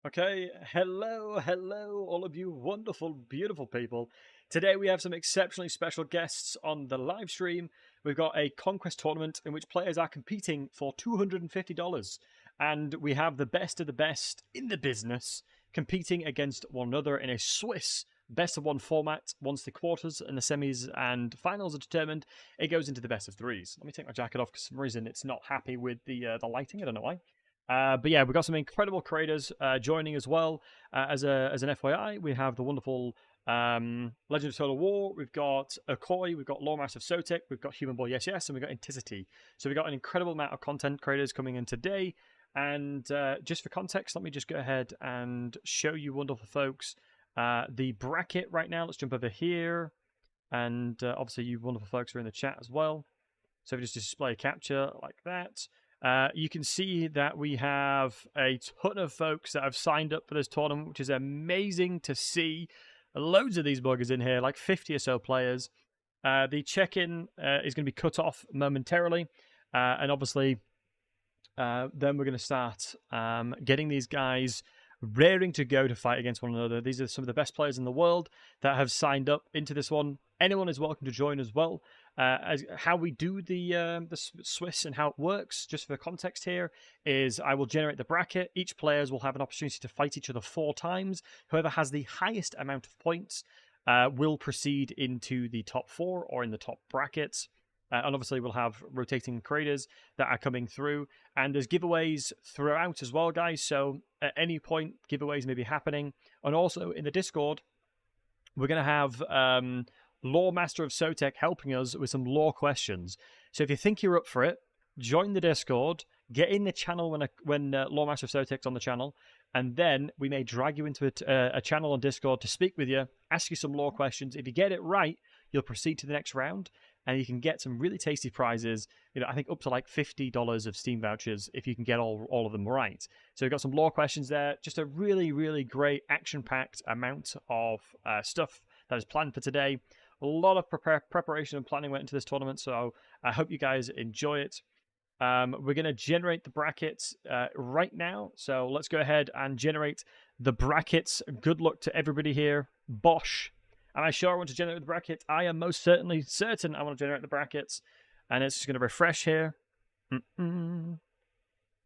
Okay, hello, all of you wonderful, beautiful people. Today we have some exceptionally special guests on the live stream. We've got a Conquest tournament in which players are competing for $250. And we have the best of the best in the business competing against one another in a Swiss best of one format. Once the quarters and the semis and finals are determined, it goes into the best of threes. Let me take my jacket off because for some reason it's not happy with the lighting. I don't know why. But yeah, we've got some incredible creators joining as well. As an FYI, we have the wonderful Legend of Total War. We've got Akoi, we've got Loremaster of Sotek, we've got Human Boy Yes Yes, and we've got Inticity. So we've got an incredible amount of content creators coming in today. And just for context, let me just go ahead and show you wonderful folks the bracket right now. Let's jump over here. And obviously you wonderful folks are in the chat as well. So if we just display capture like that. You can see that we have a ton of folks that have signed up for this tournament, which is amazing to see. Loads of these buggers in here, like 50 or so players. The check-in is going to be cut off momentarily. And obviously, then we're going to start getting these guys raring to go to fight against one another. These are some of the best players in the world that have signed up into this one. Anyone is welcome to join as well. How we do the Swiss and how it works, just for context here, is I will generate the bracket. Each players will have an opportunity to fight each other 4 times. Whoever has the highest amount of points will proceed into the top 4 or in the top brackets. And obviously we'll have rotating creators that are coming through. And there's giveaways throughout as well, guys. So at any point, giveaways may be happening. And also in the Discord, we're going to have Lore Master of Sotek helping us with some lore questions. So if you think you're up for it, join the Discord, get in the channel when Lore Master of Sotek's on the channel, and then we may drag you into a channel on Discord to speak with you, ask you some lore questions. If you get it right, you'll proceed to the next round, and you can get some really tasty prizes. You know, I think up to like $50 of Steam vouchers if you can get all of them right. So we've got some lore questions there. Just a really, really great action-packed amount of stuff that is planned for today. A lot of preparation and planning went into this tournament, so I hope you guys enjoy it. We're going to generate the brackets right now, so let's go ahead and generate the brackets. Good luck to everybody here. Bosh. Am I sure I want to generate the brackets? I am most certainly certain I want to generate the brackets, and it's just going to refresh here. And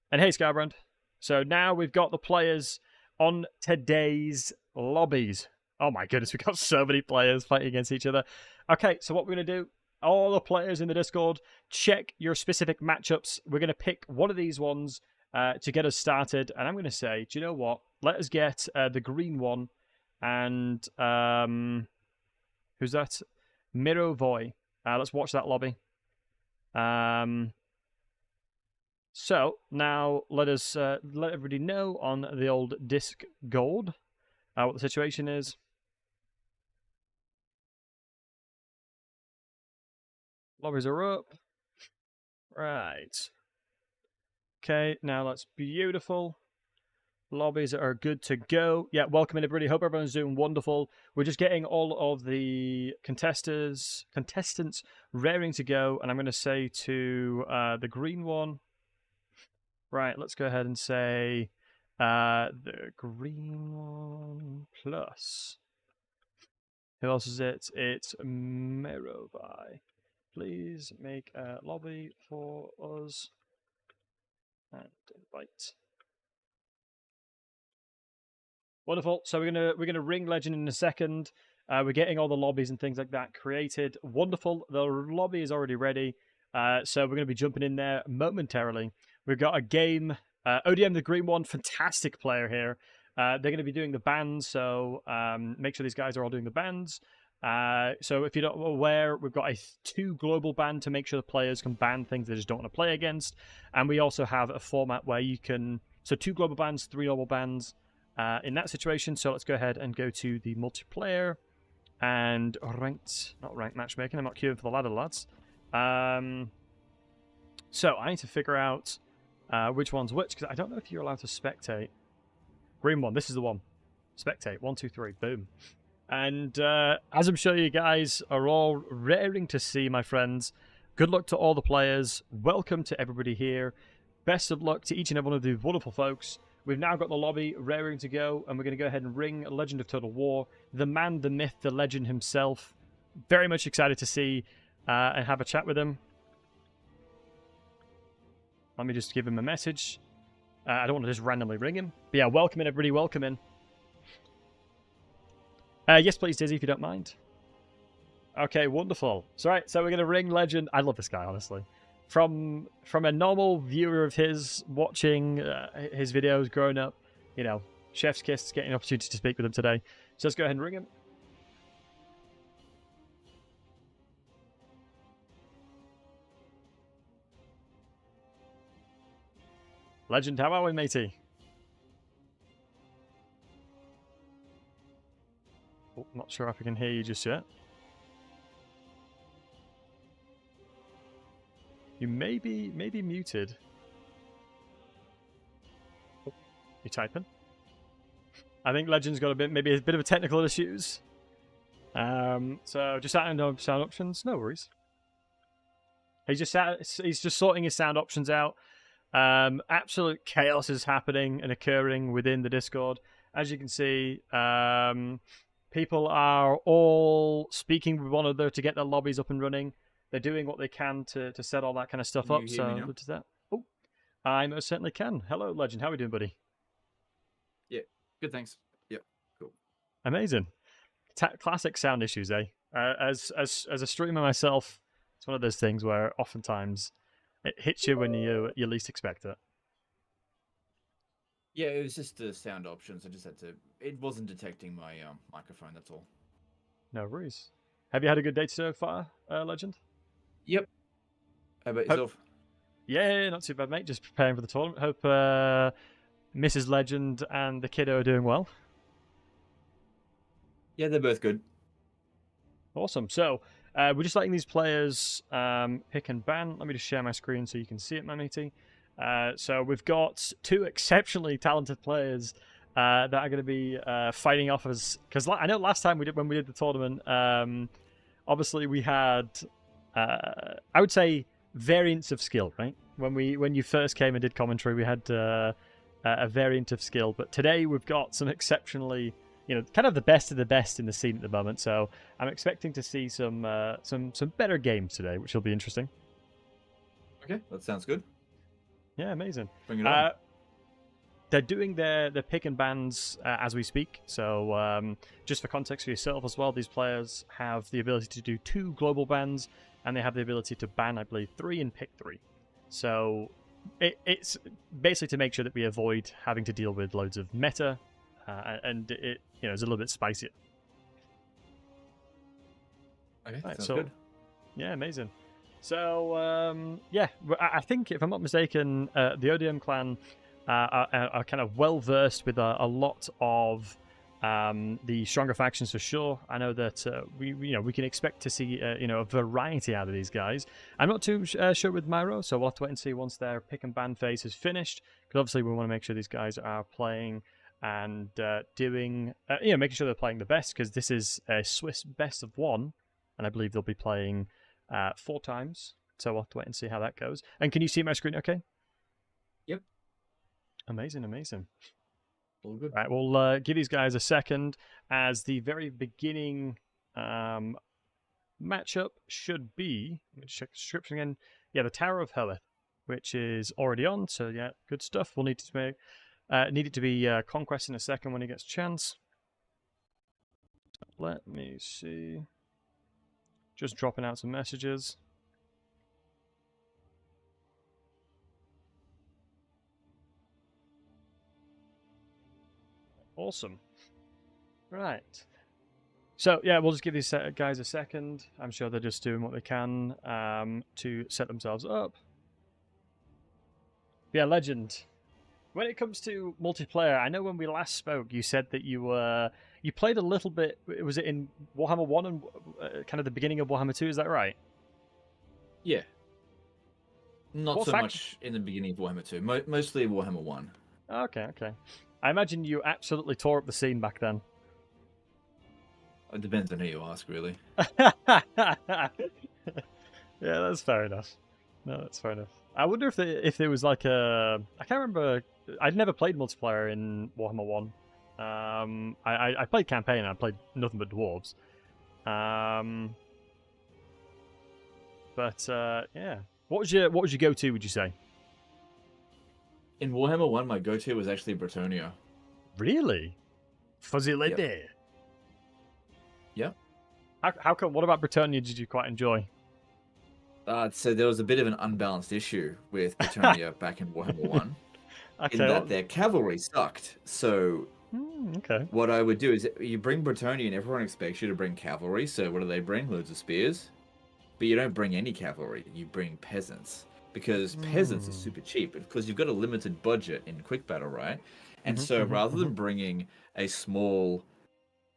hey, Scarbrand. So now we've got the players on today's lobbies. Oh my goodness, we've got so many players fighting against each other. Okay, so what we're going to do, all the players in the Discord, check your specific matchups. We're going to pick one of these ones to get us started. And I'm going to say, do you know what? Let us get the green one. And who's that? Mirovoy. Let's watch that lobby. So now let us let everybody know on the old Disc Gold what the situation is. Lobbies are up. Right. Okay, now that's beautiful. Lobbies are good to go. Yeah, welcome in everybody. Hope everyone's doing wonderful. We're just getting all of the contestants raring to go. And I'm going to say to the green one. Right, let's go ahead and say the green one plus. Who else is it? It's Merovi. Please make a lobby for us and invite. Wonderful. So we're gonna ring Legend in a second. We're getting all the lobbies and things like that created. Wonderful. The lobby is already ready. So we're gonna be jumping in there momentarily. We've got a game. ODM, the green one, fantastic player here. They're going to be doing the bans, so make sure these guys are all doing the bans. So if you're not aware, we've got a 2 global ban to make sure the players can ban things they just don't want to play against. And we also have a format where you can... So 2 global bans, 3 normal bans in that situation. So let's go ahead and go to the multiplayer and not ranked matchmaking. I'm not queuing for the ladder, lads. So I need to figure out which one's which, because I don't know if you're allowed to spectate. Green one, this is the one. Spectate, 1, 2, 3, boom. And as I'm sure you guys are all raring to see, my friends, good luck to all the players. Welcome to everybody here. Best of luck to each and every one of the wonderful folks. we've now got the lobby raring to go, and we're going to go ahead and ring Legend of Total War, the man, the myth, the legend himself. Very much excited to see and have a chat with him. Let me just give him a message. I don't want to just randomly ring him. But yeah, welcome in, everybody. Welcome in. Yes, please, Dizzy, if you don't mind. Okay, wonderful. So, right, so we're going to ring Legend. I love this guy, honestly. From a normal viewer of his, watching his videos growing up, you know, chef's kiss, getting an opportunity to speak with him today. So let's go ahead and ring him. Legend, how are we, matey? Oh, not sure if I can hear you just yet. You may be muted. Oh, you typing? I think Legend's got maybe a bit of technical issues. So just sound options. No worries. He's just sorting his sound options out. Absolute chaos is happening and occurring within the Discord. As you can see, people are all speaking with one another to get their lobbies up and running. They're doing what they can to set all that kind of stuff up. So does that? Oh, I most certainly can. Hello, Legend. How are we doing, buddy? Yeah, good. Thanks. Yep, cool. Amazing. Classic sound issues, eh? As a streamer myself, it's one of those things where oftentimes it hits you when you least expect it. Yeah, it was just the sound options. I just had to. It wasn't detecting my microphone. That's all. No worries. Have you had a good day so far, Legend? Yep. How about yourself? Yeah, not too bad, mate. Just preparing for the tournament. Hope Mrs. Legend and the kiddo are doing well. Yeah, they're both good. Awesome. So we're just letting these players pick and ban. Let me just share my screen so you can see it, my matey. So we've got two exceptionally talented players that are going to be fighting off us. Because I know last time when we did the tournament, obviously we had, I would say, variants of skill, right? When you first came and did commentary, we had a variant of skill. But today we've got some exceptionally, kind of the best of the best in the scene at the moment. So I'm expecting to see some better games today, which will be interesting. Okay, that sounds good. Yeah, amazing. Bring it on. They're doing their pick and bans as we speak. So just for context for yourself as well, these players have the ability to do 2 global bans, and they have the ability to ban, I believe, 3 and pick 3. So it's basically to make sure that we avoid having to deal with loads of meta, and it's a little bit spicier. Okay, sounds good. Yeah, amazing. So, yeah, I think, if I'm not mistaken, the ODM clan are kind of well-versed with a lot of the stronger factions for sure. I know that we can expect to see a variety out of these guys. I'm not too sure with Myro, so we'll have to wait and see once their pick and ban phase is finished, because obviously we want to make sure these guys are playing and doing, making sure they're playing the best, because this is a Swiss best of 1, and I believe they'll be playing 4 times, so we'll have to wait and see how that goes. And can you see my screen okay? Yep. Amazing. All good. Right, we'll give these guys a second, as the very beginning matchup should be, let me check the description again, the Tower of Heleth, which is already on, so yeah, good stuff. We'll need it to be Conquest in a second when he gets a chance. Let me see. Just dropping out some messages. Awesome. Right. So, yeah, we'll just give these guys a second. I'm sure they're just doing what they can to set themselves up. Yeah, Legend. When it comes to multiplayer, I know when we last spoke, you said that you played a little bit. Was it in Warhammer 1 and kind of the beginning of Warhammer 2? Is that right? Yeah. Not so much in the beginning of Warhammer 2. Mostly Warhammer 1. Okay. I imagine you absolutely tore up the scene back then. It depends on who you ask, really. Yeah, that's fair enough. No, that's fair enough. I wonder if there was like a. I can't remember. I'd never played multiplayer in Warhammer One. I played campaign. And I played nothing but dwarves. Um, but yeah, what was your go-to? Would you say? In Warhammer 1, my go-to was actually Bretonnia. Really, fuzzy lady. Yep. Yep. How come? What about Bretonnia did you quite enjoy? So there was a bit of an unbalanced issue with Bretonnia back in Warhammer 1, in Okay. that their cavalry sucked. So Okay. what I would do is you bring Bretonnia and everyone expects you to bring cavalry. So what do they bring? Loads of spears. But you don't bring any cavalry. You bring peasants. Because peasants are super cheap. Because you've got a limited budget in quick battle, right? And so rather than bringing a small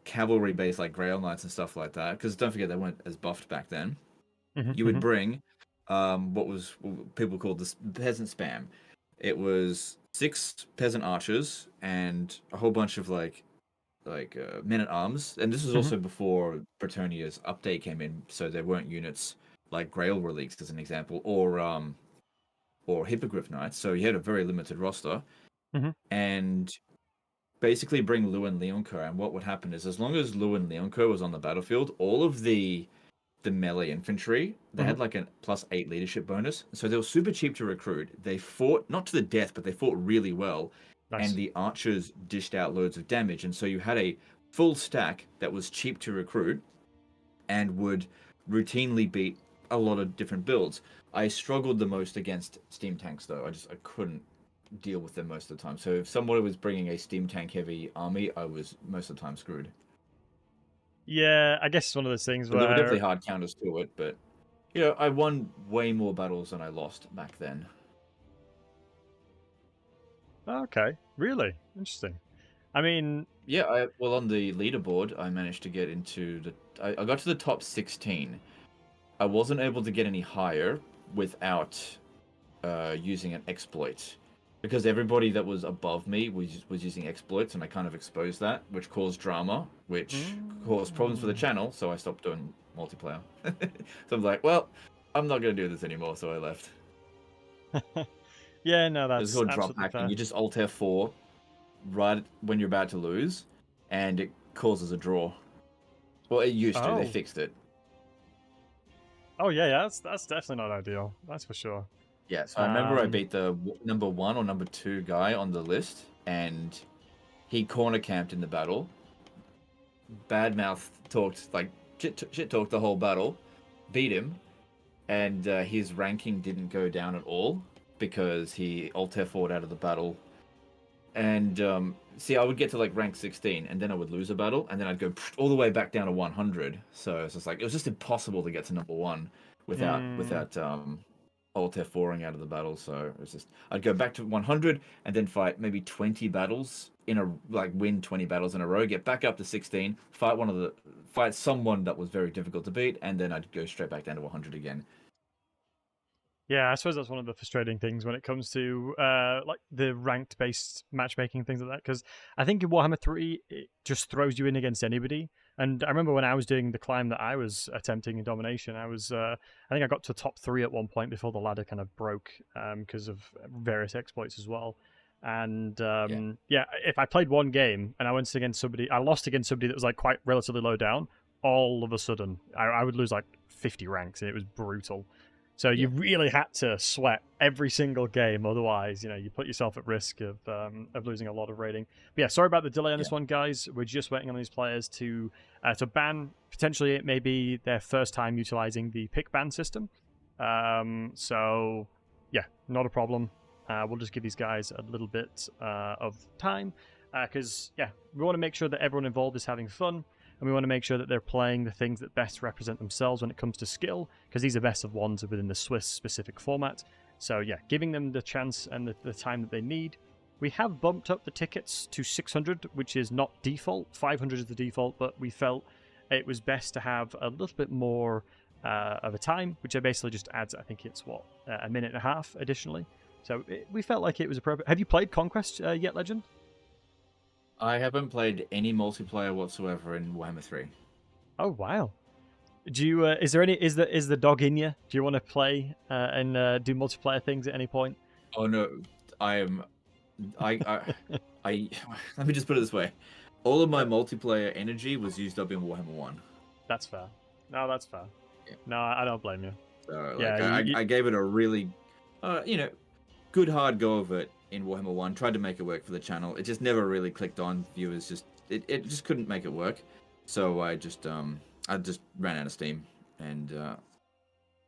cavalry base like Grail Knights and stuff like that, because don't forget they weren't as buffed back then, you would bring what people called the peasant spam. It was 6 peasant archers and a whole bunch of like men at arms, and this was also before Bretonnia's update came in, so there weren't units like Grail Relics as an example, or Hippogriff Knights. So you had a very limited roster, and basically bring Lu and Leoncoeur. And what would happen is, as long as Lu and Leoncoeur was on the battlefield, all of the melee infantry, they had like a +8 leadership bonus, so they were super cheap to recruit. They fought not to the death, but they fought really well. Nice. And the archers dished out loads of damage, and so you had a full stack that was cheap to recruit and would routinely beat a lot of different builds. I struggled the most against steam tanks, though. I couldn't deal with them most of the time. So if somebody was bringing a steam tank heavy army, I was most of the time screwed. Yeah, I guess it's one of those things But there were definitely where. hard counters to it, but I won way more battles than I lost back then. Okay, really interesting. I mean, Yeah, well, on the leaderboard, I managed to get into I got to the top 16. I wasn't able to get any higher without using an exploit, because everybody that was above me was using exploits, and I kind of exposed that, which caused drama, which caused problems for the channel. So I stopped doing multiplayer. So I'm like, well, I'm not gonna do this anymore. So I left. yeah, no, It's that's called drop absolutely hacking. fair. You just Alt F4 right when you're about to lose, and it causes a draw. Well, it used to. They Oh. fixed it. Oh yeah, that's definitely not ideal. That's for sure. Yeah, so I remember I beat the number 1 or number 2 guy on the list, and he corner camped in the battle. Badmouth talked, like, shit talked the whole battle, beat him, and his ranking didn't go down at all because he Alt F4'd out of the battle. And see, I would get to like rank 16, and then I would lose a battle, and then I'd go all the way back down to 100. So it's just like, it was just impossible to get to number 1 without Alt F4ing out of the battle. So it was just, I'd go back to 100 and then fight maybe 20 battles in a, like, win 20 battles in a row, get back up to 16, fight someone that was very difficult to beat, and then I'd go straight back down to 100 again. Yeah, I suppose that's one of the frustrating things when it comes to like the ranked based matchmaking, things like that. Because I think in Warhammer 3, it just throws you in against anybody. And I remember when I was doing the climb that I was attempting in Domination, I think I got to top 3 at one point before the ladder kind of broke because of various exploits as well. And yeah, if I played one game and I lost against somebody that was like quite relatively low down, all of a sudden I would lose like 50 ranks, and it was brutal. So you really had to sweat every single game, otherwise, you put yourself at risk of losing a lot of rating. But yeah, sorry about the delay on this one, guys. We're just waiting on these players to ban. Potentially, it may be their first time utilizing the pick ban system. So yeah, not a problem. We'll just give these guys a little bit of time because we want to make sure that everyone involved is having fun. And we want to make sure that they're playing the things that best represent themselves when it comes to skill, because these are best of ones within the Swiss specific format. So yeah, giving them the chance and the time that they need. We have bumped up the tickets to 600, which is not default. 500 is the default, but we felt it was best to have a little bit more of a time, which basically just adds, I think it's a minute and a half additionally. So we felt like it was appropriate. Have you played Conquest yet, Legend? I haven't played any multiplayer whatsoever in Warhammer 3. Oh, wow. Do you? Is there any? Is the dog in you? Do you want to play and do multiplayer things at any point? Oh no, I am. I let me just put it this way: all of my multiplayer energy was used up in Warhammer 1. That's fair. No, that's fair. Yeah. No, I don't blame you. So Yeah, like, I gave it a really, good hard go of it in Warhammer 1. Tried to make it work for the channel. It just never really clicked on. Viewers it just couldn't make it work. So I just ran out of steam and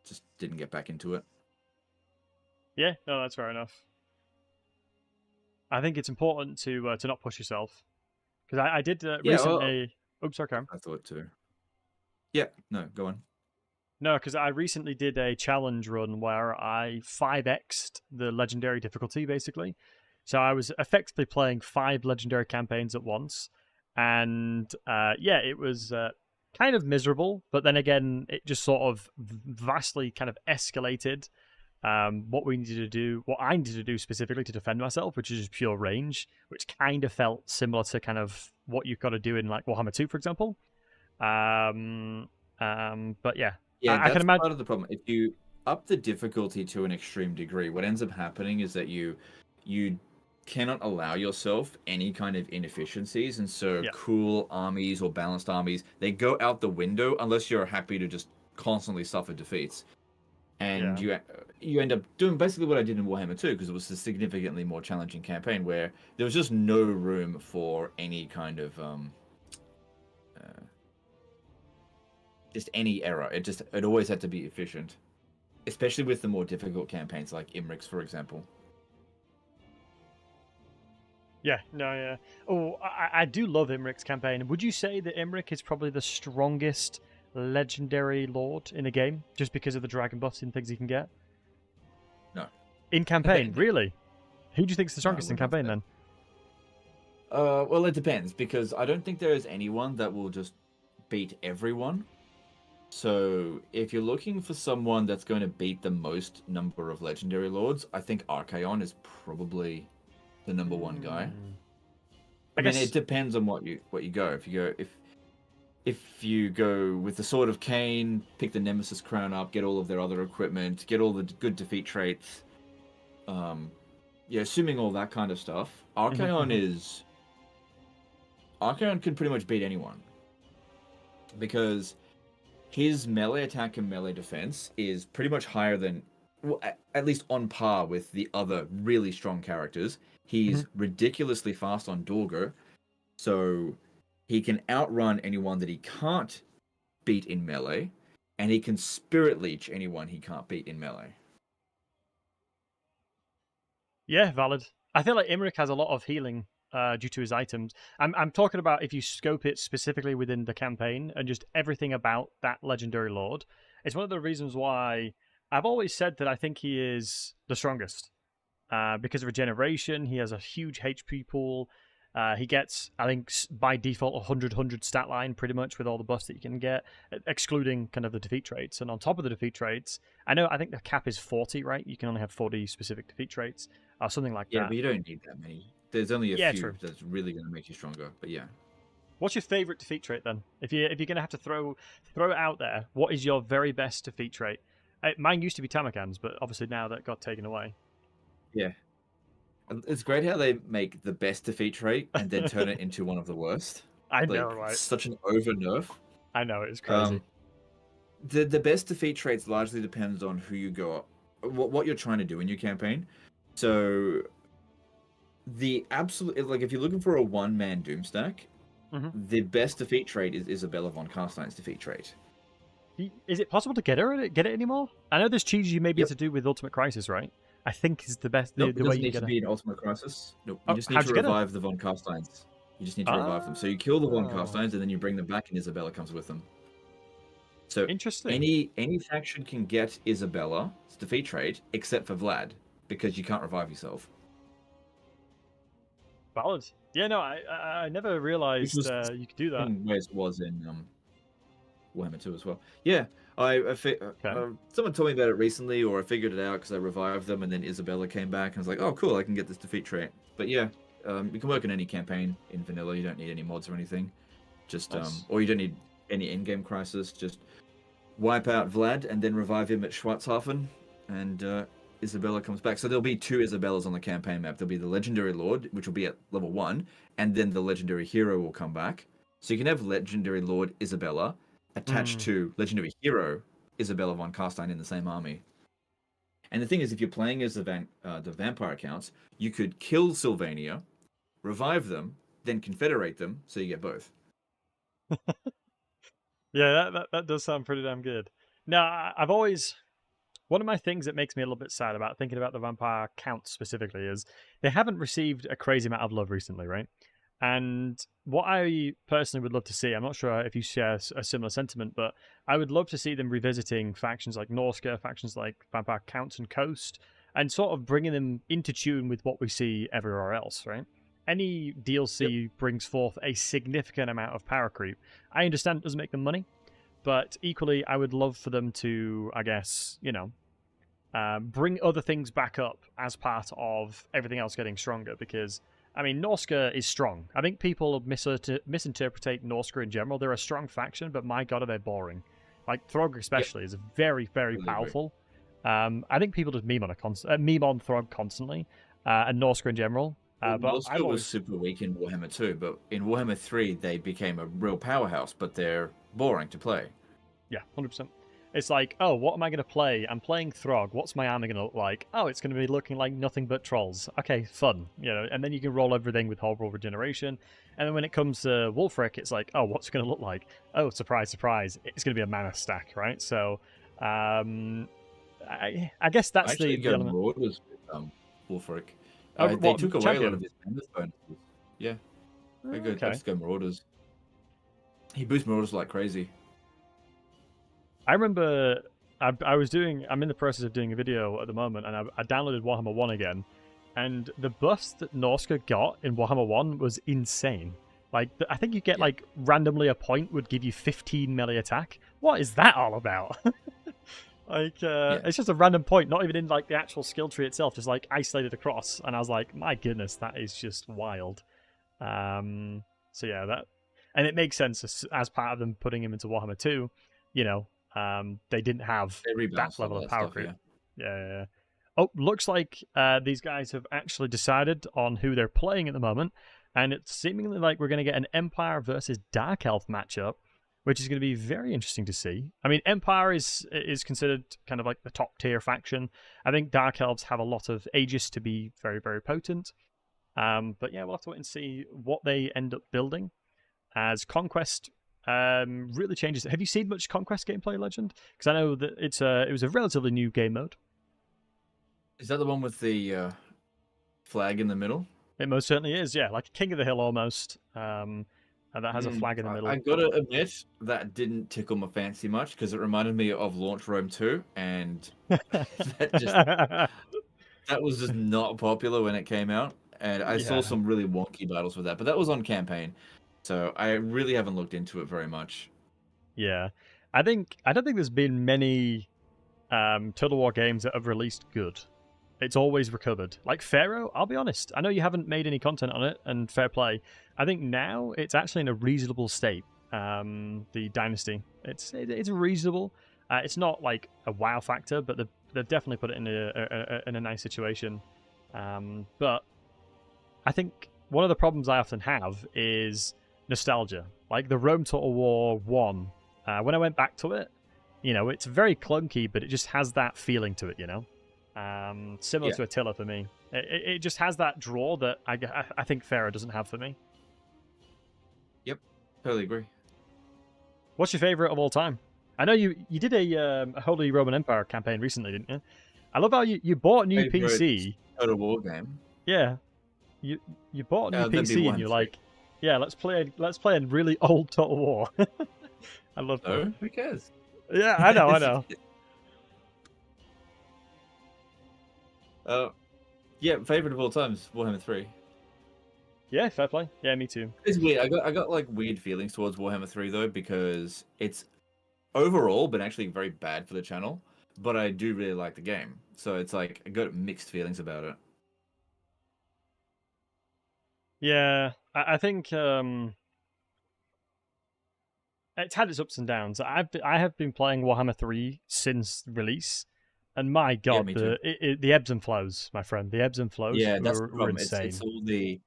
just didn't get back into it. Yeah, no, that's fair enough. I think it's important to not push yourself, because I did recently. Oops, sorry, Cam. I thought too. Yeah, no, go on. No, because I recently did a challenge run where I 5x'd the legendary difficulty, basically. So I was effectively playing 5 legendary campaigns at once, and yeah, it was kind of miserable. But then again, it just sort of vastly kind of escalated what we needed to do, what I needed to do specifically to defend myself, which is just pure range, which kind of felt similar to kind of what you've got to do in like Warhammer 2, for example. But yeah. Yeah, I can that's imagine. part of the problem. If you up the difficulty to an extreme degree, what ends up happening is that you cannot allow yourself any kind of inefficiencies, and so Yeah. cool armies or balanced armies, they go out the window unless you're happy to just constantly suffer defeats. And you end up doing basically what I did in Warhammer 2, because it was a significantly more challenging campaign where there was just no room for any kind of just any error. It always had to be efficient, especially with the more difficult campaigns like Imrik's, for example. Yeah, no, yeah. Oh, I do love Imrik's campaign. Would you say that Imrik is probably the strongest legendary lord in the game, just because of the dragon buffs and things he can get? No. In campaign, really? Who do you think is the strongest in would not campaign say. then? Well, it depends, because I don't think there is anyone that will just beat everyone. So if you're looking for someone that's going to beat the most number of legendary lords, I think Archaon is probably the number one guy. I mean, it depends on what you go. If you go with the Sword of Cain, pick the Nemesis crown up, get all of their other equipment, get all the good defeat traits, assuming all that kind of stuff, Archaon Archaon can pretty much beat anyone, because his melee attack and melee defense is pretty much higher than, well, at least on par with the other really strong characters. He's ridiculously fast on Dorger, so he can outrun anyone that he can't beat in melee, and he can spirit leech anyone he can't beat in melee. Yeah, valid. I feel like Imrik has a lot of healing due to his items. I'm talking about if you scope it specifically within the campaign and just everything about that legendary lord. It's one of the reasons why I've always said that I think he is the strongest. Because of regeneration, he has a huge HP pool. He gets, I think, by default, 100 stat line, pretty much, with all the buffs that you can get, excluding kind of the defeat traits. And on top of the defeat traits, I think the cap is 40, right? You can only have 40 specific defeat traits, or something like that. Yeah, but you don't need that many. There's only a few true. that's really going to make you stronger, but yeah. What's your favorite defeat trait, then? If you're going to have to throw it out there, what is your very best defeat trait? Mine used to be Tamarkan's, but obviously now that got taken away. Yeah. It's great how they make the best defeat trait and then turn it into one of the worst. I know, right? It's such an over nerf. I know, it's crazy. The best defeat traits largely depends on who you go, what you're trying to do in your campaign. So the absolute, like, if you're looking for a one-man Doomstack, the best defeat trait is Isabella von Carstein's defeat trait. Is it possible to get it anymore? I know there's cheese you may be able to do with Ultimate Crisis, right? I think is the best. Nope, the way you need get to be an Ultimate Crisis. Nope, you just need to revive the von Carsteins. You just need to revive them. So you kill the von Carsteins and then you bring them back, and Isabella comes with them. So interesting. Any faction can get Isabella's defeat trait except for Vlad, because you can't revive yourself. Valid. Yeah, no, I never realized you could do that. Whereas it was in Warhammer 2 as well. Yeah, someone told me about it recently, or I figured it out because I revived them, and then Isabella came back, and I was like, oh, cool, I can get this defeat trait. But yeah, you can work in any campaign in vanilla. You don't need any mods or anything. Just nice. Or you don't need any in-game crisis. Just wipe out Vlad and then revive him at Schwarzhafen, and Isabella comes back. So there'll be two Isabellas on the campaign map. There'll be the Legendary Lord, which will be at level 1, and then the Legendary Hero will come back. So you can have Legendary Lord Isabella attached to Legendary Hero Isabella von Carstein in the same army. And the thing is, if you're playing as the vampire accounts, you could kill Sylvania, revive them, then confederate them, so you get both. Yeah, that does sound pretty damn good. Now, I've always... One of my things that makes me a little bit sad about thinking about the vampire counts specifically is they haven't received a crazy amount of love recently, right? And what I personally would love to see, I'm not sure if you share a similar sentiment, but I would love to see them revisiting factions like Norska, factions like Vampire Counts and Coast, and sort of bringing them into tune with what we see everywhere else, right? Any DLC brings forth a significant amount of power creep. I understand it doesn't make them money, but equally, I would love for them to, I guess, bring other things back up as part of everything else getting stronger. Because, I mean, Norska is strong. I think people misinterpret Norska in general. They're a strong faction, but my god, are they boring. Like, Throg especially is very, very powerful. I think people just meme on Throg constantly, and Norska in general. Well, But Norska was super weak in Warhammer 2, but in Warhammer 3, they became a real powerhouse, but they're boring to play. Yeah, 100%. It's like, oh, what am I going to play? I'm playing Throg. What's my army going to look like? Oh, it's going to be looking like nothing but trolls. Okay, fun. And then you can roll everything with horrible regeneration. And then when it comes to Wulfric, it's like, oh, what's it going to look like? Oh, surprise, surprise. It's going to be a mana stack, right? So, I guess that's the element. Marauders with Wulfric. They took away a lot of his mana bonuses. Yeah. Very good. Let's go Marauders. He boosts Marauders like crazy. I remember I'm in the process of doing a video at the moment, and I downloaded Warhammer 1 again, and the buffs that Norska got in Warhammer 1 was insane. Like, I think you get, like, randomly a point would give you 15 melee attack. What is that all about? It's just a random point, not even in, like, the actual skill tree itself, just, like, isolated across, and I was like, my goodness, that is just wild. So yeah, that... And it makes sense as part of them putting him into Warhammer 2, they didn't have that level of power creep. Yeah. Oh, looks like these guys have actually decided on who they're playing at the moment, and it's seemingly like we're going to get an Empire versus Dark Elf matchup, which is going to be very interesting to see. I mean, Empire is considered kind of like the top tier faction. I think Dark Elves have a lot of Aegis to be very, very potent. But yeah, we'll have to wait and see what they end up building. As Conquest really changes. Have you seen much Conquest gameplay, Legend? Because I know that it was a relatively new game mode. Is that the one with the flag in the middle? It most certainly is, yeah, like King of the Hill almost. And that has a flag in the middle. I gotta admit, that didn't tickle my fancy much, because it reminded me of Launch Rome 2, and that was just not popular when it came out. And I saw some really wonky battles with that, but that was on campaign. So I really haven't looked into it very much. Yeah. I don't think there's been many Total War games that have released good. It's always recovered. Like Pharaoh, I'll be honest. I know you haven't made any content on it, and fair play. I think now it's actually in a reasonable state. The Dynasty. It's reasonable. It's not like a wow factor, but they've definitely put it in a nice situation. But I think one of the problems I often have is nostalgia. Like the Rome Total War 1, when I went back to it, it's very clunky, but it just has that feeling to it, similar to Attila for me. It just has that draw that I think Pharaoh doesn't have for me. Yep, totally agree. What's your favorite of all time? I know you did a Holy Roman Empire campaign recently, didn't you? I love how you bought a new PC. Total War game. Yeah, you bought a new PC and you're like, yeah, let's play a really old Total War. I love that. Oh, who cares? Yeah, I know. Yeah, favorite of all times, Warhammer 3. Yeah, fair play. Yeah, me too. It's weird. I got like weird feelings towards Warhammer 3 though, because it's overall been actually very bad for the channel, but I do really like the game. So it's like I got mixed feelings about it. Yeah, I think it's had its ups and downs. I have been playing Warhammer 3 since release, and my Yeah, god, me too. the ebbs and flows, my friend, the ebbs and flows Yeah, that's the were problem. It's insane. all the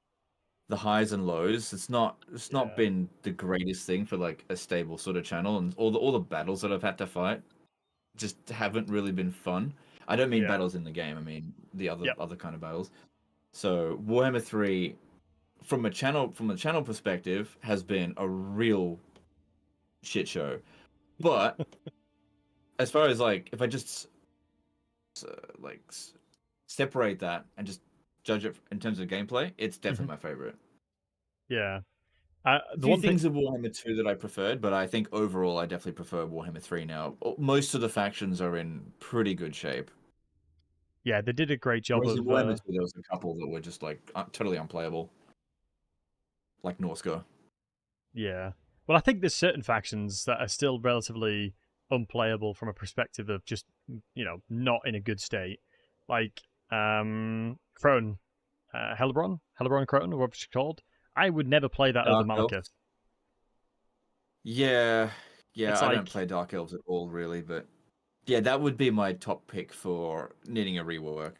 highs and lows. It's not Yeah, been the greatest thing for like a stable sort of channel, and all the battles that I've had to fight just haven't really been fun. I don't mean yeah, battles in the game. I mean the yeah. other kind of battles. So Warhammer 3 from a channel perspective has been a real shit show. But as far as like if I just like separate that and just judge it in terms of gameplay, it's Mhm. definitely my favorite. Yeah. A The few one thing, things of Warhammer 2 that I preferred, but I think overall I definitely prefer Warhammer 3 now. Most of the factions are in pretty good shape. yeah, they did a great job Whereas in of, Warhammer 2 there was a couple that were just like totally unplayable, like Norska. yeah. Well, I think there's certain factions that are still relatively unplayable from a perspective of just, not in a good state. Like, Crone, Hellebron Crone, or whatever it's called. I would never play that over Dark Malekith. Elves. Yeah, It's yeah, I don't like, play Dark Elves at all really, but yeah, that would be my top pick for needing a rework.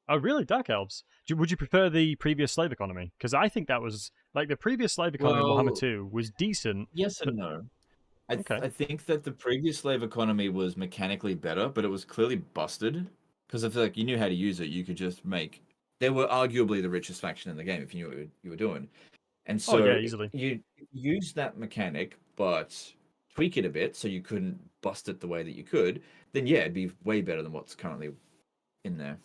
oh, really? Dark Elves? Would you prefer the previous slave economy? Because I think that was, like, the previous slave economy in Warhammer Well, 2 was decent, yes but and no. I okay. I think that the previous slave economy was mechanically better, but it was clearly busted because if like you knew how to use it, you could just make. They were arguably the richest faction in the game if you knew what you were doing, and Oh, yeah, so easily. you use that mechanic, but tweak it a bit so you couldn't bust it the way that you could. Then yeah, it'd be way better than what's currently in there.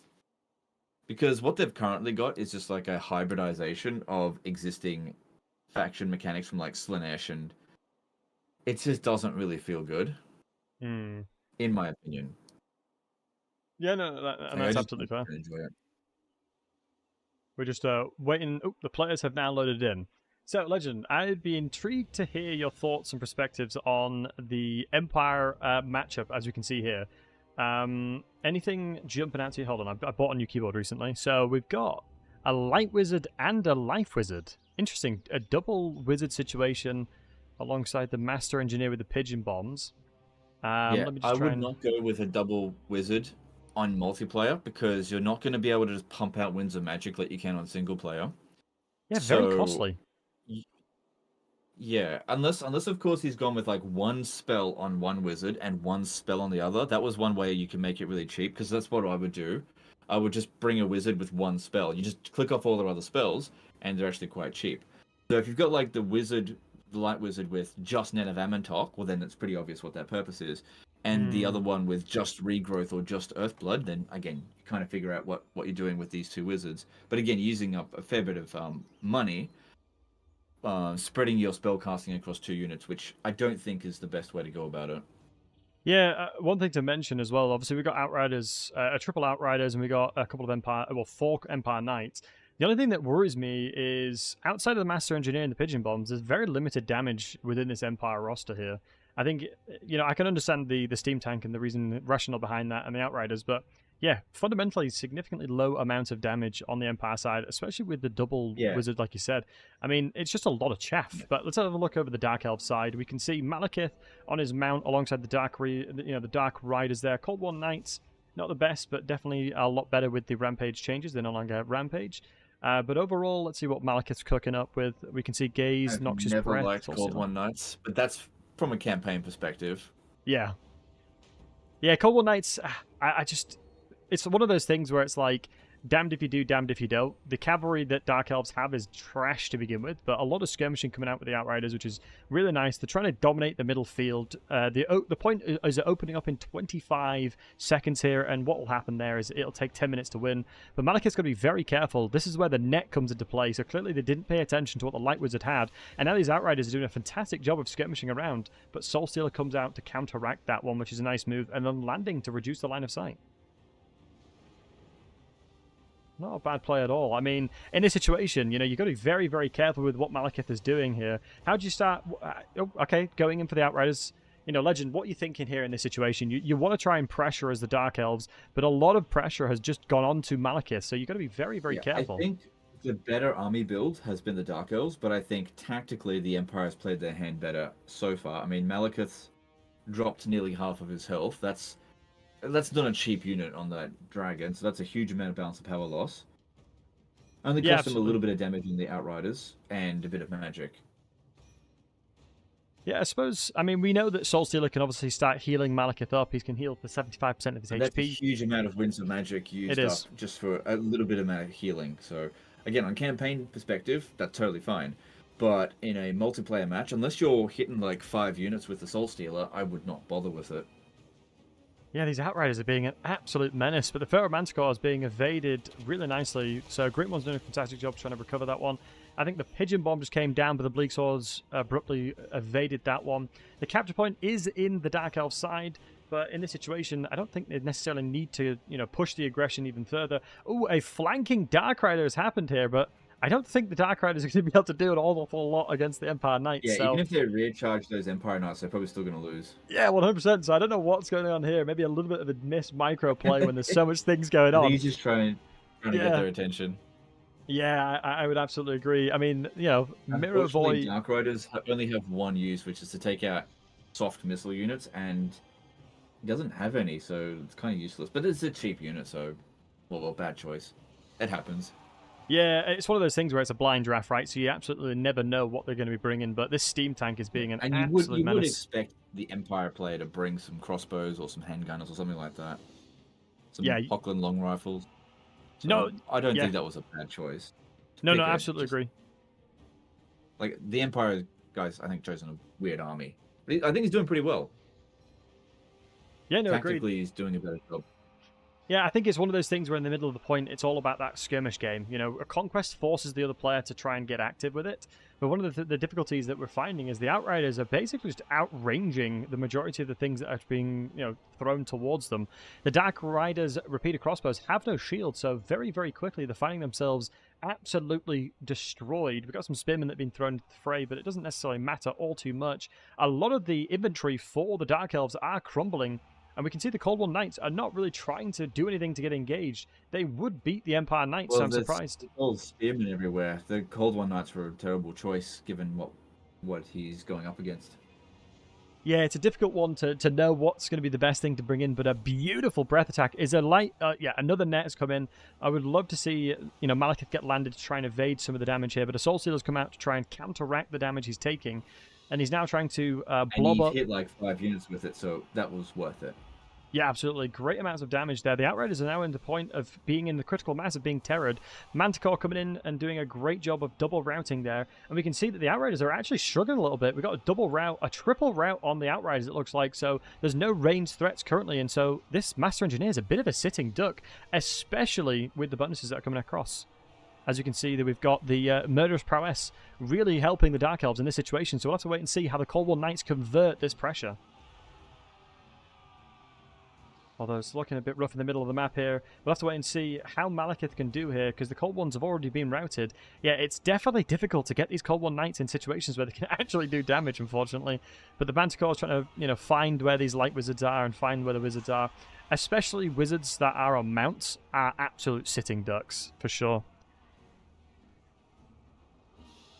Because what they've currently got is just like a hybridization of existing faction mechanics from like Slaanesh, and it just doesn't really feel good, Hmm. in my opinion. Yeah, no, and Like, I that's just absolutely don't fair. enjoy it. We're just waiting. Oh, the players have now loaded in. So, Legend, I'd be intrigued to hear your thoughts and perspectives on the Empire matchup, as we can see here. Anything jumping out to you? Hold on, I bought a new keyboard recently. So, we've got a Light Wizard and a Life Wizard. Interesting. A double wizard situation alongside the Master Engineer with the Pigeon Bombs. Yeah, Let me I just try would and. not go with a double wizard on multiplayer because you're not going to be able to just pump out winds of magic like you can on single player. Yeah, very So costly. y- yeah, unless of course he's gone with like one spell on one wizard and one spell on the other. That was one way you can make it really cheap because that's what I would do. I would just bring a wizard with one spell. You just click off all their other spells and they're actually quite cheap. So if you've got like the light wizard with just Net of Amantok, well then it's pretty obvious what that purpose is. And the other Hmm. one with just regrowth or just Earthblood, then again you kind of figure out what you're doing with these two wizards. But again, using up a fair bit of money, spreading your spell casting across two units, which I don't think is the best way to go about it. Yeah, one thing to mention as well. Obviously, we got Outriders, a triple Outriders, and we got a couple of Empire, well, four Empire Knights. The only thing that worries me is outside of the Master Engineer and the Pigeon Bombs, there's very limited damage within this Empire roster here. I think I can understand the Steam Tank and the rationale behind that and the Outriders, but yeah, fundamentally significantly low amounts of damage on the Empire side, especially with the double Yeah, wizard, like you said. I mean, it's just a lot of chaff. But let's have a look over the Dark Elf side. We can see Malekith on his mount alongside the Dark Riders there. Cold War Knights, not the best, but definitely a lot better with the Rampage changes. They're no longer Rampage. But overall, let's see what Malekith's cooking up with. We can see Gaze, I've Noxious never Breath, liked Cold Torsion. One Nights, but that's from a campaign perspective. Yeah, yeah. Cold War Knights. I just it's one of those things where it's like damned if you do, damned if you don't. The cavalry that Dark Elves have is trash to begin with, but a lot of skirmishing coming out with the Outriders, which is really nice. They're trying to dominate the middle field. The point is opening up in 25 seconds here, and what will happen there is it'll take 10 minutes to win. But Malekith's got to be very careful. This is where the net comes into play, so clearly they didn't pay attention to what the Light Wizard had, and now these Outriders are doing a fantastic job of skirmishing around, but Soul Stealer comes out to counteract that one, which is a nice move, and then landing to reduce the line of sight. Not a bad play at all. I mean, in this situation, you've got to be very, very careful with what Malekith is doing here. How do you start? Okay, going in for the Outriders. Legend, what are you thinking here in this situation? You want to try and pressure as the Dark Elves, but a lot of pressure has just gone on to Malekith, so you've got to be very, very Yeah, I careful. think the better army build has been the Dark Elves, but I think tactically the Empire's played their hand better so far. I mean, Malekith dropped nearly half of his health. That's not a cheap unit on that dragon, so that's a huge amount of balance of power loss. Only Yeah, cost him a absolutely. little bit of damage on the Outriders and a bit of magic. Yeah, I suppose. I mean, we know that Soulstealer can obviously start healing Malekith up. He can heal for 75% of his That's a HP. huge amount of winds of magic It used up is. just for a little bit of healing. So, again, on campaign perspective, that's totally fine. But in a multiplayer match, unless you're hitting like 5 units with the Soul Stealer, I would not bother with it. Yeah, these Outriders are being an absolute menace, but the Pharaoh Manticore is being evaded really nicely. So Gritmon's doing a fantastic job trying to recover that one. I think the Pigeon Bomb just came down, but the Bleak Swords abruptly evaded that one. The capture point is in the Dark Elf side, but in this situation, I don't think they necessarily need to, push the aggression even further. Oh, a flanking Dark Rider has happened here, but I don't think the Dark Riders are going to be able to do an awful lot against the Empire Knights. Yeah, So even if they rear charge those Empire Knights, they're probably still going to lose. yeah, 100%. So I don't know what's going on here. Maybe a little bit of a missed micro play when there's so much things going I on. think he's just trying to get Yeah. their attention. Yeah, I would absolutely agree. I mean, Mirror Unfortunately, Void. Dark Riders only have one use, which is to take out soft missile units, and he doesn't have any, so it's kind of useless. But it's a cheap unit, so well, bad choice. It happens. Yeah, it's one of those things where it's a blind draft, right? So you absolutely never know what they're going to be bringing. But this Steam Tank is being an And absolute you would menace. expect the Empire player to bring some crossbows or some handgunners or something like that. Some Yeah. Hochland long rifles. So No, I don't yeah. think that was a bad choice. No, absolutely agree. Like the Empire guys, I think chosen a weird army. But I think he's doing pretty well. Yeah, no, Tactically, agreed. he's doing a better job. Yeah, I think it's one of those things where in the middle of the point, it's all about that skirmish game. A Conquest forces the other player to try and get active with it. But one of the difficulties that we're finding is the Outriders are basically just outranging the majority of the things that are being, thrown towards them. The Dark Riders' repeater crossbows have no shield, so very, very quickly they're finding themselves absolutely destroyed. We've got some spearmen that have been thrown into the fray, but it doesn't necessarily matter all too much. A lot of the inventory for the Dark Elves are crumbling. And we can see the Cold War Knights are not really trying to do anything to get engaged. They would beat the Empire Knights, so I'm surprised. There's all spearmen everywhere. The Cold War Knights were a terrible choice given what he's going up against. Yeah, it's a difficult one to know what's going to be the best thing to bring in, but a beautiful breath attack is a light. Another net has come in. I would love to see Malekith get landed to try and evade some of the damage here, but a Soul Stealer's come out to try and counteract the damage he's taking, and he's now trying to blob up. And he hit like 5 units with it, so that was worth it. Yeah, absolutely. Great amounts of damage there. The Outriders are now in the point of being in the critical mass of being terrored. Manticore coming in and doing a great job of double routing there. And we can see that the Outriders are actually struggling a little bit. We've got a triple route on the Outriders, it looks like. So there's no ranged threats currently. And so this Master Engineer is a bit of a sitting duck, especially with the bonuses that are coming across. As you can see, that we've got the Murderous Prowess really helping the Dark Elves in this situation. So we'll have to wait and see how the Cold War Knights convert this pressure. Although it's looking a bit rough in the middle of the map here. We'll have to wait and see how Malekith can do here, because the Cold Ones have already been routed. Yeah, it's definitely difficult to get these Cold One Knights in situations where they can actually do damage, unfortunately. But the Manticore is trying to, find where these Light Wizards are and find where the Wizards are. Especially Wizards that are on mounts are absolute sitting ducks, for sure.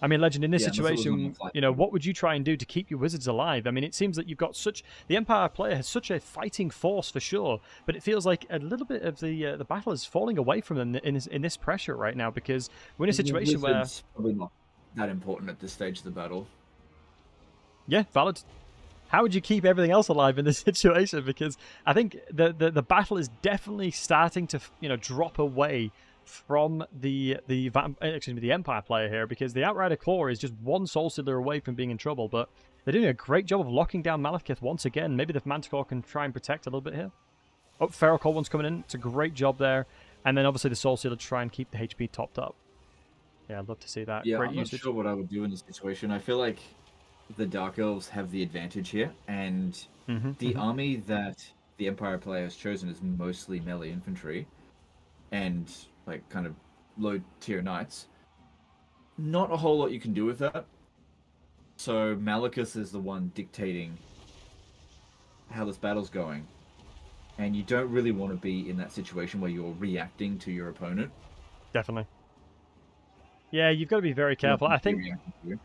I mean, Legend, in this situation, what would you try and do to keep your Wizards alive? I mean, it seems that you've got the Empire player has such a fighting force for sure, but it feels like a little bit of the battle is falling away from them in this pressure right now, because we're in a situation where probably not that important at this stage of the battle. Yeah, valid. How would you keep everything else alive in this situation? Because I think the battle is definitely starting to drop away from the Empire player here, because the Outrider Claw is just one Soul Stealer away from being in trouble, but they're doing a great job of locking down Malekith once again. Maybe the Manticore can try and protect a little bit here. Oh, Feral Cold One's coming in. It's a great job there. And then obviously the Soul Stealer to try and keep the HP topped up. Yeah, I'd love to see that. Yeah, great I'm usage. not sure what I would do in this situation. I feel like the Dark Elves have the advantage here, and the army that the Empire player has chosen is mostly melee infantry and like kind of low tier knights. Not a whole lot you can do with that. So Malekith is the one dictating how this battle's going. And you don't really want to be in that situation where you're reacting to your opponent. Definitely. Yeah, you've got to be very careful. I think Yeah.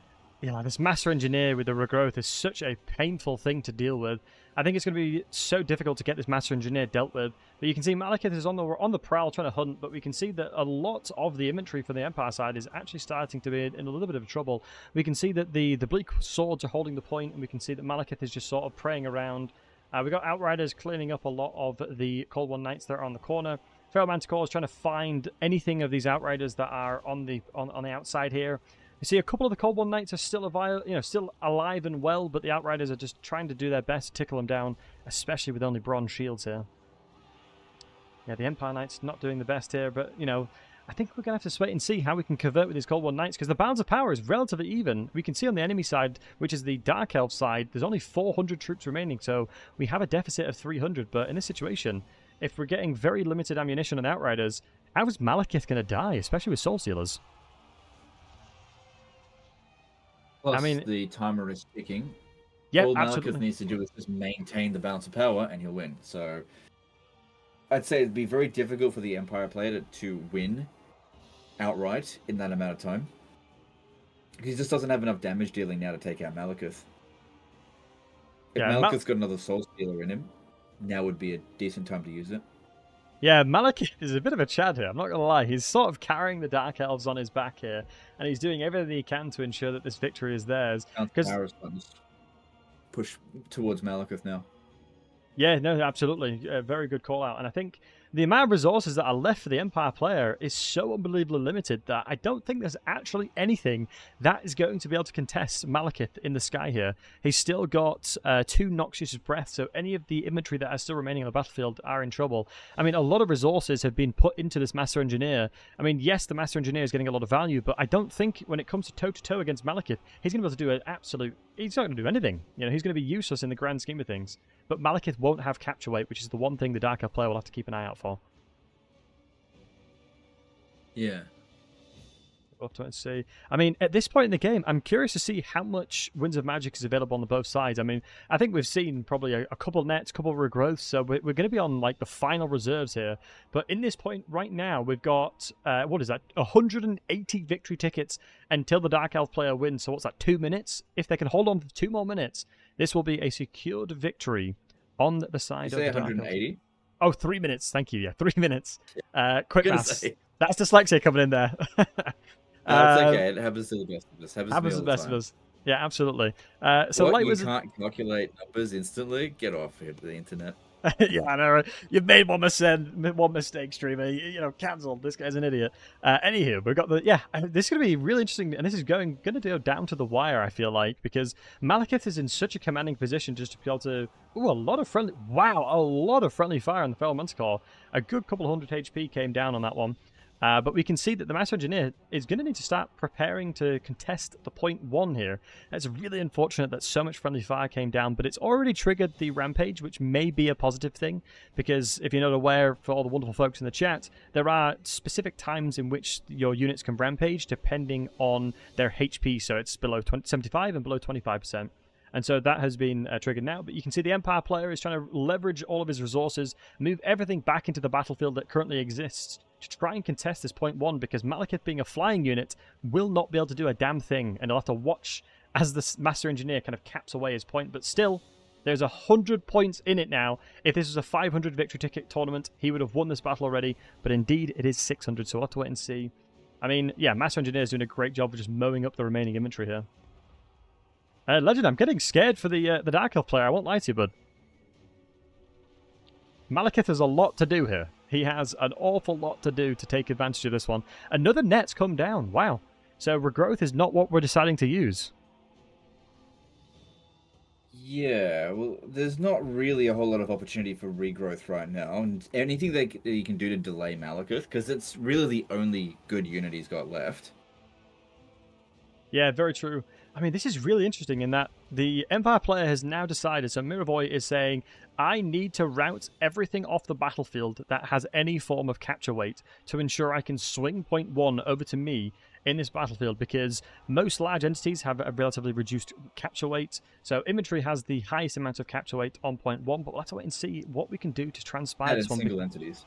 yeah, this Master Engineer with the regrowth is such a painful thing to deal with. I think it's going to be so difficult to get this Master Engineer dealt with. But you can see Malekith is on the prowl trying to hunt, but we can see that a lot of the inventory from the Empire side is actually starting to be in a little bit of trouble. We can see that the Bleak Swords are holding the point, and we can see that Malekith is just sort of preying around. We got Outriders cleaning up a lot of the Cold One Knights that are on the corner. Feral Manticore is trying to find anything of these Outriders that are on the outside here. You see a couple of the Cold One Knights are still alive and well, but the Outriders are just trying to do their best to tickle them down, especially with only bronze shields here. Yeah, the Empire Knights not doing the best here, but, I think we're going to have to wait and see how we can convert with these Cold One Knights, because the balance of power is relatively even. We can see on the enemy side, which is the Dark Elf side, there's only 400 troops remaining, so we have a deficit of 300, but in this situation, if we're getting very limited ammunition on Outriders, how is Malekith going to die, especially with Soul Sealers? Plus, the timer is ticking. Yeah, all absolutely. Malekith needs to do is just maintain the balance of power, and he'll win. So, I'd say it'd be very difficult for the Empire player to win outright in that amount of time. He just doesn't have enough damage dealing now to take out Malekith. If Malekith's got another Soul Stealer in him, now would be a decent time to use it. Yeah, Malekith is a bit of a Chad here, I'm not going to lie. He's sort of carrying the Dark Elves on his back here, and he's doing everything he can to ensure that this victory is theirs. Because push towards Malekith now. Yeah, no, absolutely. Very good call out. And I think the amount of resources that are left for the Empire player is so unbelievably limited that I don't think there's actually anything that is going to be able to contest Malekith in the sky here. He's still got 2 Noxious Breath, so any of the inventory that are still remaining on the battlefield are in trouble. I mean, a lot of resources have been put into this Master Engineer. I mean, yes, the Master Engineer is getting a lot of value, but I don't think when it comes to toe-to-toe against Malekith, he's going to be able to do an absolute... He's not going to do anything. He's going to be useless in the grand scheme of things. But Malekith won't have capture weight, which is the one thing the Dark Elf player will have to keep an eye out for. Yeah. Let's see. I mean, at this point in the game, I'm curious to see how much Winds of Magic is available on both sides. I mean, I think we've seen probably a couple nets, couple of regrowths, so we're going to be on like the final reserves here. But in this point right now, we've got, 180 victory tickets until the Dark Elf player wins. So what's that, 2 minutes? If they can hold on for 2 more minutes, this will be a secured victory on the side of the Dark Elf. 180? Oh, 3 minutes. Thank you. Yeah, 3 minutes. Quick maths. That's dyslexia coming in there. That's okay. It happens to the best of us. Happens to the best of us. Yeah, absolutely. So what, you can't calculate numbers instantly? Get off here to the internet. Yeah, I know. Right? You've made one mistake, streamer. Cancelled. This guy's an idiot. Anywho, we've got the this is going to be really interesting, and this is going to go down to the wire. I feel like, because Malekith is in such a commanding position just to be able to. A lot of friendly fire on the Feral Manticore. A good couple of hundred HP came down on that one. But we can see that the Master Engineer is going to need to start preparing to contest the point 1 here. It's really unfortunate that so much friendly fire came down, but it's already triggered the Rampage, which may be a positive thing, because if you're not aware, for all the wonderful folks in the chat, there are specific times in which your units can Rampage depending on their HP, so it's below 75 and below 25%. And so that has been triggered now. But you can see the Empire player is trying to leverage all of his resources, move everything back into the battlefield that currently exists to try and contest this point 1, because Malekith, being a flying unit, will not be able to do a damn thing, and he'll have to watch as the Master Engineer kind of caps away his point. But still, there's 100 points in it now. If this was a 500 victory ticket tournament, he would have won this battle already, but indeed it is 600, so we'll have to wait and see. I mean, yeah, Master Engineer is doing a great job of just mowing up the remaining inventory here. Legend, I'm getting scared for the Dark Elf player, I won't lie to you, bud. Malekith has a lot to do here. He has an awful lot to do to take advantage of this one. Another net's come down. Wow. So regrowth is not what we're deciding to use. Yeah, well, there's not really a whole lot of opportunity for regrowth right now. And anything that you can do to delay Malekith, because it's really the only good unit he's got left. Yeah, very true. I mean, this is really interesting in that the Empire player has now decided, so Miravoy is saying, I need to route everything off the battlefield that has any form of capture weight to ensure I can swing point 1 over to me in this battlefield, because most large entities have a relatively reduced capture weight. So inventory has the highest amount of capture weight on point 1, but we'll have to wait and see what we can do to transpire this one. Single entities.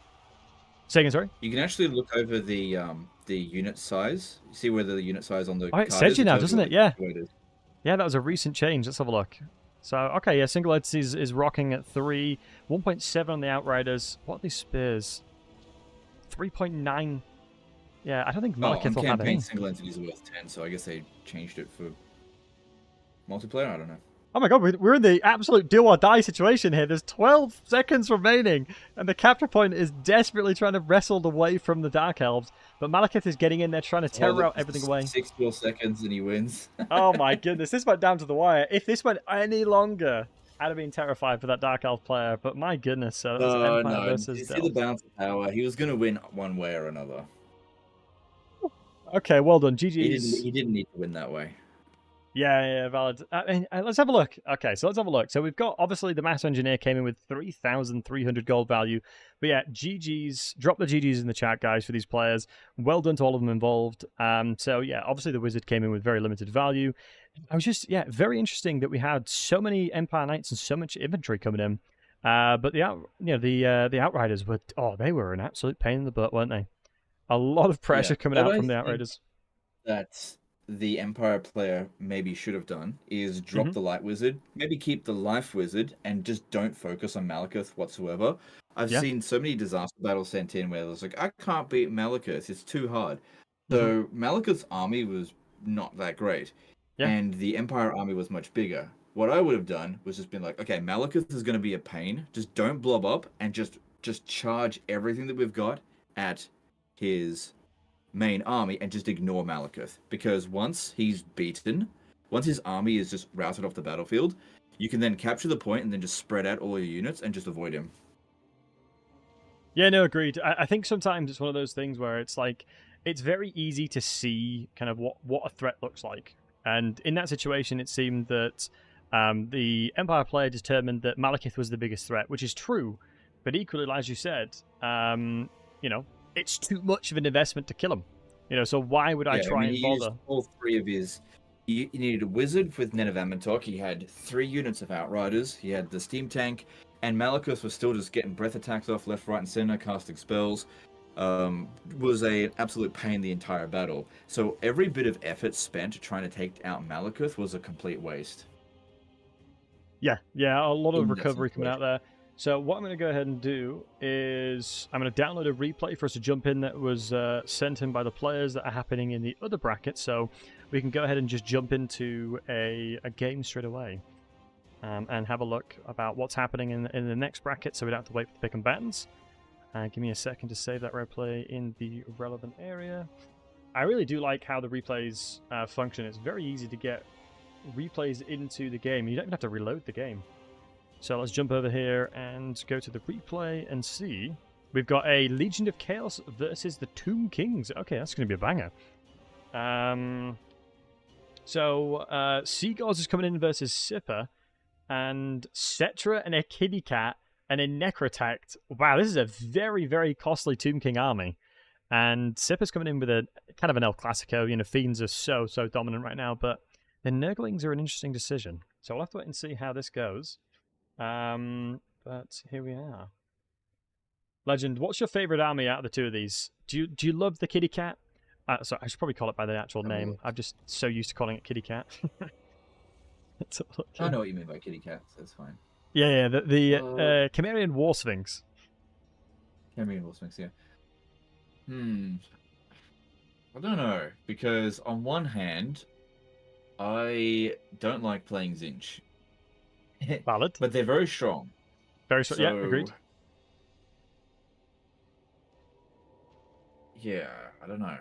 Say again, sorry? You can actually look over the unit size. See where the unit size on the Oh, it card says is. you It now, tells doesn't what it? the Yeah. weight is. Yeah, that was a recent change. Let's have a look. So, okay, yeah, single entities is rocking at 3, 1.7 on the Outriders. What are these spears? 3.9. Yeah, I don't think Oh, on Malekith will have campaign, any. single entities are worth 10, so I guess they changed it for multiplayer. I don't know. Oh my god, we're in the absolute do or die situation here. There's 12 seconds remaining, and the capture point is desperately trying to wrestle away from the Dark Elves. But Malekith is getting in there trying to terror out everything away. 6 more seconds and he wins. Oh my goodness, this went down to the wire. If this went any longer, I'd have been terrified for that Dark Elf player. But my goodness, so that's Empire No. versus You see the Delves. balance of power. He was going to win one way or another. Okay, well done. GG's. He didn't need to win that way. Yeah, valid. I mean, let's have a look. Okay, so let's have a look. So we've got, obviously, the Master Engineer came in with 3,300 gold value. But yeah, GG's. Drop the GG's in the chat, guys, for these players. Well done to all of them involved. So yeah, obviously the Wizard came in with very limited value. I was just, yeah, very interesting that we had so many Empire Knights and so much inventory coming in. But the Outriders were, they were an absolute pain in the butt, weren't they? A lot of pressure coming out from the Outriders. That the Empire player maybe should have done is drop the Light Wizard, maybe keep the Life Wizard, and just don't focus on Malekith whatsoever. I've seen so many disaster battles sent in where it's like, I can't beat Malekith, it's too hard. So Malekith's army was not that great, and the Empire army was much bigger. What I would have done was just been like, okay, Malekith is going to be a pain, just don't blob up, and just charge everything that we've got at his main army and just ignore Malekith, because once he's beaten, once his army is just routed off the battlefield, you can then capture the point and then just spread out all your units and just avoid him. Yeah, no, agreed. I think sometimes it's one of those things where it's like, it's very easy to see kind of what a threat looks like. And in that situation, it seemed that the Empire player determined that Malekith was the biggest threat, which is true. But equally, as you said, it's too much of an investment to kill him. So why would I try and bother? Used all three of his. He needed a wizard with Nen of Amantok. He had 3 units of Outriders. He had the steam tank, and Malekith was still just getting breath attacks off left, right, and center, casting spells. Was an absolute pain the entire battle. So every bit of effort spent trying to take out Malekith was a complete waste. Yeah, a lot of recovery coming out there. So what I'm going to go ahead and do is I'm going to download a replay for us to jump in that was sent in by the players that are happening in the other bracket, so we can go ahead and just jump into a game straight away and have a look about what's happening in the next bracket, so we don't have to wait for the pick and buttons. Give me a second to save that replay in the relevant area. I really do like how the replays function. It's very easy to get replays into the game. You don't even have to reload the game. So let's jump over here and go to the replay and see. We've got a Legion of Chaos versus the Tomb Kings. Okay, that's going to be a banger. Seagulls is coming in versus Sipper, and Cetra and a Kitty Cat and a Necrotect. Wow, this is a very, very costly Tomb King army. And Sipper's coming in with a kind of an El Clasico. Fiends are so dominant right now, but the Nurglings are an interesting decision. So we'll have to wait and see how this goes. But here we are. Legend, what's your favorite army out of the two of these? Do you love the Kitty Cat? Sorry, I should probably call it by the actual name. I'm just so used to calling it Kitty Cat. I know what you mean by Kitty Cat, so that's fine. Yeah, the Chimerian War Sphinx. Chimerian War Sphinx, yeah. I don't know, because on one hand, I don't like playing Zinch. Valid. But they're very strong. Very strong, yeah, agreed. Yeah, I don't know.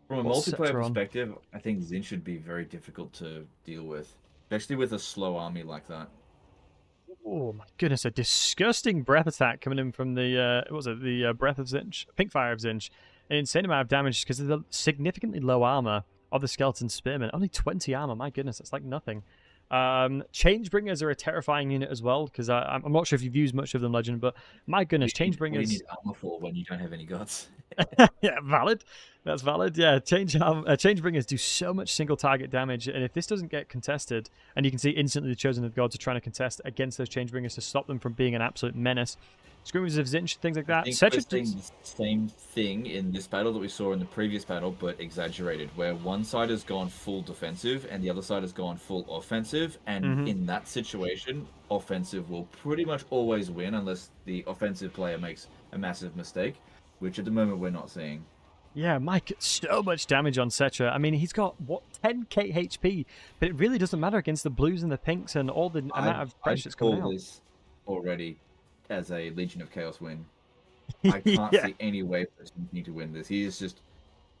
From a multiplayer perspective, I think Zinch should be very difficult to deal with. Especially with a slow army like that. Oh my goodness, a disgusting breath attack coming in from the Breath of Zinch? Pink Fire of Zinch. An insane amount of damage because of the significantly low armor of the Skeleton Spearmen. Only 20 armor, my goodness, that's like nothing. Changebringers are a terrifying unit as well, because I'm not sure if you've used much of them, Legend, but my goodness, Changebringers... What do you need armor for when you don't have any guts? Yeah, valid. That's valid. Yeah, Changebringers do so much single target damage, and if this doesn't get contested, and you can see instantly the Chosen of Gods are trying to contest against those Changebringers to stop them from being an absolute menace, Screamers of Zinch, things like I that. think we're Cetra seeing does... the same thing in this battle that we saw in the previous battle, but exaggerated, where one side has gone full defensive and the other side has gone full offensive. And in that situation, offensive will pretty much always win unless the offensive player makes a massive mistake, which at the moment we're not seeing. Yeah, Mike, so much damage on Cetra. I mean, he's got, what, 10k HP, but it really doesn't matter against the blues and the pinks and all the amount of pressure that's coming out. This already as a Legion of Chaos win. I can't Yeah. see any way for him to win this. He has just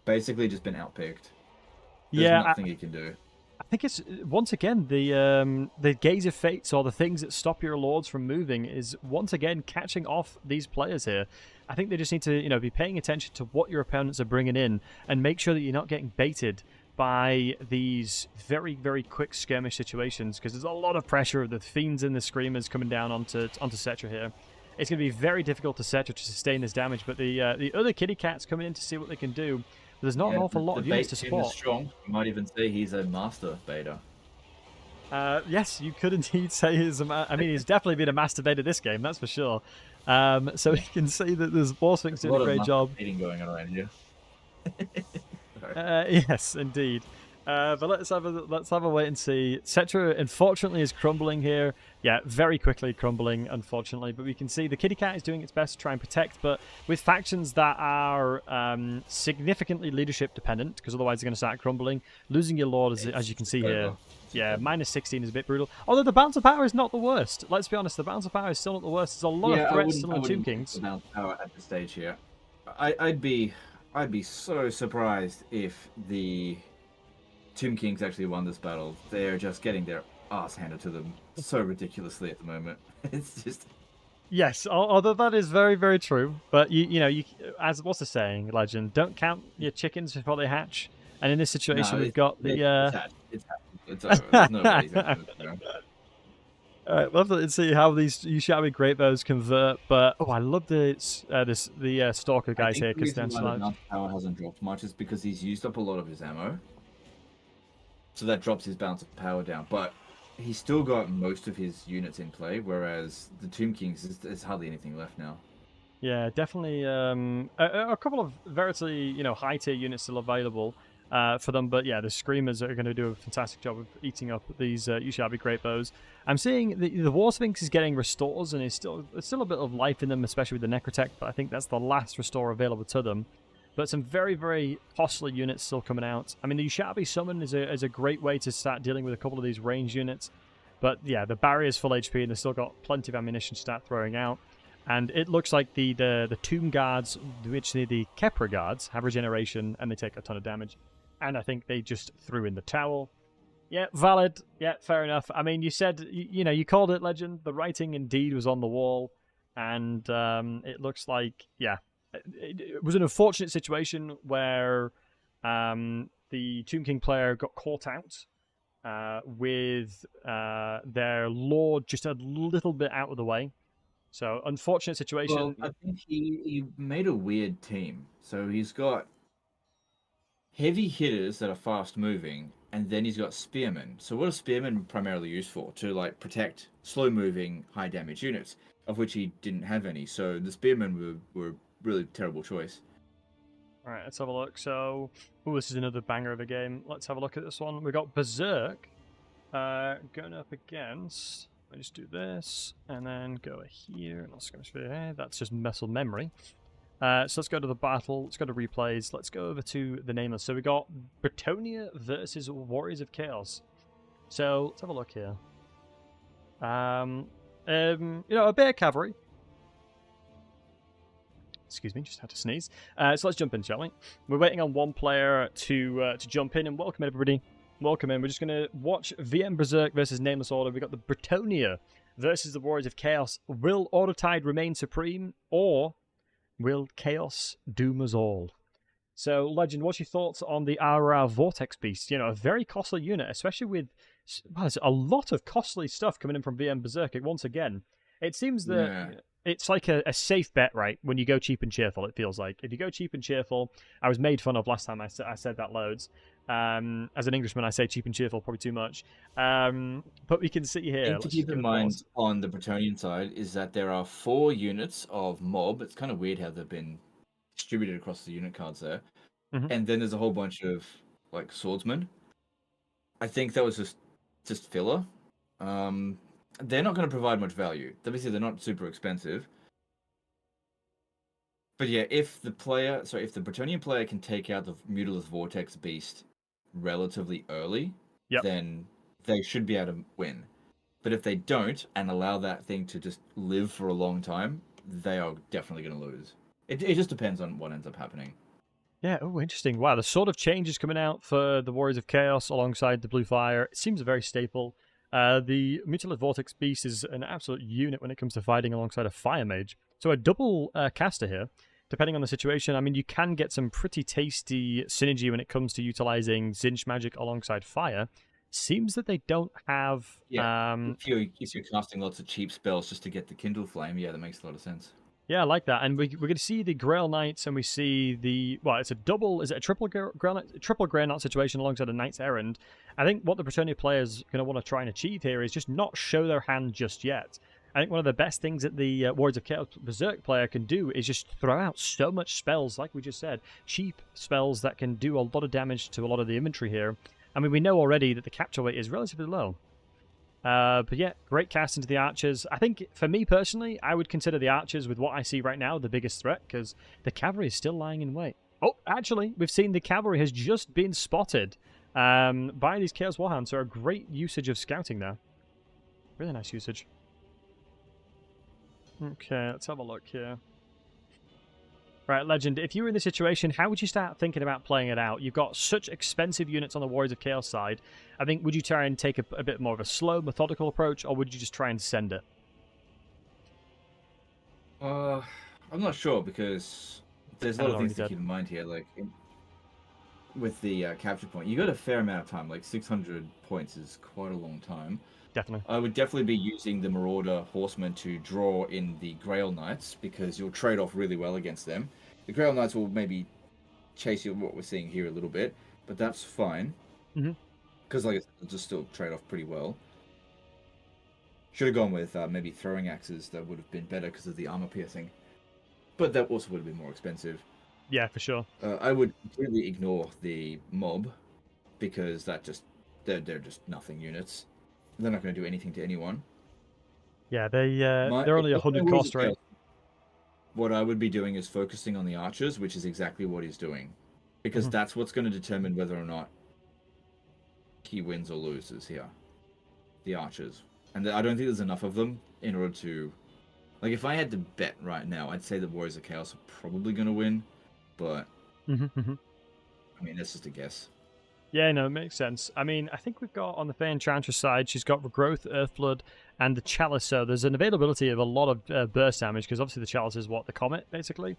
basically just been outpicked. There's Yeah, nothing he can do. I think it's, once again, the Gaze of Fates, or the things that stop your lords from moving, is once again catching off these players here. I think they just need to, be paying attention to what your opponents are bringing in and make sure that you're not getting baited by these very, very quick skirmish situations, because there's a lot of pressure of the Fiends and the Screamers coming down onto Cetra here. It's going to be very difficult for Cetra to sustain this damage, but the other kitty cats coming in to see what they can do. But there's not an awful lot of units to support. Is strong. You might even say he's a master beta. Yes, you could indeed say he's I mean, he's definitely been a master beta this game, that's for sure. So you can see that there's Warsphinx doing a great job. Going on around here. Yes, indeed. But let's have a wait and see. Cetra, unfortunately, is crumbling here. Yeah, very quickly crumbling, unfortunately. But we can see the kitty cat is doing its best to try and protect, but with factions that are significantly leadership dependent, because otherwise they're going to start crumbling. Losing your lord, as you can see here. Yeah, minus 16 is a bit brutal. Although the balance of power is not the worst. Let's be honest, the balance of power is still not the worst. There's a lot of threats still on Tomb Kings. The balance of power at this stage here. I'd be so surprised if the Tomb Kings actually won this battle. They're just getting their ass handed to them so ridiculously at the moment. It's just... Yes, although that is very, very true. But, you as what's the saying, Legend? Don't count your chickens before they hatch. And in this situation, we've got the... It's over. There's no way he's going to do it. All right, we'll have to see how these Ushabi Great Bows convert. But, I love the Stalker guys here. The reason why the power hasn't dropped much is because he's used up a lot of his ammo. So that drops his balance of power down. But he's still got most of his units in play, whereas the Tomb Kings, there's hardly anything left now. Yeah, definitely a couple of very, high-tier units still available for them. But, yeah, the Screamers are going to do a fantastic job of eating up these Ushabi Great Bows. I'm seeing the Warsphinx is getting restores, and there's still a bit of life in them, especially with the Necrotech, but I think that's the last restore available to them. But some very, very costly units still coming out. I mean, the Ushabi Summon is a great way to start dealing with a couple of these range units. But yeah, the barrier's full HP, and they've still got plenty of ammunition to start throwing out. And it looks like the Tomb Guards, which the Kepra Guards, have regeneration, and they take a ton of damage. And I think they just threw in the towel. Yeah, valid. Yeah, fair enough. I mean, you said, you called it, Legend. The writing indeed was on the wall. And it looks like, yeah, it was an unfortunate situation where the Tomb King player got caught out with their lord just a little bit out of the way. So, unfortunate situation. Well, I think he made a weird team. So he's got heavy hitters that are fast moving, and then he's got spearmen. So what are spearmen primarily used for? To protect slow moving, high damage units, of which he didn't have any. So the spearmen were really terrible choice. All right, let's have a look. So, this is another banger of a game. Let's have a look at this one. We got Berserk going up against. Let me just do this and then go here. That's just muscle memory. So let's go to the battle. Let's go to replays. Let's go over to the Nameless. So we got Bretonnia versus Warriors of Chaos. So let's have a look here. A bit of cavalry. Excuse me, just had to sneeze. So let's jump in, shall we? We're waiting on one player to jump in, and welcome everybody. Welcome in. We're just going to watch VM Berserk versus Nameless Order. We've got the Bretonnia versus the Warriors of Chaos. Will Ordertide remain supreme, or will Chaos doom us all? So, Legend, what's your thoughts on the RR Vortex Beast? A very costly unit, especially with there's a lot of costly stuff coming in from VM Berserk. Once again, it seems that it's like a safe bet, right? When you go cheap and cheerful, it feels like. If you go cheap and cheerful, I was made fun of last time I said that loads. As an Englishman, I say cheap and cheerful, probably too much. But we can see here. Thing to keep in mind on the Bretonnian side is that there are 4 units of mob. It's kind of weird how they've been distributed across the unit cards there. And then there's a whole bunch of like swordsmen. I think that was just filler. They're not going to provide much value. Obviously, they're not super expensive. But yeah, if the Bretonnian player can take out the Mutalist Vortex Beast relatively early, then they should be able to win. But if they don't and allow that thing to just live for a long time, they are definitely going to lose. It just depends on what ends up happening. Yeah, oh, interesting. Wow, the sort of changes coming out for the Warriors of Chaos alongside the Blue Fire. It seems very staple. The Mutalist Vortex Beast is an absolute unit when it comes to fighting alongside a Fire Mage. So a double caster here, depending on the situation. I mean, you can get some pretty tasty synergy when it comes to utilizing Zinch magic alongside fire. Seems that they don't have... if you're casting lots of cheap spells just to get the Kindle Flame, that makes a lot of sense. Yeah, I like that. And we're going to see the Grail Knights, and we see the... Well, it's a double... Is it a triple Grail Knight? Triple Grail Knight situation alongside a Knight's Errand. I think what the Bretonnia players are going to want to try and achieve here is just not show their hand just yet. I think one of the best things that the Warriors of Chaos Berserk player can do is just throw out so much spells, like we just said. Cheap spells that can do a lot of damage to a lot of the inventory here. I mean, we know already that the capture rate is relatively low. But yeah, great cast into the archers. I think, for me personally, I would consider the archers, with what I see right now, the biggest threat, because the cavalry is still lying in wait. Oh, actually, we've seen the cavalry has just been spotted by these Chaos Warhounds, so a great usage of scouting there. Really nice usage. Okay, let's have a look here. Right, Legend, if you were in this situation, how would you start thinking about playing it out? You've got such expensive units on the Warriors of Chaos side. I think, would you try and take a bit more of a slow, methodical approach, or would you just try and send it? I'm not sure, because there's a lot of things to keep in mind here. Like, with the capture point, you got a fair amount of time. Like, 600 points is quite a long time. Definitely. I would definitely be using the Marauder Horsemen to draw in the Grail Knights, because you'll trade off really well against them. The Grail Knights will maybe chase you, what we're seeing here, a little bit, but that's fine. Because, like I said, they'll just still trade off pretty well. Should have gone with maybe throwing axes. That would have been better because of the armor piercing. But that also would have been more expensive. Yeah, for sure. I would completely ignore the mob, because they're just nothing units. They're not going to do anything to anyone. Yeah, they're only 100 cost, right? What I would be doing is focusing on the archers, which is exactly what he's doing. Because that's what's going to determine whether or not he wins or loses here. The archers. And I don't think there's enough of them in order to... Like, if I had to bet right now, I'd say the Warriors of Chaos are probably going to win. But... I mean, that's just a guess. Yeah, no, it makes sense. I mean, I think we've got on the Fey Enchantress side, she's got Regrowth, Earthblood, and the Chalice. So there's an availability of a lot of burst damage, because obviously the Chalice is what? The Comet, basically.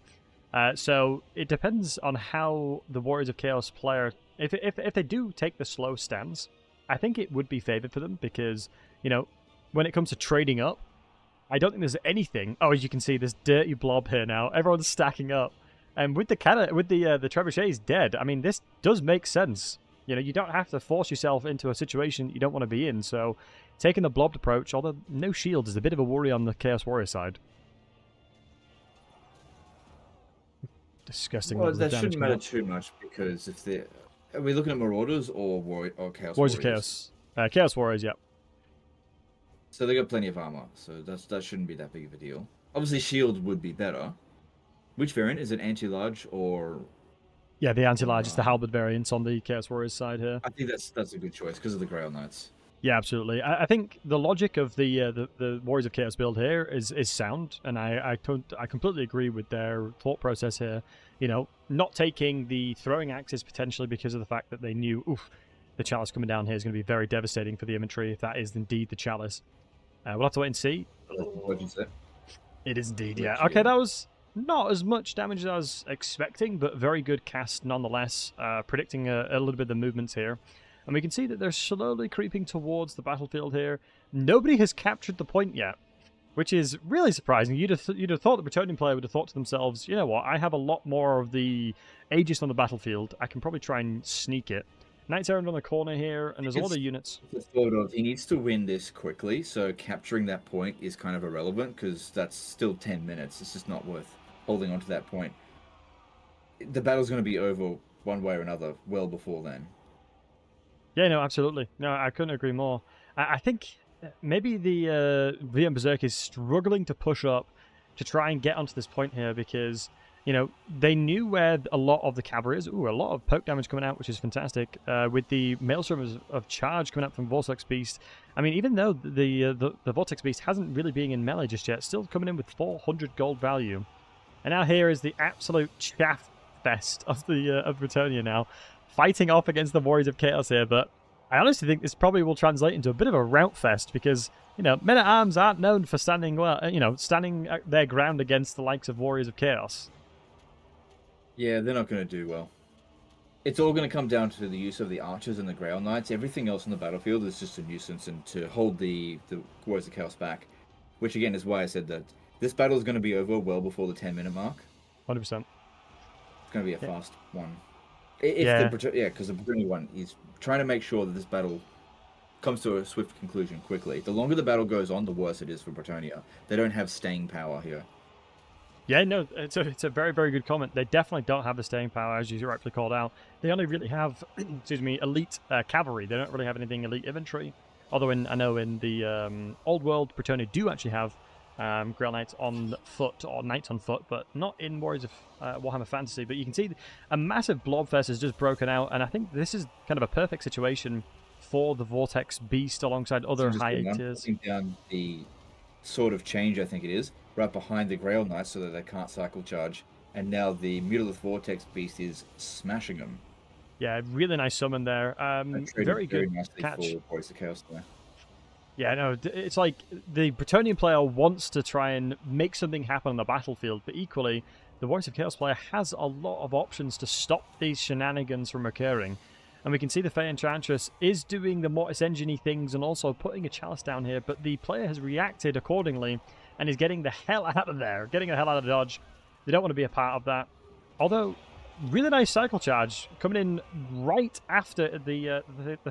So it depends on how the Warriors of Chaos player... If they do take the slow stance, I think it would be favored for them, because, you know, when it comes to trading up, I don't think there's anything... Oh, as you can see, this dirty blob here now. Everyone's stacking up. And with the trebuchets dead, I mean, this does make sense. You know, you don't have to force yourself into a situation you don't want to be in, so taking the blobbed approach, although no shield, is a bit of a worry on the Chaos Warrior side. Disgusting. Well, that shouldn't matter too much, because if they're... Are we looking at Marauders or Chaos Warriors? Warriors of Chaos. Chaos Warriors, yeah. So they got plenty of armor, so that shouldn't be that big of a deal. Obviously, shield would be better. Which variant? Is it anti-large or... Yeah, the anti-large is the halberd variant on the Chaos Warriors side here. I think that's a good choice because of the Grail Knights. Yeah, absolutely. I think the logic of the Warriors of Chaos build here is sound, and I completely agree with their thought process here. You know, not taking the throwing axes potentially because of the fact that they knew, oof, the Chalice coming down here is going to be very devastating for the inventory if that is indeed the Chalice. We'll have to wait and see. It is indeed, yeah. Okay, that was not as much damage as I was expecting, but very good cast nonetheless, predicting a little bit of the movements here. And we can see that they're slowly creeping towards the battlefield here. Nobody has captured the point yet, which is really surprising. You'd have thought the Bretonnian player would have thought to themselves, you know what, I have a lot more of the Aegis on the battlefield. I can probably try and sneak it. Knights Errant on the corner here, and there's a lot of It's units. sort of, he needs to win this quickly, so capturing that point is kind of irrelevant, because that's still 10 minutes. It's just not worth holding on to that point. The battle's going to be over one way or another well before then. Yeah, no, absolutely. No, I couldn't agree more. I think maybe the VM Berserk is struggling to push up to try and get onto this point here because, you know, they knew where a lot of the cavalry is. Ooh, a lot of poke damage coming out, which is fantastic. With the Maelstrom of charge coming out from Vortex Beast. I mean, even though the Vortex Beast hasn't really been in melee just yet, still coming in with 400 gold value. And now here is the absolute chaff fest of the of Bretonnia now, fighting off against the Warriors of Chaos here. But I honestly think this probably will translate into a bit of a rout fest because, you know, men at arms aren't known for standing well, standing their ground against the likes of Warriors of Chaos. Yeah, they're not going to do well. It's all going to come down to the use of the archers and the Grail Knights. Everything else on the battlefield is just a nuisance and to hold the Warriors of Chaos back, which again is why I said that this battle is going to be over well before the 10-minute mark. 100%. It's going to be a fast one. Yeah, because the Bretonnia one is trying to make sure that this battle comes to a swift conclusion quickly. The longer the battle goes on, the worse it is for Bretonnia. They don't have staying power here. Yeah, no, it's a very, very good comment. They definitely don't have the staying power, as you rightfully called out. They only really have, excuse me, elite cavalry. They don't really have anything elite infantry. Although I know in the old world, Bretonnia do actually have Grail Knights on foot, or Knights on foot, but not in Warriors of Warhammer Fantasy. But you can see a massive blobfest has just broken out, and I think this is kind of a perfect situation for the Vortex Beast alongside other high tiers. Down the sort of change, I think it is, right behind the Grail Knights so that they can't cycle charge, and now the Mutalith Vortex Beast is smashing them. Yeah, really nice summon there. Very good nicely catch. For Voice of Chaos there. Yeah, no, it's like the Bretonnian player wants to try and make something happen on the battlefield, but equally, the Voice of Chaos player has a lot of options to stop these shenanigans from occurring. And we can see the Fey Enchantress is doing the Mortis Engine-y things and also putting a chalice down here, but the player has reacted accordingly and is getting the hell out of there, getting the hell out of dodge. They don't want to be a part of that. Although, really nice cycle charge coming in right after the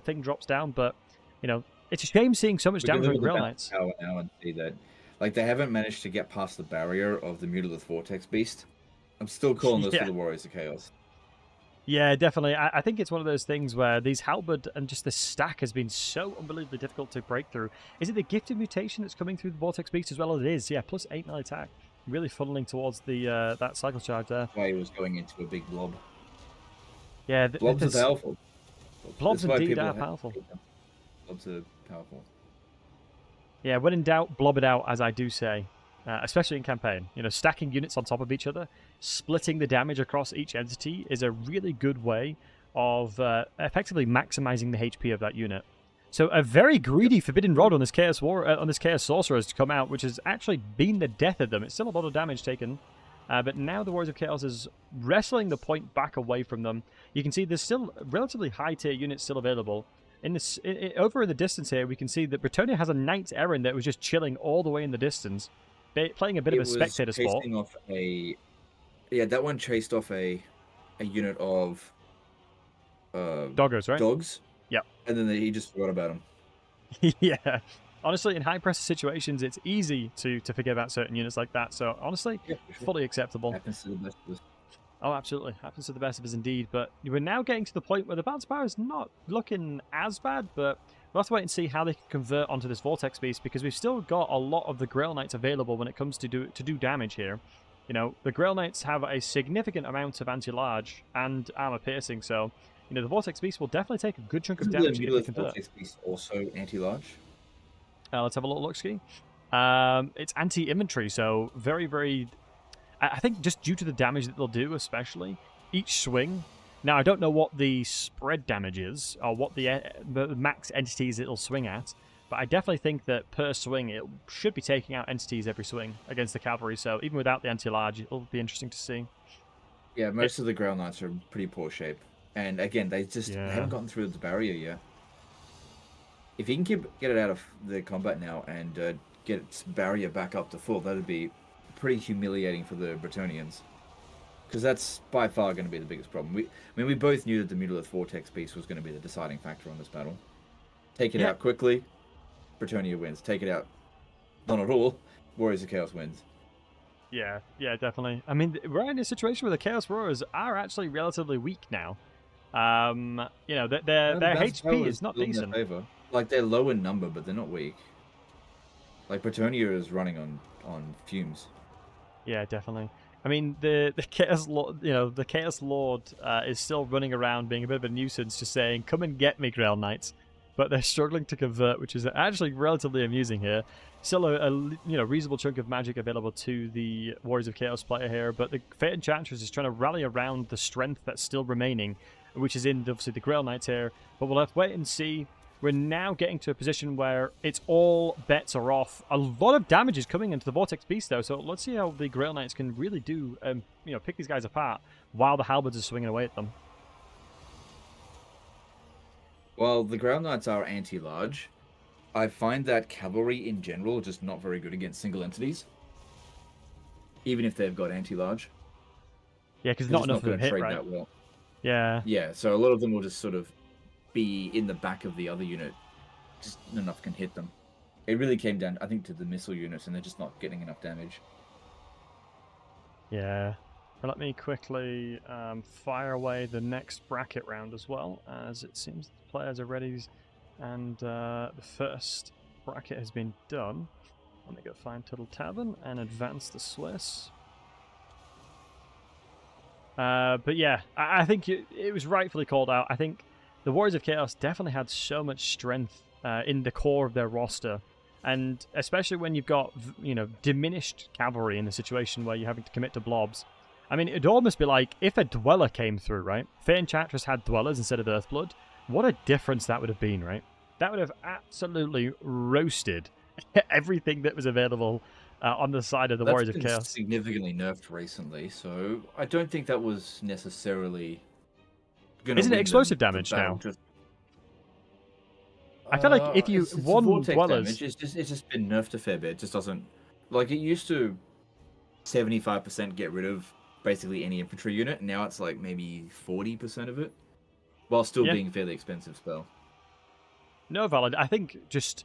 thing drops down, but, you know, it's a shame seeing so much damage on Grail Knights. Now and see that, like, they haven't managed to get past the barrier of the Mutalith Vortex Beast. I'm still calling this for the Warriors of Chaos. Yeah, definitely. I think it's one of those things where these halberd and just the stack has been so unbelievably difficult to break through. Is it the gifted mutation that's coming through the Vortex Beast as well? It is, yeah, plus 8 melee attack. Really funneling towards the that cycle charge there. That's why he was going into a big blob. Yeah, blobs are powerful. Blobs indeed are powerful. Blobs are powerful. Yeah, when in doubt, blob it out, as I do say. Especially in campaign. You know, stacking units on top of each other, splitting the damage across each entity is a really good way of effectively maximizing the HP of that unit. So a very greedy Forbidden Rod on this Chaos Sorcerer has come out, which has actually been the death of them. It's still a lot of damage taken, but now the Warriors of Chaos is wrestling the point back away from them. You can see there's still relatively high tier units still available. Over in the distance here, we can see that Bretonnia has a Knight Errant that was just chilling all the way in the distance, playing a bit of a spectator sport. That one chased off a unit of doggers, right? Dogs. Yeah. And then he just forgot about them. Yeah. Honestly, in high pressure situations, it's easy to forget about certain units like that. So honestly, fully acceptable. Happens to the best of us. Oh, absolutely. Happens to the best of us indeed. But we're now getting to the point where the bounce power is not looking as bad, but we'll have to wait and see how they can convert onto this Vortex Beast, because we've still got a lot of the Grail Knights available when it comes to do damage here. You know, the Grail Knights have a significant amount of anti-large and armor piercing, so, you know, the Vortex Beast will definitely take a good chunk of damage if they convert. Vortex Beast also anti-large? Let's have a little look, Ski. It's anti-inventory, so very, very... I think just due to the damage that they'll do, especially, each swing... Now, I don't know what the spread damage is, or what the max entities it'll swing at, but I definitely think that per swing, it should be taking out entities every swing against the cavalry, so even without the anti-large, it'll be interesting to see. Yeah, most of the Grail Knights are in pretty poor shape. And again, they just haven't gotten through the barrier yet. If you can get it out of the combat now and get its barrier back up to full, that'd be pretty humiliating for the Bretonnians. Because that's by far going to be the biggest problem. We both knew that the Mutolith Vortex Beast was going to be the deciding factor on this battle. Take it Yeah. out quickly, Bretonnia wins. Take it out, not at all, Warriors of Chaos wins. Yeah, definitely. I mean, we're in a situation where the Chaos Warriors are actually relatively weak now. Their The bounce HP power is not still in their decent. favor. Like, they're low in number, but they're not weak. Like, Bretonnia is running on fumes. Yeah, definitely. I mean, the Chaos Lord, the Chaos Lord is still running around being a bit of a nuisance, just saying, "Come and get me, Grail Knights." But they're struggling to convert, which is actually relatively amusing here. Still a reasonable chunk of magic available to the Warriors of Chaos player here, but the Fate Enchantress is trying to rally around the strength that's still remaining, which is in obviously the Grail Knights here. But we'll have to wait and see. We're now getting to a position where it's all bets are off. A lot of damage is coming into the Vortex Beast, though, so let's see how the Grail Knights can really do, pick these guys apart while the Halberds are swinging away at them. While the Ground Knights are anti-large, I find that cavalry in general just not very good against single entities. Even if they've got anti-large. Yeah, because not enough of them hit, trade right? that well. Yeah. Yeah, so a lot of them will just sort of be in the back of the other unit. Just not enough can hit them. It really came down, I think, to the missile units, and they're just not getting enough damage. Yeah. But let me quickly fire away the next bracket round as well, as it seems the players are ready, and the first bracket has been done. Let me go find Tuttle Tavern and advance the Swiss. But yeah, I think it was rightfully called out. I think the Warriors of Chaos definitely had so much strength in the core of their roster. And especially when you've got, diminished cavalry in a situation where you're having to commit to blobs. I mean, it'd almost be like if a Dweller came through, right? Fate Enchantress had Dwellers instead of Earthblood. What a difference that would have been, right? That would have absolutely roasted everything that was available on the side of the Warriors of Chaos. Significantly nerfed recently, so I don't think that was necessarily going to Isn't it explosive damage now? I feel like if you it's won vortex Dwellers... damage, it's just been nerfed a fair bit. It just doesn't... Like, it used to 75% get rid of basically any infantry unit, and now it's like maybe 40% of it, while still being a fairly expensive spell. No, valid. I think just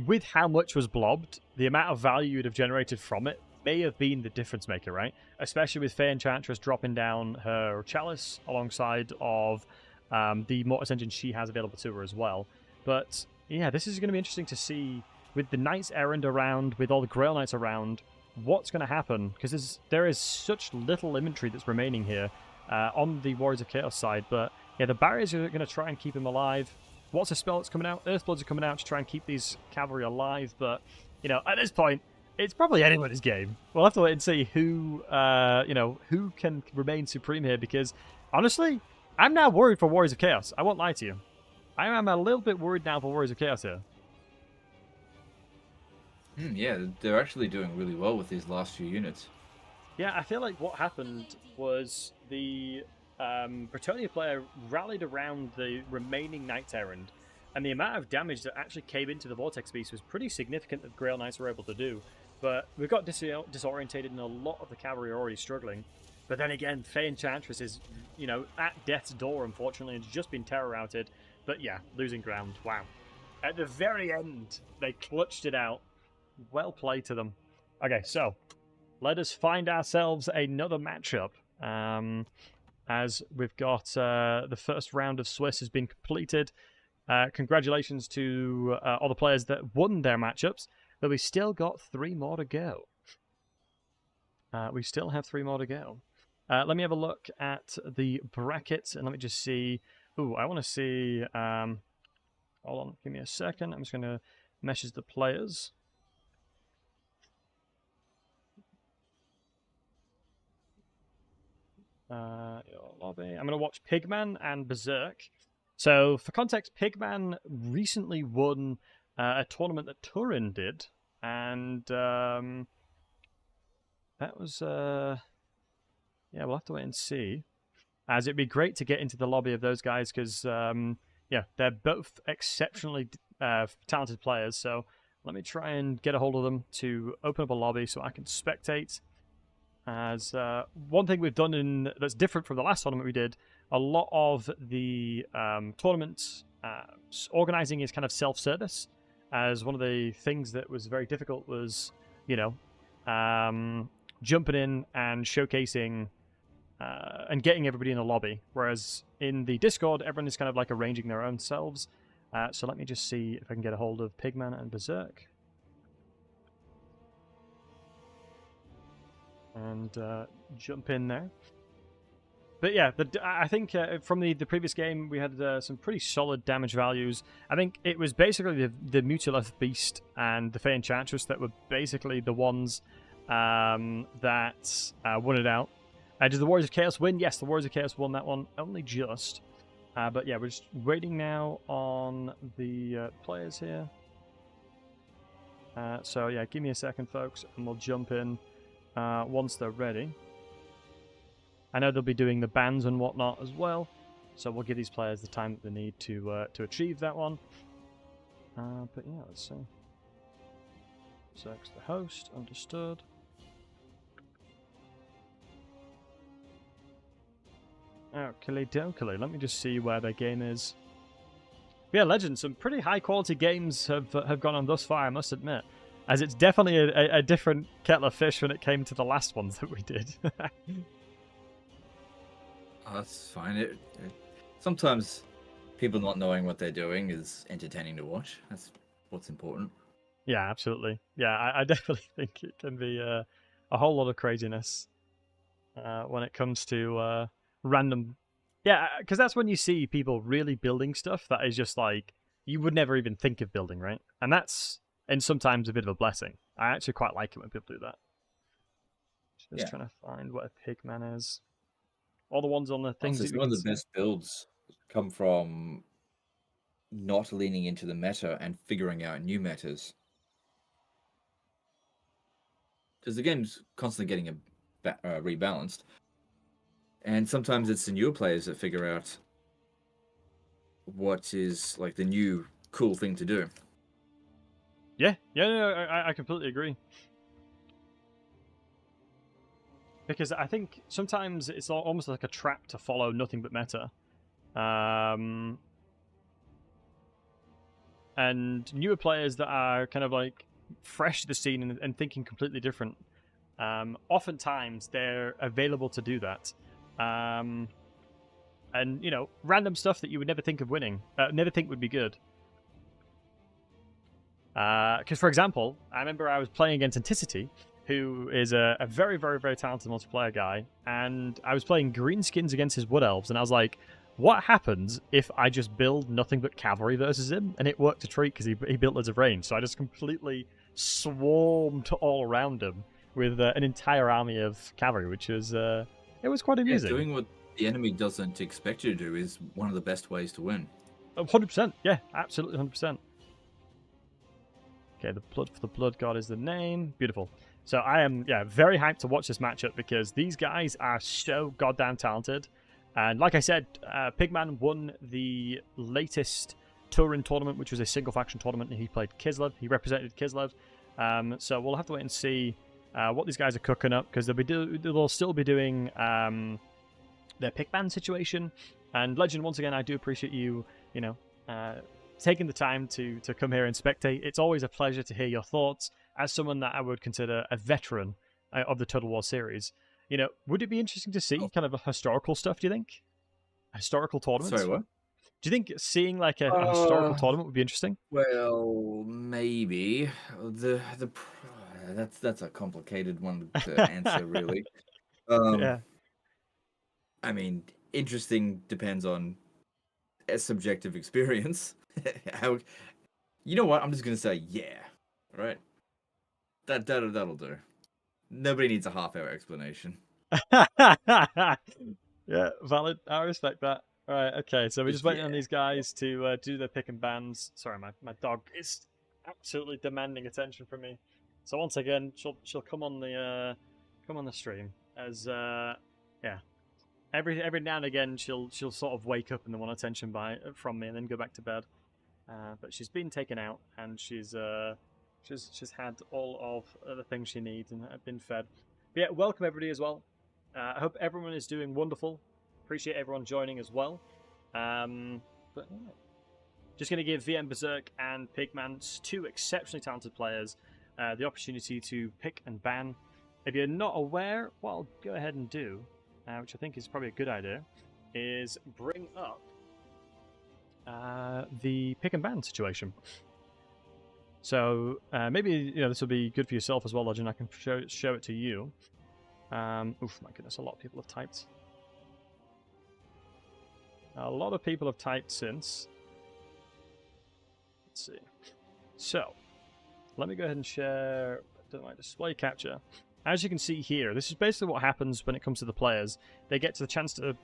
with how much was blobbed, the amount of value you'd have generated from it may have been the difference maker, right? Especially with Fey Enchantress dropping down her Chalice alongside of the Mortis Engine she has available to her as well. But yeah, this is going to be interesting to see with the Knights Errand around, with all the Grail Knights around, what's going to happen, because there is such little inventory that's remaining here on the Warriors of Chaos side. But yeah, the barriers are going to try and keep him alive. What's a spell that's coming out? Earthbloods are coming out to try and keep these cavalry alive, but, at this point, it's probably anybody's game. We'll have to wait and see who can remain supreme here, because, honestly, I'm now worried for Warriors of Chaos. I won't lie to you. I am a little bit worried now for Warriors of Chaos here. Yeah, they're actually doing really well with these last few units. Yeah, I feel like what happened was the Bretonnia player rallied around the remaining Knights Errand, and the amount of damage that actually came into the Vortex Beast was pretty significant that Grail Knights were able to do. But we got disorientated, and a lot of the cavalry are already struggling. But then again, Fey Enchantress is, at death's door, unfortunately, and has just been terror routed. But yeah, losing ground. Wow. At the very end, they clutched it out. Well played to them. Okay, so let us find ourselves another matchup. As we've got the first round of Swiss has been completed. Congratulations to all the players that won their matchups, but we still got 3 more to go. We still have 3 more to go. Let me have a look at the brackets, and let me just see. Ooh, I want to see... hold on, give me a second. I'm just going to message the players. Lobby. I'm going to watch Pigman and Berserk. So, for context, Pigman recently won a tournament that Turin did, and that was... yeah, we'll have to wait and see. As it'd be great to get into the lobby of those guys, because, yeah, they're both exceptionally talented players, so let me try and get a hold of them to open up a lobby so I can spectate. As one thing we've done that's different from the last tournament we did, a lot of the tournaments organizing is kind of self-service. As one of the things that was very difficult was, jumping in and showcasing and getting everybody in the lobby. Whereas in the Discord, everyone is kind of like arranging their own selves. So let me just see if I can get a hold of Pigman and Berserk. And jump in there. But yeah, I think from the previous game, we had some pretty solid damage values. I think it was basically the Mutileth Beast and the Fey Enchantress that were basically the ones that won it out. Did the Warriors of Chaos win? Yes, the Warriors of Chaos won that one, only just. But yeah, we're just waiting now on the players here. So yeah, give me a second, folks, and we'll jump in once they're ready. I know they'll be doing the bans and whatnot as well, so we'll give these players the time that they need to achieve that one. But yeah, let's see. Berserk's the host, understood. Okey dokey. Let me just see where their game is. Yeah, Legends, some pretty high quality games have gone on thus far, I must admit. As it's definitely a different kettle of fish when it came to the last ones that we did. That's fine. Sometimes people not knowing what they're doing is entertaining to watch. That's what's important. Yeah, absolutely. Yeah, I definitely think it can be a whole lot of craziness when it comes to random. Yeah, because that's when you see people really building stuff that is just like you would never even think of building, right? And that's sometimes a bit of a blessing. I actually quite like it when people do that. Just trying to find what a Pigman is. All the ones on the things that some of the best builds come from not leaning into the meta and figuring out new metas. Because the game's constantly getting rebalanced. And sometimes it's the newer players that figure out what is like the new cool thing to do. Yeah, I completely agree. Because I think sometimes it's almost like a trap to follow nothing but meta. And newer players that are kind of like fresh to the scene and thinking completely different, oftentimes they're available to do that. And, random stuff that you would never think of winning, never think would be good. Because, for example, I remember I was playing against Anticity, who is a very, very, very talented multiplayer guy, and I was playing Greenskins against his Wood Elves, and I was like, what happens if I just build nothing but cavalry versus him? And it worked a treat because he built loads of range, so I just completely swarmed all around him with an entire army of cavalry, which was it was quite amusing. Doing what the enemy doesn't expect you to do is one of the best ways to win. 100%, yeah, absolutely 100%. Okay, the Blood God is the name. Beautiful. So I am, very hyped to watch this matchup because these guys are so goddamn talented. And like I said, Pigman won the latest Turin tournament, which was a single faction tournament, and he played Kislev. He represented Kislev. So we'll have to wait and see what these guys are cooking up because they'll still be doing their Pigman situation. And Legend, once again, I do appreciate you, taking the time to come here and spectate. It's always a pleasure to hear your thoughts as someone that I would consider a veteran of the Total War series. Would it be interesting to see kind of a historical stuff, do you think? Historical tournaments? Sorry, what? Do you think seeing like a historical tournament would be interesting? Well, maybe. That's a complicated one to answer, really. Yeah. I mean, interesting depends on a subjective experience. You know what? I'm just gonna say yeah. All right. That'll do. Nobody needs a half-hour explanation. Yeah, valid. I respect that. All right, okay. So we're just waiting on these guys to do their pick and bans. Sorry, my dog is absolutely demanding attention from me. So once again, she'll come on the stream as every now and again she'll sort of wake up and want attention from me and then go back to bed. But she's been taken out and she's had all of the things she needs and been fed. But yeah, welcome everybody as well. I hope everyone is doing wonderful. Appreciate everyone joining as well. But yeah. Just going to give VM Berserk and Pigman, two exceptionally talented players, the opportunity to pick and ban. If you're not aware, what I'll go ahead and do, which I think is probably a good idea, is bring up the pick and ban situation. So maybe this will be good for yourself as well, Legend. I can show it to you. Oof, my goodness, a lot of people have typed. A lot of people have typed since. Let's see. So, let me go ahead and share my display capture. As you can see here, this is basically what happens when it comes to the players. They get to the chance to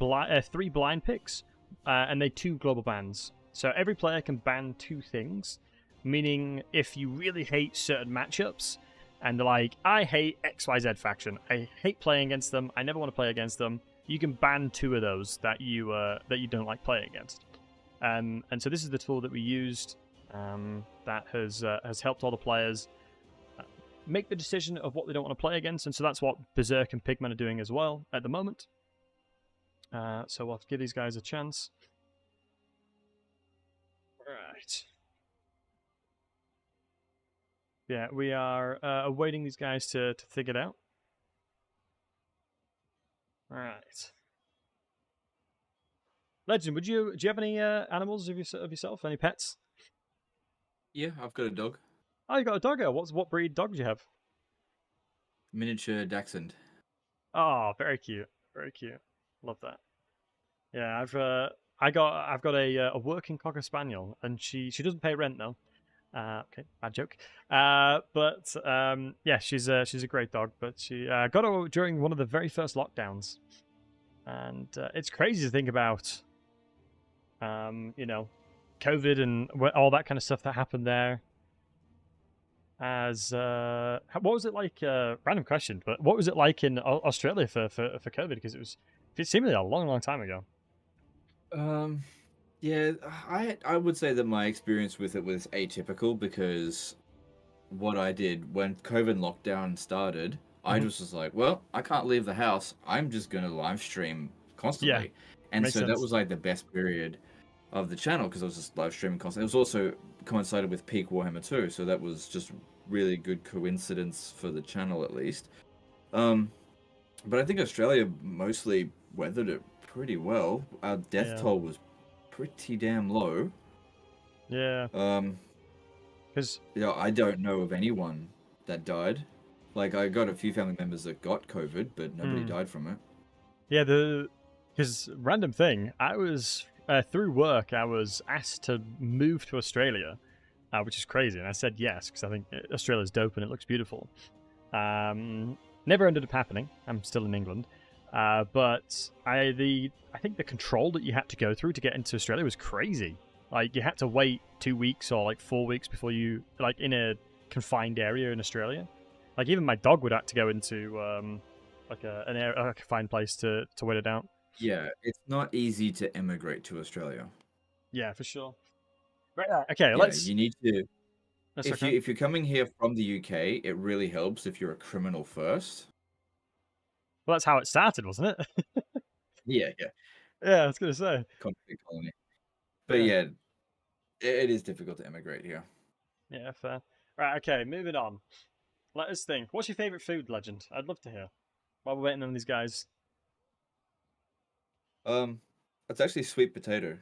3 blind picks, and they 2 global bans. So every player can ban 2 things, meaning if you really hate certain matchups, and they're like, I hate XYZ faction, I hate playing against them, I never want to play against them, you can ban 2 of those that you don't like playing against. And so this is the tool that we used. That has helped all the players make the decision of what they don't want to play against, and so that's what Berserk and Pigman are doing as well at the moment. So we'll have to give these guys a chance. Right. Yeah, we are awaiting these guys to figure it out. Right. Legend, do you have any animals of yourself? Any pets? Yeah, I've got a dog. Oh, you got a doggo. What breed dog do you have? Miniature Dachshund. Oh, very cute. Very cute. Love that. Yeah, I've got a working cocker spaniel, and she doesn't pay rent though. Okay, bad joke. Yeah, she's a great dog, but she got her during one of the very first lockdowns, and it's crazy to think about. COVID and all that kind of stuff that happened there. As what was it like? Random question, but what was it like in Australia for COVID? Because it seemingly a long time ago. Yeah, I would say that my experience with it was atypical because what I did when COVID lockdown started, I just was like, well, I can't leave the house. I'm just gonna live stream constantly, Yeah, and makes so that sense. was like the best period of the channel because I was just live streaming constantly. It was also coincided with peak Warhammer 2, so that was just really good coincidence for the channel at least. But I think Australia mostly weathered it pretty well. Our death toll was pretty damn low. Yeah. Because I don't know of anyone that died. Like I got a few family members that got COVID, but nobody died from it. Yeah, because random thing, I was through work, I was asked to move to Australia, which is crazy, and I said yes because I think Australia's dope and it looks beautiful. Never ended up happening. I'm still in England, but I think the control that you had to go through to get into Australia was crazy. Like you had to wait 2 weeks or like 4 weeks before you in a confined area in Australia. Like even my dog would have to go into a confined place to wait it out. Yeah, it's not easy to emigrate to Australia. Yeah, for sure. Right. Okay. Yeah, you need to. If you're coming here from the UK, it really helps if you're a criminal first. Well, that's how it started, wasn't it? Yeah. Yeah, I was gonna say. Conflict colony. But yeah, it is difficult to emigrate here. Yeah, fair. Right. Okay. Moving on. Let us think. What's your favorite food, Legend? I'd love to hear. While we're waiting on these guys. It's actually sweet potato.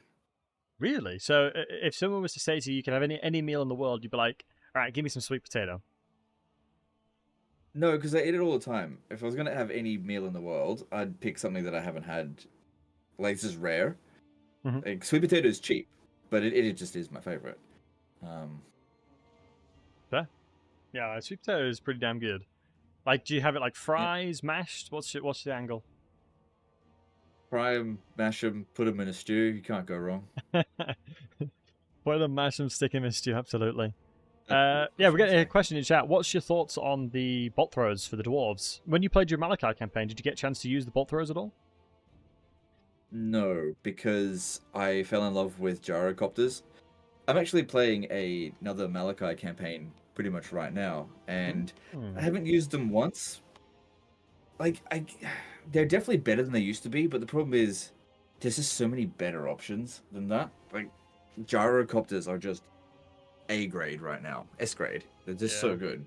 Really? So, if someone was to say to you, "You can have any meal in the world," you'd be like, "All right, give me some sweet potato." No, because I eat it all the time. If I was gonna have any meal in the world, I'd pick something that I haven't had. Like this is rare. Like, sweet potato is cheap, but it just is my favorite. Fair. Yeah, sweet potato is pretty damn good. Like, do you have it like fries, mashed? What's the angle? Fry them, mash them, put them in a stew. You can't go wrong. Put them, mash them, stick them in stew. Absolutely. Yeah, we're getting a question in chat. What's your thoughts on the bolt throwers for the dwarves? When you played your Malachi campaign, did you get a chance to use the bolt throwers at all? No, because I fell in love with gyrocopters. I'm actually playing another Malachi campaign pretty much right now, and I haven't used them once. like they're definitely better than they used to be, but the problem is there's just so many better options than that. Like gyrocopters are just A grade right now, S grade. They're just so good.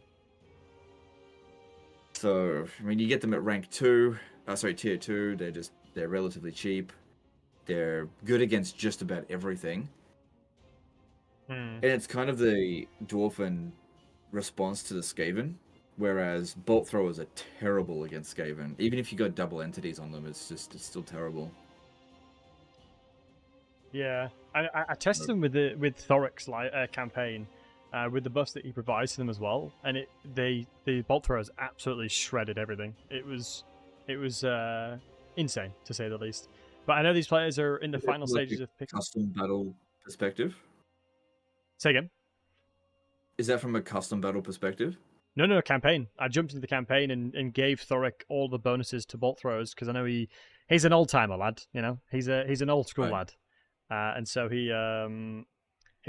So I mean, you get them at rank 2. Sorry, tier 2. They're relatively cheap. They're good against just about everything. And it's kind of the Dwarfen response to the Skaven, whereas bolt throwers are terrible against Skaven. Even if you got double entities on them, it's still terrible. Yeah, I tested them with Thoric's campaign, with the buffs that he provides to them as well, and the bolt throwers absolutely shredded everything. It was insane to say the least. But I know these players are in the final stages of picking. Custom battle perspective. Say again. Is that from a custom battle perspective? No, campaign. I jumped into the campaign and gave Thoric all the bonuses to bolt throwers because I know he's an old timer lad. You know, he's an old school lad, and so he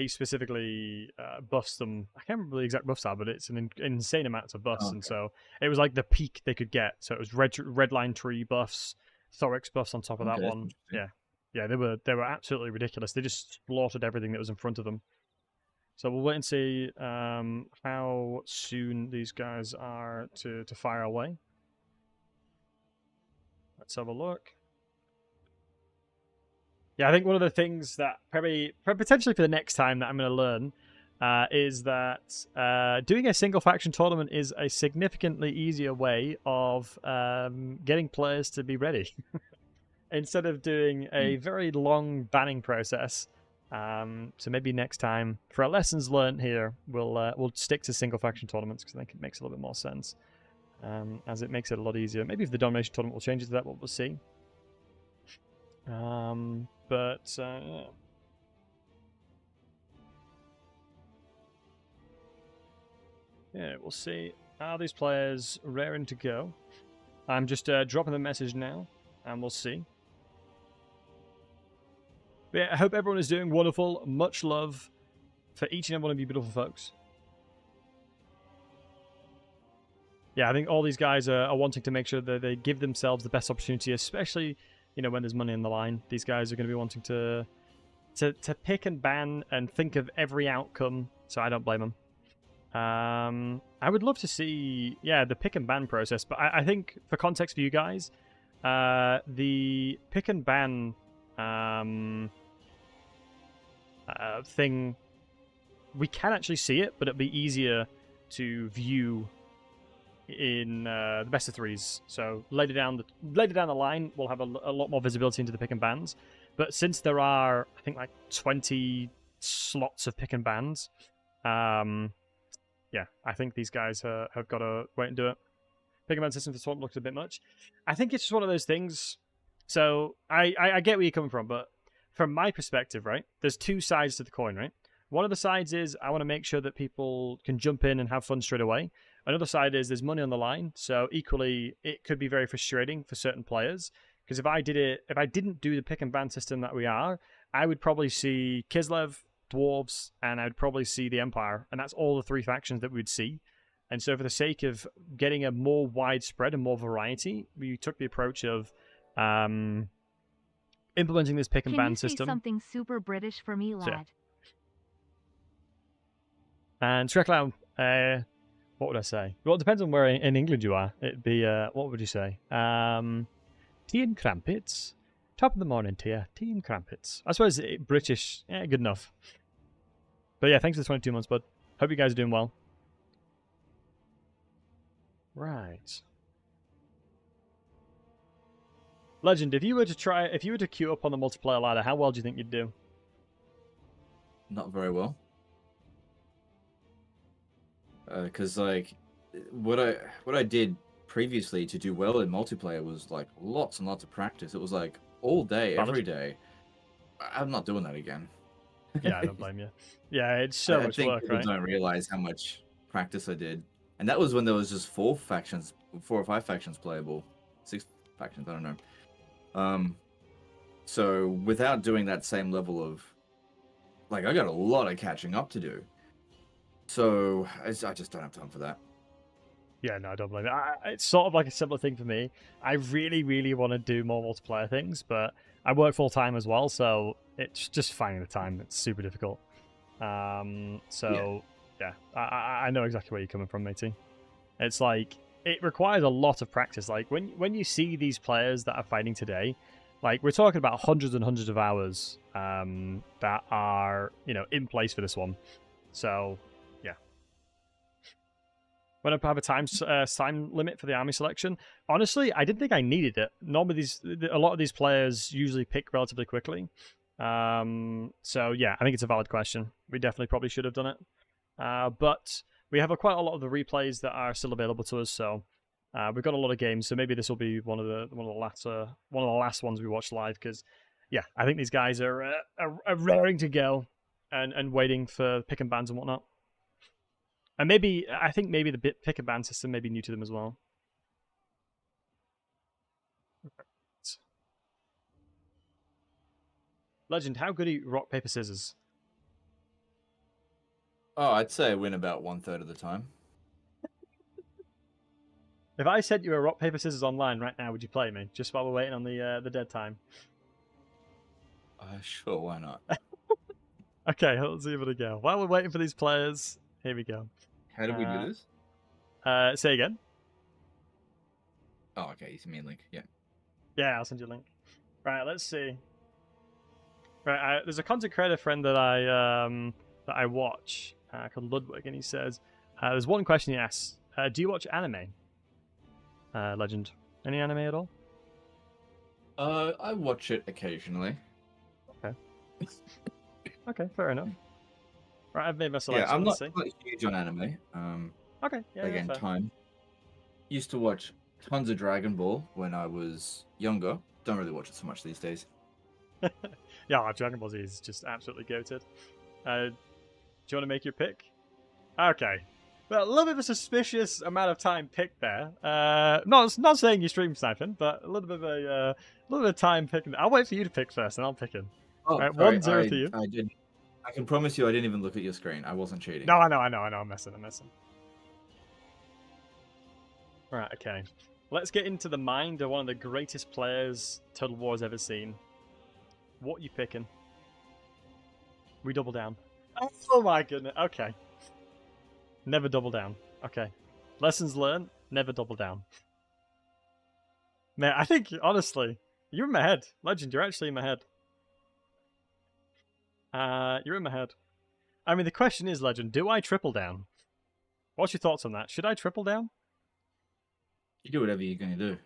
specifically buffs them. I can't remember the exact buffs are, but it's an insane amount of buffs, and so it was like the peak they could get. So it was red line tree buffs, Thoric's buffs on top of that one. Yeah, they were absolutely ridiculous. They just slaughtered everything that was in front of them. So we'll wait and see how soon these guys are to fire away. Let's have a look. Yeah, I think one of the things that potentially for the next time that I'm going to learn is that doing a single faction tournament is a significantly easier way of getting players to be ready. Instead of doing a very long banning process. So maybe next time, for our lessons learned here, we'll stick to single faction tournaments because I think it makes a little bit more sense, as it makes it a lot easier. Maybe if the domination tournament will change to that, we'll see. Yeah, we'll see. Are these players raring to go? I'm just dropping the message now, and we'll see. But yeah, I hope everyone is doing wonderful. Much love for each and every one of you beautiful folks. Yeah, I think all these guys are wanting to make sure that they give themselves the best opportunity, especially, you know, when there's money on the line. These guys are going to be wanting to pick and ban and think of every outcome, so I don't blame them. I would love to see, the pick and ban process, but I think, for context for you guys, the pick and ban thing, we can actually see it, but it'll be easier to view in the best of threes. So later down the line, we'll have a lot more visibility into the pick and bans. But since there are, I think, like 20 slots of pick and bans, I think these guys have got to wait and do it. Pick and ban system for tournament looks a bit much. I think it's just one of those things. So I get where you're coming from, but from my perspective, right, there's two sides to the coin, right? One of the sides is I want to make sure that people can jump in and have fun straight away. Another side is there's money on the line, so equally it could be very frustrating for certain players. Because if I didn't do the pick and ban system that we are, I would probably see Kislev, Dwarfs, and I would probably see the Empire, and that's all the three factions that we'd see. And so for the sake of getting a more widespread and more variety, we took the approach of implementing this pick and ban system. Can you say something super British for me, lad? So, yeah. And Shreklau, what would I say? Well, it depends on where in England you are. It'd be, what would you say? Tea and crumpets. Top of the morning tea and crumpets. I suppose British, good enough. But yeah, thanks for the 22 months, bud. Hope you guys are doing well. Right. Legend, if you were to queue up on the multiplayer ladder, how well do you think you'd do? Not very well. Because like what I did previously to do well in multiplayer was like lots and lots of practice. It was like all day, every day. I'm not doing that again. Yeah, I don't blame you. Yeah, it's so much work, people right? don't realize how much practice I did, and that was when there was just 4 or 5 factions playable, 6 factions. I don't know. So without doing that same level of, like, I got a lot of catching up to do. So I just don't have time for that. Yeah, no, I don't blame it. It's sort of like a similar thing for me. I really, really want to do more multiplayer things, but I work full time as well, so it's just finding the time. It's super difficult. So yeah, I know exactly where you're coming from, matey. It's like it requires a lot of practice. Like when you see these players that are fighting today, like we're talking about hundreds and hundreds of hours that are in place for this one. So yeah, when I have a time limit for the army selection, honestly, I didn't think I needed it. Normally, a lot of these players usually pick relatively quickly. So yeah, I think it's a valid question. We definitely probably should have done it, but we have quite a lot of the replays that are still available to us. So we've got a lot of games. So maybe this will be one of the last ones we watch live. Because yeah, I think these guys are raring to go and waiting for pick and bans and whatnot. And I think maybe the pick and ban system may be new to them as well. Legend, how good are you rock, paper, scissors? Oh, I'd say I win about 1/3 of the time. If I sent you a rock, paper, scissors online right now, would you play me? Just while we're waiting on the dead time. Sure, why not? Okay, let's give it a go. While we're waiting for these players, here we go. How do we do this? Say again. Oh, okay. You send me a link. Yeah. Yeah, I'll send you a link. Right, let's see. Right, there's a content creator friend that I watch called Ludwig, and he says there's one question he asks: do you watch anime? Legend, any anime at all? I watch it occasionally. Okay. Okay, fair enough. Right, I've made my selection. Yeah, I'm not see. huge on anime. Okay, yeah, again, fair. time. Used to watch tons of Dragon Ball when I was younger. Don't really watch it so much these days. Yeah, Dragon Ball Z is just absolutely goated. Do you want to make your pick? Okay. Well, a little bit of a suspicious amount of time picked there. Not saying you stream sniping, but a little bit of time picking. I'll wait for you to pick first, and I'll pick him. Oh, right, sorry, 1-0 to you. I can promise you, I didn't even look at your screen. I wasn't cheating. No, I know. I'm messing. Right, okay. Let's get into the mind of one of the greatest players Total War's ever seen. What you picking? We double down. Oh my goodness. Okay. Never double down. Okay. Lessons learned. Never double down. Man, I think, honestly, you're in my head. Legend, you're actually in my head. You're in my head. I mean, the question is, Legend, do I triple down? What's your thoughts on that? Should I triple down? You do whatever you're going to do.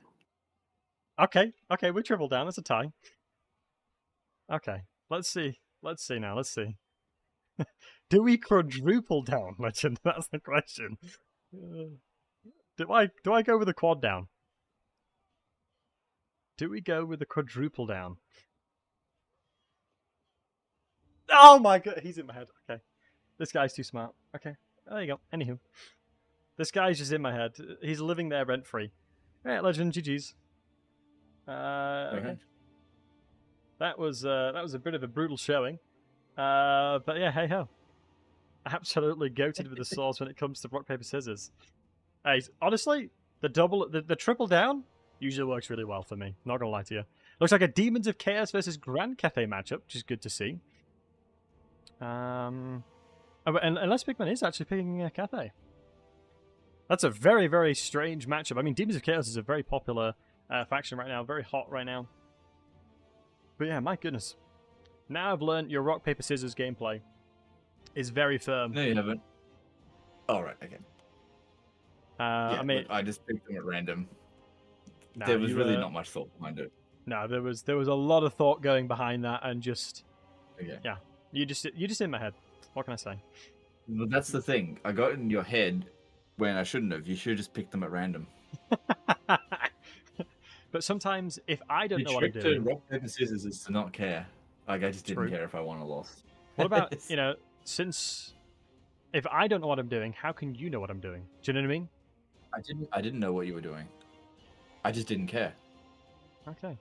Okay, we triple down. That's a tie. Okay, let's see now. Do we quadruple down, Legend? That's the question. Do I go with the quad down? Do we go with the quadruple down? Oh my god, he's in my head. Okay, this guy's too smart. Okay, there you go. Anywho, this guy's just in my head. He's living there rent free. All right, Legend, GG's. Okay. That was a bit of a brutal showing. But yeah, hey ho. Absolutely goated with the swords when it comes to rock, paper, scissors. Hey, honestly, the triple down usually works really well for me. Not gonna lie to you. Looks like a Demons of Chaos versus Grand Cathay matchup, which is good to see. And unless Bigman is actually picking Cathay. That's a very, very strange matchup. I mean, Demons of Chaos is a very popular faction right now, very hot right now. But yeah, my goodness. Now I've learned your rock, paper, scissors gameplay is very firm. No, you haven't. All right, okay. I mean, look, I just picked them at random. No, there was really not much thought behind it. No, there was a lot of thought going behind that, and just Okay. yeah, you just in my head. What can I say? Well, that's the thing. I got in your head when I shouldn't have. You should have just picked them at random. But sometimes, if I don't know what I'm The trick doing, to rock paper scissors is to not care. Like I just didn't care if I won or lost. What about since if I don't know what I'm doing, how can you know what I'm doing? Do you know what I mean? I didn't know what you were doing. I just didn't care. Okay,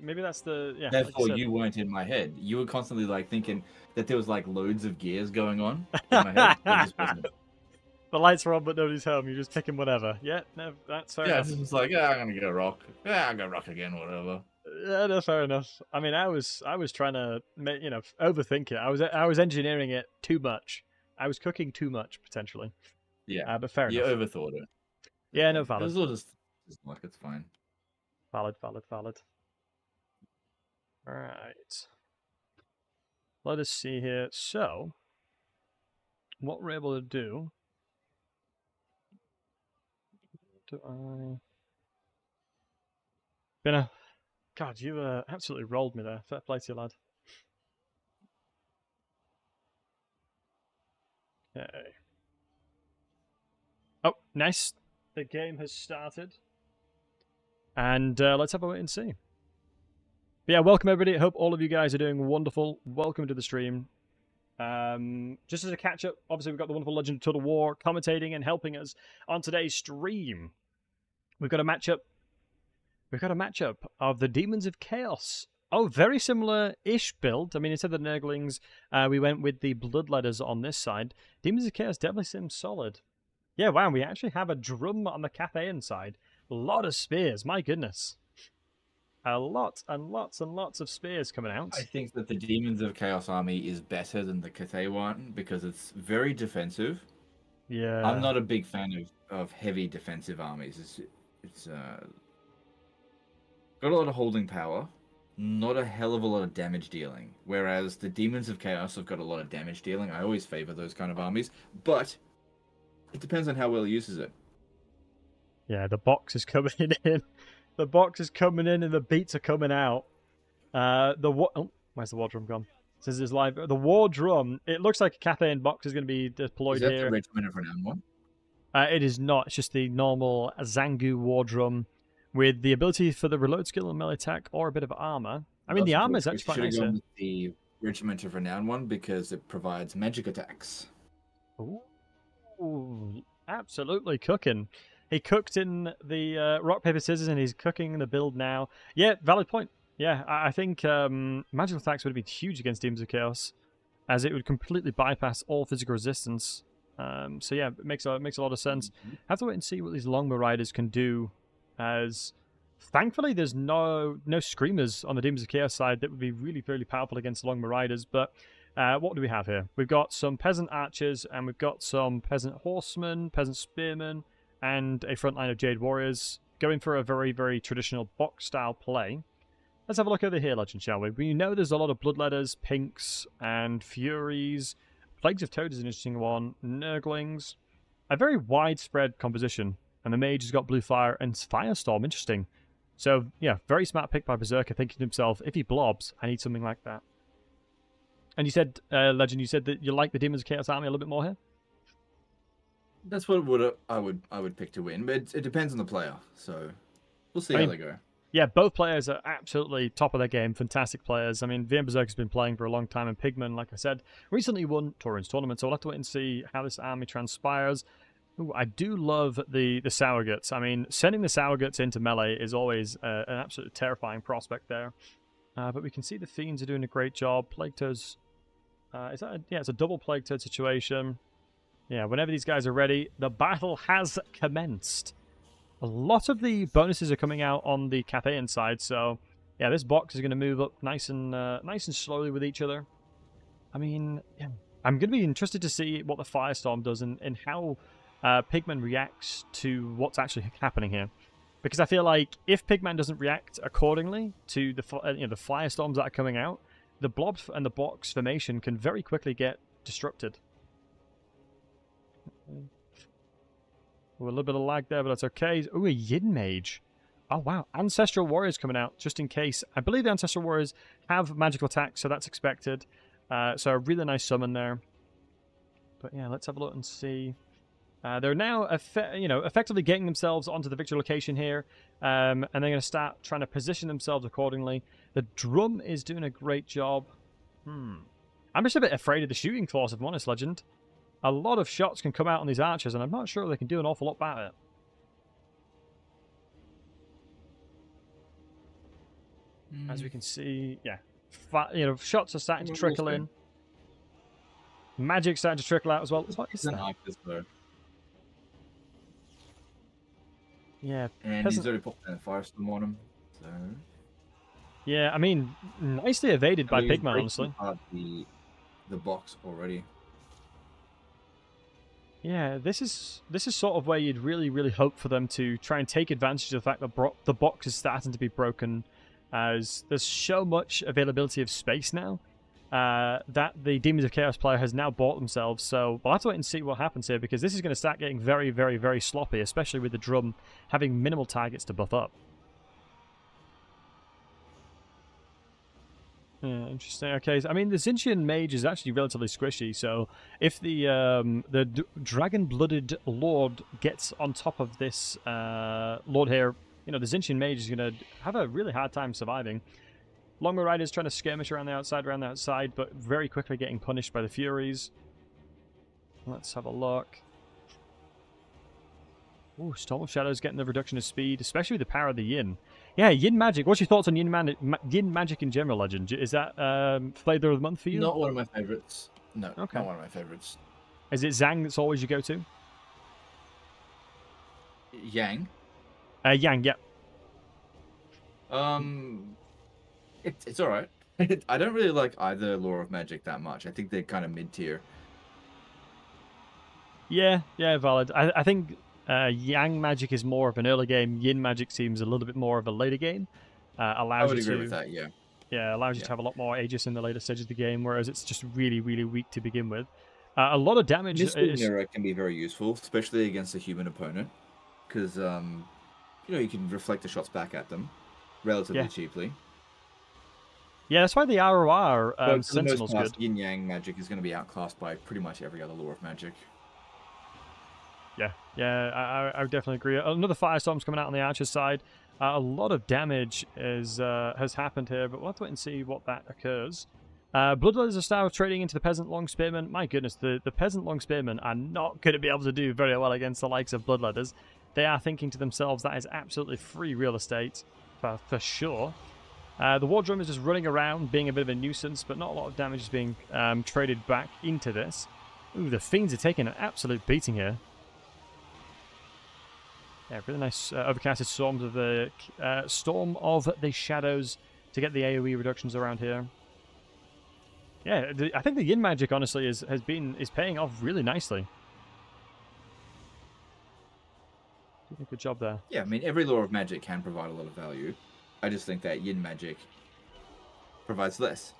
maybe that's the Therefore, like you weren't in my head. You were constantly like thinking that there was like loads of gears going on in my head. There just wasn't. The lights are on, but nobody's home. You're just picking whatever. Yeah, no, that's fair Yeah, enough. it's just like, yeah, I'm gonna get a rock. Yeah, I'm gonna rock again, whatever. Yeah, no, fair enough. I mean, I was trying to, overthink it. I was engineering it too much. I was cooking too much potentially. Yeah, but fair you enough. overthought it. Yeah, no, It valid. was all just like it's fine. Valid. Right. Let us see here. So, what we're able to do... God, you absolutely rolled me there. Fair play to you, lad. Okay. Oh, nice. The game has started. And let's have a wait and see. But yeah, welcome everybody. I hope all of you guys are doing wonderful. Welcome to the stream. Just as a catch-up, obviously we've got the wonderful Legend of Total War commentating and helping us on today's stream. We've got a matchup. We've got a matchup of the Demons of Chaos. Oh, very similar-ish build. I mean, instead of the Nurglings, we went with the Bloodletters on this side. Demons of Chaos definitely seems solid. Yeah, wow, we actually have a drum on the Cathay side. A lot of spears, my goodness. A lot and lots and lots of spears coming out. I think that the Demons of Chaos army is better than the Cathay one because it's very defensive. Yeah. I'm not a big fan of heavy defensive armies. It's got a lot of holding power, not a hell of a lot of damage dealing. Whereas the Demons of Chaos have got a lot of damage dealing. I always favor those kind of armies, but it depends on how well he uses it. Yeah, the box is coming in. The box is coming in and the beats are coming out. Where's the war drum gone? This is live. The war drum, it looks like a Cathay box is going to be deployed here. Is that the Regiment of Renown one? It is not. It's just the normal Zangu war drum with the ability for the reload skill and melee attack or a bit of armor. I mean, the armor is actually quite nice. Should have gone with the Regiment of Renown one because it provides magic attacks. Ooh, absolutely cooking. He cooked in the rock, paper, scissors, and he's cooking in the build now. Yeah, valid point. Yeah, I think magical attacks would have been huge against Demons of Chaos, as it would completely bypass all physical resistance. So yeah, it makes a lot of sense. Have to wait and see what these Longbow Riders can do, as thankfully there's no Screamers on the Demons of Chaos side that would be really, really powerful against the Longbow Riders, but what do we have here? We've got some Peasant Archers, and we've got some Peasant Horsemen, Peasant Spearmen, and a front line of Jade Warriors, going for a very, very traditional box-style play. Let's have a look over here, Legend, shall we? We know there's a lot of Bloodletters, Pinks, and Furies. Plagues of Toad is an interesting one. Nurglings. A very widespread composition. And the Mage has got Blue Fire and Firestorm. Interesting. So, yeah, very smart pick by Berserker, thinking to himself, if he blobs, I need something like that. And you said, Legend, you said that you like the Demons of Chaos army a little bit more here? That's what I would pick to win, but it depends on the player. So we'll see how they go. Yeah, both players are absolutely top of their game. Fantastic players. I mean, VM Berserker's been playing for a long time, and Pigman, like I said, recently won Torin's tournament. So we'll have to wait and see how this army transpires. Ooh, I do love the Sourguts. I mean, sending the Sourguts into melee is always an absolutely terrifying prospect there. But we can see the Fiends are doing a great job. Plague Toads, it's a double Plague Toad situation. Yeah, whenever these guys are ready, the battle has commenced. A lot of the bonuses are coming out on the Cathay side, so yeah, this box is going to move up nice and slowly with each other. I mean, yeah, I'm going to be interested to see what the Firestorm does and how Pigman reacts to what's actually happening here, because I feel like if Pigman doesn't react accordingly to the the Firestorms that are coming out, the blob and the box formation can very quickly get disrupted. Ooh, a little bit of lag there, but that's okay. Ooh, a Yin Mage. Oh, wow. Ancestral Warriors coming out, just in case. I believe the Ancestral Warriors have magical attacks, so that's expected. So a really nice summon there. But yeah, let's have a look and see. They're now effectively getting themselves onto the victory location here. And they're going to start trying to position themselves accordingly. The drum is doing a great job. I'm just a bit afraid of the shooting force, if I'm honest, Legend. A lot of shots can come out on these archers, and I'm not sure they can do an awful lot about it. As we can see, yeah, shots are starting to trickle in. Magic's starting to trickle out as well. What is that? Yeah, And he's already popped a Firestorm on him. So yeah, I mean, nicely evaded by he's Pigman, honestly. breaking apart the box already. Yeah, this is sort of where you'd really hope for them to try and take advantage of the fact that the box is starting to be broken, as there's so much availability of space now that the Demons of Chaos player has now bought themselves. So we'll have to wait and see what happens here, because this is going to start getting very sloppy, especially with the drum having minimal targets to buff up. Yeah, interesting. Okay, so, I mean, the Zinchian Mage is actually relatively squishy, so if the dragon-blooded Lord gets on top of this Lord here, you know, the Zinchian Mage is going to have a really hard time surviving. Longbow Rider's trying to skirmish around the outside, but very quickly getting punished by the Furies. Let's have a look. Ooh, Storm of Shadows getting the reduction of speed, especially with the power of the Yin. Yeah, Yin Magic. What's your thoughts on Yin Magic in general, Legend? Is that Flavor of the Month for you? Not one of my favorites. No, okay. Not one of my favorites. Is it Zhang that's always your go-to? Yang? Yang, yeah. It's alright. I don't really like either Law of Magic that much. I think they're kind of mid-tier. Yeah, valid. I think Yang Magic is more of an early game. Yin Magic seems a little bit more of a later game. I would agree with that, yeah. Yeah, allows you to have a lot more Aegis in the later stages of the game, whereas it's just really weak to begin with. A lot of damage Mirror can be very useful, especially against a human opponent, because you can reflect the shots back at them relatively cheaply. Yeah, that's why the ROR Sentinel's good. Yin Yang Magic is going to be outclassed by pretty much every other Law of Magic. Yeah, I would definitely agree. Another Firestorm's coming out on the Archer's side. A lot of damage has happened here, but we'll have to wait and see what that occurs. Bloodletters are style trading into the Peasant Long Spearmen. My goodness, the Peasant Long Spearmen are not going to be able to do very well against the likes of Bloodletters. They are thinking to themselves, that is absolutely free real estate, for sure. The War Drum is just running around, being a bit of a nuisance, but not a lot of damage is being traded back into this. Ooh, the Fiends are taking an absolute beating here. Yeah, really nice overcasted Storm of the Shadows to get the AoE reductions around here. Yeah, I think the Yin Magic, honestly, is paying off really nicely. Doing a good job there. Yeah, I mean, every Law of Magic can provide a lot of value. I just think that Yin Magic provides less.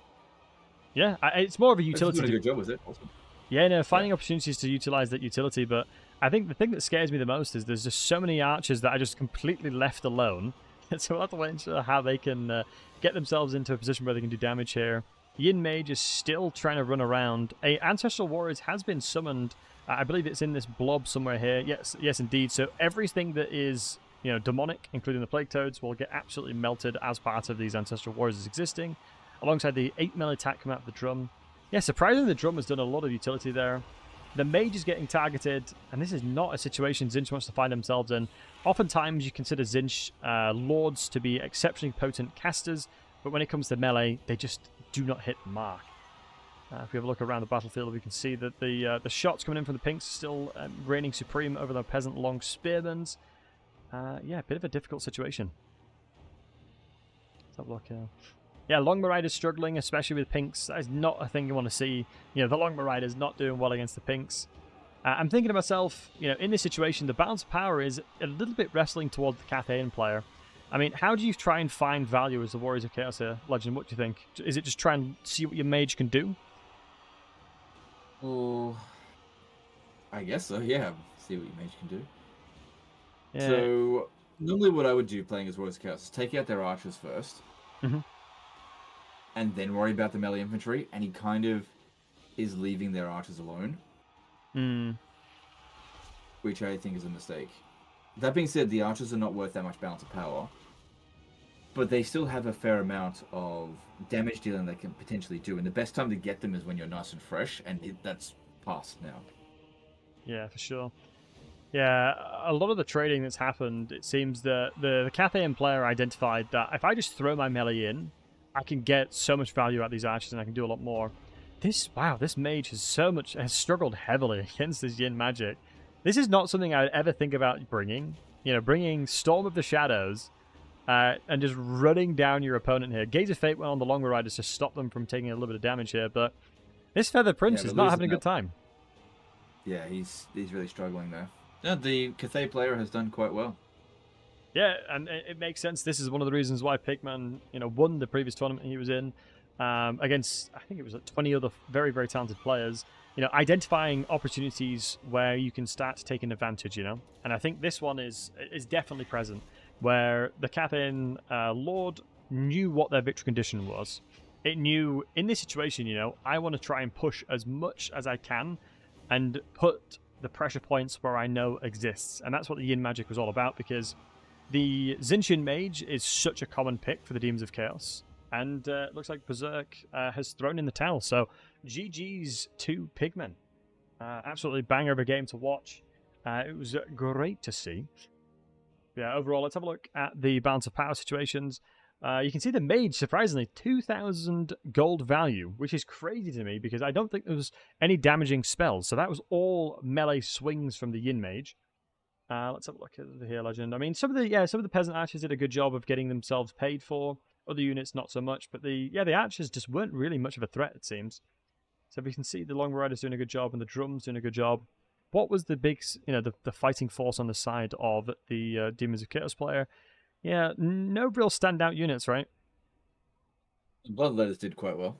Yeah, it's more of a utility. Doing a good job with it. Awesome. Yeah, no, finding opportunities to utilize that utility, but I think the thing that scares me the most is there's just so many archers that are just completely left alone. So we'll have to wait and see how they can get themselves into a position where they can do damage here. Yin Mage is still trying to run around. Ancestral Warriors has been summoned. I believe it's in this blob somewhere here. Yes, indeed. So everything that is, demonic, including the Plague Toads, will get absolutely melted as part of these Ancestral Warriors existing, alongside the 8 melee attack coming out of the drum. Yeah, surprisingly, the drum has done a lot of utility there. The mage is getting targeted, and this is not a situation Zinch wants to find themselves in. Oftentimes, you consider Zinch lords to be exceptionally potent casters, but when it comes to melee, they just do not hit the mark. If we have a look around the battlefield, we can see that the shots coming in from the Pinks are still reigning supreme over the Peasant Long Spearmans. Yeah, a bit of a difficult situation. Let's have a look here. Yeah, Longbow Riders struggling, especially with Pinks. That is not a thing you want to see. The Longbow Riders not doing well against the Pinks. I'm thinking to myself, in this situation, the balance of power is a little bit wrestling towards the Cathay player. I mean, how do you try and find value as the Warriors of Chaos here, Legend? What do you think? Is it just try and see what your mage can do? Oh, I guess so, yeah. See what your mage can do. Yeah. So, normally what I would do playing as Warriors of Chaos is take out their archers first. Mm-hmm. And then worry about the melee infantry, and he kind of is leaving their archers alone. Which I think is a mistake. That being said, the archers are not worth that much balance of power, but they still have a fair amount of damage dealing they can potentially do, and the best time to get them is when you're nice and fresh, and that's past now. Yeah, for sure. Yeah, a lot of the trading that's happened, it seems that the Cathay player identified that if I just throw my melee in, I can get so much value out of these archers and I can do a lot more. This mage has struggled heavily against this Yin Magic. This is not something I would ever think about bringing. You know, bringing Storm of the Shadows and just running down your opponent here. Gaze of Fate went on the Longer Riders to stop them from taking a little bit of damage here, but this Feathered Prince is not having a good time. Yeah, he's really struggling there. No, the Cathay player has done quite well. Yeah, and it makes sense. This is one of the reasons why Pigman, won the previous tournament he was in against, I think it was like 20 other very, very talented players. Identifying opportunities where you can start taking advantage, And I think this one is definitely present, where the Cathay Lord knew what their victory condition was. It knew, in this situation, I want to try and push as much as I can and put the pressure points where I know exists. And that's what the Yin Magic was all about, because the Zinshin Mage is such a common pick for the Demons of Chaos. And it looks like Berserk has thrown in the towel. So GG's to Pigmen. Absolutely banger of a game to watch. It was great to see. Yeah, overall, let's have a look at the balance of power situations. You can see the Mage, surprisingly, 2,000 gold value, which is crazy to me because I don't think there was any damaging spells. So that was all melee swings from the Yin Mage. Let's have a look at the Here Legend. I mean, some of the Peasant Archers did a good job of getting themselves paid for. Other units, not so much. But the Archers just weren't really much of a threat, it seems. So we can see the Long Riders doing a good job and the Drums doing a good job. What was the big, the fighting force on the side of the Demons of Chaos player? Yeah, no real standout units, right? Bloodletters did quite well.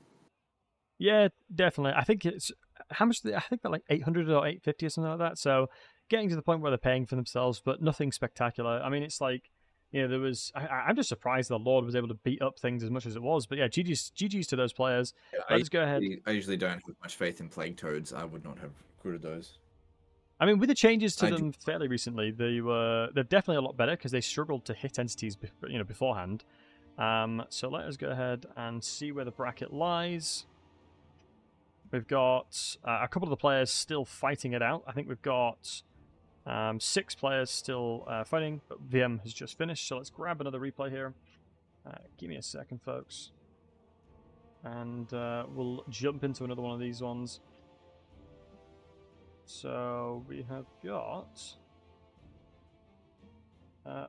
Yeah, definitely. I think it's how much? I think they're like 800 or 850 or something like that. So getting to the point where they're paying for themselves, but nothing spectacular. I mean, it's like there was. I'm just surprised the Lord was able to beat up things as much as it was. But yeah, GG's to those players. Yeah, Let's go ahead. I usually don't have much faith in Plague Toads. I would not have recruited those. I mean, with the changes to them fairly recently, they're definitely a lot better because they struggled to hit entities, beforehand. So let us go ahead and see where the bracket lies. We've got a couple of the players still fighting it out. I think we've got 6 players still fighting, but VM has just finished. So let's grab another replay here. Give me a second, folks, and we'll jump into another one of these ones. So we have got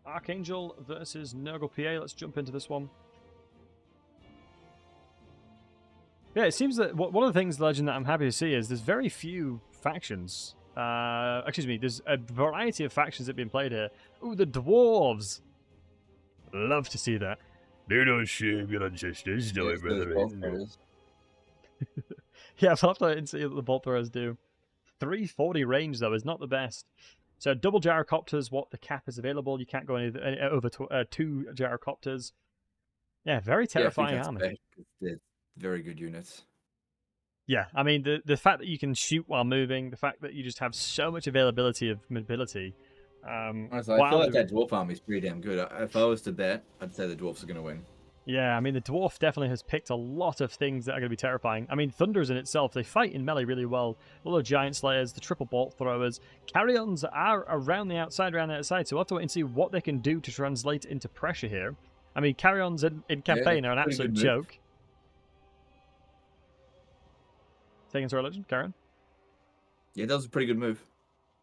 Archangel versus Nurgle PA. Let's jump into this one. Yeah, it seems that one of the things, Legend, that I'm happy to see is there's very few factions. There's a variety of factions that have been played here. Ooh, the Dwarves! Love to see that. They don't shame your ancestors, no, Yeah, I'll have to see what the bolt throwers do. 340 range, though, is not the best. So double gyrocopters, what the cap is available. You can't go any over 2 gyrocopters. Yeah, very terrifying army. They're very good units. Yeah, I mean, the fact that you can shoot while moving, the fact that you just have so much availability of mobility. Honestly, I feel like that Dwarf army is pretty damn good. If I was to bet, I'd say the Dwarfs are going to win. Yeah, I mean, the Dwarf definitely has picked a lot of things that are going to be terrifying. I mean, Thunders in itself, they fight in melee really well. All the Giant Slayers, the Triple Bolt Throwers. Carrions are around the outside, so we'll have to wait and see what they can do to translate into pressure here. I mean, Carrions in campaign are an absolute joke. Taking to Legend, Karen? Yeah, that was a pretty good move.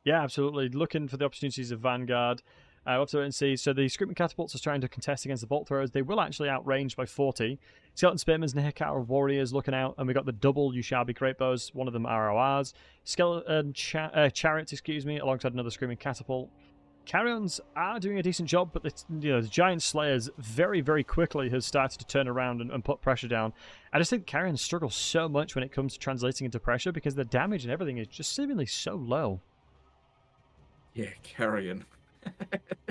Yeah, absolutely. Looking for the opportunities of Vanguard. We'll have to wait and see. So the Screaming Catapults are trying to contest against the Bolt Throwers. They will actually outrange by 40. Skeleton Spearmans and Hekara Warriors looking out. And we got the double Ushabi Great Bows. One of them RORs. Skeleton Chariots, alongside another Screaming Catapult. Carrions are doing a decent job, but the Giant Slayers very, very quickly has started to turn around and put pressure down. I just think Carrions struggle so much when it comes to translating into pressure because the damage and everything is just seemingly so low. Yeah, Carrion.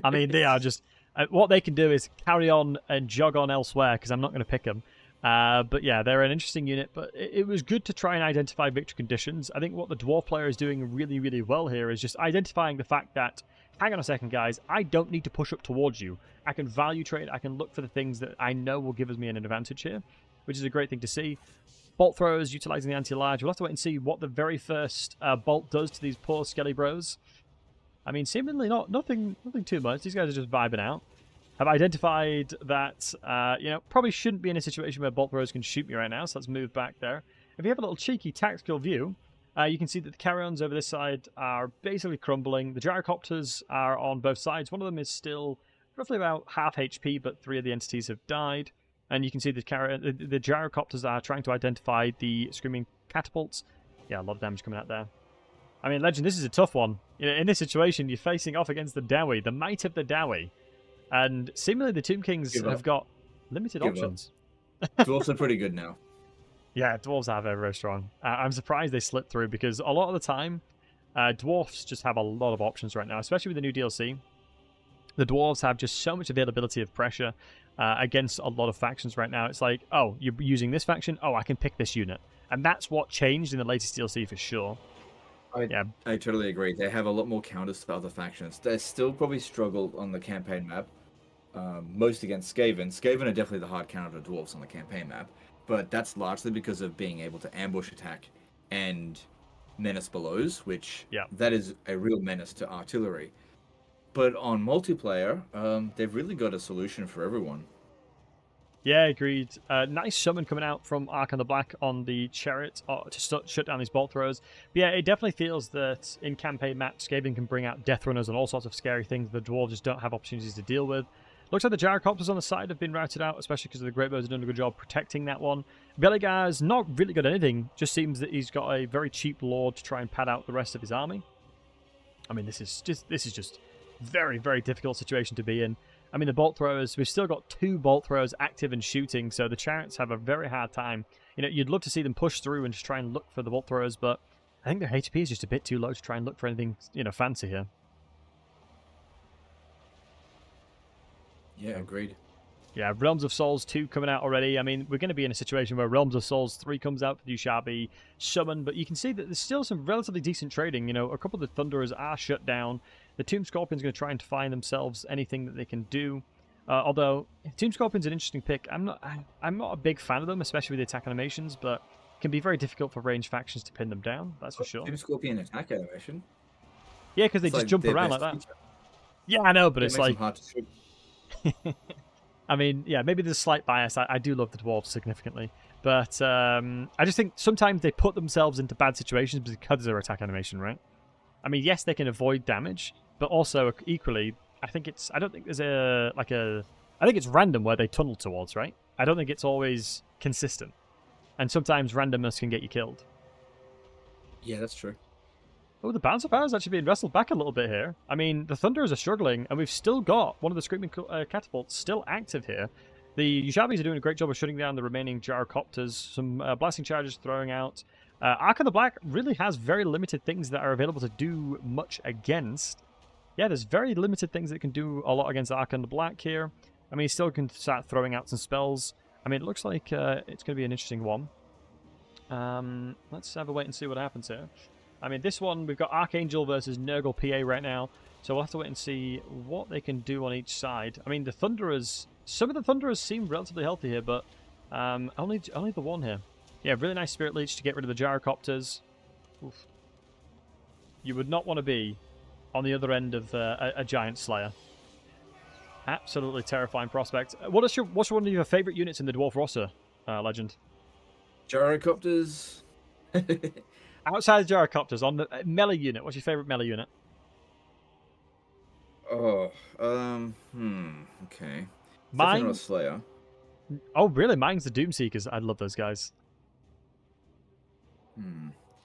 I mean, they are just... what they can do is carry on and jog on elsewhere, because I'm not going to pick them. But yeah, they're an interesting unit, but it was good to try and identify victory conditions. I think what the Dwarf player is doing really, really well here is just identifying the fact that, hang on a second, guys, I don't need to push up towards you. I can value trade, I can look for the things that I know will give me an advantage here, which is a great thing to see. Bolt throwers utilizing the anti-large. We'll have to wait and see what the very first bolt does to these poor Skelly Bros. I mean, seemingly nothing too much. These guys are just vibing out. Have identified that, probably shouldn't be in a situation where bolt throwers can shoot me right now, so let's move back there. If you have a little cheeky tactical view, You can see that the carrions over this side are basically crumbling. The gyrocopters are on both sides. One of them is still roughly about half HP, but 3 of the entities have died. And you can see the gyrocopters are trying to identify the screaming catapults. Yeah, a lot of damage coming out there. I mean, Legend, this is a tough one. In this situation, you're facing off against the Dowie, the might of the Dowie. And seemingly the Tomb Kings have got limited options. Dwarfs are pretty good now. Yeah, Dwarves are very, very strong. I'm surprised they slipped through because a lot of the time, Dwarfs just have a lot of options right now, especially with the new DLC. The Dwarves have just so much availability of pressure against a lot of factions right now. It's like, oh, you're using this faction? Oh, I can pick this unit. And that's what changed in the latest DLC for sure. I totally agree. They have a lot more counters to other factions. They still probably struggle on the campaign map, most against Skaven. Skaven are definitely the hard counter to Dwarves on the campaign map, but that's largely because of being able to ambush attack and menace belows, which that is a real menace to artillery. But on multiplayer, they've really got a solution for everyone. Yeah, agreed. Nice summon coming out from Archon the Black on the chariot to shut down these bolt throws. But yeah, it definitely feels that in campaign maps, Skaven can bring out Death Runners and all sorts of scary things the Dwarves just don't have opportunities to deal with. Looks like the Gyrocopters on the side have been routed out, especially because the Great Bows have done a good job protecting that one. Belegar's not really good at anything, just seems that he's got a very cheap lord to try and pad out the rest of his army. I mean, this is just very, very difficult situation to be in. I mean, the bolt throwers, we've still got 2 bolt throwers active and shooting, so the chariots have a very hard time. You know, you'd love to see them push through and just try and look for the bolt throwers, but I think their HP is just a bit too low to try and look for anything, you know, fancy here. Yeah, agreed. Yeah, Realms of Souls 2 coming out already. I mean, we're going to be in a situation where Realms of Souls 3 comes out for the Ushabi summon, but you can see that there's still some relatively decent trading. You know, a couple of the Thunderers are shut down. The Tomb Scorpion's going to try and find themselves anything that they can do. Although, Tomb Scorpion's an interesting pick. I'm not a big fan of them, especially with the attack animations, but it can be very difficult for ranged factions to pin them down, that's for sure. Tomb Scorpion attack animation? Yeah, because they just jump around like that. Yeah, I know, but it's like... hard to shoot. I mean, yeah, maybe there's a slight bias. I do love the Dwarves significantly. But I just think sometimes they put themselves into bad situations because of their attack animation, right? I mean, yes, they can avoid damage, but also equally, I think it's... I don't think there's I think it's random where they tunnel towards, right? I don't think it's always consistent. And sometimes randomness can get you killed. Yeah, that's true. Oh, the Bouncer Power's actually being wrestled back a little bit here. I mean, the Thunderers are struggling, and we've still got one of the Screaming Catapults still active here. The Ushabis are doing a great job of shutting down the remaining Gyrocopters. Some blasting charges throwing out. Archon the Black really has very limited things that are available to do much against. Yeah, there's very limited things that can do a lot against Archon the Black here. I mean, he still can start throwing out some spells. I mean, it looks like it's going to be an interesting one. Let's have a wait and see what happens here. I mean, this one, we've got Archangel versus Nurgle PA right now, so we'll have to wait and see what they can do on each side. I mean, the Thunderers, some of the Thunderers seem relatively healthy here, but only the one here. Yeah, really nice Spirit Leech to get rid of the Gyrocopters. Oof. You would not want to be on the other end of a Giant Slayer. Absolutely terrifying prospect. What's one of your favourite units in the Dwarf roster, Legend? Gyrocopters. Outside the Gyrocopters, on the melee unit, what's your favourite melee unit? Oh, okay. Mine? Not a Slayer. Oh, really? Mine's the Doomseekers. I love those guys.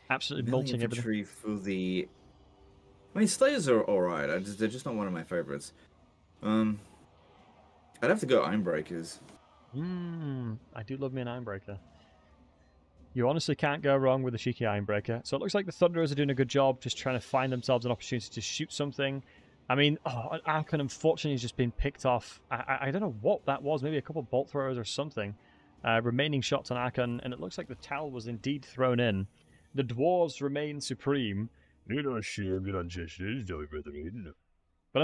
Absolutely mulching everything. For the... I mean, Slayers are alright. They're just not one of my favourites. I'd have to go Ironbreakers. I do love me an Ironbreaker. You honestly can't go wrong with a cheeky Ironbreaker. So it looks like the Thunderers are doing a good job just trying to find themselves an opportunity to shoot something. I mean, Archon unfortunately has just been picked off. I don't know what that was. Maybe a couple of bolt throwers or something. Remaining shots on Archon, and it looks like the towel was indeed thrown in. The Dwarves remain supreme. But let's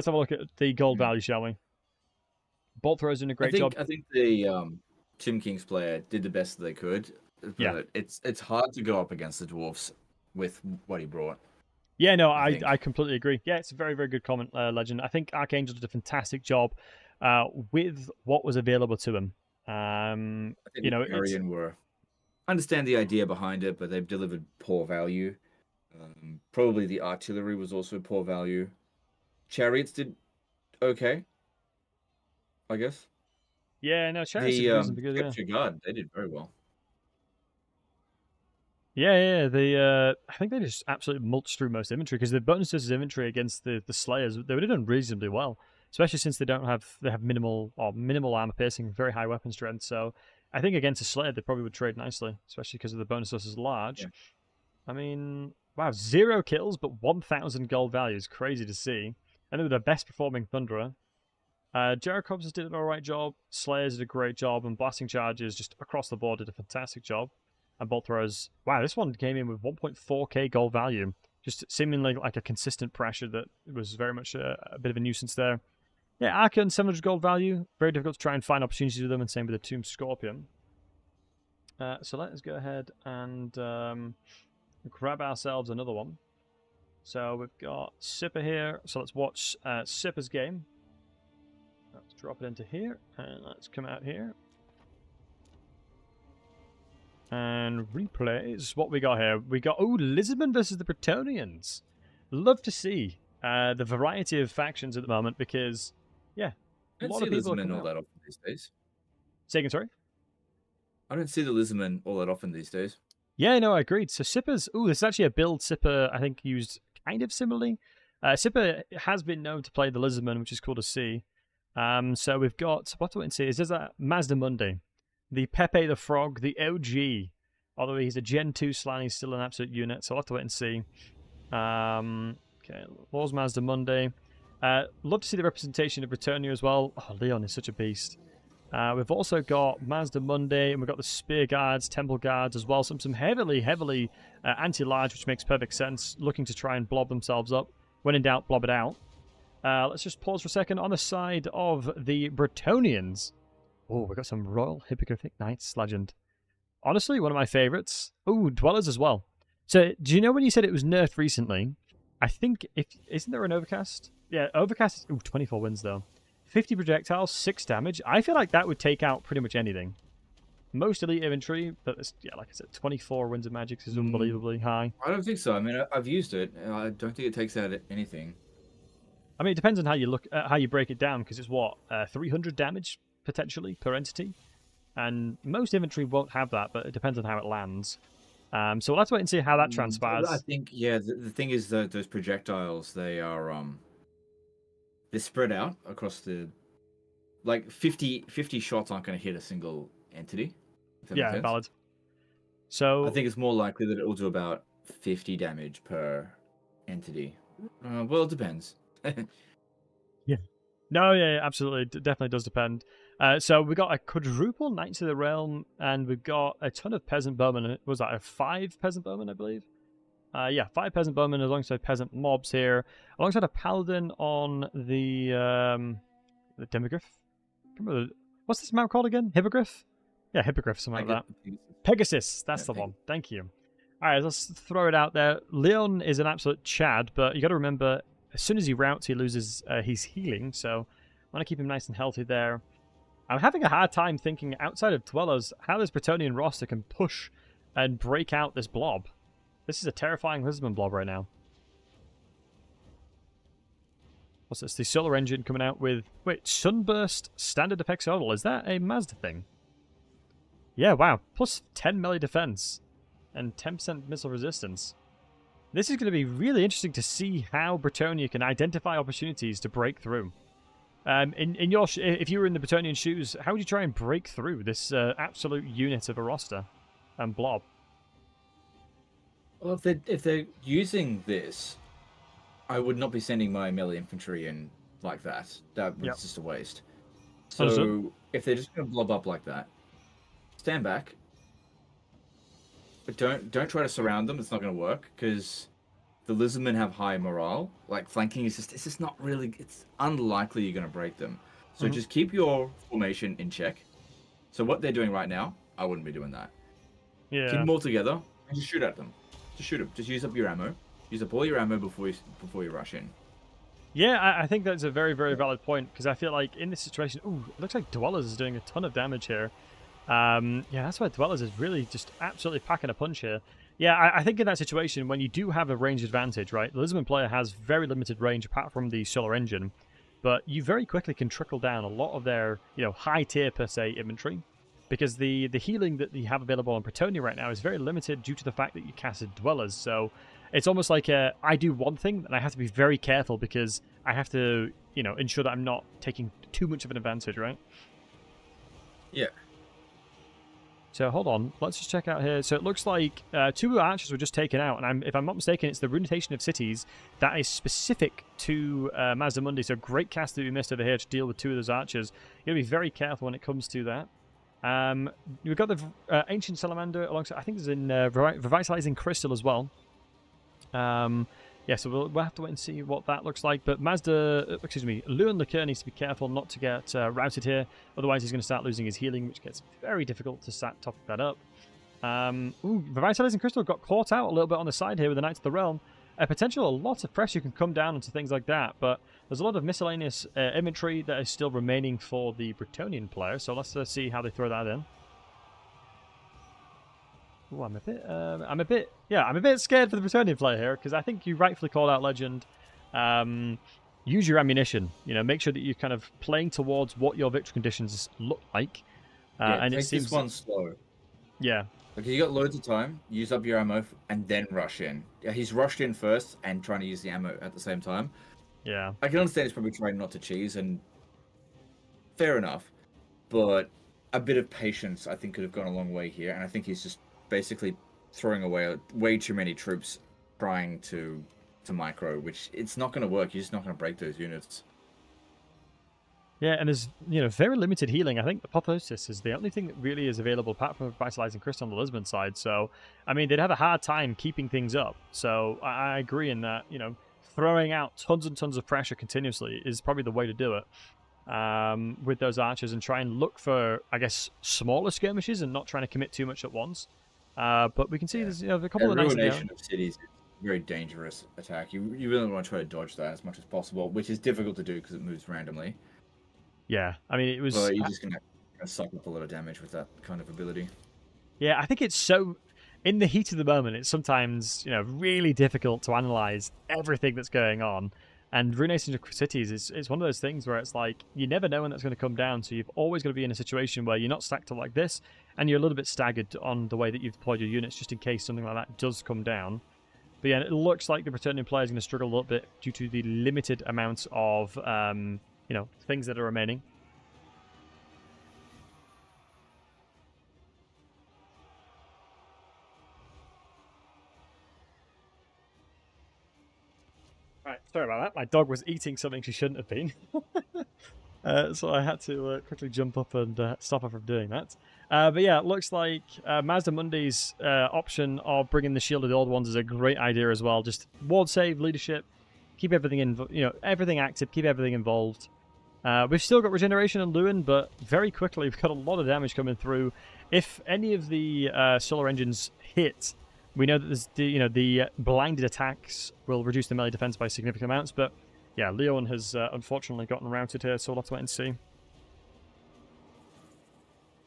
have a look at the gold value, shall we? Bolt throwers doing a great job. I think the Tomb Kings player did the best they could. But yeah, it's hard to go up against the Dwarfs with what he brought. Yeah, no, I completely agree. Yeah, it's a very, very good comment, Legend. I think Archangel did a fantastic job with what was available to him. I think Arian were understand the idea behind it, but they've delivered poor value. Probably the artillery was also poor value. Chariots did okay, I guess. Yeah, no, Chariots did The reasonably good, yeah. Scripture Guard, they did very well. Yeah, I think they just absolutely mulched through most inventory because the bonuses inventory against the Slayers, they would have done reasonably well, especially since they have minimal armor piercing, very high weapon strength. So I think against a Slayer they probably would trade nicely, especially because of the bonuses is large. Yeah. I mean, wow, 0 kills but 1,000 gold value is crazy to see, and they were the best performing Thunderer. Jerichobs did an alright job, Slayers did a great job, and Blasting Charges just across the board did a fantastic job. And Bolt Throwers, wow, this one came in with 1.4k gold value, just seemingly like a consistent pressure that was very much a bit of a nuisance there. Yeah, Archon, 700 gold value, very difficult to try and find opportunities with them, and same with the Tomb Scorpion. So let us go ahead and grab ourselves another one. So we've got Sipper here, so let's watch Sipper's game. Let's drop it into here, and let's come out here. And replays. What we got here? We got, Lizardmen versus the Bretonnians. Love to see the variety of factions at the moment because, yeah, I don't see Lizardmen all that often these days. Say again, sorry? I don't see the Lizardmen all that often these days. Yeah, no, I agreed. So Sipper's, this is actually a build Sipper, I think, used kind of similarly. Sipper has been known to play the Lizardmen, which is cool to see. So we've got, what do I see? Is this a Mazda Monday? The Pepe the Frog, the OG. Although he's a Gen 2 Slan, he's still an absolute unit, so I'll have to wait and see. Okay, Laws Mazda Monday. Love to see the representation of Bretonnia as well. Oh, Leon is such a beast. We've also got Mazda Monday, and we've got the Spear Guards, Temple Guards as well. Some heavily anti-large, which makes perfect sense, looking to try and blob themselves up. When in doubt, blob it out. Let's just pause for a second. On the side of the Bretonnians, we've got some Royal Hippogrific Knights Legend. Honestly, one of my favorites. Dwellers as well. So, do you know when you said it was nerfed recently? I think, isn't there an Overcast? Yeah, Overcast is, 24 wins though. 50 projectiles, 6 damage. I feel like that would take out pretty much anything. Most elite infantry, but like I said, 24 wins of magic is unbelievably high. I don't think so. I mean, I've used it. I don't think it takes out anything. I mean, it depends on how you look, how you break it down, because it's 300 damage potentially per entity, and most infantry won't have that, but it depends on how it lands. So we'll have to wait and see how that transpires. I think, yeah, the thing is that those projectiles, they are they're spread out across the, like 50 shots aren't going to hit a single entity. Yeah, valid. So I think it's more likely that it will do about 50 damage per entity. Well, it depends. Yeah. No, yeah, absolutely. It definitely does depend. So we got a quadruple Knights of the Realm, and we've got a ton of Peasant Bowmen. Was that 5 Peasant Bowmen, I believe? Yeah, 5 Peasant Bowmen alongside Peasant Mobs here, alongside a Paladin on the Demogryph. What's this mount called again? Hippogriff? Yeah, Hippogriff, something like that. Pegasus, that's the one. Thank you. All right, let's throw it out there. Leon is an absolute Chad, but you got to remember, as soon as he routes, he loses his healing, so I want to keep him nice and healthy there. I'm having a hard time thinking, outside of Dwellers, how this Bretonnian roster can push and break out this blob. This is a terrifying Lizardman blob right now. What's this? The Solar Engine coming out with... Wait, Sunburst Standard Effects Total. Is that a Mazda thing? Yeah, wow. Plus 10 melee defense and 10% missile resistance. This is going to be really interesting to see how Bretonnia can identify opportunities to break through. If you were in the Bretonnian shoes, how would you try and break through this absolute unit of a roster and blob? Well, if they're using this, I would not be sending my melee infantry in like that. That was just a waste. So if they're just going to blob up like that, stand back. But don't try to surround them. It's not going to work because the Lizardmen have high morale. Like flanking is just not really. It's unlikely you're going to break them. So just keep your formation in check. So what they're doing right now, I wouldn't be doing that. Yeah. Keep them all together and just shoot at them. Just shoot them. Just use up your ammo. Use up all your ammo before you rush in. Yeah, I think that's a very, very valid point, because I feel like in this situation... it looks like Dwellers is doing a ton of damage here. Yeah, that's why Dwellers is really just absolutely packing a punch here. Yeah, I think in that situation, when you do have a range advantage, right, the Lizardman player has very limited range apart from the solar engine, but you very quickly can trickle down a lot of their, high tier per se inventory, because the healing that you have available on Bretonnia right now is very limited due to the fact that you casted Dwellers. So it's almost like I do one thing, and I have to be very careful because I have to, ensure that I'm not taking too much of an advantage, right? Yeah. So hold on, let's just check out here. So it looks like 2 archers were just taken out, and if I'm not mistaken, it's the Ruination of Cities that is specific to Mazda Mundi. So great cast that we missed over here to deal with 2 of those archers. You gotta be very careful when it comes to that. We've got the Ancient Salamander alongside. I think there's in Revitalizing Crystal as well. Yeah, so we'll have to wait and see what that looks like. But Luan Liqueur needs to be careful not to get routed here. Otherwise, he's going to start losing his healing, which gets very difficult to start topping that up. Revitalizing Crystal got caught out a little bit on the side here with the Knights of the Realm. A lot of pressure can come down into things like that, but there's a lot of miscellaneous inventory that is still remaining for the Bretonnian player. So let's see how they throw that in. Ooh, I'm a bit scared for the Bretonnian player here because I think you rightfully called out Legend. Use your ammunition. Make sure that you're kind of playing towards what your victory conditions look like. And take it seems this one slow. Yeah. Okay, you got loads of time. Use up your ammo and then rush in. Yeah, he's rushed in first and trying to use the ammo at the same time. Yeah. I can understand he's probably trying not to cheese, and fair enough. But a bit of patience, I think, could have gone a long way here. And I think he's just basically throwing away way too many troops trying to micro, which it's not going to work. You're just not going to break those units. Yeah, and there's very limited healing. I think Apotheosis is the only thing that really is available apart from Vitalizing Crystal on the Lisbon side. So, I mean, they'd have a hard time keeping things up. So I agree in that, throwing out tons and tons of pressure continuously is probably the way to do it. With those archers and try and look for, I guess, smaller skirmishes and not trying to commit too much at once. But we can see there's a couple of nice Ruination of Cities is a very dangerous attack. You really want to try to dodge that as much as possible, which is difficult to do because it moves randomly. Yeah, I mean, it was... But you're just going to suck up a lot of damage with that kind of ability. Yeah, I think it's so... In the heat of the moment, it's sometimes, really difficult to analyze everything that's going on. And Ruination of Cities is one of those things where it's like, you never know when that's going to come down, so you've always got to be in a situation where you're not stacked up like this, and you're a little bit staggered on the way that you've deployed your units, just in case something like that does come down. But yeah, it looks like the Bretonnian player is going to struggle a little bit due to the limited amounts of, things that are remaining. Right, sorry about that. My dog was eating something she shouldn't have been. So I had to quickly jump up and stop her from doing that. But yeah, it looks like Mazda Mundi's option of bringing the Shield of the Old Ones is a great idea as well. Just ward save, leadership, keep everything everything active, keep everything involved. We've still got regeneration and Luan, but very quickly we've got a lot of damage coming through. If any of the solar engines hit, we know that there's the blinded attacks will reduce the melee defense by significant amounts, but yeah, Leon has unfortunately gotten routed here, so we'll have to wait and see.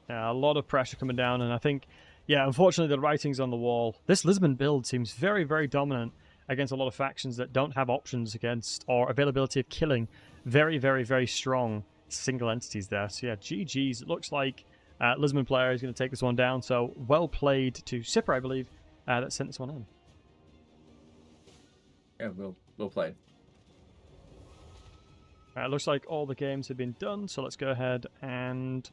Yeah, a lot of pressure coming down, and I think, unfortunately the writing's on the wall. This Lizardmen build seems very, very dominant against a lot of factions that don't have options against, or availability of killing very, very, very strong single entities there. So yeah, GG's. It looks like Lizardmen player is going to take this one down, so well played to Sipper, I believe, that sent this one in. Yeah, well played. It looks like all the games have been done, so let's go ahead and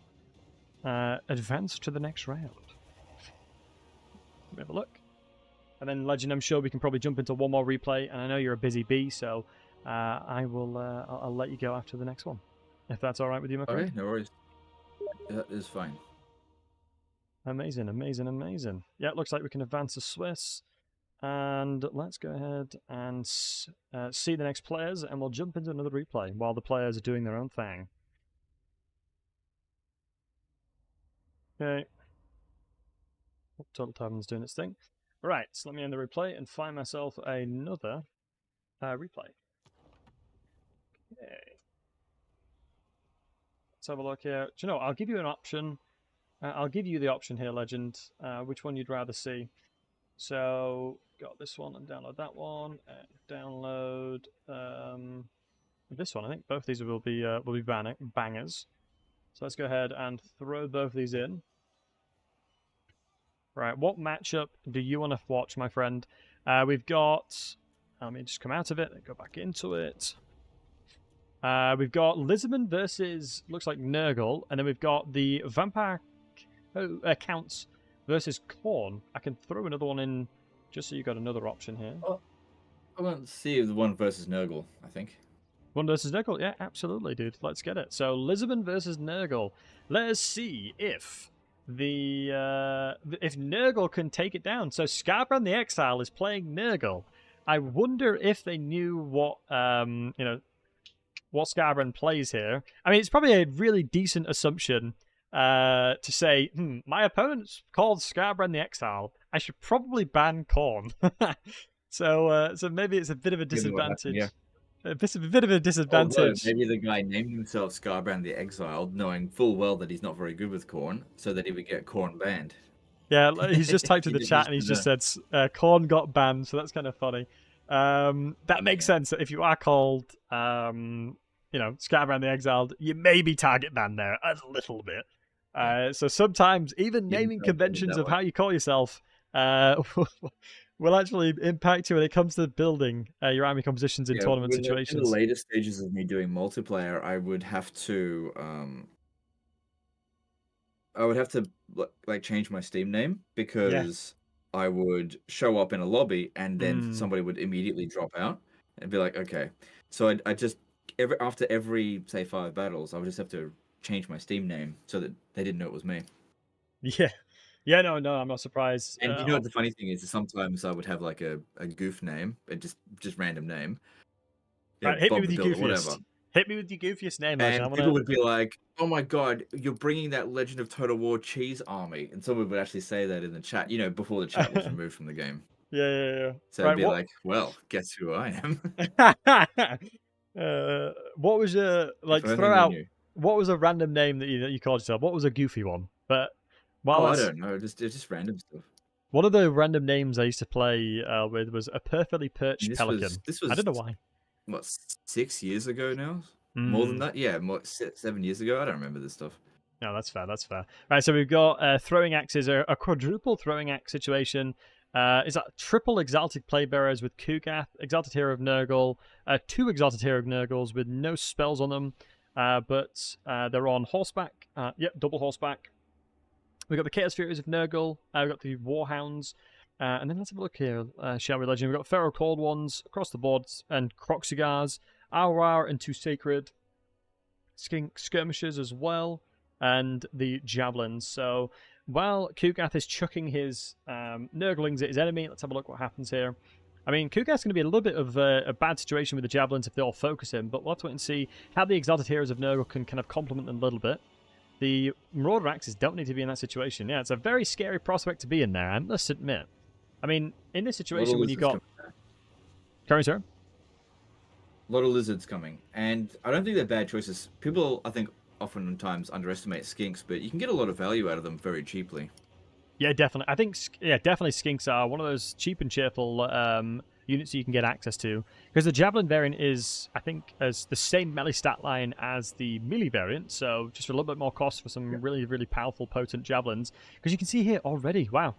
advance to the next round. Let me have a look. And then, Legend, I'm sure we can probably jump into one more replay, and I know you're a busy bee, so I'll let you go after the next one, if that's all right with you, my friend. Okay, no worries. That is fine. Amazing, amazing, amazing. Yeah, it looks like we can advance the Swiss. And let's go ahead and see the next players, and we'll jump into another replay while the players are doing their own thing. Okay. Total Tavern's doing its thing. Right, so let me end the replay and find myself another replay. Okay. Let's have a look here. Do you know, I'll give you an option. I'll give you the option here, Legend, which one you'd rather see. So got this one and download that one and download this one. I think both these will be bangers. So let's go ahead and throw both these in. Right, what matchup do you want to watch, my friend? We've got. Let me just come out of it and go back into it. We've got Lizardmen versus looks like Nurgle, and then we've got the Vampire Counts versus Khorne. I can throw another one in just so you got another option here. Oh, I want to see the one versus Nurgle, I think. One versus Nurgle? Yeah, absolutely, dude. Let's get it. So, Lizardmen versus Nurgle. Let's see if if Nurgle can take it down. So, Scarbrand the Exile is playing Nurgle. I wonder if they knew what what Scarbrand plays here. I mean, it's probably a really decent assumption to say, my opponent's called Scarbrand the Exile. I should probably ban Khorne. So maybe it's a bit of a disadvantage. Yeah. A bit of a disadvantage. Although maybe the guy named himself Scarbrand the Exiled, knowing full well that he's not very good with Khorne, so that he would get Khorne banned. Yeah, he's just typed in the chat and he's just said Khorne got banned, so that's kind of funny. That makes sense. That if you are called, Scarbrand the Exiled, you maybe target banned there a little bit. So sometimes even naming conventions of how you call yourself will actually impact you when it comes to building your army compositions in tournament situations. In the later stages of me doing multiplayer, I would have to change my Steam name because I would show up in a lobby and then somebody would immediately drop out and be like, okay. So I just after every say 5 battles, I would just have to change my Steam name so that they didn't know it was me. Yeah, no, I'm not surprised. And you know what the funny thing is sometimes I would have like a goof name, just random name. Right, hit me with your goofiest. Whatever. Hit me with your goofiest name. And people would be like, "Oh my god, you're bringing that Legend of Total War cheese army," and someone would actually say that in the chat. You know, before the chat was removed from the game. Yeah. So it'd be like, "Well, guess who I am." What was your throw out? What was a random name that you called yourself? What was a goofy one? But I don't know. It's just random stuff. One of the random names I used to play with was a perfectly perched pelican. This was I don't know why. What, 6 years ago now? More than that? Yeah, 7 years ago. I don't remember this stuff. No, that's fair. Right, so we've got throwing axes, a quadruple throwing axe situation. Is that triple exalted playbearers with Kugath, exalted hero of Nurgle, 2 exalted hero of Nurgles with no spells on them, but they're on horseback. Double horseback. We've got the Chaos Furies of Nurgle. We've got the Warhounds. And then let's have a look here, shall we, Legend? We've got Feral Cold Ones across the boards and Croxigars, Aurora and 2 Sacred, Skink Skirmishers as well, and the Javelins. So while Kugath is chucking his Nurglings at his enemy, let's have a look what happens here. I mean, Kugath's going to be a little bit of a bad situation with the Javelins if they all focus him, but we'll have to wait and see how the Exalted Heroes of Nurgle can kind of complement them a little bit. The Marauder Axes don't need to be in that situation. Yeah, it's a very scary prospect to be in there, I must admit. I mean, in this situation when you got... Sorry, sir? A lot of lizards coming, and I don't think they're bad choices. People, I think, oftentimes underestimate skinks, but you can get a lot of value out of them very cheaply. Yeah, definitely. I think, definitely skinks are one of those cheap and cheerful units that you can get access to. Because the Javelin variant is, I think, as the same melee stat line as the melee variant, so just for a little bit more cost for some really, really powerful, potent Javelins. Because you can see here already, wow,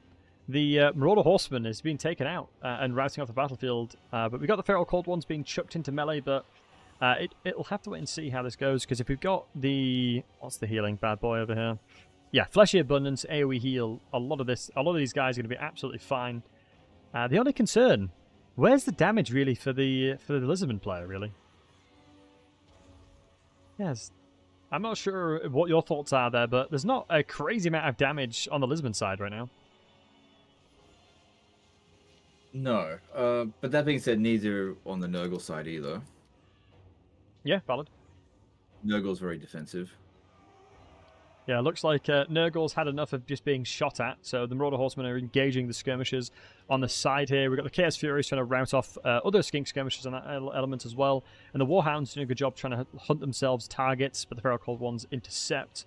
the Marauder Horseman is being taken out and routing off the battlefield. But we got the Feral Cold Ones being chucked into melee, but it'll have to wait and see how this goes. Because if we've got the... What's the healing bad boy over here? Yeah, Fleshy Abundance, AoE heal. A lot of these guys are going to be absolutely fine. The only concern... Where's the damage really for the Lizardman player, really? Yes. I'm not sure what your thoughts are there, but there's not a crazy amount of damage on the Lizardman side right now. No. But that being said, neither on the Nurgle side either. Yeah, valid. Nurgle's very defensive. Yeah, it looks like Nurgle's had enough of just being shot at, so the Marauder Horsemen are engaging the skirmishers on the side here. We've got the Chaos Furies trying to rout off other skink skirmishers on that element as well, and the Warhounds doing a good job trying to hunt themselves targets, but the Feral Cold Ones intercept.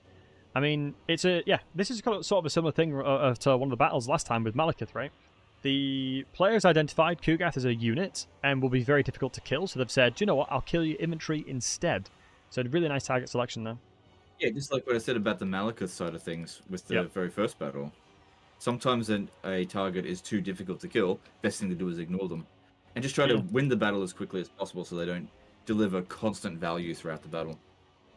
I mean, this is sort of a similar thing to one of the battles last time with Malekith, right? the players identified Kugath as a unit and will be very difficult to kill, so they've said, do you know what, I'll kill your infantry instead. So really nice target selection there. Yeah, just like what I said about the Malekith side of things with the very first battle. Sometimes a target is too difficult to kill. Best thing to do is ignore them. And just try to win the battle as quickly as possible so they don't deliver constant value throughout the battle.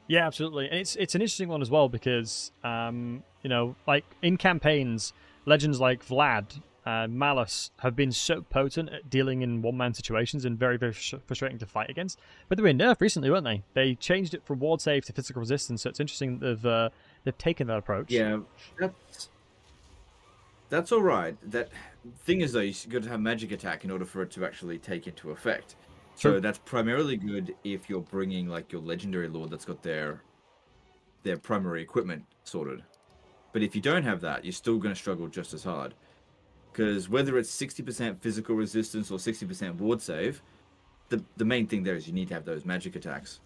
Yeah, absolutely. And it's an interesting one as well because, you know, like in campaigns, legends like Vlad, Malus have been so potent at dealing in one-man situations and very, very frustrating to fight against. But they were nerfed recently, weren't they? They changed it from ward save to physical resistance, so it's interesting that they've taken that approach. Yeah, that's all right. That thing is, though, you've got to have magic attack in order for it to actually take into effect. So that's primarily good if you're bringing like your legendary lord that's got their primary equipment sorted. But if you don't have that, you're still going to struggle just as hard. Because whether it's 60% physical resistance or 60% ward save, the main thing there is you need to have those magic attacks.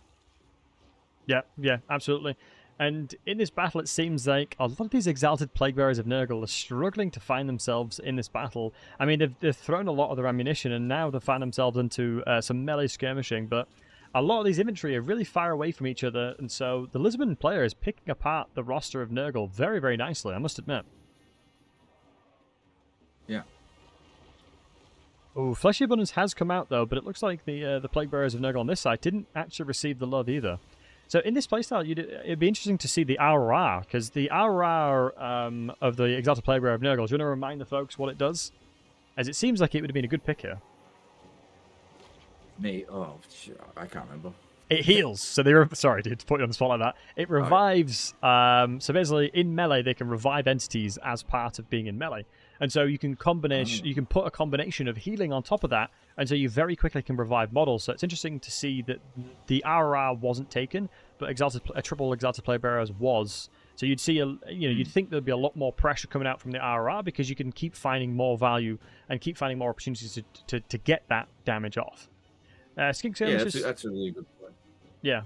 Yeah, absolutely. And in this battle, it seems like a lot of these exalted plague bearers of Nurgle are struggling to find themselves in this battle. I mean, they've thrown a lot of their ammunition, and now they've found themselves into some melee skirmishing, but a lot of these infantry are really far away from each other, and so the Lizardmen player is picking apart the roster of Nurgle very, very nicely, I must admit. Yeah. Oh, Fleshy Abundance has come out, though, but it looks like the plague bearers of Nurgle on this side didn't actually receive the love either. So in this playstyle, it'd be interesting to see the RR, because the RR of the Exalted Plague of Nurgle, do you want to remind the folks what it does? As it seems like it would have been a good pick here. I can't remember. It heals. So sorry, dude, to put you on the spot like that. It revives. So basically, in melee, they can revive entities as part of being in melee. And so you can you can put a combination of healing on top of that, and so you very quickly can revive models. So it's interesting to see that the RR wasn't taken, but a triple Exalted Plague Bearers was. So you'd see, you'd think there'd be a lot more pressure coming out from the RR because you can keep finding more value and keep finding more opportunities to get that damage off. Skink that's a really good point. Yeah.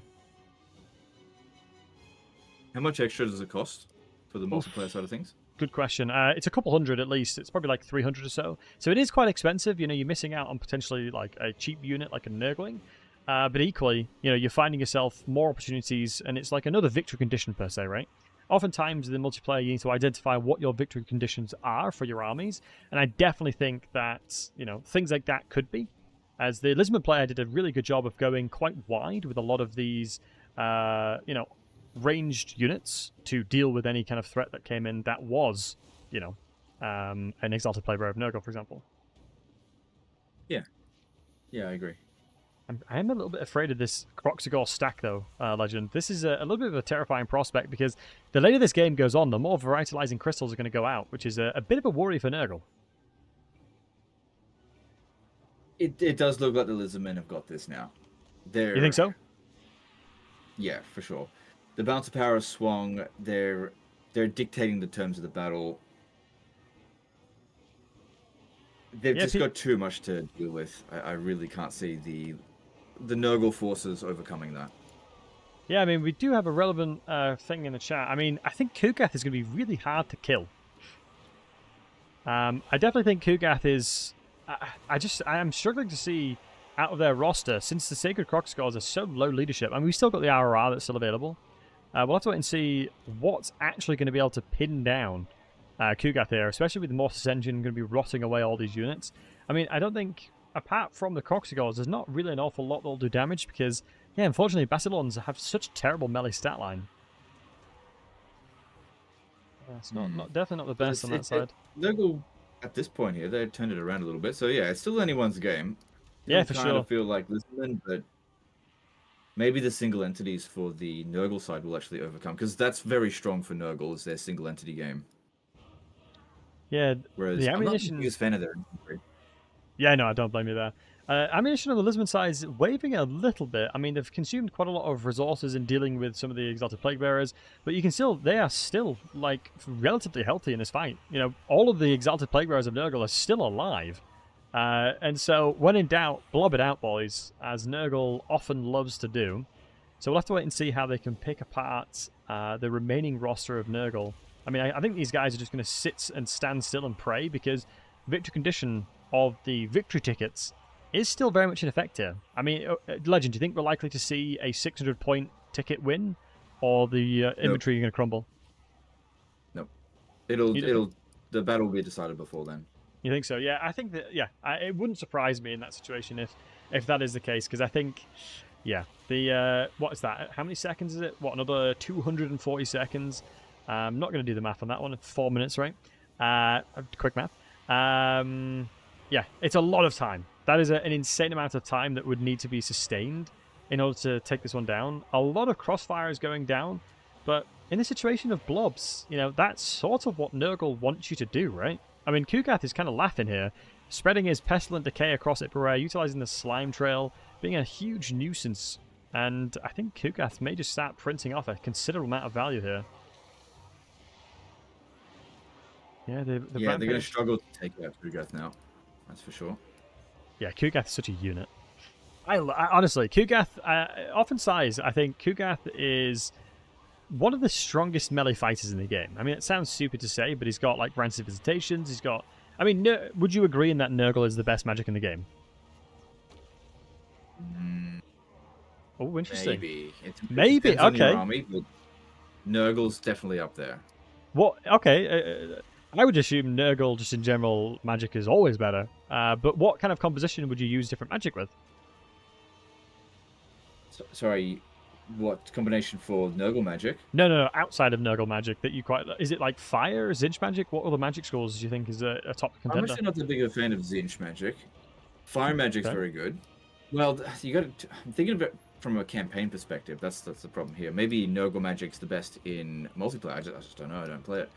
How much extra does it cost for the multiplayer side of things? Good question. It's a couple hundred at least. It's probably like 300 or so. So it is quite expensive. You're missing out on potentially like a cheap unit like a Nurgling. But equally, you're finding yourself more opportunities, and it's like another victory condition per se, right? Oftentimes in the multiplayer, you need to identify what your victory conditions are for your armies. And I definitely think that, things like that could be. As the Lizardmen player did a really good job of going quite wide with a lot of these, ranged units to deal with any kind of threat that came in that was, an Exalted Plague Bearer of Nurgle, for example. Yeah, I agree. I am a little bit afraid of this Croxigore stack, though, Legend. This is a little bit of a terrifying prospect because the later this game goes on, the more Vitalizing Crystals are going to go out, which is a bit of a worry for Nurgle. It does look like the Lizardmen have got this now. You think so? Yeah, for sure. The balance of power has swung. They're dictating the terms of the battle. They've just got too much to deal with. I really can't see the Nurgle forces overcoming that. Yeah, I mean, we do have a relevant thing in the chat. I mean, I think Kugath is going to be really hard to kill. I definitely think Kugath is... I am struggling to see out of their roster, since the Sacred Croxigores are so low leadership. I mean, we've still got the RR that's still available. We'll have to wait and see what's actually going to be able to pin down Kugath here, especially with the Mortis Engine going to be rotting away all these units. I mean, I don't think, apart from the Croxigores, there's not really an awful lot that'll do damage because, yeah, unfortunately, Basilons have such terrible melee stat line. It's definitely not the best on that side. Nurgle, at this point here, they've turned it around a little bit. So, yeah, it's still anyone's game. Yeah, for sure. I kind of feel like Lizardmen, but maybe the single entities for the Nurgle side will actually overcome, because that's very strong for Nurgle, is their single entity game. Yeah, whereas the ammunition... I'm not the biggest fan of their infantry. Yeah, no, I don't blame you there. Ammunition on the Lizardmen side is waving a little bit. I mean, they've consumed quite a lot of resources in dealing with some of the Exalted Plague Bearers, but they are still, like, relatively healthy in this fight. All of the Exalted Plague Bearers of Nurgle are still alive. And so, when in doubt, blob it out, boys, as Nurgle often loves to do. So we'll have to wait and see how they can pick apart the remaining roster of Nurgle. I mean, I think these guys are just going to sit and stand still and pray, because victory condition of the victory tickets is still very much in effect here. I mean, Legend, do you think we're likely to see a 600-point ticket win, or the inventory going to crumble? Nope. The battle will be decided before then. You think so? Yeah, I think that. Yeah, it wouldn't surprise me in that situation if that is the case, because I think, yeah, the what is that? How many seconds is it? What, another 240 seconds? I'm not going to do the math on that one. 4 minutes, right? Quick math. Yeah, it's a lot of time. That is an insane amount of time that would need to be sustained in order to take this one down. A lot of crossfire is going down, but in the situation of blobs, that's sort of what Nurgle wants you to do, right? I mean, Kugath is kind of laughing here, spreading his pestilent decay across Ipperary, utilizing the slime trail, being a huge nuisance, and I think Kugath may just start printing off a considerable amount of value here. Yeah, they're going to struggle to take out Kugath now. That's for sure. Yeah, Kugath is such a unit. I honestly, Kugath, often size, I think Kugath is one of the strongest melee fighters in the game. I mean, it sounds stupid to say, but he's got, like, Rancid Visitations, he's got... I mean, would you agree in that Nurgle is the best magic in the game? Oh, interesting. Maybe, okay. Army, but Nurgle's definitely up there. What? Okay, I would assume Nurgle, just in general, magic is always better. But what kind of composition would you use different magic with? Sorry, what combination for Nurgle magic? No, outside of Nurgle magic that you quite... Is it like fire, Zinch magic? What other magic schools do you think is a top contender? I'm actually not that big of a fan of Zinch magic. Fire magic's very good. Well, I'm thinking of it from a campaign perspective. That's the problem here. Maybe Nurgle magic's the best in multiplayer. I just don't know. I don't play it.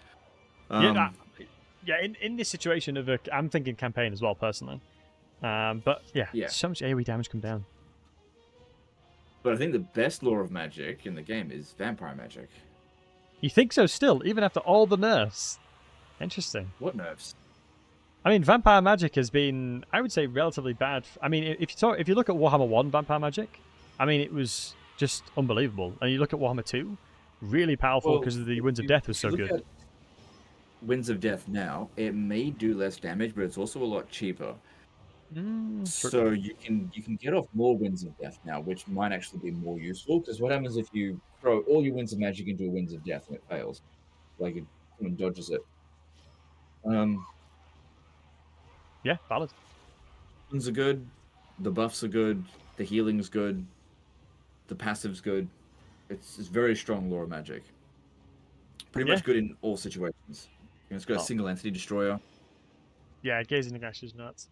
In this situation I'm thinking campaign as well, personally. But yeah, so much AoE damage come down. But I think the best lore of magic in the game is vampire magic. You think so still, even after all the nerfs? Interesting. What nerfs? I mean, vampire magic has been, I would say, relatively bad. I mean, if you look at Warhammer 1 vampire magic, I mean, it was just unbelievable. And you look at Warhammer 2, really powerful because the Winds of Death was so good. Winds of Death now, it may do less damage, but it's also a lot cheaper. So you can get off more Winds of Death now, which might actually be more useful. Because what happens if you throw all your Winds of Magic into a Winds of Death and it fails? Like, someone dodges it. Yeah, valid. Winds are good. The buffs are good. The healing's good. The passive's good. It's very strong lore of magic. Pretty much good in all situations. It's got a single entity destroyer. Yeah, Gazing Nagash is nuts.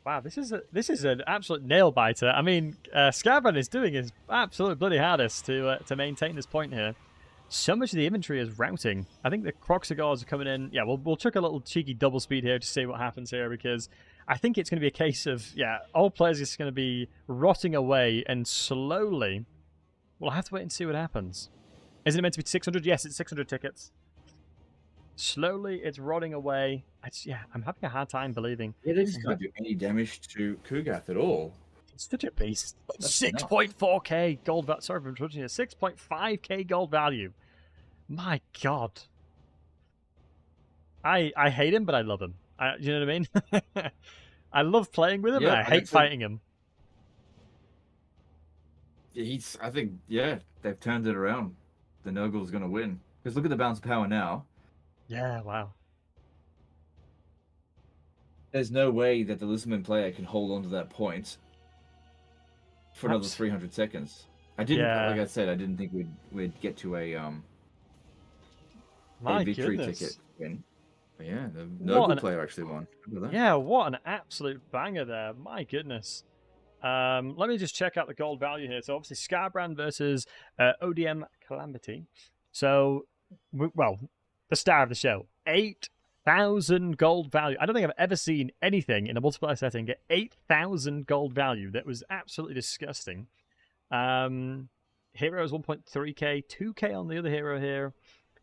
Wow, this is an absolute nail biter. I mean, Scabrand is doing his absolute bloody hardest to maintain this point here. So much of the inventory is routing. I think the Croxagors are coming in. Yeah, we'll chuck a little cheeky double speed here to see what happens here, because I think it's going to be a case of, all players are just going to be rotting away, and slowly we'll have to wait and see what happens. Isn't it meant to be 600? Yes, it's 600 tickets. Slowly, it's rotting away. I'm having a hard time believing. Yeah, they just can't do any damage to Kugath at all. It's such a beast. 6.4k gold value. Sorry for interrupting you. 6.5k gold value. My God. I hate him, but I love him. You know what I mean? I love playing with him, and I hate fighting him. I think, they've turned it around. The Nurgle's going to win. Because look at the balance of power now. Yeah, wow. There's no way that the Lizardmen player can hold on to that point for another 300 seconds. Like I said, I didn't think we'd get to a victory ticket win. But yeah, the Nurgle player actually won. Yeah, what an absolute banger there. My goodness. Let me just check out the gold value here. So obviously Scarbrand versus ODM Calamity. So, the star of the show, 8,000 gold value. I don't think I've ever seen anything in a multiplayer setting get 8,000 gold value. That was absolutely disgusting. Hero is 1.3k, 2k on the other hero here.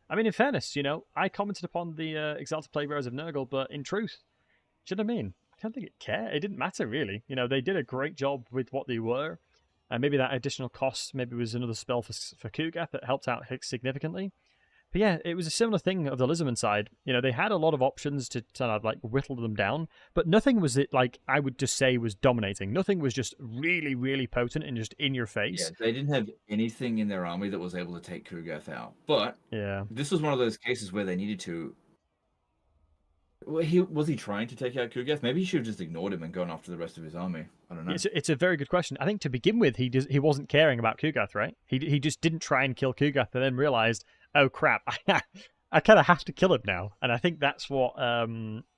I mean, in fairness, I commented upon the Exalted Playgrounds of Nurgle, but in truth, do you know what I mean? I don't think it didn't matter, really. They did a great job with what they were. And maybe that additional cost maybe was another spell for Kugath that helped out significantly. But yeah, it was a similar thing of the Lizardmen side. You know, they had a lot of options to kind of like whittle them down, but nothing was it like I would just say was dominating. Nothing was just really, really potent and just in your Yeah, face. they didn't have anything in their army that was able to take Kugath out. But Yeah. this was one of those cases where they needed to. Well, was he trying to take out Kugath? Maybe he should have just ignored him and gone after the rest of his army. I don't know. It's a very good question. I think to begin with, he wasn't caring about Kugath, right? He just didn't try and kill Kugath and then realized, oh crap, I kind of have to kill him now. And I think that's what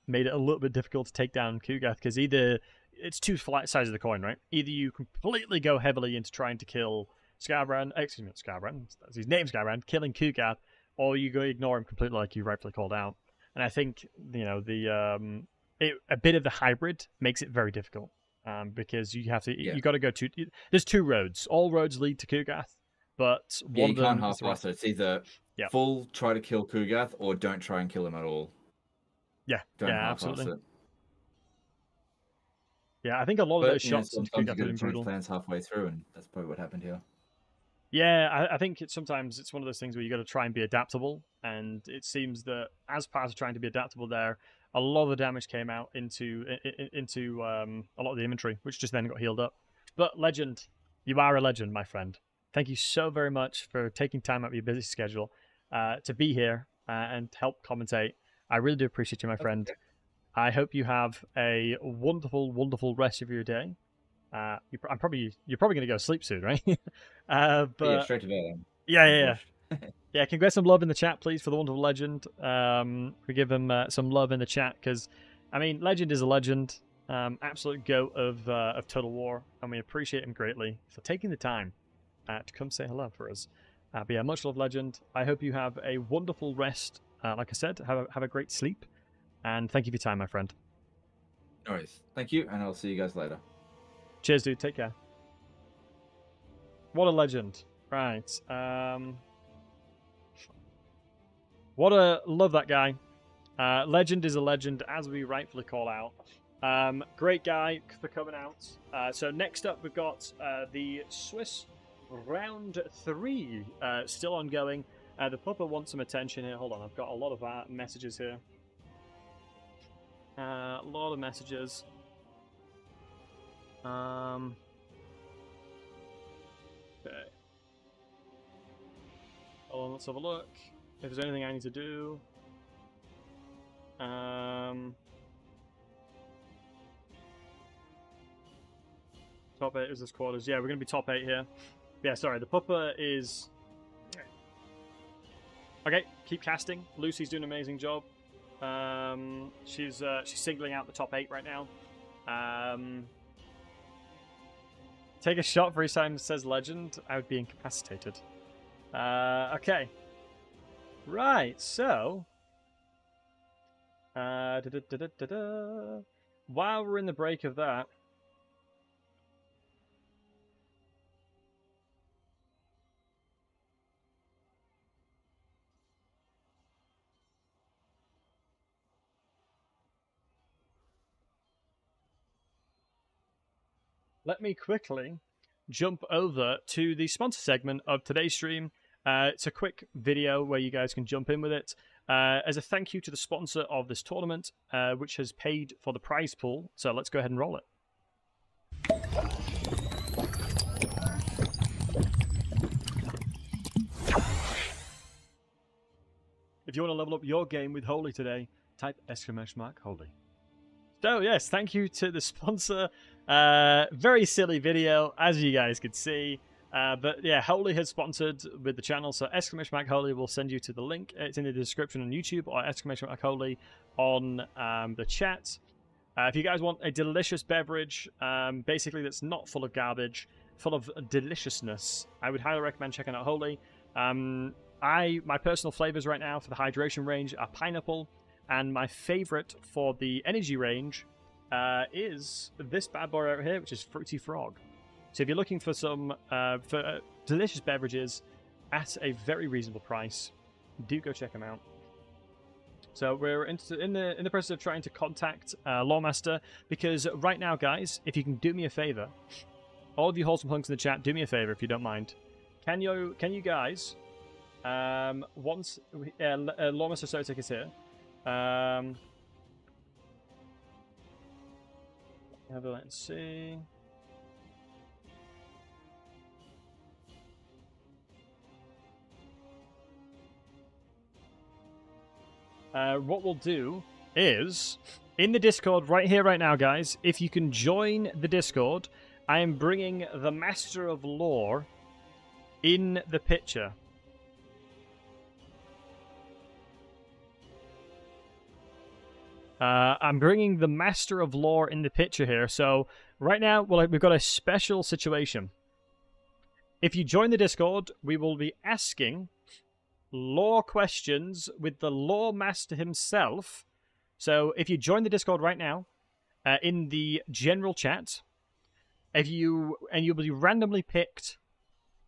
made it a little bit difficult to take down Kugath, because either it's two sides of the coin, right? Either you completely go heavily into trying to kill Scarbrand, excuse me, not Scarbrand, that's his name, Scarbrand, killing Kugath, or you go ignore him completely, like you rightfully called out. And I think a bit of the hybrid makes it very difficult, because you have to you got to go to. There's two roads. All roads lead to Kugath, but one you of them can't half-ass it. It's either full try to kill Kugath or don't try and kill him at all. Yeah, don't absolutely. It. Yeah, I think a lot of those shots into Kugath have been brutal. Plans halfway through, and that's probably what happened here. Yeah, I think sometimes it's one of those things where you got to try and be adaptable, and it seems that as part of trying to be adaptable, there a lot of the damage came out into a lot of the inventory, which just then got healed up. But Legend, you are a legend, my friend. Thank you so very much for taking time out of your busy schedule to be here and help commentate. I really do appreciate you, my friend. Okay. I hope you have a wonderful, wonderful rest of your day. You're probably going to go sleep soon, right? But yeah, straight to bed. Yeah. Yeah, can get some love in the chat, please, for the wonderful Legend. We give him some love in the chat, because, I mean, Legend is a legend, absolute goat of Total War, and we appreciate him greatly for taking the time to come say hello for us. But yeah, much love, Legend. I hope you have a wonderful rest. Like I said, have a great sleep, and thank you for your time, my friend. No worries. Thank you, and I'll see you guys later. Cheers, dude. Take care. What a legend. Right. Love that guy. Legend is a legend, as we rightfully call out. Great guy for coming out. So next up, we've got the Swiss round 3 still ongoing. The Pupper wants some attention here. Hold on, I've got a lot of messages here. A lot of messages. Okay. Hold on, let's have a look. If there's anything I need to do. Top 8 is this quarters. Yeah, we're going to be top 8 here. Yeah, sorry, the Pupper is... Okay, keep casting. Lucy's doing an amazing job. She's singling out the top 8 right now. Take a shot for each time it says legend. I would be incapacitated. Okay. Right, so... While we're in the break of that... let me quickly jump over to the sponsor segment of today's stream. It's a quick video where you guys can jump in with it. As a thank you to the sponsor of this tournament, which has paid for the prize pool. So let's go ahead and roll it. If you want to level up your game with Holy today, type !Holy. So yes, thank you to the sponsor. Very silly video, as you guys could see. But yeah, Holy has sponsored with the channel, so !Holy will send you to the link. It's in the description on YouTube, or !Holy on the chat. If you guys want a delicious beverage, basically that's not full of garbage, full of deliciousness, I would highly recommend checking out Holy. My personal flavors right now for the hydration range are pineapple, and my favorite for the energy range is this bad boy right here, which is Fruity Frog. So if you're looking for some delicious beverages at a very reasonable price, do go check them out. So we're in the process of trying to contact Lawmaster, because right now, guys, if you can do me a favor, all of you wholesome hunks in the chat, do me a favor if you don't mind. Can you guys Once Lawmaster Sotek is here. Have a let's see. What we'll do is in the Discord right here, right now, guys. If you can join the Discord, I am bringing the Master of Lore in the picture. I'm bringing the Master of Lore in the picture here. So right now, we've got a special situation. If you join the Discord, we will be asking lore questions with the Lore Master himself. So if you join the Discord right now, in the general chat, you'll be randomly picked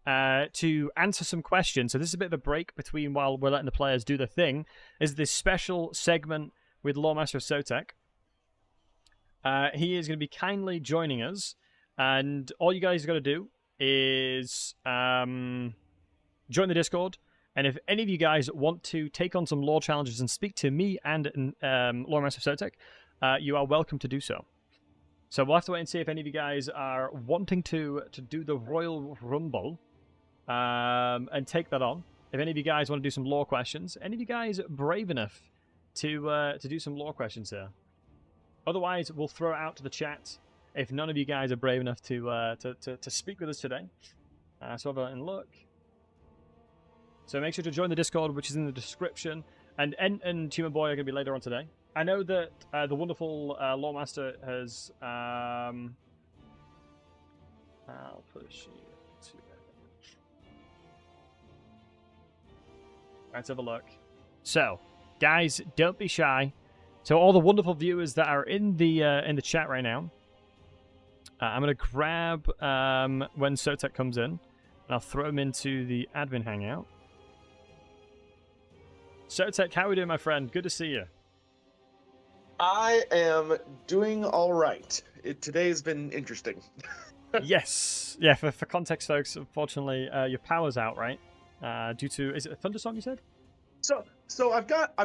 to answer some questions. So this is a bit of a break between while we're letting the players do the thing. Is this special segment with Lore Master Sotek. He is going to be kindly joining us, and all you guys got to do is join the Discord. And if any of you guys want to take on some lore challenges and speak to me and Lore Master Sotek, you are welcome to do so. So we'll have to wait and see if any of you guys are wanting to do the Royal Rumble and take that on. If any of you guys want to do some lore questions, any of you guys brave enough to do some lore questions here. Otherwise, we'll throw it out to the chat if none of you guys are brave enough to speak with us today. So have a look. So make sure to join the Discord, which is in the description. And Ent and Human Boy are going to be later on today. I know that the wonderful Lore Master has... I'll push you to... Let's have a look. So, guys, don't be shy. So all the wonderful viewers that are in the chat right now, I'm going to grab when Sotek comes in, and I'll throw him into the admin hangout. Sotek, how are we doing, my friend? Good to see you. I am doing all right. Today has been interesting. Yes. Yeah, for context, folks, unfortunately, your power's out, right? Due to... Is it a thunderstorm, you said? So I've got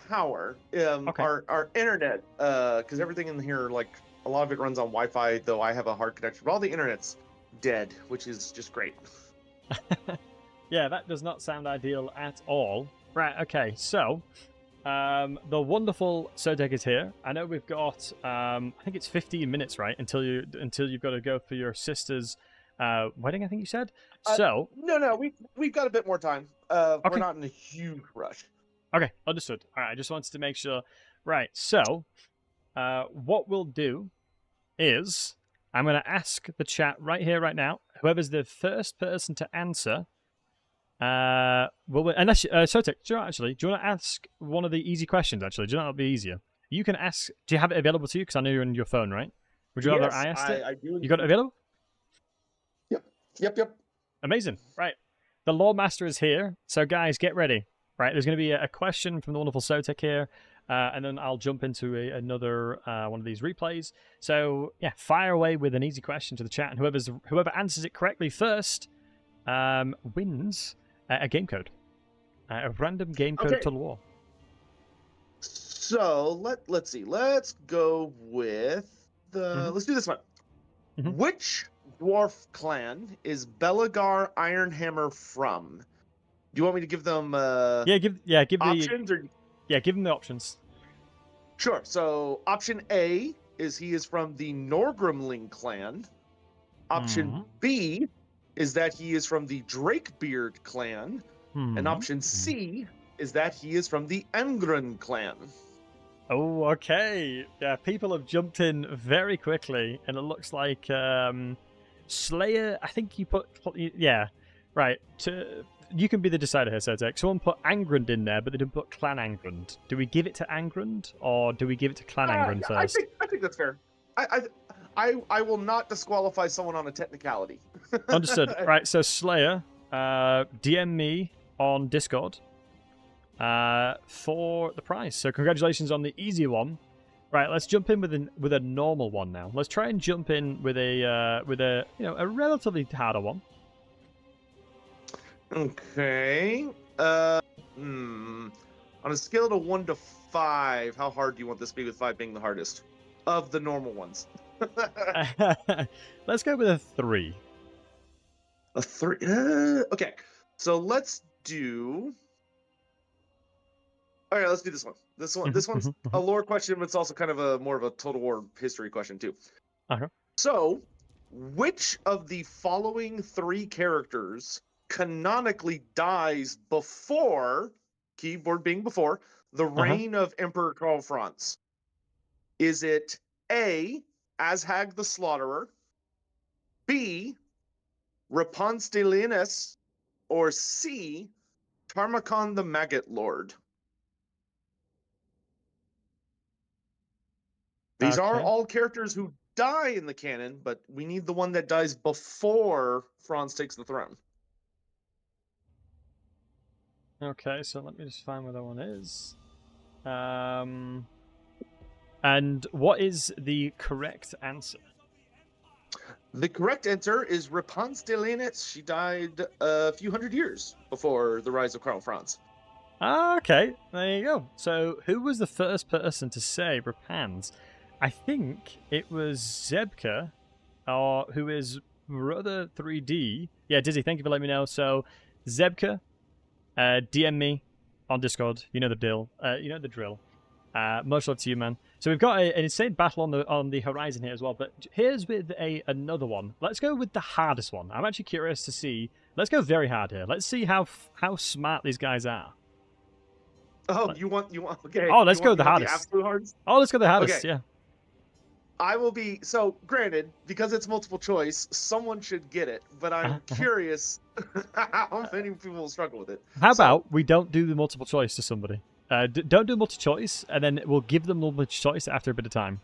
power. Okay. Our internet, because everything in here, like a lot of it runs on Wi-Fi, though I have a hard connection. But all the internet's dead, which is just great. Yeah, that does not sound ideal at all. Right. Okay. So, the wonderful Sotek is here. I know we've got, I think it's 15 minutes, right, until you've got to go for your sister's wedding. I think you said. So no, we've got a bit more time. Okay. We're not in a huge rush. Okay, understood. All right, I just wanted to make sure. Right, so what we'll do is I'm going to ask the chat right here, right now. Whoever's the first person to answer, unless Sotek, do you want to ask one of the easy questions? Actually, do you know that'll be easier? You can ask. Do you have it available to you? Because I know you're on your phone, right? Would you rather I asked it? I do. You got it available? Yep. Amazing. Right. The Lore Master is here. So, guys, get ready. Right. There's going to be a question from the wonderful Sotek here. And then I'll jump into another one of these replays. So, yeah, fire away with an easy question to the chat. And whoever answers it correctly first wins a game code. A random game code to lore. So, let's see. Let's go with the... Let's do this one. Mm-hmm. Which dwarf clan is Belagar Ironhammer from? Do you want me to give them give options? Give them the options. Sure. So option A is he is from the Norgrimling clan. Option B is that he is from the Drakebeard clan. And option C is that he is from the Engren clan. Oh, okay. Yeah, people have jumped in very quickly, and it looks like Slayer. I think you put right. You can be the decider here, Sotek. Someone put Angrund in there, but they didn't put Clan Angrund. Do we give it to Angrund, or do we give it to Clan Angrund first? I think that's fair. I will not disqualify someone on a technicality. Understood. Right, so Slayer, DM me on Discord for the prize. So congratulations on the easy one. Right, let's jump in with a normal one now. Let's try and jump in with a a relatively harder one. Okay. On a scale of 1 to 5, how hard do you want this to be, with 5 being the hardest of the normal ones? Let's go with a 3. A 3. Okay, so let's do. All right, let's do this one. This one's a lore question, but it's also kind of more of a Total War history question too. Okay. So, which of the following 3 characters canonically dies before, keyboard being before, the reign of Emperor Karl Franz? Is it A, Azhag the Slaughterer, B, Rapunstelinus, or C, Tarmakon the Maggot Lord? These are all characters who die in the canon, but we need the one that dies before Franz takes the throne. Okay, so let me just find where that one is. And what is the correct answer? The correct answer is Rapunstelinus. She died a few hundred years before the rise of Karl Franz. Okay, there you go. So, who was the first person to say Rapans? I think it was Zebka, or who is Brother 3D. Yeah, Dizzy, thank you for letting me know. So, Zebka, DM me on Discord. You know the deal. You know the drill. Much love to you, man. So we've got an insane battle on the horizon here as well. But here's with another one. Let's go with the hardest one. I'm actually curious to see. Let's go very hard here. Let's see how smart these guys are. Oh, you want okay. Oh, let's go the the hardest. absolute hardest. Oh, let's go the hardest. Okay. Yeah. I will be, so granted, because it's multiple choice, someone should get it, but I'm curious how many people will struggle with it. How about we don't do the multiple choice to somebody? Don't do multiple choice, and then we'll give them multiple choice after a bit of time.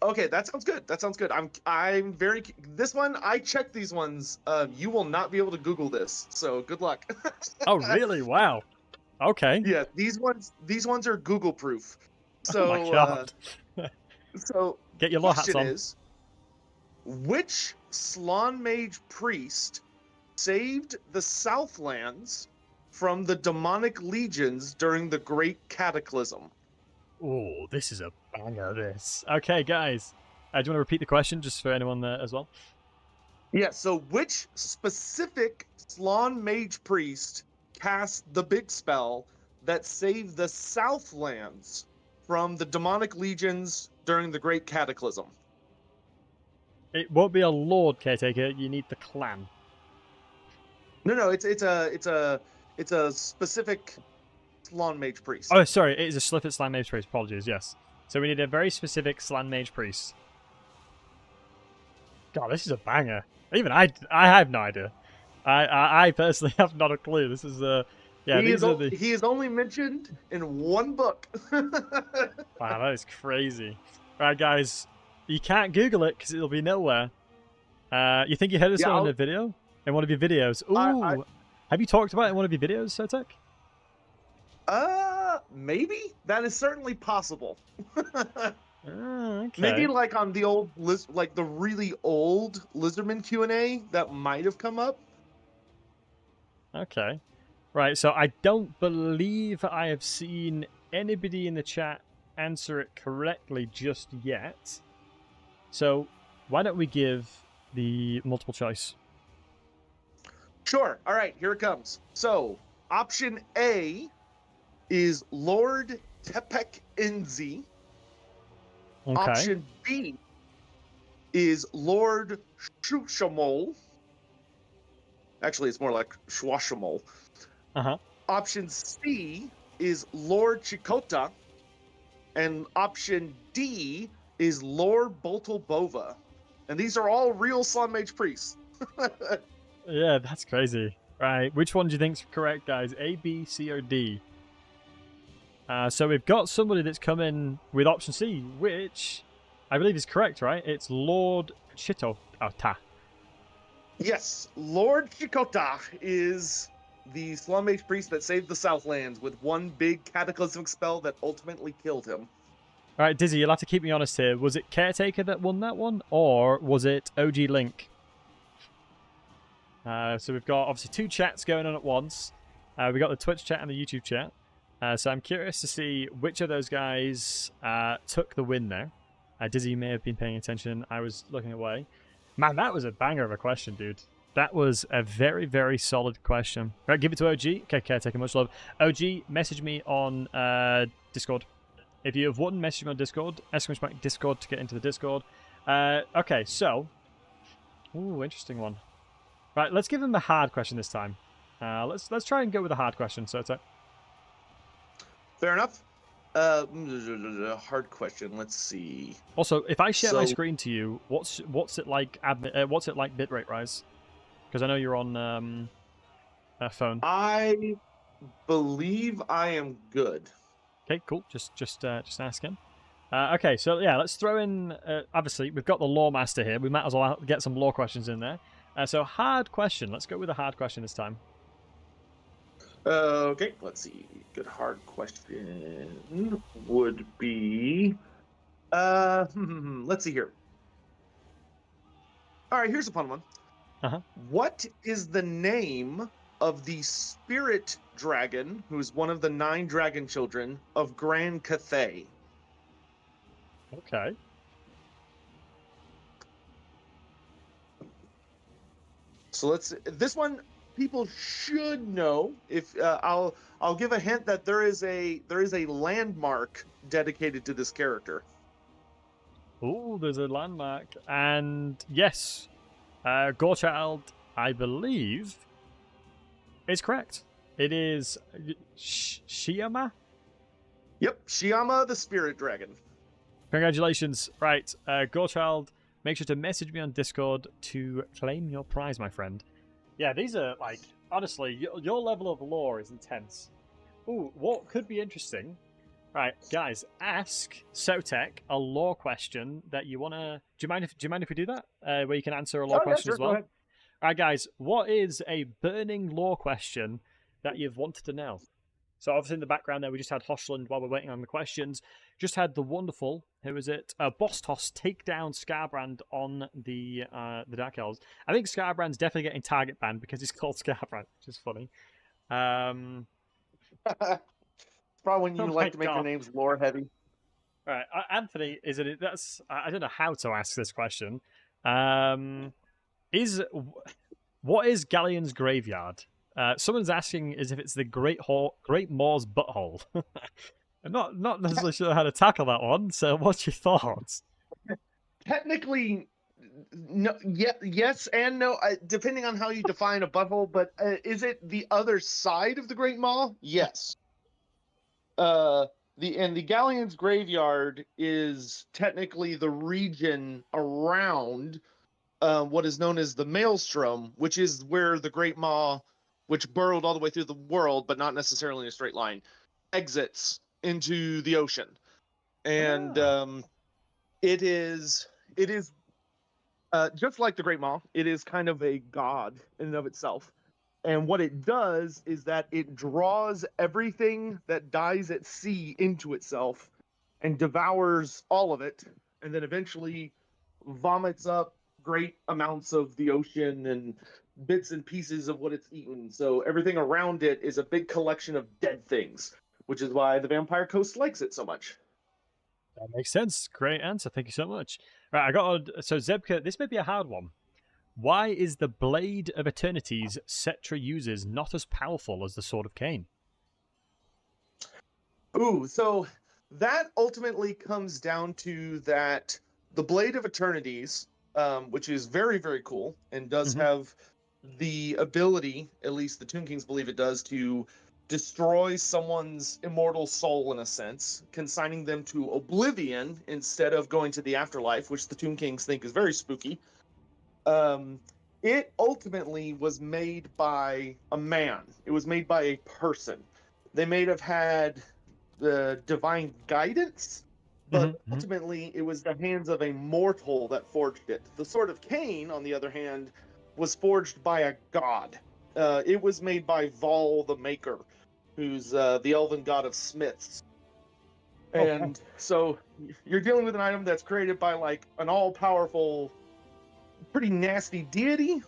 Okay, that sounds good. That sounds good. I'm very, this one, I checked these ones. You will not be able to Google this, so good luck. Oh, really? Wow. Okay. Yeah, these ones are Google proof. So, oh my God. So, get your law hats on. Is, which Slan Mage priest saved the Southlands from the demonic legions during the Great Cataclysm? Oh, this is a banger, this. Okay, guys. Do you want to repeat the question just for anyone there as well? Yeah, so which specific Slan Mage priest cast the big spell that saved the Southlands from the demonic legions during the Great Cataclysm? It won't be a Lord Caretaker. You need the clan. No, it's a specific Slan Mage priest. Oh, sorry, it is a Slifford Slan Mage priest. Apologies. Yes. So we need a very specific Slan Mage priest. God, this is a banger. Even I have no idea. I personally have not a clue. This is yeah. He is only mentioned in one book. Wow, that is crazy. All right, guys, you can't Google it because it'll be nowhere. You think you heard this one in a video? In one of your videos? Ooh, have you talked about it in one of your videos, Sotek? Maybe that is certainly possible. Okay. Maybe like on the old like the really old Lizardmen Q&A that might have come up. Okay. Right, so I don't believe I have seen anybody in the chat answer it correctly just yet. So why don't we give the multiple choice? Sure. All right, here it comes. So option A is Lord Tepek Enzi. Okay. Option B is Lord Shushamol. Actually, it's more like Shwashamol. Uh-huh. Option C is Lord Chikota. And option D is Lord Boltobova. And these are all real Slan Mage priests. Yeah, that's crazy. Right, which one do you think's correct, guys? A, B, C, or D? So we've got somebody that's come in with option C, which I believe is correct, right? It's Lord Chitota. Yes, Lord Chikota is the Slan Mage priest that saved the Southlands with one big cataclysmic spell that ultimately killed him. All right, Dizzy, you'll have to keep me honest here. Was it Caretaker that won that one, or was it OG Link? So we've got obviously two chats going on at once. We got the Twitch chat and the YouTube chat. So I'm curious to see which of those guys took the win there. Dizzy may have been paying attention. I was looking away. Man, that was a banger of a question, dude. That was a very, very solid question. Right, give it to OG. Okay, Caretaker, much love. OG, message me on Discord. If you have won, message me on Discord. ! Discord to get into the Discord. Okay, so... Ooh, interesting one. Right, let's give him a hard question this time. Let's try and go with a hard question, Soto. Fair enough. Hard question. Let's see. Also, if I share my screen to you, what's it like? What's it like bitrate rise? Because I know you're on phone. I believe I am good. Okay, cool. Just asking. Okay, so yeah, let's throw in. Obviously, we've got the lore master here. We might as well get some lore questions in there. So hard question. Let's go with a hard question this time. Okay, let's see. Good hard question would be. Let's see here. All right, here's a fun one. What is the name of the spirit dragon, who is one of the 9 dragon children of Grand Cathay? Okay. So this one people should know. If I'll give a hint that there is a landmark dedicated to this character. Oh, there's a landmark, and yes, Gorechild, I believe, is correct. It is Shiama. Yep, Shiama the spirit dragon. Congratulations. Right, Gorechild, make sure to message me on Discord to claim your prize, my friend. Yeah, these are, like, honestly, your level of lore is intense. Ooh, what could be interesting? Right, guys, ask Sotek a lore question that you want to... Do you mind if we do that? Where you can answer a lore question as well? All right, guys, what is a burning lore question that you've wanted to know? So obviously in the background there, we just had Hoshland while we're waiting on the questions. Just had the wonderful, who is it? Boss Toss take down Scarbrand on the Dark Elves. I think Scarbrand's definitely getting target banned because he's called Scarbrand, which is funny. It's probably when you like to make your names lore heavy. All right, Anthony, I don't know how to ask this question. What is Galleon's graveyard? Someone's asking if it's the Great Maul's butthole. I'm not necessarily sure how to tackle that one. So, what's your thoughts? Technically, no. Yes and no, depending on how you define a butthole. But is it the other side of the Great Maul? Yes. The Galleon's graveyard is technically the region around what is known as the Maelstrom, which is where the Great Maw, which burrowed all the way through the world, but not necessarily in a straight line, exits into the ocean. And it is just like the Great Maw. It is kind of a god in and of itself. And what it does is that it draws everything that dies at sea into itself and devours all of it, and then eventually vomits up great amounts of the ocean and bits and pieces of what it's eaten. So everything around it is a big collection of dead things, which is why the Vampire Coast likes it so much. That makes sense. Great answer. Thank you so much. Right, so Zebka, this may be a hard one. Why is the Blade of Eternity's Cetra uses not as powerful as the Sword of Cain? Ooh, so that ultimately comes down to that the Blade of Eternities, which is very, very cool and does have the ability, at least the Tomb Kings believe it does, to destroy someone's immortal soul in a sense, consigning them to oblivion instead of going to the afterlife, which the Tomb Kings think is very spooky. It ultimately was made by a man. It was made by a person. They may have had the divine guidance, but ultimately it was the hands of a mortal that forged it. The Sword of Cain, on the other hand, was forged by a god. It was made by Vol the Maker, who's the elven god of smiths. And so you're dealing with an item that's created by like an all-powerful, pretty nasty deity,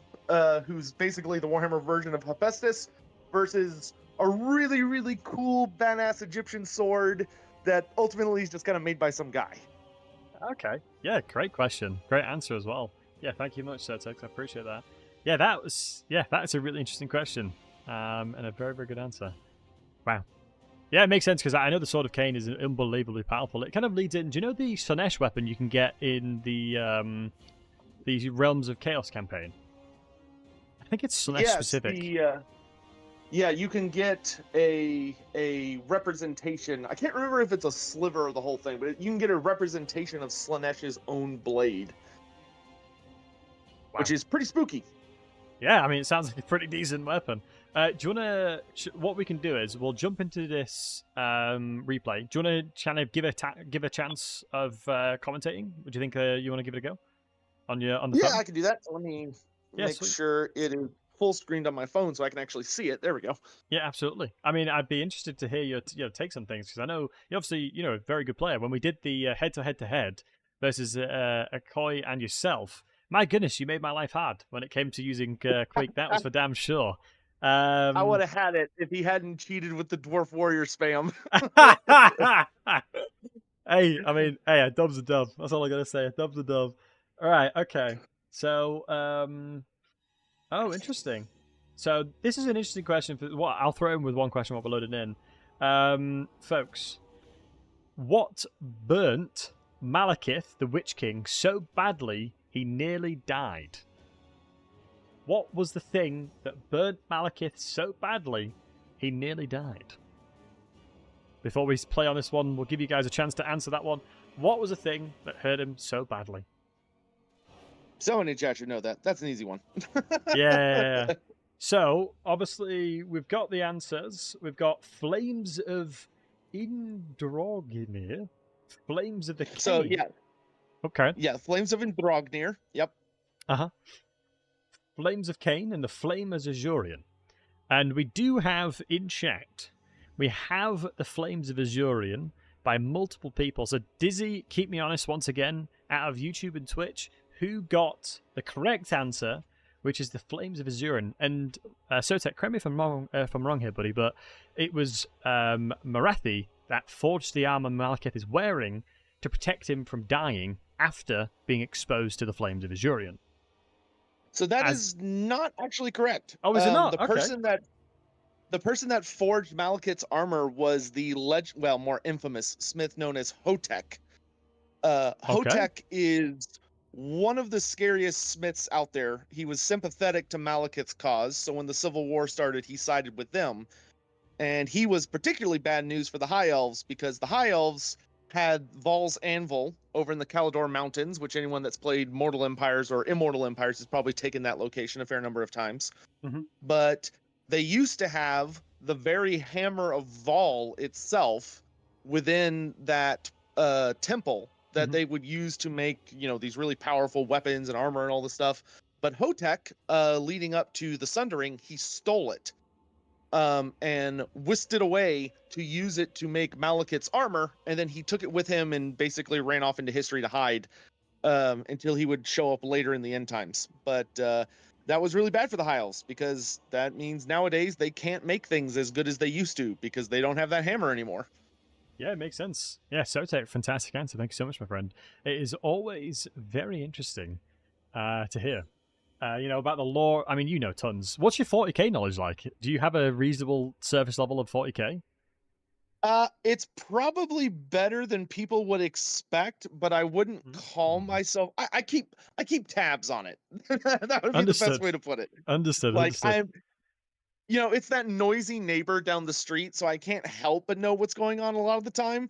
who's basically the Warhammer version of Hephaestus, versus a really, really cool, badass Egyptian sword that ultimately is just kind of made by some guy. Okay. Yeah, great question. Great answer as well. Yeah, thank you much, Sertex. I appreciate that. Yeah, that's a really interesting question. And a very, very good answer. Wow. Yeah, it makes sense because I know the Sword of Cain is unbelievably powerful. It kind of leads in. Do you know the Slanesh weapon you can get in the Realms of Chaos campaign? I think it's Slanesh specific. Yeah, you can get a representation. I can't remember if it's a sliver of the whole thing, but you can get a representation of Slanesh's own blade, which is pretty spooky. Yeah, I mean, it sounds like a pretty decent weapon. Do you want to... what we can do is we'll jump into this replay. Do you want to kind of give a chance of commentating? Would you think you want to give it a go on the phone? I can do that. Let me make sure it is full screened on my phone so I can actually see it. There we go. Yeah, absolutely. I mean, I'd be interested to hear your takes on things because I know you're obviously a very good player. When we did the head-to-head versus Akoi and yourself, my goodness, you made my life hard when it came to using Quake. That was for damn sure. I would have had it if he hadn't cheated with the Dwarf Warrior spam. Hey, I mean, a dub's a dub. That's all I gotta say. A dub's a dub. All right, okay. So, oh, interesting. So this is an interesting question. I'll throw in with one question while we're loading in. Folks, what burnt Malekith, the Witch King, so badly he nearly died? What was the thing that burnt Malekith so badly he nearly died? Before we play on this one, we'll give you guys a chance to answer that one. What was the thing that hurt him so badly? Someone in chat should know that. That's an easy one. Yeah. So, obviously, we've got the answers. We've got Flames of Indrognir. Flames of the King. So, yeah. Okay. Yeah, Flames of Indrognir. Yep. Uh-huh. Flames of Cain and the Flame as Azurian. And we do have in chat, we have the Flames of Azurian by multiple people. So Dizzy, keep me honest once again, out of YouTube and Twitch, who got the correct answer, which is the Flames of Azurian. And Sotek, correct me if I'm wrong here, buddy, but it was Marathi that forged the armor Malekith is wearing to protect him from dying after being exposed to the Flames of Azurian. So that is not actually correct. Oh, is it not? The person that forged Malekith's armor was the more infamous smith known as Hotek. Hotek is one of the scariest smiths out there. He was sympathetic to Malekith's cause, so when the Civil War started, he sided with them. And he was particularly bad news for the High Elves because the High Elves had Val's Anvil over in the Calador Mountains, which anyone that's played Mortal Empires or Immortal Empires has probably taken that location a fair number of times. Mm-hmm. But they used to have the very hammer of Val itself within that temple that they would use to make, these really powerful weapons and armor and all this stuff. But Hotek, leading up to the Sundering, he stole it. And whisked it away to use it to make Malekith's armor, and then he took it with him and basically ran off into history to hide until he would show up later in the end times. But that was really bad for the High Elves because that means nowadays they can't make things as good as they used to because they don't have that hammer anymore. Yeah, it makes sense. Yeah, Sotek, fantastic answer. Thank you so much, my friend. It is always very interesting to hear. About the lore. I mean, tons. What's your 40k knowledge like? Do you have a reasonable surface level of 40k? It's probably better than people would expect, but I wouldn't call myself. I keep tabs on it. That would be the best way to put it. Understood. I'm, it's that noisy neighbor down the street, so I can't help but know what's going on a lot of the time.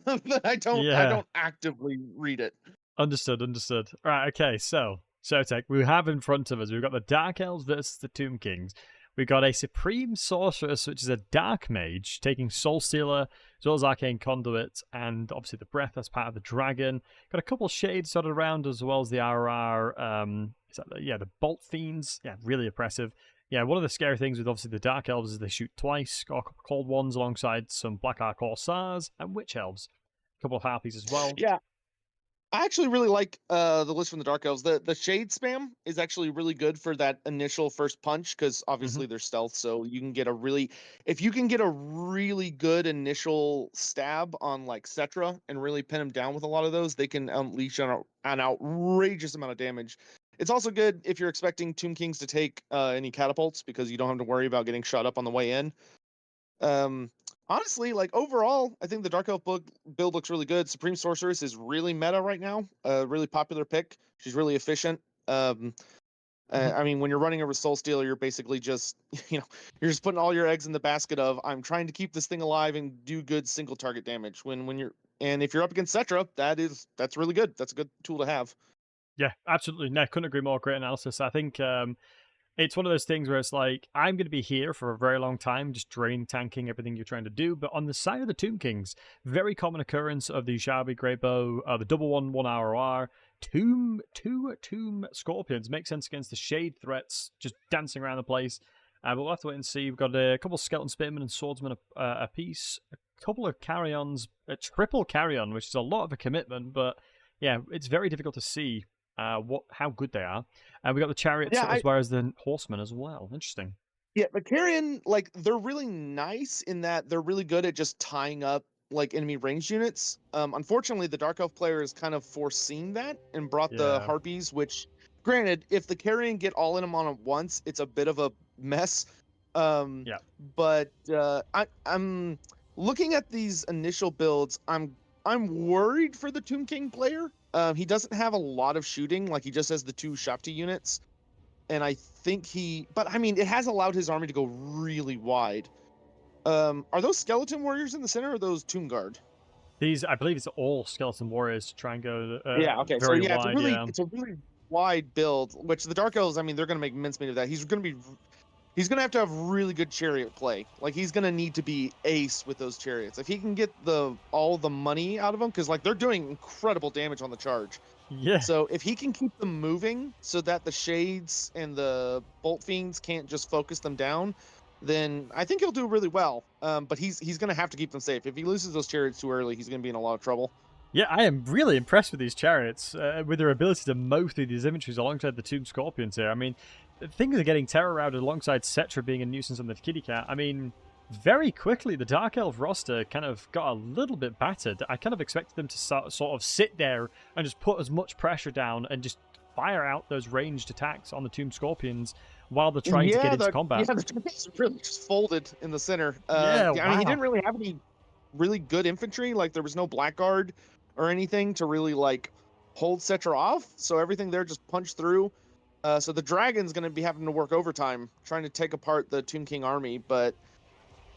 But I don't actively read it. Understood. All right. Okay. So, Sotek, we have in front of us, we've got the Dark Elves versus the Tomb Kings. We've got a Supreme Sorceress, which is a Dark Mage, taking Soul Stealer, as well as Arcane Conduit, and obviously the Breath as part of the Dragon. Got a couple shades dotted around, as well as the RR, the Bolt Fiends. Yeah, really oppressive. Yeah, one of the scary things with obviously the Dark Elves is they shoot twice. Got a couple Cold Ones alongside some Black Ark Corsairs and Witch Elves. A couple of Harpies as well. Yeah. I actually really like the list from the Dark Elves. The shade spam is actually really good for that initial first punch because Hmm. obviously they're stealth, so you can get a really if you can get a really good initial stab on like Cetra and really pin them down with a lot of those, they can unleash an outrageous amount of damage. It's also good if you're expecting Tomb Kings to take any catapults because you don't have to worry about getting shot up on the way in. Um, Honestly, like overall, I think the Dark Elf build looks really good. Supreme Sorceress is really meta right now. A really popular pick. She's really efficient. Hmm. I mean, when you're running a Soul Stealer, you're basically just, you know, you're just putting all your eggs in the basket of I'm trying to keep this thing alive and do good single target damage. When you're and if you're up against Cetra, that's really good. That's a good tool to have. Yeah, absolutely. No, couldn't agree more. Great analysis. I think it's one of those things where it's like, I'm going to be here for a very long time, just drain tanking everything you're trying to do. But on the side of the Tomb Kings, very common occurrence of the Shabby Grey Bow, the double 1 ROR, Tomb Scorpions. Makes sense against the shade threats just dancing around the place. But we'll have to wait and see. We've got a couple of Skeleton Spearmen and Swordsmen a piece, a couple of Carrions, a triple Carrion, which is a lot of a commitment, but yeah, it's very difficult to see how good they are. And we got the chariots Yeah, as well as the horsemen as well. Interesting. Yeah, but Carrion, like, they're really nice in that they're really good at just tying up like enemy ranged units. Unfortunately, the Dark Elf player has kind of foreseen that and brought the Yeah. Harpies, which, granted, if the Carrion get all in them on at once, it's a bit of a mess. Um, Yeah. but I'm looking at these initial builds. I'm worried for the Tomb King player. He doesn't have a lot of shooting, like he just has the 2 Shopti units and I think but I mean, it has allowed his army to go really wide. Are those skeleton warriors in the center or those tomb guard? These, I believe, it's all skeleton warriors to try and go Yeah. Okay. So very yeah, wide. Yeah. it's a really wide build. Which the Dark Elves, I mean, they're gonna make mincemeat of that. He's gonna have to have really good chariot play. Like he's gonna need to be ace with those chariots. If he can get all the money out of them, because like they're doing incredible damage on the charge. Yeah. So if he can keep them moving so that the shades and the bolt fiends can't just focus them down, then I think he'll do really well. But he's going to have to keep them safe. If he loses those chariots too early, he's going to be in a lot of trouble. Yeah, I am really impressed with these chariots, with their ability to mow through these inventories alongside the Tomb Scorpions here. I mean, things are getting terror routed alongside Cetra being a nuisance on the kitty cat. I mean, very quickly, the Dark Elf roster kind of got a little bit battered. I kind of expected them to sort of sit there and just put as much pressure down and just fire out those ranged attacks on the Tomb Scorpions while they're trying to get into combat. Yeah, the Tomb really just folded in the center. Yeah, I mean, he wow. didn't really have any really good infantry. Like there was no blackguard or anything to really like hold Cetra off. So everything there just punched through. So the dragon's going to be having to work overtime trying to take apart the Tomb King army, but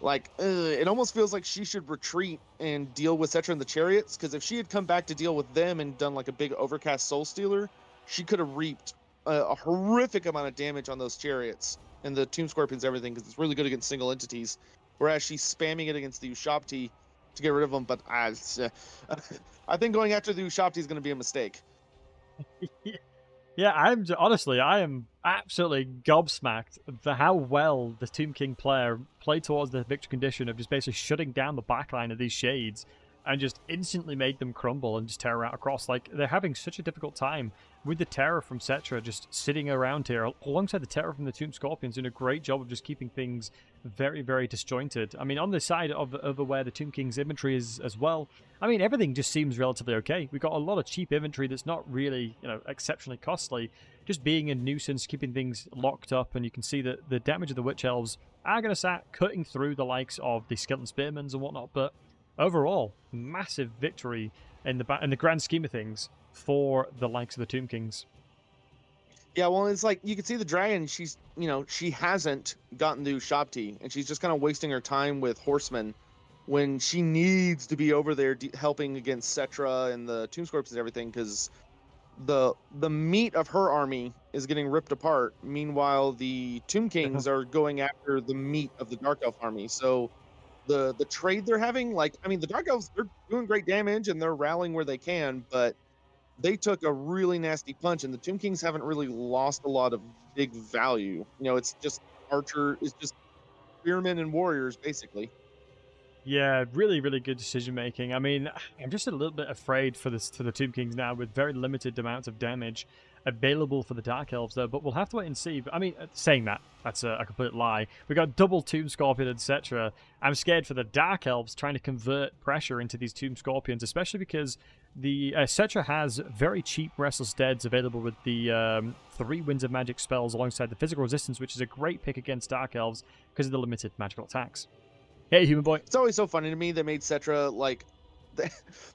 like it almost feels like she should retreat and deal with Cetra and the chariots, because if she had come back to deal with them and done like a big overcast soul stealer, she could have reaped a horrific amount of damage on those chariots and the tomb scorpions, everything, because it's really good against single entities, whereas she's spamming it against the Ushapti to get rid of them. But I think going after the Ushapti is going to be a mistake. Yeah, I am absolutely gobsmacked for how well the Tomb King player played towards the victory condition of just basically shutting down the backline of these shades and just instantly made them crumble and just terror out across. Like, they're having such a difficult time with the terror from Cetra just sitting around here alongside the terror from the Tomb Scorpions, doing a great job of just keeping things very, very disjointed. I mean, on the side of where the Tomb King's inventory is as well, I mean, everything just seems relatively okay. We've got a lot of cheap inventory that's not really, exceptionally costly, just being a nuisance, keeping things locked up, and you can see that the damage of the Witch Elves are going to start cutting through the likes of the Skeleton Spearmans and whatnot, but overall, massive victory in the grand scheme of things for the likes of the Tomb Kings. Yeah, well, it's like you can see the dragon. She hasn't gotten to Ushapti, and she's just kind of wasting her time with horsemen when she needs to be over there helping against Cetra and the Tomb Scorpions and everything, because the meat of her army is getting ripped apart. Meanwhile, the Tomb Kings are going after the meat of the Dark Elf army. So the trade they're having, like, I mean, the Dark Elves, they're doing great damage and they're rallying where they can, but they took a really nasty punch, and the Tomb Kings haven't really lost a lot of big value. It's just it's just spearmen and warriors basically. Yeah, really, really good decision making. I mean, I'm just a little bit afraid for the Tomb Kings now, with very limited amounts of damage available for the Dark Elves, though. But we'll have to wait and see. But I mean, saying that, that's a complete lie. We got double Tomb Scorpion, etc. I'm scared for the Dark Elves trying to convert pressure into these Tomb Scorpions, especially because the Cetra has very cheap Restless Deads available with the 3 Winds of Magic spells alongside the Physical Resistance, which is a great pick against Dark Elves because of the limited magical attacks. Hey, human boy. It's always so funny to me they made Cetra like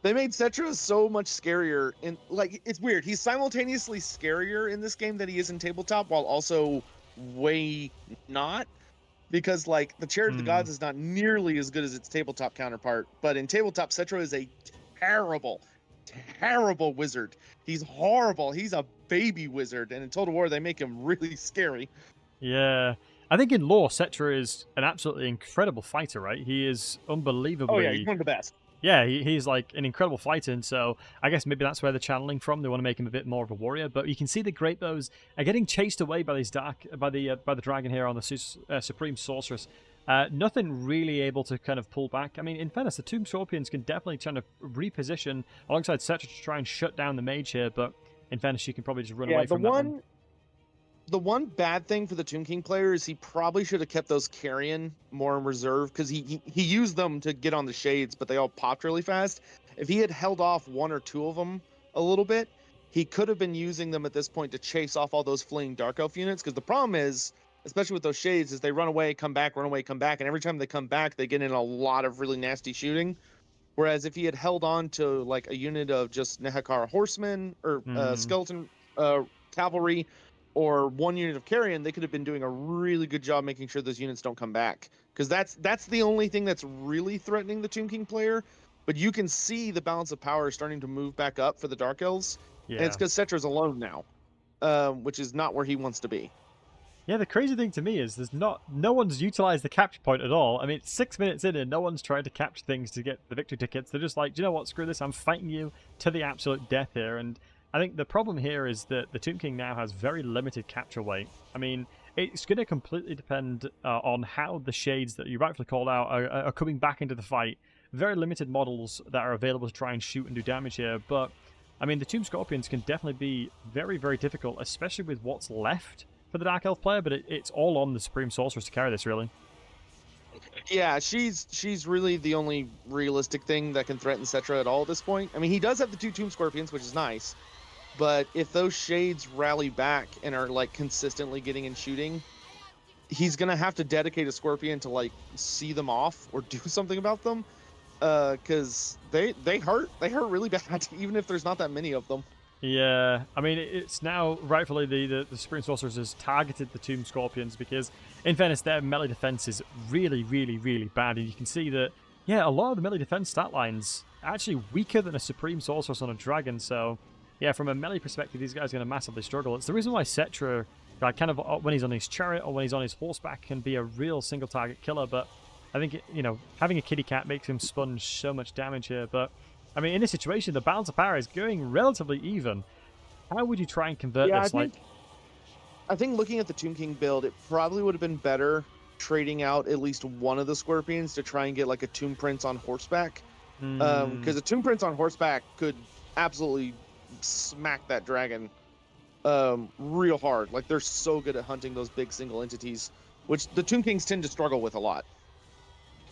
they made Cetra so much scarier, and like it's weird. He's simultaneously scarier in this game than he is in tabletop, while also way not, because like the Chariot of the Gods is not nearly as good as its tabletop counterpart. But in tabletop, Cetra is a terrible, terrible wizard. He's horrible. He's a baby wizard, and in Total War they make him really scary. Yeah. I think in lore, Cetra is an absolutely incredible fighter, right? He is unbelievably... Oh yeah, he's one of the best. Yeah, he's like an incredible fighter, and so I guess maybe that's where they're channeling from. They want to make him a bit more of a warrior, but you can see the Great Bows are getting chased away by these by the dragon here on the Supreme Sorceress. Nothing really able to kind of pull back. I mean, in fairness, the Tomb Scorpions can definitely kind of reposition alongside Cetra to try and shut down the mage here, but in fairness, she can probably just run away from that one. The one bad thing for the Tomb King player is he probably should have kept those Carrion more in reserve, because he used them to get on the shades, but they all popped really fast. If he had held off 1 or 2 of them a little bit, he could have been using them at this point to chase off all those fleeing Dark Elf units, because the problem is, especially with those shades, is they run away, come back, run away, come back, and every time they come back, they get in a lot of really nasty shooting. Whereas if he had held on to like a unit of just Nehekara horsemen or skeleton cavalry, or 1 unit of Carrion, they could have been doing a really good job making sure those units don't come back. Because that's the only thing that's really threatening the Tomb King player. But you can see the balance of power starting to move back up for the Dark Elves. Yeah. And it's because Cetra's alone now, which is not where he wants to be. Yeah, the crazy thing to me is no one's utilized the capture point at all. I mean, it's 6 minutes in and no one's trying to capture things to get the victory tickets. They're just like, do you know what, screw this, I'm fighting you to the absolute death here. And I think the problem here is that the Tomb King now has very limited capture weight. I mean, it's going to completely depend on how the shades that you rightfully called out are coming back into the fight. Very limited models that are available to try and shoot and do damage here, but I mean, the Tomb Scorpions can definitely be very, very difficult, especially with what's left for the Dark Elf player, but it's all on the Supreme Sorceress to carry this, really. Yeah, she's really the only realistic thing that can threaten Cetra at all at this point. I mean, he does have the 2 Tomb Scorpions, which is nice. But if those shades rally back and are like consistently getting in shooting, he's gonna have to dedicate a Scorpion to like see them off or do something about them, because they hurt really bad, even if there's not that many of them. Yeah, I mean, it's now rightfully the Supreme Sorceress has targeted the Tomb Scorpions because, in fairness, their melee defense is really, really, really bad, and you can see that, yeah, a lot of the melee defense stat lines are actually weaker than a Supreme Sorceress on a dragon, so yeah, from a melee perspective, these guys are going to massively struggle. It's the reason why Cetra, like, kind of when he's on his chariot or when he's on his horseback, can be a real single target killer. But I think, having a kitty cat makes him sponge so much damage here. But I mean, in this situation, the balance of power is going relatively even. How would you try and convert this? I think looking at the Tomb King build, it probably would have been better trading out at least one of the Scorpions to try and get like a Tomb Prince on horseback. Because a Tomb Prince on horseback could absolutely smack that dragon real hard. Like, they're so good at hunting those big single entities, which the Tomb Kings tend to struggle with a lot.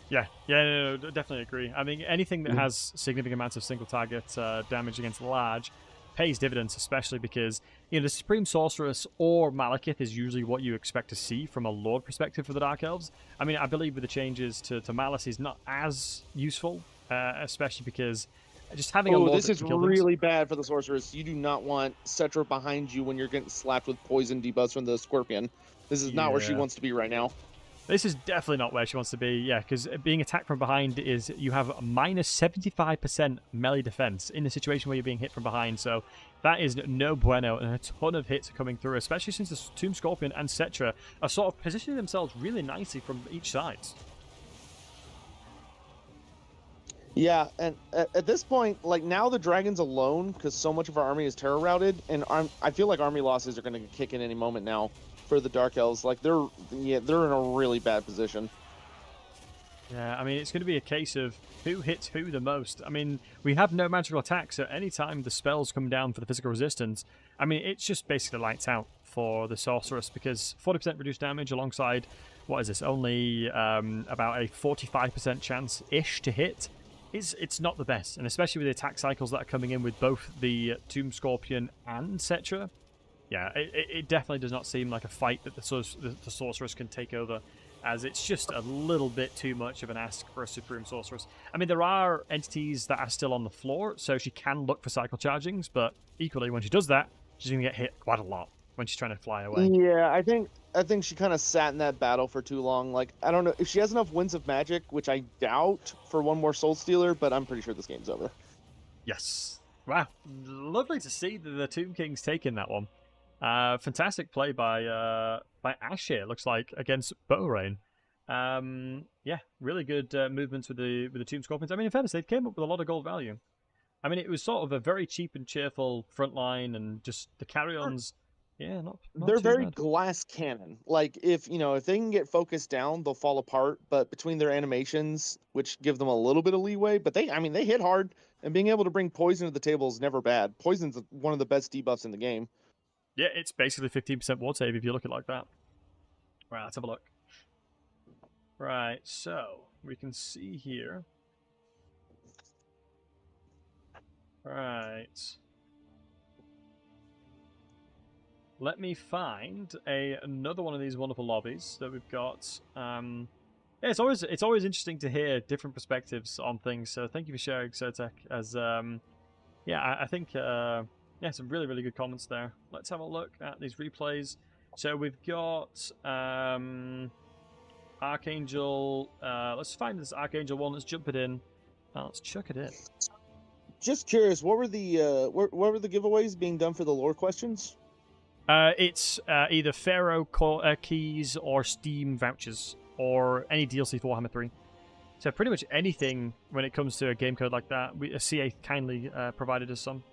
Yeah, no, definitely agree. I mean, anything that has significant amounts of single target damage against large pays dividends, especially because, the Supreme Sorceress or Malekith is usually what you expect to see from a Lord perspective for the Dark Elves. I mean, I believe with the changes to Malice is not as useful, especially because just having a Lord this is really bad for the Sorceress. You do not want Cetra behind you when you're getting slapped with poison debuffs from the Scorpion. This is not where she wants to be right now. This is definitely not where she wants to be, yeah, because being attacked from behind is, you have a minus 75% melee defense in the situation where you're being hit from behind, so that is no bueno, and a ton of hits are coming through, especially since the Tomb Scorpion and Cetra are sort of positioning themselves really nicely from each side. Yeah, and at this point, like, now the dragon's alone because so much of our army is terror routed, and I feel like army losses are going to kick in any moment now for the Dark Elves. Like, they're in a really bad position. Yeah, I mean, it's going to be a case of who hits who the most. I mean, we have no magical attacks, so anytime the spells come down for the physical resistance, I mean, it's just basically lights out for the sorceress, because 40% reduced damage alongside, what is this, only about a 45% chance-ish to hit. It's not the best, and especially with the attack cycles that are coming in with both the Tomb Scorpion and Cetra. Yeah, it definitely does not seem like a fight that the sorceress can take over, as it's just a little bit too much of an ask for a Supreme Sorceress. I mean, there are entities that are still on the floor, so she can look for cycle chargings, but equally, when she does that, she's going to get hit quite a lot when she's trying to fly away. Yeah, I think she kind of sat in that battle for too long. Like, I don't know if she has enough Winds of Magic, which I doubt for one more Soul Stealer, but I'm pretty sure this game's over. Yes. Wow. Lovely to see the Tomb King's taking that one. Fantastic play by Ash here, looks like, against Bowrain. Yeah, really good movements with the Tomb Scorpions. I mean, in fairness, they came up with a lot of gold value. I mean, it was sort of a very cheap and cheerful front line, and just the carry-ons. Yeah, not They're too very bad. glass cannon. Like, if they can get focused down, they'll fall apart. But between their animations, which give them a little bit of leeway, but they hit hard, and being able to bring poison to the table is never bad. Poison's one of the best debuffs in the game. Yeah, it's basically 15% ward save if you look at it like that. Right, let's have a look. Right, so we can see here. Right. Let me find another one of these wonderful lobbies that we've got. Yeah, it's always interesting to hear different perspectives on things. So thank you for sharing, Sotek. As yeah, I think yeah, some really, really good comments there. Let's have a look at these replays. So we've got Archangel. Let's find this Archangel one. Let's jump it in. Let's chuck it in. Just curious, what were the giveaways being done for the lore questions? It's either Pharaoh keys or Steam vouchers or any DLC for Warhammer 3. So pretty much anything when it comes to a game code like that. CA kindly provided us some.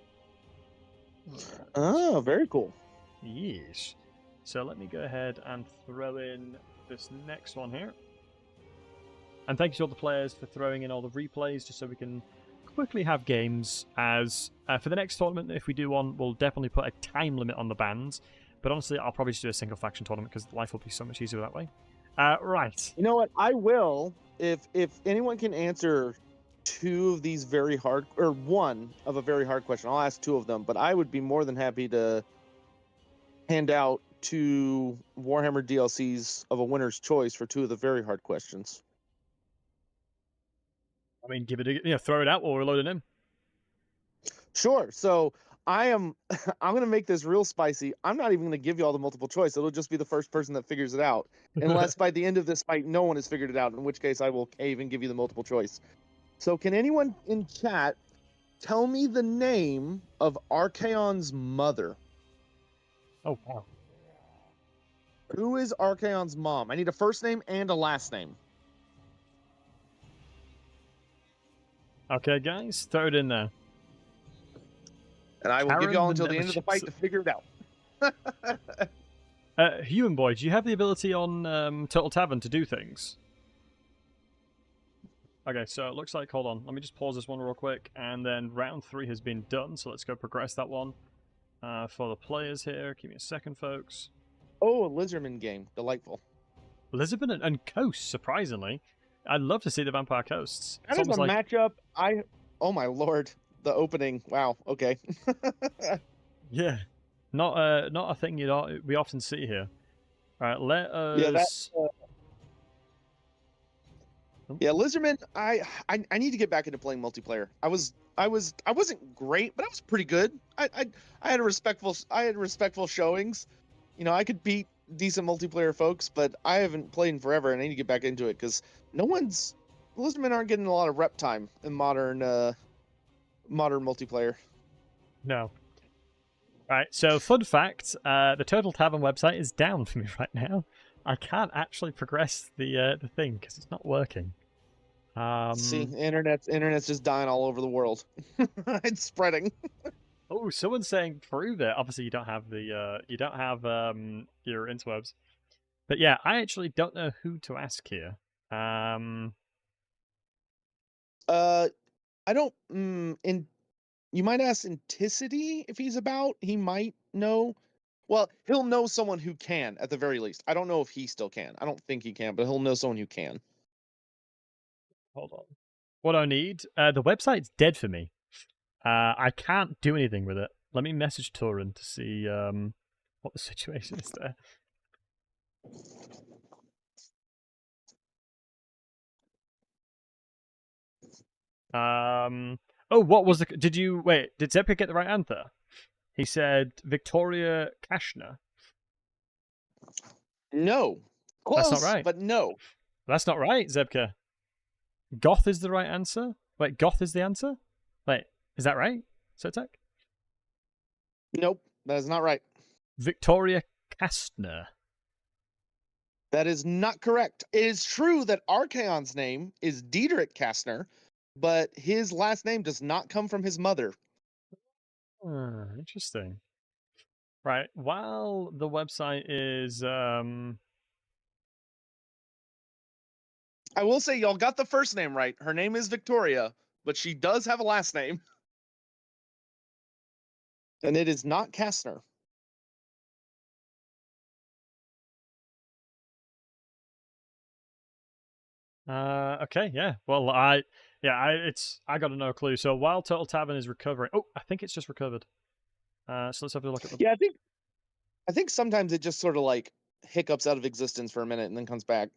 Oh, very cool. Yes. So let me go ahead and throw in this next one here. And thank you to all the players for throwing in all the replays, just so we can quickly have games. As for the next tournament, if we do one, we'll definitely put a time limit on the bans. But honestly, I'll probably just do a single faction tournament because life will be so much easier that way. Right. You know what? I will, if anyone can answer two of these very hard, or one of a very hard question. I'll ask two of them, but I would be more than happy to hand out two Warhammer DLCs of a winner's choice for two of the very hard questions. I mean, give it throw it out while we're loading in. Sure. So I'm going to make this real spicy. I'm not even going to give you all the multiple choice. It'll just be the first person that figures it out. Unless by the end of this fight, no one has figured it out, in which case I will cave and give you the multiple choice. So can anyone in chat tell me the name of Archaon's mother? Oh, wow. Who is Archaon's mom? I need a first name and a last name. Okay, guys, throw it in there. And I will give Karen you all the until the end of the fight to figure it out. Human Boy, do you have the ability on Turtle Tavern to do things? Okay, so it looks like, hold on, let me just pause this one real quick, and then round 3 has been done, so let's go progress that one for the players here. Give me a second, folks. Oh, a Lizardmen game. Delightful. Lizardmen and Coast, surprisingly. I'd love to see the Vampire Coasts. That is a matchup. Oh my lord, the opening. Wow. Okay. Yeah, not a thing we often see here. All right, let us. Yeah, Lizardmen. I need to get back into playing multiplayer. I wasn't great, but I was pretty good. I had respectful showings. You know, I could beat decent multiplayer folks, but I haven't played in forever, and I need to get back into it because Lizardmen aren't getting a lot of rep time in modern multiplayer. No. All right, so fun fact, the Turtle Tavern website is down for me right now. I can't actually progress the thing because it's not working. See, internet's just dying all over the world. It's spreading. Oh, someone's saying prove it. Obviously, you don't have your interwebs, but yeah, I actually don't know who to ask here. I don't. You might ask Anticity if he's about. He might know. Well, he'll know someone who can, at the very least. I don't know if he still can. I don't think he can, but he'll know someone who can. Hold on. What I need? The website's dead for me. I can't do anything with it. Let me message Turin to see what the situation is there. Oh, what was the? Did you wait? Did Zepka get the right answer? He said Victoria Kashner. No, close, That's not right. but no. That's not right, Zebka. Goth is the right answer. Wait, Goth is the answer. Wait, is that right, Sotek? Nope, that is not right. Victoria Kastner. That is not correct. It is true that Archaon's name is Diedrich Kastner, but his last name does not come from his mother. Interesting. Right. While the website is I will say y'all got the first name right. Her name is Victoria, but she does have a last name. And it is not Kastner. Okay, yeah. Well, I got no clue. So while Total Tavern is recovering, oh, I think it's just recovered. So let's have a look at the. Yeah, I think sometimes it just sort of like hiccups out of existence for a minute and then comes back.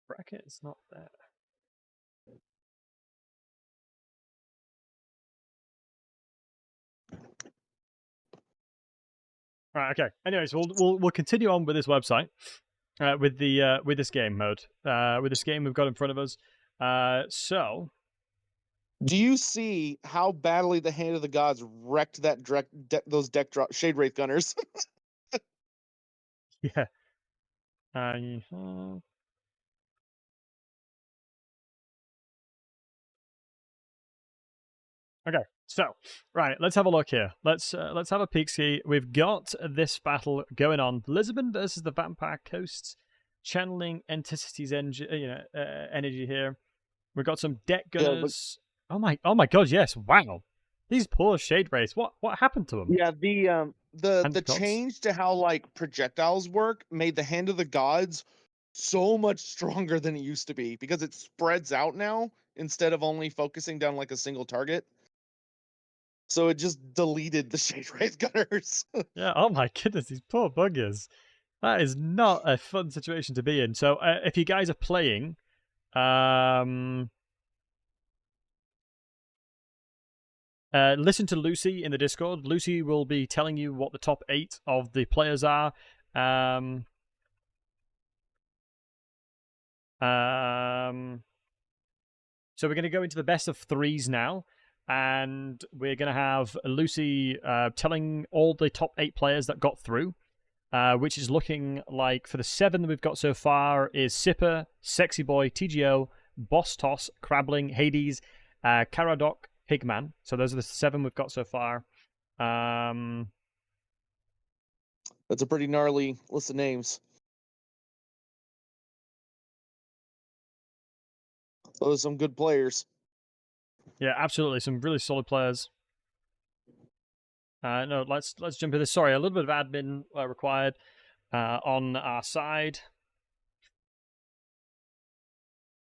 Bracket is not there. Right. Okay. Anyways, we'll continue on with this website, with this game mode, with this game we've got in front of us. So. Do you see how badly the Hand of the Gods wrecked that those deck drop Shade Wraith Gunners? Yeah. Okay, so right, let's have a look here. Let's have a peek. See, we've got this battle going on: Lizardmen versus the Vampire Coasts, channeling Anticity's energy here. We've got some deck gunners. Yeah, oh my god, yes! Wow, these poor Shade Wraiths. What happened to them? Yeah, the change to how like projectiles work made the Hand of the Gods so much stronger than it used to be because it spreads out now instead of only focusing down like a single target. So it just deleted the Shade Wraith Gunners. Yeah, oh my goodness, these poor buggers. That is not a fun situation to be in. So if you guys are playing, listen to Lucy in the Discord. Lucy will be telling you what the top 8 of the players are. So we're going to go into the best of 3s now. And we're going to have Lucy telling all the top 8 players that got through, which is looking like for the 7 that we've got so far is Sipper, Sexy Boy, TGO, Boss Toss, Crabbling, Hades, Caradoc, Higman. So those are the 7 we've got so far. That's a pretty gnarly list of names. Those are some good players. Yeah, absolutely. Some really solid players. No, let's jump into this. Sorry, a little bit of admin required on our side.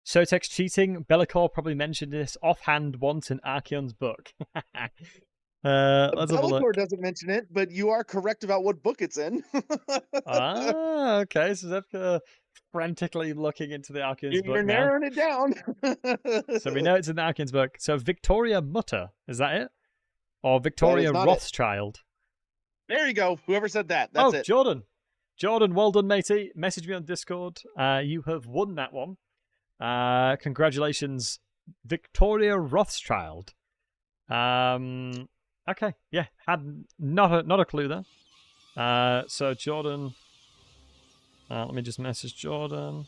Sotek's cheating. Bellicor probably mentioned this offhand once in Archeon's book. Let's have a look. Bellicor doesn't mention it, but you are correct about what book it's in. Okay. So Zepka frantically looking into the Archeon's book You're now. narrowing it down. So we know it's in the Archeon's book. So Victoria Mutter, is that it? Or Victoria Rothschild? There you go. Whoever said that. That's it. Jordan. Jordan, well done, matey. Message me on Discord. You have won that one. Congratulations, Victoria Rothschild. Okay, yeah, had not a clue there. So Jordan, let me just message Jordan.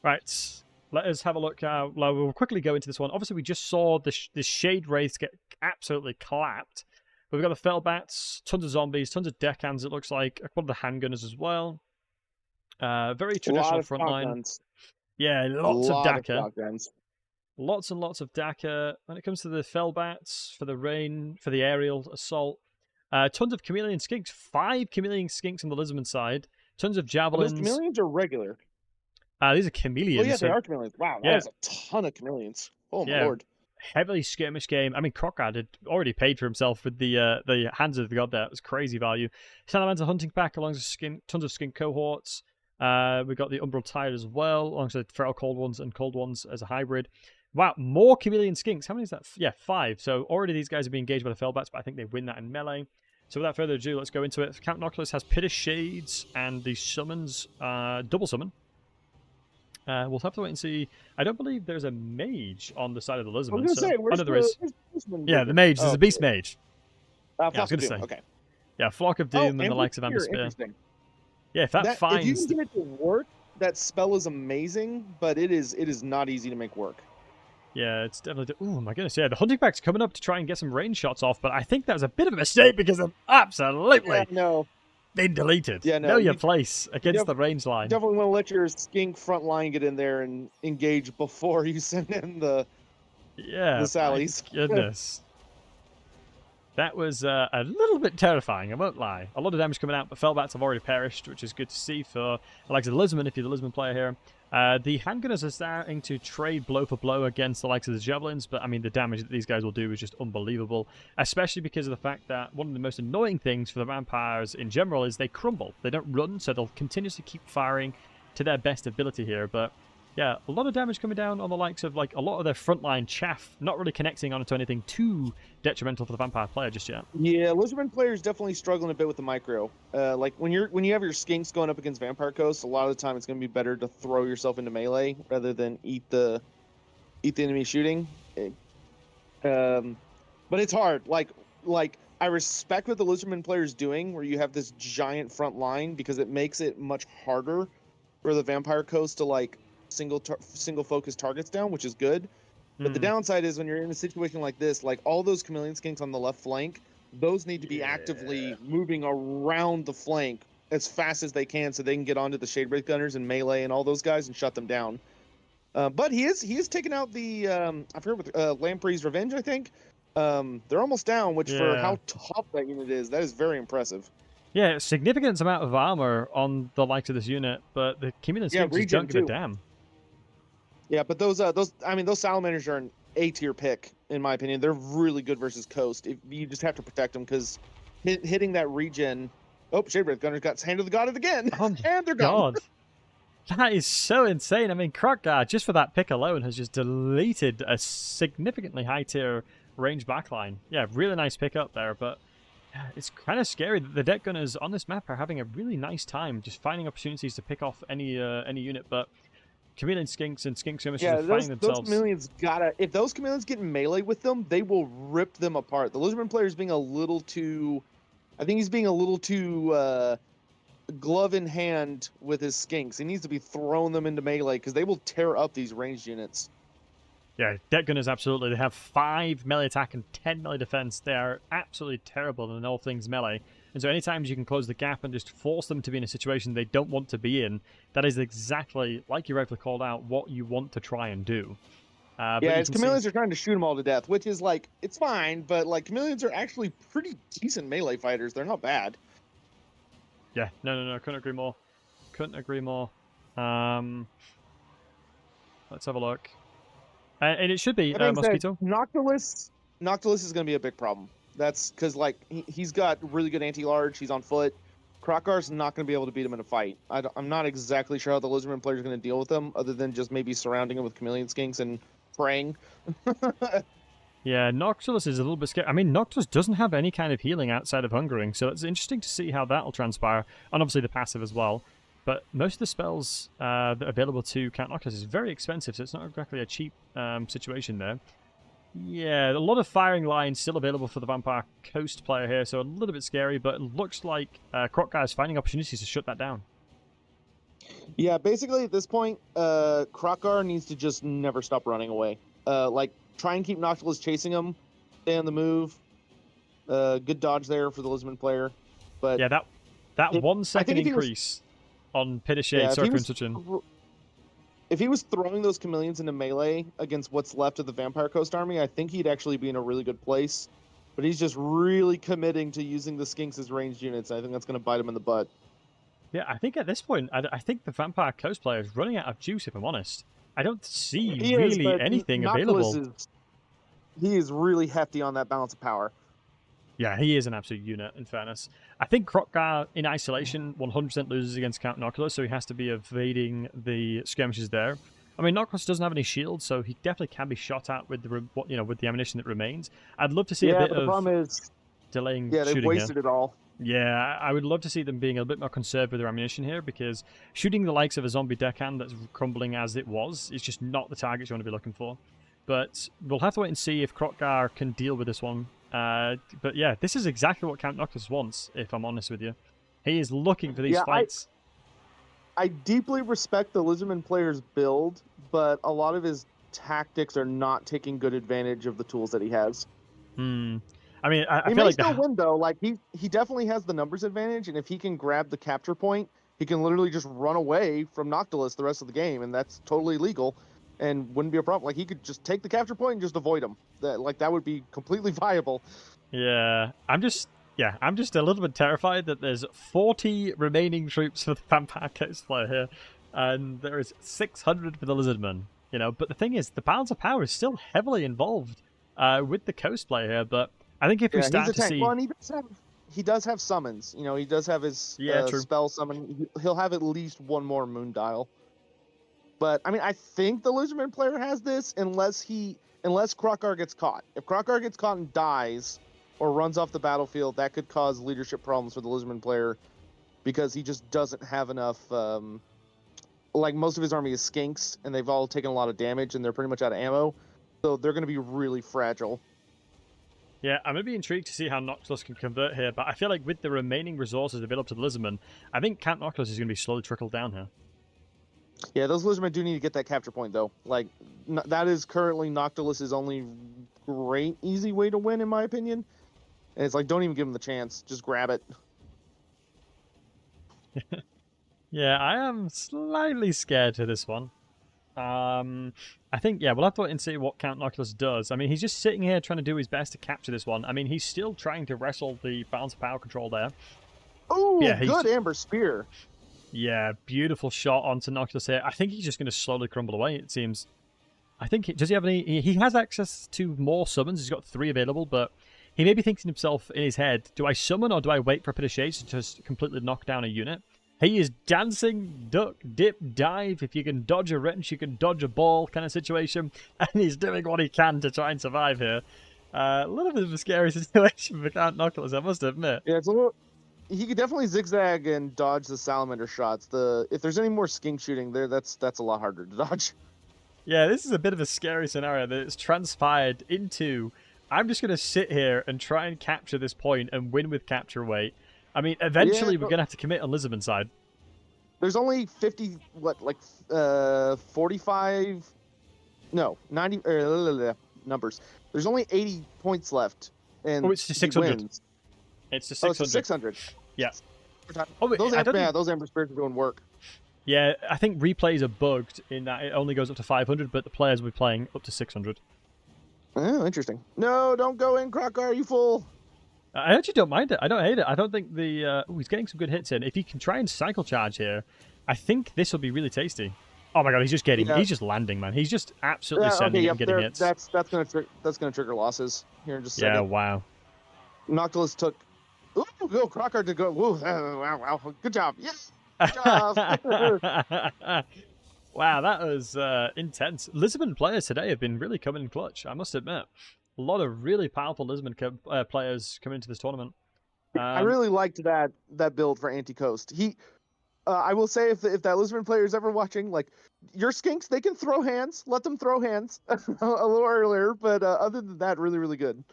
Right, let us have a look. We'll quickly go into this one. Obviously, we just saw the Shade Wraiths get absolutely clapped. But we've got the Fellbats, tons of zombies, tons of deckhands. It looks like a couple of the handgunners as well. Very A traditional lot of front line. shotguns. Yeah, A lots of lot of Daka. shotguns. Lots and lots of Daka. When it comes to the Fellbats, for the rain, for the aerial assault, tons of Chameleon Skinks. 5 Chameleon Skinks on the Lizardman side. Tons of Are those Javelins. chameleons are regular? These are Oh Chameleons. yeah, so, they are chameleons. Wow, that yeah, is a ton of chameleons. Oh my yeah, lord. heavily skirmish game. I mean, Crockard had already paid for himself with the Hands of the God there. It was crazy value. Salamander hunting pack along with tons of skin cohorts. We've got the Umbral Tide as well, alongside feral cold ones and cold ones as a hybrid. Wow, more Chameleon Skinks. How many is that? Yeah, 5. So already these guys are being engaged by the Fellbats, but I think they win that in melee. So without further ado, let's go into it. Count Noctilus has Pit of Shades and the summons, double summon. We'll have to wait and see. I don't believe there's a mage on the side of the I was Lizardman. gonna So, say, where's there is. Yeah, the mage. There's a beast mage. I was gonna Doom. say. Okay. Yeah, Flock of Doom and the likes of Amber Spear. Interesting. Yeah, if that If you finds. can get it to work, that spell is amazing, but it is not easy to make work. Yeah, it's definitely. Oh my goodness! Yeah, the hunting pack's coming up to try and get some range shots off, but I think that was a bit of a mistake because of absolutely Yeah, no, been deleted. Yeah, no, know your you- place against the range line. definitely want to let your skink front line get in there and engage before you send in the Yeah, sallies. my goodness. That was a little bit terrifying, I won't lie. A lot of damage coming out, but Fellbats have already perished, which is good to see for the likes of the Lizardman, if you're the Lizardman player here. The handgunners are starting to trade blow for blow against the likes of the Javelins, but I mean, the damage that these guys will do is just unbelievable, especially because of the fact that one of the most annoying things for the vampires in general is they crumble. They don't run, so they'll continuously keep firing to their best ability here, but yeah, a lot of damage coming down on the likes of like a lot of their frontline chaff, not really connecting onto anything too detrimental for the vampire player just yet. Yeah, Lizardman players definitely struggling a bit with the micro. Like when you have your skinks going up against vampire coasts, a lot of the time it's going to be better to throw yourself into melee rather than eat the enemy shooting. But it's hard. Like I respect what the Lizardman players doing, where you have this giant front line, because it makes it much harder for the vampire coast to like single focus targets down, which is good. But the downside is when you're in a situation like this, like all those chameleon skinks on the left flank, those need to be actively moving around the flank as fast as they can so they can get onto the Shade Wraith Gunners and melee and all those guys and shut them down. But he is taking out the I forget what Lamprey's Revenge, I think. They're almost down, which for how tough that unit is, that is very impressive. Yeah, significant amount of armor on the likes of this unit, but the chameleon skinks just don't give a damn. Yeah, but those salamanders are an A-tier pick, in my opinion. They're really good versus Coast. You just have to protect them, because hitting that regen... Oh, Shade Wraith Gunners got Hand of the God again! Oh and they're gone! God. That is so insane. I mean, Crockguard, just for that pick alone, has just deleted a significantly high-tier range backline. Yeah, really nice pick up there, but it's kind of scary that the deck gunners on this map are having a really nice time just finding opportunities to pick off any unit, but chameleon skinks and skink skirmishers are finding themselves. Those chameleons if those chameleons get in melee with them, they will rip them apart. The Lizardman player is being a little too, I think he's being a little too glove in hand with his skinks. He needs to be throwing them into melee, because they will tear up these ranged units. Yeah, deck gunners, absolutely. They have 5 melee attack and 10 melee defense. They are absolutely terrible in all things melee. And so anytime you can close the gap and just force them to be in a situation they don't want to be in, that is exactly, like you rightfully called out, what you want to try and do. His chameleons are trying to shoot them all to death, which is like, it's fine, but like chameleons are actually pretty decent melee fighters. They're not bad. Yeah, no, couldn't agree more. Couldn't agree more. Let's have a look. And it should be Mosquito. Noctilus is going to be a big problem. That's because like he's got really good anti-large. He's on foot. Krokkar's not going to be able to beat him in a fight. I'm not exactly sure how the Lizardman player is going to deal with him, other than just maybe surrounding him with chameleon skinks and praying. Yeah, Noctilus is a little bit scary. I mean, Noctilus doesn't have any kind of healing outside of Hungering, so it's interesting to see how that will transpire, and obviously the passive as well. But most of the spells that are available to Count Noctilus is very expensive, so it's not exactly a cheap situation there. Yeah, a lot of firing lines still available for the Vampire Coast player here, so a little bit scary, but it looks like Crockguard is finding opportunities to shut that down. Yeah, basically at this point, Krokkar needs to just never stop running away. Like, try and keep Noctilus chasing him, stay on the move. Good dodge there for the Lizardman player. But yeah, that 1 second increase on Pitishade. Yeah, Sorry for interrupting. if he was throwing those chameleons into melee against what's left of the Vampire Coast army, I think he'd actually be in a really good place. But he's just really committing to using the Skinks as ranged units. I think that's going to bite him in the butt. Yeah, I think at this point, I think the Vampire Coast player is running out of juice, if I'm honest. I don't see really anything available. He is really hefty on that balance of power. Yeah, he is an absolute unit, in fairness. I think Kroq-Gar in isolation 100% loses against Count Noctilus, so he has to be evading the skirmishes there. I mean, Noctilus doesn't have any shields, so he definitely can be shot at with the with the ammunition that remains. I'd love to see a bit of problem is, delaying they've shooting wasted it all. Yeah, I would love to see them being a bit more conservative with their ammunition here, because shooting the likes of a zombie deckhand that's crumbling as it was is just not the target you want to be looking for. But we'll have to wait and see if Kroq-Gar can deal with this one. But yeah, this is exactly what Count Noctilus wants, if I'm honest with you. He is looking for these fights. I deeply respect the Lizardmen player's build, but a lot of his tactics are not taking good advantage of the tools that he has. I mean, I he feel may like still win though. Like he definitely has the numbers advantage, and if he can grab the capture point, he can literally just run away from Noctilus the rest of the game, and that's totally legal, and wouldn't be a problem. Like he could just take the capture point and just avoid him. That would be completely viable. Yeah, I'm just a little bit terrified that there's 40 remaining troops for the Vampire Coast player here, and there is 600 for the Lizardmen. You know, but the thing is, the balance of power is still heavily involved with the Coast player here. But I think if we start to see, well, and he does have summons. You know, he does have his spell summon. He'll have at least one more moon dial. But I mean, I think the Lizardman player has this unless Kroq-Gar gets caught. If Kroq-Gar gets caught and dies or runs off the battlefield, that could cause leadership problems for the Lizardman player because he just doesn't have enough. Like most of his army is skinks, and they've all taken a lot of damage, and they're pretty much out of ammo, so they're going to be really fragile. Yeah, I'm going to be intrigued to see how Noctilus can convert here, but I feel like with the remaining resources available to the Lizardmen, I think Count Noctilus is going to be slowly trickled down here. Yeah, those Lizardmen do need to get that capture point, though. Like, that is currently Noctilus's only great, easy way to win, in my opinion. And it's like, don't even give him the chance. Just grab it. Yeah, I am slightly scared to this one. I think, yeah, we'll have to wait and see what Count Noctilus does. I mean, he's just sitting here trying to do his best to capture this one. I mean, he's still trying to wrestle the balance of power control there. Oh, yeah, good Amber Spear. Yeah, beautiful shot onto Noctilus here. I think he's just going to slowly crumble away, it seems. I think, does he have any... He has access to more summons. He's got 3 available, but he may be thinking to himself in his head, do I summon or do I wait for a bit of shades to just completely knock down a unit? He is dancing, duck, dip, dive. If you can dodge a wrench, you can dodge a ball kind of situation. And he's doing what he can to try and survive here. A little bit of a scary situation for Count Noctilus, I must admit. Yeah, it's a little... He could definitely zigzag and dodge the salamander shots. If there's any more skink shooting there, that's a lot harder to dodge. Yeah, this is a bit of a scary scenario that it's transpired into. I'm just going to sit here and try and capture this point and win with capture weight. I mean, eventually we're going to have to commit on Lizardman side. There's only 50, 45, no, 90, numbers. There's only 80 points left. And it's to 600. Wins. It's to 600. Oh, it's to 600. Yeah. Those Amber Spears are doing work. Yeah, I think replays are bugged in that it only goes up to 500, but the players will be playing up to 600. Oh, interesting. No, don't go in, Kroq-Gar, you fool. I actually don't mind it. I don't hate it. I don't think the... he's getting some good hits in. If he can try and cycle charge here, I think this will be really tasty. Oh my god, he's just getting... Yeah. He's just landing, man. He's just absolutely sending and getting hits. That's gonna trigger losses here in just a second. Yeah, wow. Noctilus took... Ooh, go, Kroq-Gar to go... Ooh, wow. Good job. Yes! Good job! Wow, that was intense. Lizardman players today have been really coming in clutch, I must admit. A lot of really powerful Lizardman players coming into this tournament. I really liked that build for Anti-Coast. I will say, if that Lizardman player is ever watching, like, your skinks, they can throw hands. Let them throw hands a little earlier, but other than that, really, really good.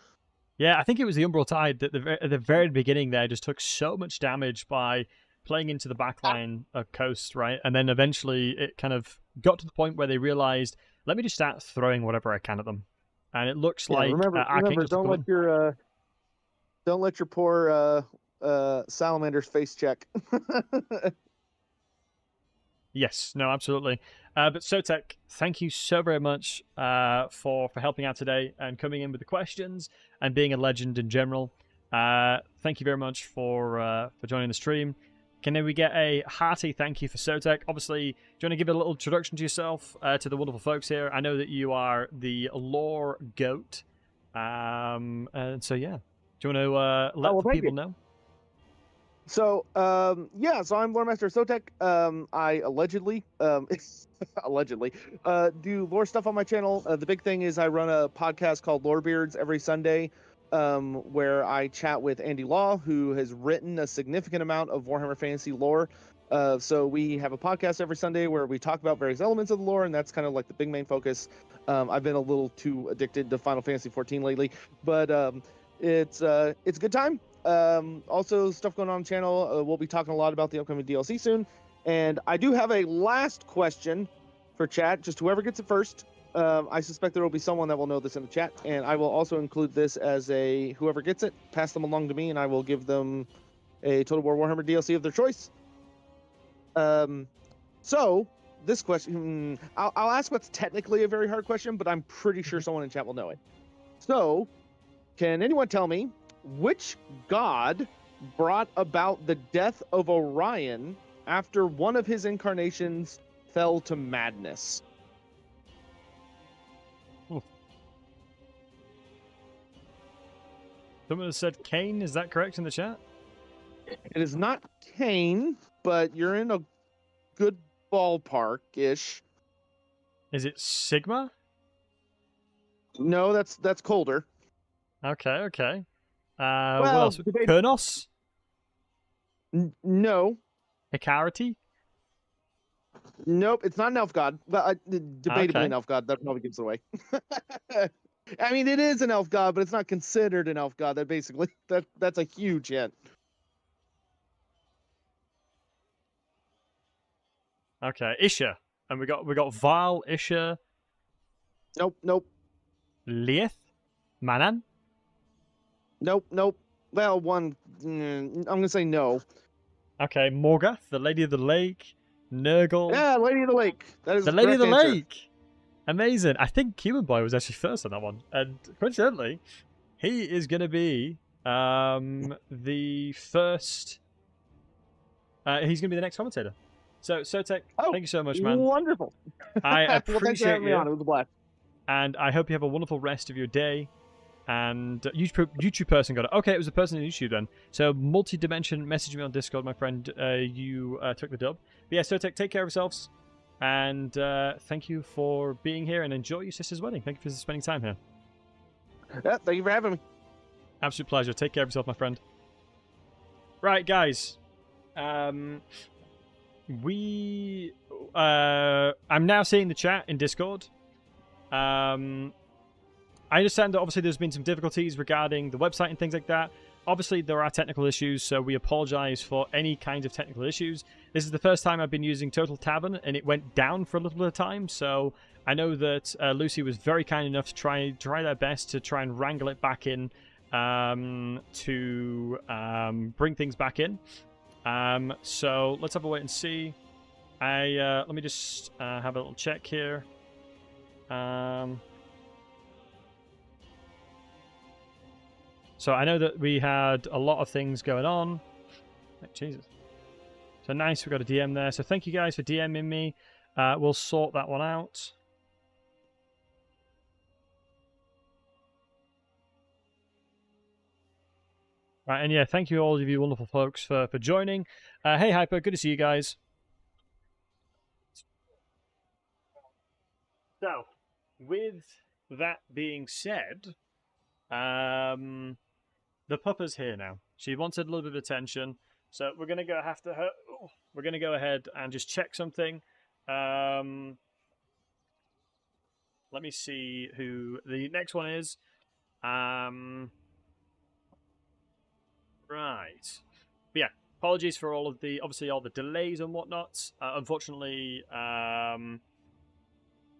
Yeah, I think it was the Umbral Tide that at the very beginning there just took so much damage by playing into the backline of Coast, right? And then eventually it kind of got to the point where they realized, let me just start throwing whatever I can at them. And it looks like remember, don't let your poor salamanders face check. Yes, no, absolutely. But Sotek, thank you so very much for helping out today and coming in with the questions and being a legend in general. Thank you very much for joining the stream. Can we get a hearty thank you for Sotek? Obviously, do you want to give a little introduction to yourself, to the wonderful folks here? I know that you are the lore goat. And so, yeah. Do you want to let the people know? So, yeah, so I'm Lore Master Sotek. I allegedly, allegedly, do lore stuff on my channel. The big thing is I run a podcast called Lorebeards every Sunday, where I chat with Andy Law, who has written a significant amount of Warhammer Fantasy lore. So we have a podcast every Sunday where we talk about various elements of the lore, and that's kind of like the big main focus. I've been a little too addicted to Final Fantasy 14 lately, but it's a good time. Also stuff going on the channel. We'll be talking a lot about the upcoming DLC soon. And I do have a last question for chat, just whoever gets it first. I suspect there will be someone that will know this in the chat, and I will also include this as a whoever gets it, pass them along to me, and I will give them a Total War Warhammer DLC of their choice. So this question, I'll ask what's technically a very hard question, but I'm pretty sure someone in chat will know it. So, can anyone tell me which god brought about the death of Orion after one of his incarnations fell to madness? Someone has said Cain. Is that correct in the chat? It is not Cain, but you're in a good ballpark-ish. Is it Sigma? No, that's colder. Okay. What Well, else? Kurnos? No. Hikarati? Nope, it's not an elf god. But debatably Okay. an elf god. That probably gives it away. I mean, it is an elf god, but it's not considered an elf god. That's a huge hint. Okay, Isha. And we got Val, Isha, Nope. Leith, Manan. Nope. Well, I'm gonna say no. Okay, Morgoth, the Lady of the Lake, Nurgle. Yeah, Lady of the Lake. That is the Lady of the correct answer. Lake. Amazing. I think Human Boy was actually first on that one, and coincidentally, he is going to be the first. He's going to be the next commentator. So Sotek, thank you so much, man. Wonderful. I Well, thanks for appreciate having me you, on. It was a blast. and I hope you have a wonderful rest of your day. And YouTube person got it. Okay, it was a person in YouTube then. So multi-dimension, message me on Discord, my friend. You took the dub. But yeah, Sotek, take care of yourselves. And thank you for being here and enjoy your sister's wedding. Thank you for spending time here. Yeah, thank you for having me. Absolute pleasure. Take care of yourself, my friend. Right, guys. I'm now seeing the chat in Discord. I understand that obviously there's been some difficulties regarding the website and things like that. Obviously, there are technical issues, so we apologize for any kinds of technical issues. This is the first time I've been using Total Tavern, and it went down for a little bit of time, so I know that Lucy was very kind enough to try their best to try and wrangle it back in to bring things back in. So let's have a wait and see. Let me just have a little check here. So I know that we had a lot of things going on. Oh, Jesus. So nice, we got a DM there. So thank you guys for DMing me. We'll sort that one out. Right, and yeah, thank you all of you wonderful folks for joining. Hey Hyper, good to see you guys. So, with that being said, the puppa's here now. She wanted a little bit of attention, so we're gonna go we're gonna go ahead and just check something. Let me see who the next one is. Right. But yeah, apologies for all of the all the delays and whatnot. Unfortunately,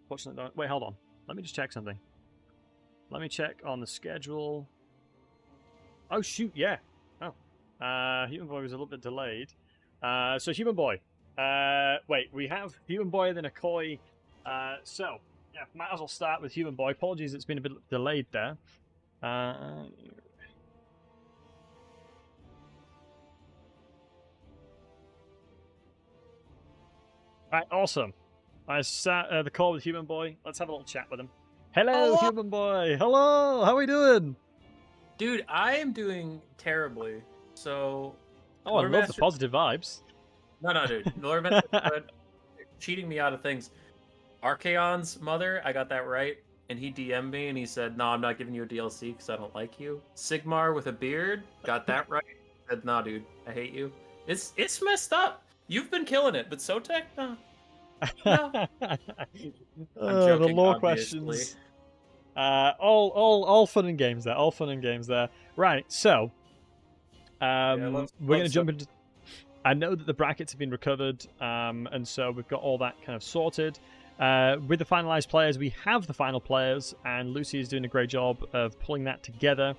wait, hold on. Let me just check something. Let me check on the schedule. Oh shoot, yeah. Oh, Human Boy was a little bit delayed. So Human Boy, Wait, we have Human Boy, then a Koi. So, yeah, might as well start with Human Boy. Apologies, it's been a bit delayed there. Right, awesome. I start the call with Human Boy. Let's have a little chat with him. Hello, Human Boy. Hello, how are we doing? Dude, I am doing terribly. So. Oh, I love the positive vibes. No, dude. Lord Master cheating me out of things. Archaon's mother, I got that right. And he DM'd me and he said, no, I'm not giving you a DLC because I don't like you. Sigmar with a beard, got that right. Said, nah, dude, I hate you. It's messed up. You've been killing it, but Sotek, no. No. The joking, lore obviously. questions. All fun and games there. All fun and games there. Right, so we're going to jump into. I know that the brackets have been recovered, and so we've got all that kind of sorted. With the finalized players, we have the final players, and Lucy is doing a great job of pulling that together.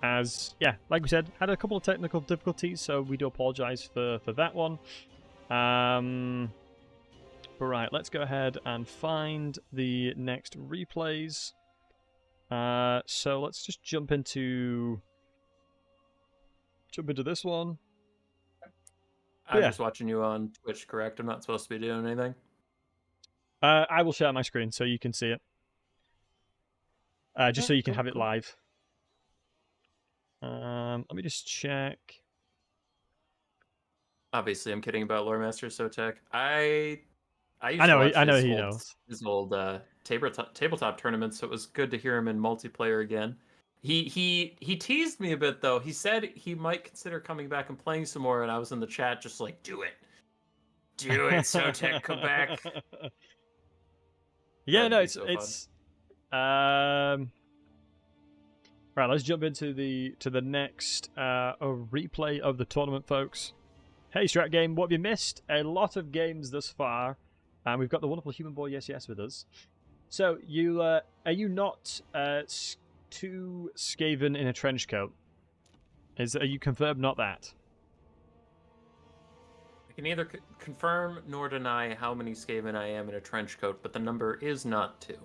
As like we said, had a couple of technical difficulties, so we do apologize for that one. But right, let's go ahead and find the next replays. So let's just jump into this one. I'm just watching you on Twitch, correct? I'm not supposed to be doing anything. I will share my screen so you can see it. Just so you can have it live. Let me just check. Obviously, I'm kidding about Lore Master Sotek. I know he knows his old tabletop tournaments, so it was good to hear him in multiplayer again. He teased me a bit though. He said he might consider coming back and playing some more, and I was in the chat just like, do it, Sotek, come back. Yeah, That'd no, be it's right. Let's jump into the next replay of the tournament, folks. Hey, Strat Game, what have you missed? A lot of games thus far, and we've got the wonderful Human Boy Yes with us. So you are you not too Skaven in a trench coat? Are you confirmed not that? I can neither confirm nor deny how many Skaven I am in a trench coat, but the number is not 2.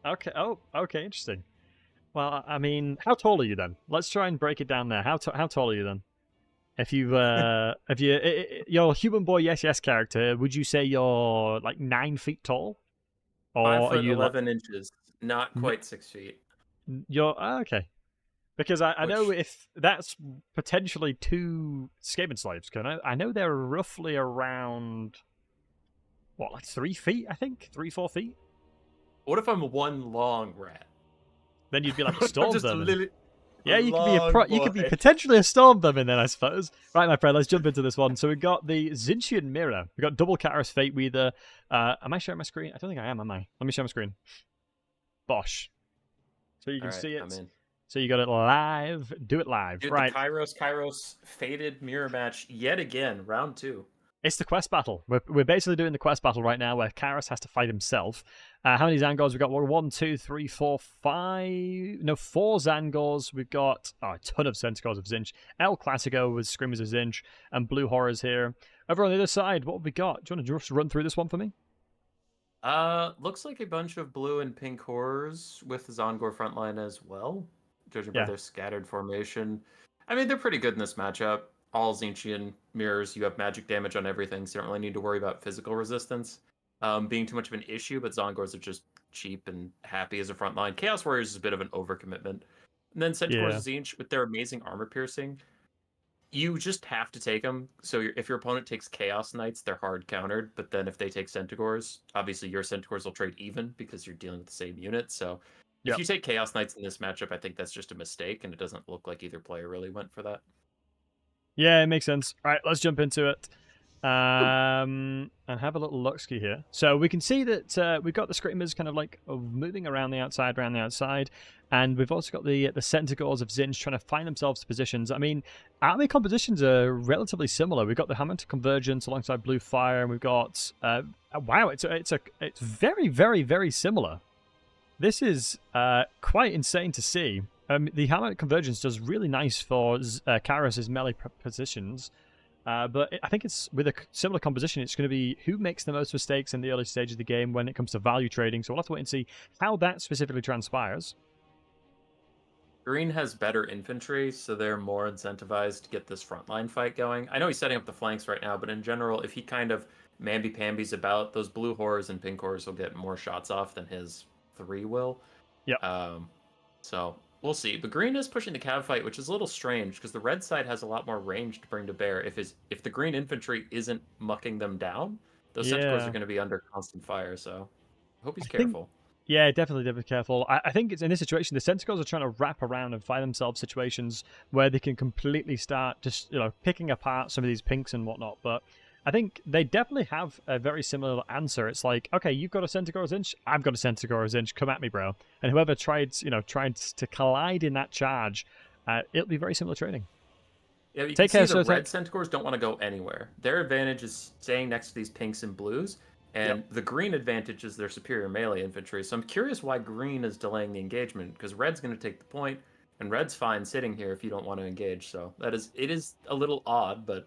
Okay. Oh, okay. Interesting. Well, I mean, how tall are you then? Let's try and break it down there. How tall are you then? If you your Human Boy Yes character, would you say you're like 9 feet tall? Or 5 foot are you 11 inches, not quite 6 feet. You're okay. Because I know if that's potentially 2 Skaven slaves, I know they're roughly around like 3 feet, I think? 3-4 feet? What if I'm one long rat? Then you'd be like a storm vermin. Yeah, you could be potentially a storm vermin then, I suppose. Right, my friend, let's jump into this one. So we've got the Tzeentchian Mirror. We've got double Kairos Fate Weather. Am I sharing my screen? I don't think I am I? Let me share my screen. Bosh. So you can see it. I'm in. So you got it live. Do it live. Dude, right. The Kairos Fated Mirror match yet again, round 2. It's the quest battle. We're basically doing the quest battle right now where Kairos has to fight himself. How many Zangors? We've got 1, 2, 3, 4, 5... No, 4 Zangors. We've got a ton of Centaurs of Tzeentch. El Clasico with Screamers of Tzeentch and Blue Horrors here. Over on the other side, what have we got? Do you want to just run through this one for me? Looks like a bunch of blue and pink horrors with Zangor frontline as well, judging by their scattered formation. I mean, they're pretty good in this matchup. All Tzeentchian mirrors, you have magic damage on everything, so you don't really need to worry about physical resistance being too much of an issue, but Zangors are just cheap and happy as a frontline. Chaos Warriors is a bit of an overcommitment. And then Centaurs of Tzeentch, with their amazing armor piercing, you just have to take them. So if your opponent takes Chaos Knights, they're hard countered, but then if they take Centaurs, obviously your Centaurs will trade even because you're dealing with the same unit. So if you take Chaos Knights in this matchup, I think that's just a mistake, and it doesn't look like either player really went for that. Yeah, it makes sense. All right, let's jump into it and have a little look-ski here. So we can see that we've got the Screamers kind of like moving around the outside, and we've also got the Centaurs of Tzeentch trying to find themselves positions. I mean, army compositions are relatively similar. We've got the Hammer to Convergence alongside Blue Fire, and we've got wow, it's very, very, very similar. This is quite insane to see. The Hammer Convergence does really nice for Kairos' melee positions. But I think it's with a similar composition. It's going to be who makes the most mistakes in the early stage of the game when it comes to value trading. So we'll have to wait and see how that specifically transpires. Green has better infantry, so they're more incentivized to get this frontline fight going. I know he's setting up the flanks right now, but in general, if he kind of mamby-pambies about, those blue horrors and pink horrors will get more shots off than his 3 will. Yeah. So we'll see. But green is pushing the cav fight, which is a little strange because the red side has a lot more range to bring to bear. If the green infantry isn't mucking them down, those centaurs are going to be under constant fire. So I hope he's careful. Yeah, definitely be careful. I think it's in this situation, the Centaurs are trying to wrap around and find themselves situations where they can completely start just, picking apart some of these pinks and whatnot. But I think they definitely have a very similar answer. It's like, okay, you've got a Centaur's Inch, I've got a Centaur's Inch, come at me, bro. And whoever tried to collide in that charge, it'll be very similar trading. Yeah, you can see the red Centaurs don't want to go anywhere. Their advantage is staying next to these pinks and blues. And the green advantage is their superior melee infantry. So I'm curious why green is delaying the engagement, because red's going to take the point, and red's fine sitting here if you don't want to engage. So it is a little odd, but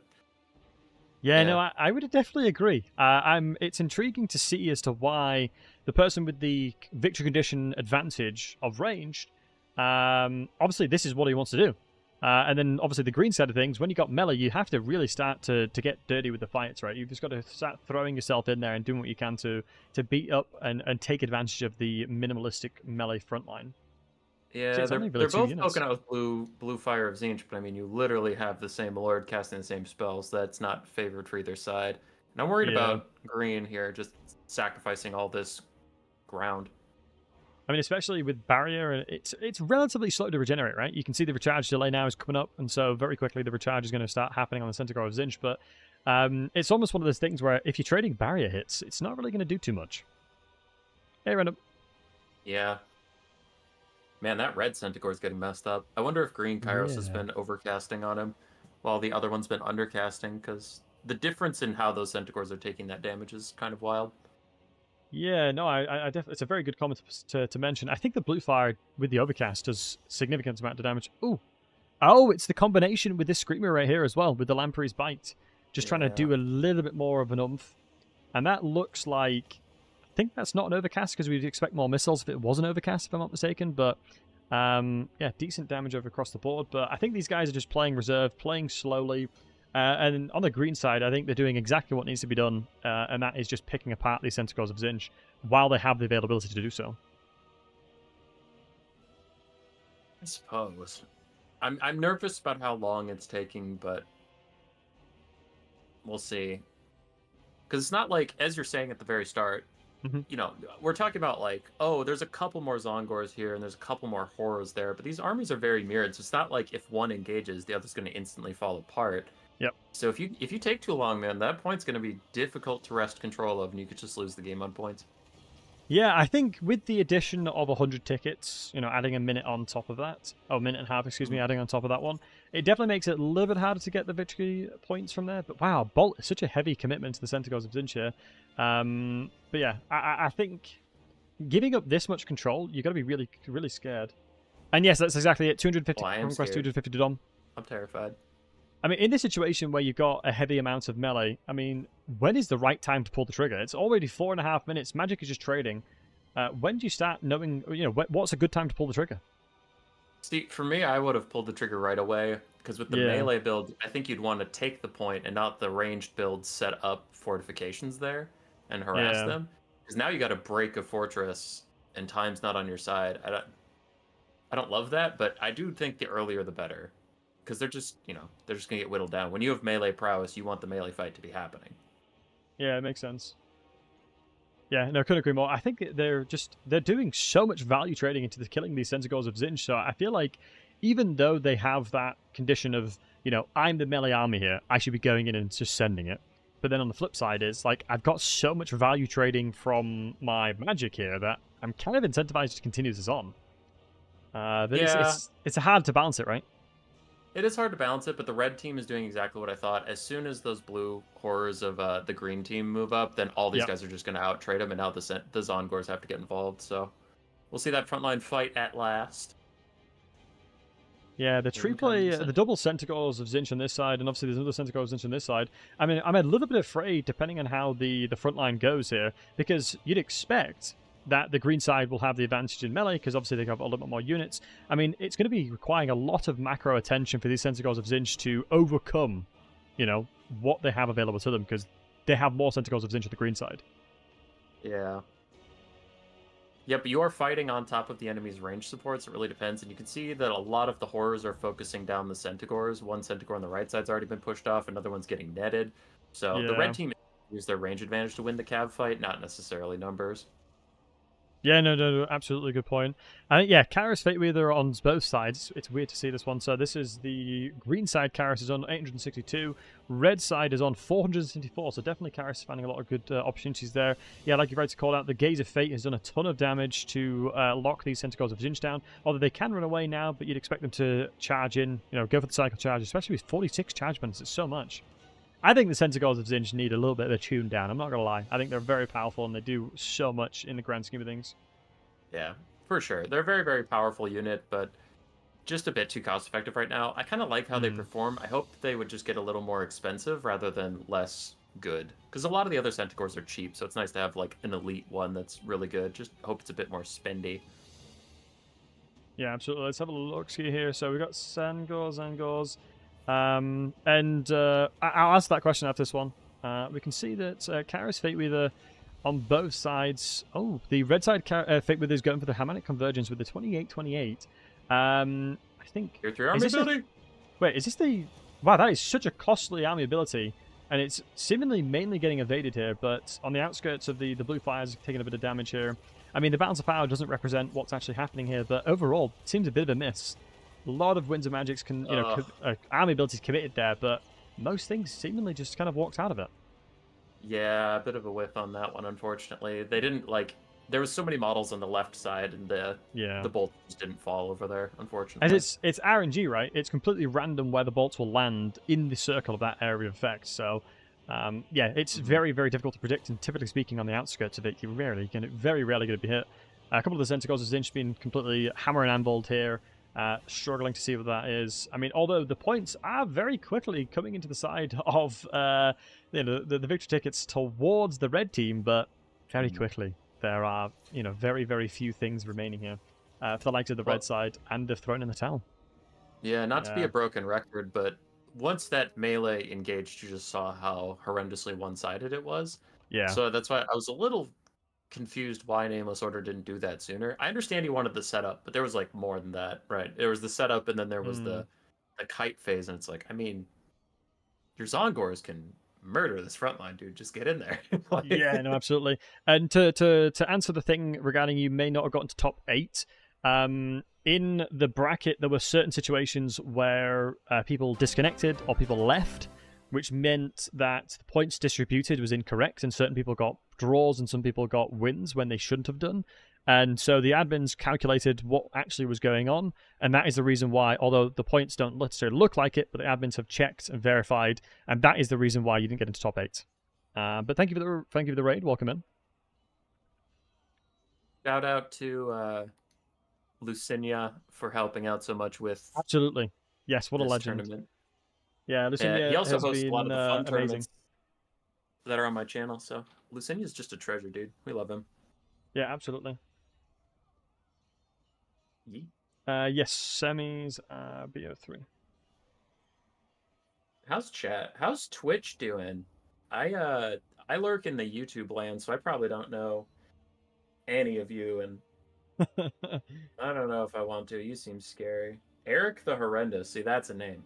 yeah. No, I would definitely agree. It's intriguing to see as to why the person with the victory condition advantage of ranged, obviously this is what he wants to do. And then, obviously, the green side of things, when you got melee, you have to really start to get dirty with the fights, right? You've just got to start throwing yourself in there and doing what you can to beat up and take advantage of the minimalistic melee frontline. Yeah, they're both poking out with blue Fire of Tzeentch, but I mean, you literally have the same Lord casting the same spells. That's not favored for either side. And I'm worried about green here, just sacrificing all this ground. I mean, especially with barrier, it's relatively slow to regenerate, right? You can see the recharge delay now is coming up, and so very quickly the recharge is going to start happening on the Centaur of Tzeentch. But it's almost one of those things where if you're trading barrier hits, it's not really going to do too much. Hey, random. Yeah. Man, that red Centaur is getting messed up. I wonder if green Kairos has been overcasting on him, while the other one's been undercasting, because the difference in how those Centaurs are taking that damage is kind of wild. Yeah, no, I definitely, it's a very good comment to mention. I think the blue fire with the overcast does significant amount of damage. Oh, it's the combination with this screamer right here as well, with the Lamprey's Bite. Just trying to do a little bit more of an oomph. And that looks like, I think that's not an overcast because we'd expect more missiles if it was an overcast, if I'm not mistaken. But yeah, decent damage over across the board. But I think these guys are just playing reserve, playing slowly. And on the green side, I think they're doing exactly what needs to be done, and that is just picking apart these Centaurs of Tzeentch while they have the availability to do so. I suppose. I'm nervous about how long it's taking, but we'll see. Because it's not like, as you're saying at the very start, we're talking about like, oh, there's a couple more Zongors here, and there's a couple more horrors there, but these armies are very mirrored, so it's not like if one engages, the other's going to instantly fall apart. Yep. So if you take too long, man, that point's going to be difficult to wrest control of, and you could just lose the game on points. Yeah, I think with the addition of 100 tickets, adding a minute on top of that, a minute and a half, adding on top of that one, it definitely makes it a little bit harder to get the victory points from there. But wow, Bolt is such a heavy commitment to the Centaurs of Tzeentch here. But yeah, I think giving up this much control, you've got to be really, really scared. And yes, that's exactly it. 250 Conquest, 250 to Dom. I'm terrified. I mean, in this situation where you've got a heavy amount of melee, I mean, when is the right time to pull the trigger? It's already 4.5 minutes. Magic is just trading. When do you start knowing, what's a good time to pull the trigger? See, for me, I would have pulled the trigger right away, because with the melee build, I think you'd want to take the point and not the ranged build set up fortifications there and harass them. Because now you got to break a fortress and time's not on your side. I don't love that, but I do think the earlier the better. Because they're just going to get whittled down. When you have melee prowess, you want the melee fight to be happening. Yeah, it makes sense. Yeah, no, couldn't agree more. I think they're doing so much value trading into killing these Centaurs of Tzeentch, so I feel like even though they have that condition of, I'm the melee army here, I should be going in and just sending it. But then on the flip side is, like, I've got so much value trading from my magic here that I'm kind of incentivized to continue this on. It's hard to balance it, right? It is hard to balance it, but the red team is doing exactly what I thought. As soon as those blue horrors of the green team move up, then all these guys are just going to out-trade them, and now the Zongors have to get involved. So we'll see that frontline fight at last. Yeah, the tree Income play, the center. double Centaurs of Zinch on this side, and obviously there's another Centaurs of Zinch on this side. I mean, I'm a little bit afraid, depending on how the front line goes here, because you'd expect that the green side will have the advantage in melee, because obviously they have a little bit more units. I mean, it's going to be requiring a lot of macro attention for these Centaurs of Zinch to overcome, you know, what they have available to them, because they have more Centaurs of Zinch on the green side. Yeah. Yep, you are fighting on top of the enemy's range supports. It really depends. And you can see that a lot of the horrors are focusing down the Centaurs. One Centaur on the right side's already been pushed off. Another one's getting netted. So the Yeah. red team use their range advantage to win the cav fight, not necessarily numbers. Yeah, no, absolutely good point. Yeah, Karis Fate Weather on both sides. It's weird to see this one. So this is the green side. Karis is on 862. Red side is on 474. So definitely Karis finding a lot of good opportunities there. Yeah, like you've right to call out, the Gaze of Fate has done a ton of damage to lock these Centaurs of Zinch down. Although they can run away now, but you'd expect them to charge in, you know, go for the cycle charge, especially with 46 charge minutes. It's so much. I think the Centaurs of Zinch need a little bit of a tune down. I'm not going to lie. I think they're very powerful and they do so much in the grand scheme of things. Yeah, for sure. They're a very, very powerful unit, but just a bit too cost effective right now. I kind of like how they perform. I hope they would just get a little more expensive rather than less good. Because a lot of the other Centaurs are cheap, so it's nice to have like an elite one that's really good. Just hope it's a bit more spendy. Yeah, absolutely. Let's have a look here. So we've got Zangors. I'll answer that question after this one. We can see that Karis Fate Weather on both sides. Oh, the red side Fate Weather is going for the Harmonic Convergence with the 28-28. I think... Tier 3 army ability? Wait, is this the... Wow, that is such a costly army ability. And it's seemingly mainly getting evaded here, but on the outskirts of the blue fires taking a bit of damage here. I mean, the balance of power doesn't represent what's actually happening here, but overall, it seems a bit of a miss. A lot of Winds of Magics can, you know, army abilities committed there, but most things seemingly just kind of walked out of it. Yeah, a bit of a whiff on that one, unfortunately. They didn't, like... There was so many models on the left side, and the bolts just didn't fall over there, unfortunately. And it's RNG, right? It's completely random where the bolts will land in the circle of that area of effect, so... yeah, it's very, very difficult to predict, and typically speaking, on the outskirts of it, you're very rarely going to be hit. A couple of the Centaurs of Zinch being completely hammer and anviled here, struggling to see what that is. I mean, although the points are very quickly coming into the side of you know, the victory tickets towards the red team, but very quickly there are, you know, very, very few things remaining here for the likes of the red side, and they've thrown in the towel. Yeah, not to be a broken record, but once that melee engaged, you just saw how horrendously one-sided it was. Yeah. So that's why I was a little confused why Nameless Order didn't do that sooner. I understand he wanted the setup, but there was like more than that, right? There was the setup, and then there was the kite phase, and it's like, I mean, your Zongors can murder this front line, dude. Just get in there. Like... Yeah, no, absolutely. And to answer the thing regarding you may not have gotten to top 8, in the bracket, there were certain situations where people disconnected or people left, which meant that the points distributed was incorrect, and certain people got draws and some people got wins when they shouldn't have done. And so the admins calculated what actually was going on, and that is the reason why, although the points don't necessarily look like it, but the admins have checked and verified, and that is the reason why you didn't get into top 8. But thank you for the raid. Welcome in. Shout out to Lucinia for helping out so much with absolutely. Yes, what a legend. Tournament. Yeah, Lucinia he also has hosts been, a lot of the fun amazing. tournaments that are on my channel. So Lucinia's just a treasure, dude. We love him. Yeah, absolutely. Yes, semis, BO3. How's chat? How's Twitch doing? I lurk in the YouTube land, so I probably don't know any of you, and I don't know if I want to. You seem scary. Eric the Horrendous. See, that's a name.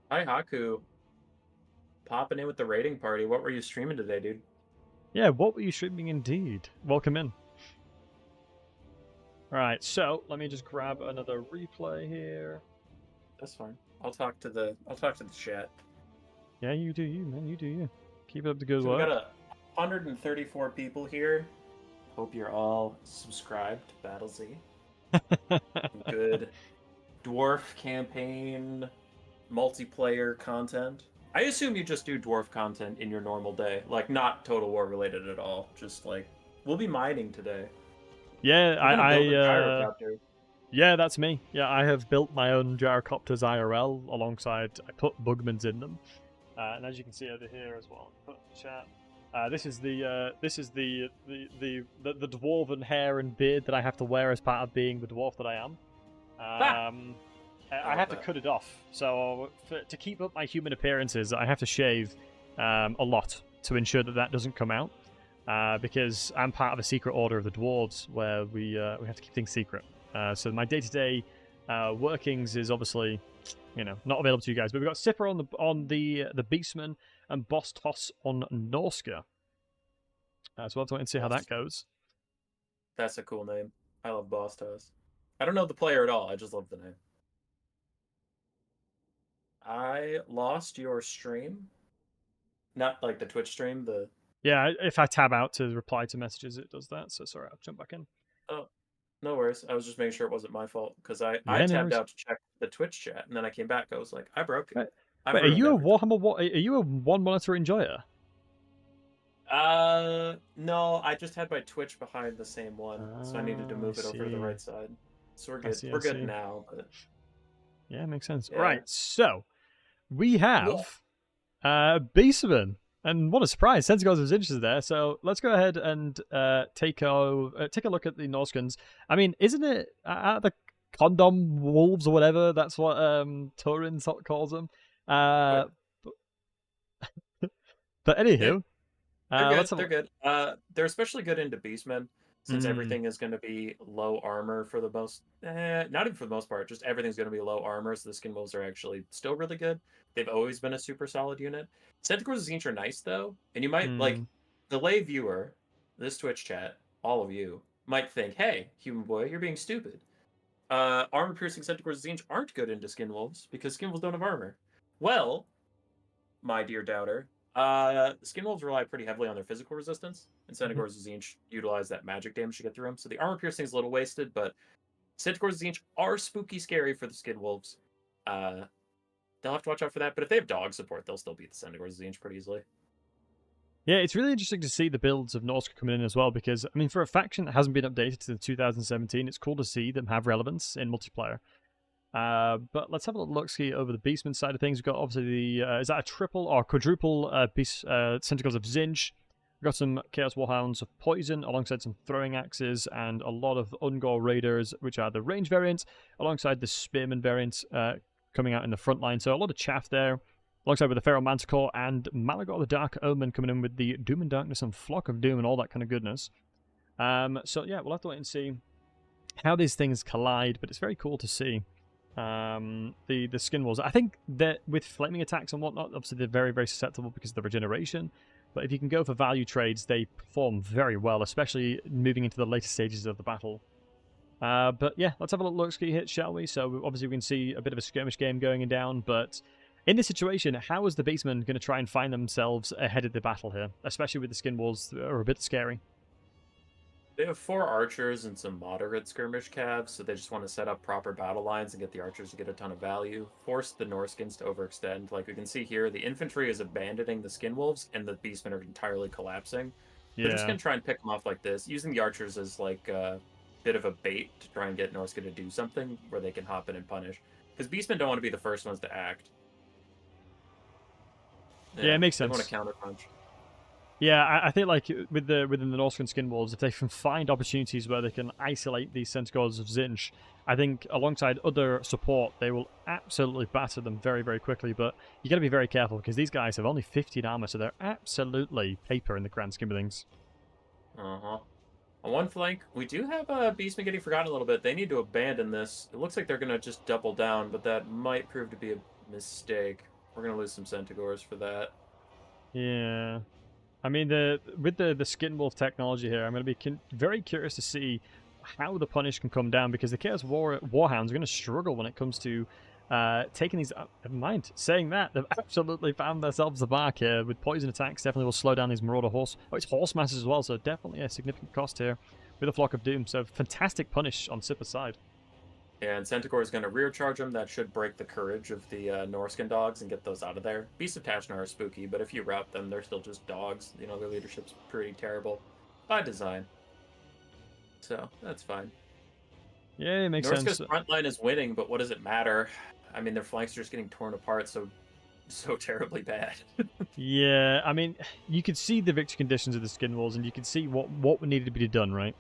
Hi, Haku. Popping in with the raiding party. What were you streaming today, dude? Yeah, what were you streaming indeed? Welcome in. Alright, so let me just grab another replay here. That's fine. I'll talk to the chat. Yeah, you do you, man. You do you. Keep up the good So work. we got 134 people here. Hope you're all subscribed to Battlesey. Good dwarf campaign multiplayer content. I assume you just do dwarf content in your normal day, like not Total War related at all. Just like we'll be mining today. Yeah, We're gonna build a gyrocopter. Yeah, that's me. Yeah, I have built my own gyrocopters IRL alongside. I put Bugmans in them, and as you can see over here as well. Put chat. This is the dwarven hair and beard that I have to wear as part of being the dwarf that I am. I have to cut it off. So to keep up my human appearances, I have to shave a lot to ensure that doesn't come out. Because I'm part of a secret order of the dwarves where we have to keep things secret. So my day-to-day workings is obviously, not available to you guys. But we've got Sipper on the Beastman and Boss Toss on Norska. So we'll have to wait and see how that goes. That's a cool name. I love Boss Toss. I don't know the player at all. I just love the name. I lost your stream. Not like the Twitch stream, the... Yeah, if I tab out to reply to messages, it does that. So sorry, I'll jump back in. Oh, no worries. I was just making sure it wasn't my fault because I tabbed out to check the Twitch chat and then I came back. I was like, I broke it. Wait, are you a Warhammer? Are you a one monitor enjoyer? No, I just had my Twitch behind the same one, so I needed to move it over to the right side. So we're good. We're good now. But... Yeah, makes sense. Yeah. Right, so we have Beastman. And what a surprise! Sentinels was interested there, so let's go ahead and take a look at the Norskans. I mean, isn't it the condom wolves or whatever? That's what Turin calls them. But anywho, they're good. They're especially good into Beastmen since everything is going to be low armor for the most. Not even for the most part, just everything's going to be low armor. So the skin wolves are actually still really good. They've always been a super solid unit. Centaurs and Zinch are nice though, and you might like the lay viewer, this Twitch chat, all of you might think, "Hey, human boy, you're being stupid." Armor-piercing Centaurs and Zinch aren't good into skin wolves because skin wolves don't have armor. Well, my dear doubter, skin wolves rely pretty heavily on their physical resistance, and Centaurs and Zinch utilize that magic damage to get through them. So the armor-piercing is a little wasted, but Centaurs and Zinch are spooky scary for the skin wolves. They'll have to watch out for that, but if they have dog support, they'll still beat the Centaurs and Zinch pretty easily. Yeah, it's really interesting to see the builds of Norska coming in as well, because, I mean, for a faction that hasn't been updated to 2017, it's cool to see them have relevance in multiplayer. But let's have a look see over the Beastman side of things. We've got, obviously, the is that a triple or quadruple Centaurs of Zinch? We've got some Chaos Warhounds of Poison, alongside some Throwing Axes, and a lot of Ungor Raiders, which are the range variants, alongside the Spearman variants, coming out in the front line. So a lot of chaff there, alongside with the Feral Manticore and Malagor the Dark Omen coming in with the Doom and Darkness and Flock of Doom and all that kind of goodness. So yeah, we'll have to wait and see how these things collide, but it's very cool to see the skin walls. I think that with flaming attacks and whatnot, obviously they're very, very susceptible because of the regeneration, but if you can go for value trades, they perform very well, especially moving into the later stages of the battle. But yeah, let's have a look ski hit, shall we? So obviously we can see a bit of a skirmish game going down, but in this situation, how is the Beastmen going to try and find themselves ahead of the battle here, especially with the skin walls that are a bit scary? They have 4 archers and some moderate skirmish calves, so they just want to set up proper battle lines and get the archers to get a ton of value. Force the Norskins to overextend. Like we can see here, the infantry is abandoning the skin wolves, and the Beastmen are entirely collapsing. They're just going to try and pick them off like this, using the archers as like a bit of a bait to try and get Norska to do something where they can hop in and punish. Because Beastmen don't want to be the first ones to act. Yeah, it makes sense. They want to counterpunch. Yeah, I think like within the Norscan skin wolves, if they can find opportunities where they can isolate these Centaurs of Zinch, I think alongside other support, they will absolutely batter them very, very quickly. But you got to be very careful because these guys have only 15 armor, so they're absolutely paper in the grand scheme of things. On one flank, we do have Beastmen getting forgotten a little bit. They need to abandon this. It looks like they're going to just double down, but that might prove to be a mistake. We're going to lose some Centaurs for that. Yeah. I mean, with the skin wolf technology here, I'm going to be very curious to see how the punish can come down, because the Chaos Warhounds are going to struggle when it comes to taking these. Never mind. Saying that, they've absolutely found themselves the mark here. With poison attacks, definitely will slow down these Marauder horse. Oh, it's horse masses as well, so definitely a significant cost here with a Flock of Doom. So fantastic punish on Sipper's side. And Centaur is going to rear charge them. That should break the courage of the Norscan dogs and get those out of there. Beasts of Tashnar are spooky, but if you rout them, they're still just dogs. You know, their leadership's pretty terrible by design. So, that's fine. Yeah, it makes sense. Norska's front line is winning, but what does it matter? I mean, their flanks are just getting torn apart so terribly bad. Yeah, I mean, you could see the victory conditions of the skin walls, and you could see what needed to be done, right?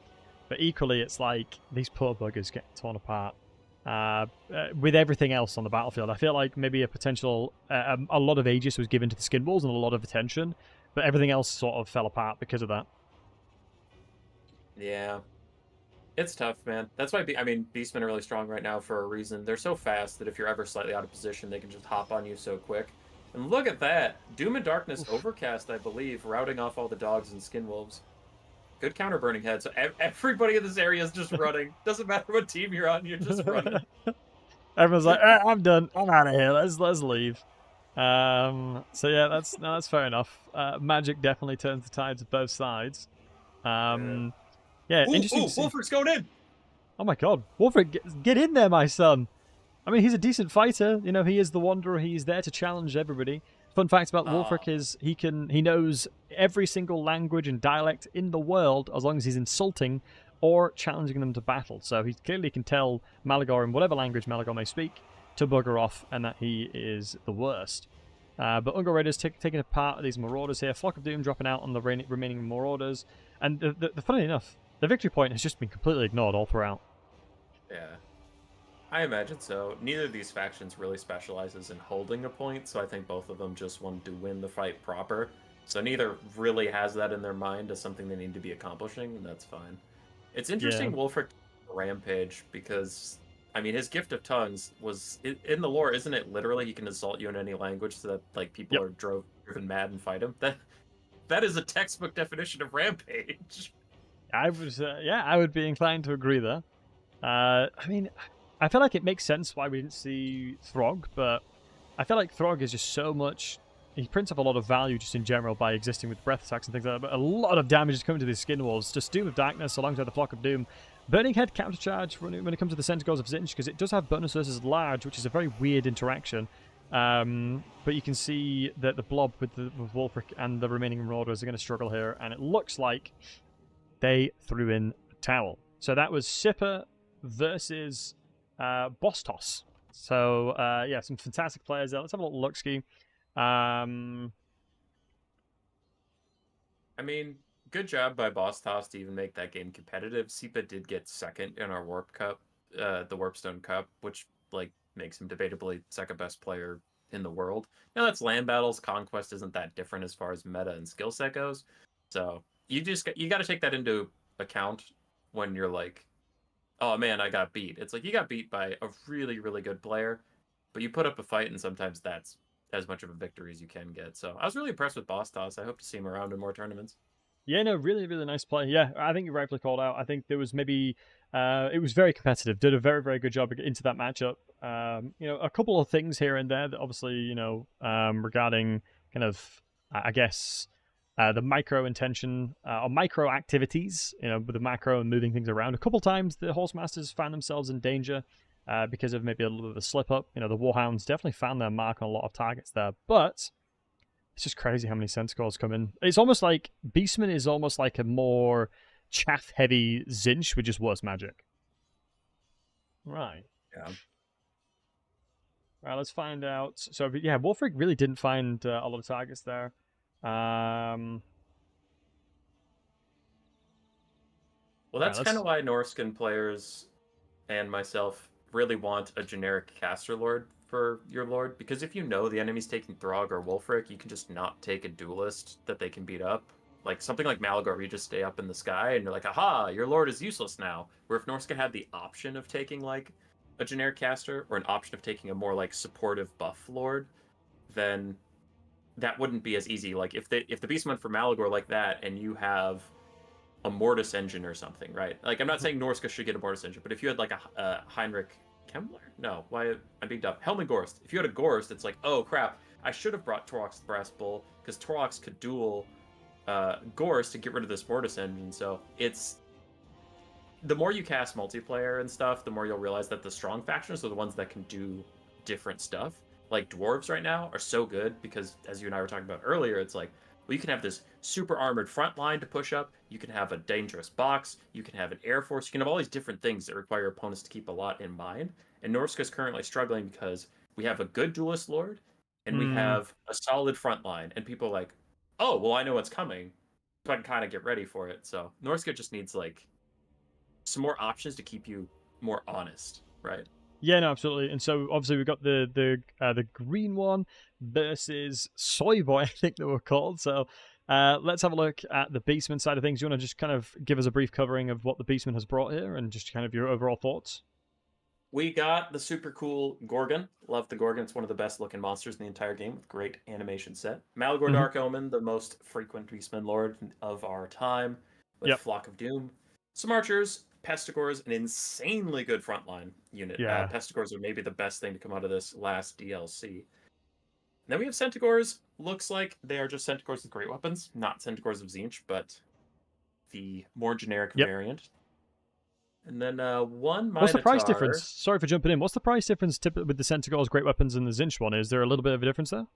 But equally, it's like these poor buggers get torn apart with everything else on the battlefield. I feel like maybe a potential, a lot of Aegis was given to the skin walls and a lot of attention, but everything else sort of fell apart because of that. Yeah. It's tough, man. That's why, Beastmen are really strong right now for a reason. They're so fast that if you're ever slightly out of position, they can just hop on you so quick. And look at that. Doom and Darkness Overcast, I believe, routing off all the dogs and skin wolves. Good counter burning head. So everybody in this area is just running. Doesn't matter what team you're on, you're just running. Everyone's like, I'm done. I'm out of here. Let's leave. So yeah, that's fair enough. Magic definitely turns the tides of both sides. Yeah, interesting. Wolfrick's going in. Oh my god, Wolfrick, get in there, my son. I mean, he's a decent fighter. You know, he is the Wanderer. He's there to challenge everybody. Fun fact about Wolfrick is he knows every single language and dialect in the world as long as he's insulting or challenging them to battle. So he clearly can tell Malagor in whatever language Malagor may speak to bugger off, and that he is the worst. But Ungol Raiders taking apart these Marauders here. Flock of Doom dropping out on the remaining Marauders. And funny enough, the victory point has just been completely ignored all throughout. Yeah. I imagine so. Neither of these factions really specializes in holding a point, so I think both of them just want to win the fight proper. So neither really has that in their mind as something they need to be accomplishing, and that's fine. It's interesting Wolfric Rampage because, I mean, his Gift of Tongues was, in the lore, isn't it literally he can insult you in any language so that, like, people are driven mad and fight him? That is a textbook definition of Rampage. I would be inclined to agree there. I mean, I feel like it makes sense why we didn't see Throg, but I feel like Throg is just so much... He prints up a lot of value just in general by existing with breath attacks and things like that, but a lot of damage is coming to these skin walls. Just Doom of Darkness alongside the Flock of Doom. Burning Head countercharge when it comes to the Centaurs of Zinch, because it does have bonus versus large, which is a very weird interaction. But you can see that the blob with Wolfric and the remaining Marauders are going to struggle here, and it looks like they threw in a towel. So that was Sipper versus Bostos. So yeah, some fantastic players there. Let's have a little look-ski. I mean, good job by Bostos to even make that game competitive. Sipa did get second in our Warp Cup, the Warpstone Cup, which like makes him debatably second best player in the world. Now that's land battles. Conquest isn't that different as far as meta and skill set goes. So you got to take that into account when you're like, oh man, I got beat. It's like you got beat by a really, really good player, but you put up a fight, and sometimes that's as much of a victory as you can get. So I was really impressed with Bostos. I hope to see him around in more tournaments. Yeah, no, really, really nice play. Yeah, I think you rightfully called out. I think there was maybe... it was very competitive. Did a very, very good job into that matchup. You know, a couple of things here and there that obviously, you know, regarding kind of, I guess, the micro intention or micro activities, you know, with the macro and moving things around. A couple times the Horse Masters found themselves in danger because of maybe a little bit of a slip up. You know, the Warhounds definitely found their mark on a lot of targets there, but it's just crazy how many Centaurs come in. It's almost like Beastman is almost like a more chaff-heavy Zinch with just worse magic. Right. Yeah. Right, let's find out. So, yeah, Wolfric really didn't find a lot of targets there. Well, that's kind of why Norscan players and myself really want a generic caster lord for your lord, because if you know the enemy's taking Throg or Wolfric, you can just not take a duelist that they can beat up. Like something like Malagor, where you just stay up in the sky and you're like, aha, your lord is useless now. Where if Norscan had the option of taking like a generic caster or an option of taking a more like supportive buff lord, then that wouldn't be as easy. Like if the beast went for Malagor like that and you have a Mortis engine or something, right? Like I'm not saying Norska should get a Mortis engine, but if you had like a Heinrich Kemmler? No, why I'm being dumb. Helmengorst. If you had a Gorst, it's like, oh crap, I should have brought Torok's Brass Bull because Torok's could duel Gorst to get rid of this Mortis engine. So it's the more you cast multiplayer and stuff, the more you'll realize that the strong factions are the ones that can do different stuff. Like dwarves right now are so good because, as you and I were talking about earlier, it's like, well, you can have this super armored front line to push up. You can have a dangerous box. You can have an air force. You can have all these different things that require opponents to keep a lot in mind. And Norska is currently struggling because we have a good duelist lord and we have a solid front line. And people are like, oh, well, I know what's coming, so I can kind of get ready for it. So Norska just needs like some more options to keep you more honest, right? Yeah, no, absolutely. And so obviously we've got the green one versus Soy Boy, I think they were called. So let's have a look at the Beastman side of things. You want to just kind of give us a brief covering of what the Beastman has brought here and just kind of your overall thoughts? We got the super cool Gorgon. Love the Gorgon. It's one of the best looking monsters in the entire game with great animation set. Malagor Dark Omen, the most frequent Beastman Lord of our time with Flock of Doom. Some archers, Pestigors, an insanely good frontline unit. Yeah. Pestigors are maybe the best thing to come out of this last DLC. Then we have Centaurs. Looks like they are just Centaurs with great weapons. Not Centaurs of Tzeentch, but the more generic variant. And then one Minotaur. What's the price difference? Sorry for jumping in. What's the price difference typically with the Centaurs, great weapons, and the Tzeentch one? Is there a little bit of a difference there?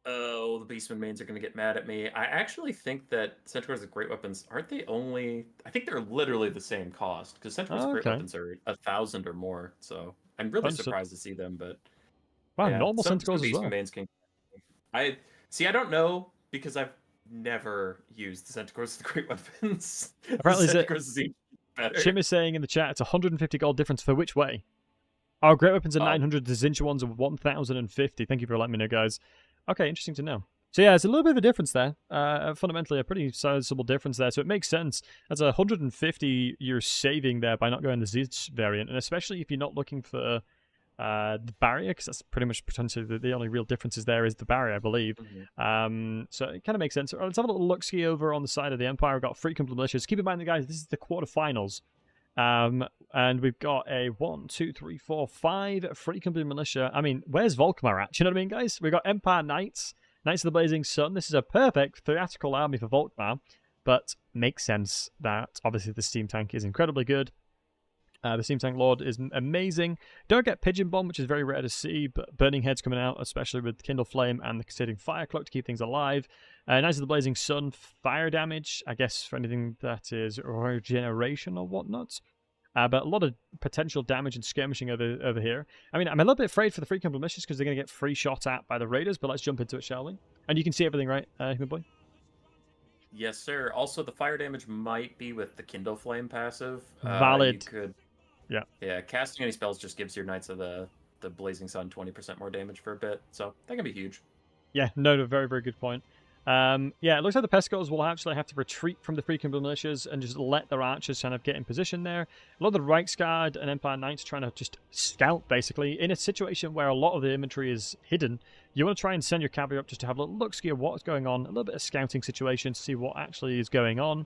Oh, the Beastman mains are going to get mad at me. I actually think that Centaurs with great weapons, aren't they only... I think they're literally the same cost, because Centaurs with great weapons are 1,000 or more, so I'm really surprised to see them, but... Wow, normal Centaurs as well. Mains can... I don't know, because I've never used the Centaurs with great weapons. Apparently, Chim is saying in the chat, it's 150 gold difference for which way? Our great weapons are 900, the Tzeentch ones are 1,050. Thank you for letting me know, guys. Okay, interesting to know. So yeah, there's a little bit of a difference there. Fundamentally, a pretty sizable difference there. So it makes sense. That's 150 you're saving there by not going the Tzeentch variant, and especially if you're not looking for the barrier, because that's pretty much potentially the only real differences there is the barrier, I believe. So it kind of makes sense. Let's have a little look-see over on the side of the Empire. We've got frequent militias. Keep in mind, guys, this is the quarterfinals. And we've got a 1, 2, 3, 4, 5 frequent militia. I mean, where's Volkmar at? You know what I mean, guys? We've got Empire Knights, Knights of the Blazing Sun. This is a perfect theatrical army for Volkmar, but makes sense that obviously the steam tank is incredibly good. The Steam Tank Lord is amazing. Don't get Pigeon Bomb, which is very rare to see, but Burning Head's coming out, especially with Kindle Flame and the Cascading Fire Cloak to keep things alive. Knights of the Blazing Sun, fire damage, I guess, for anything that is regeneration or whatnot. But a lot of potential damage and skirmishing over here. I mean, I'm a little bit afraid for the free company militias because they're going to get free shot at by the raiders, but let's jump into it, shall we? And you can see everything, right, Human Boy? Yes, sir. Also, the fire damage might be with the Kindle Flame passive. Valid. You could... Yeah, casting any spells just gives your Knights of the Blazing Sun 20% more damage for a bit, so that can be huge. Yeah, no, very, very good point. Yeah, it looks like the Pestigors will actually have to retreat from the frequent militias and just let their archers kind of get in position there. A lot of the Reichsguard and Empire Knights trying to just scout, basically. In a situation where a lot of the inventory is hidden, you want to try and send your cavalry up just to have a little look-see of what's going on, a little bit of scouting situation to see what actually is going on.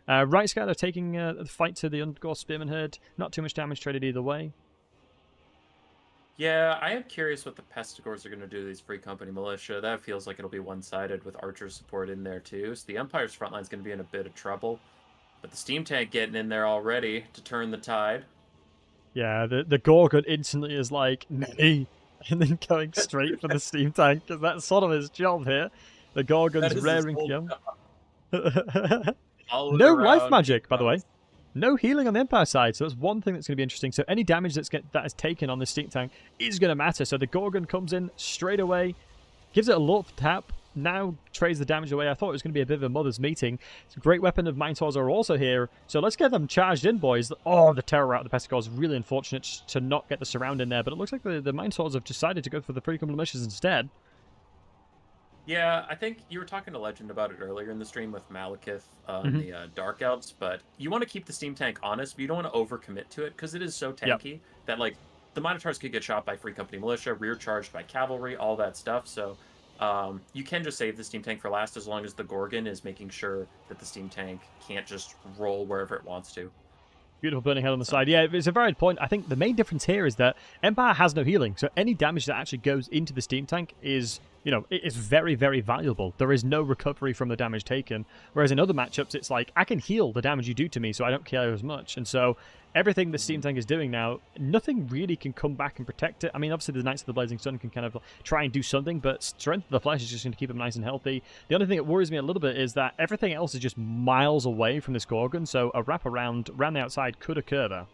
Reichsguard are taking the fight to the Undgor Spearman herd. Not too much damage traded either way. Yeah, I am curious what the Pestigors are going to do to these free company militia. That feels like it'll be one-sided with archer support in there too. So the Empire's front line is going to be in a bit of trouble. But the steam tank getting in there already to turn the tide. Yeah, the Gorgon instantly is like, nay, and then going straight for the steam tank, because that's sort of his job here. The Gorgon's raring to go. No life magic, by the way. No healing on the Empire side, so that's one thing that's going to be interesting. So any damage that is taken on the steam tank is going to matter. So the Gorgon comes in straight away, gives it a little tap, now trades the damage away. I thought it was going to be a bit of a mother's meeting. It's a great weapon of Minotaurs are also here, so let's get them charged in, boys. Oh, the terror out of the Pestigors. Really unfortunate to not get the surround in there, but it looks like the Minotaurs have decided to go for the frequent militias instead. Yeah, I think you were talking to Legend about it earlier in the stream with Malekith on the Dark Elves, but you want to keep the steam tank honest, but you don't want to overcommit to it, because it is so tanky that, like, the Minotaurs could get shot by free company militia, rear charged by cavalry, all that stuff, so you can just save the steam tank for last as long as the Gorgon is making sure that the steam tank can't just roll wherever it wants to. Beautiful burning head on the side. Yeah, it's a valid point. I think the main difference here is that Empire has no healing, so any damage that actually goes into the steam tank is you know, it is very, very valuable. There is no recovery from the damage taken. Whereas in other matchups, it's like, I can heal the damage you do to me, so I don't care as much. And so everything the Steam Tank is doing now, nothing really can come back and protect it. I mean, obviously the Knights of the Blazing Sun can kind of try and do something, but Strength of the Flesh is just going to keep them nice and healthy. The only thing that worries me a little bit is that everything else is just miles away from this Gorgon, so a wraparound around the outside could occur there.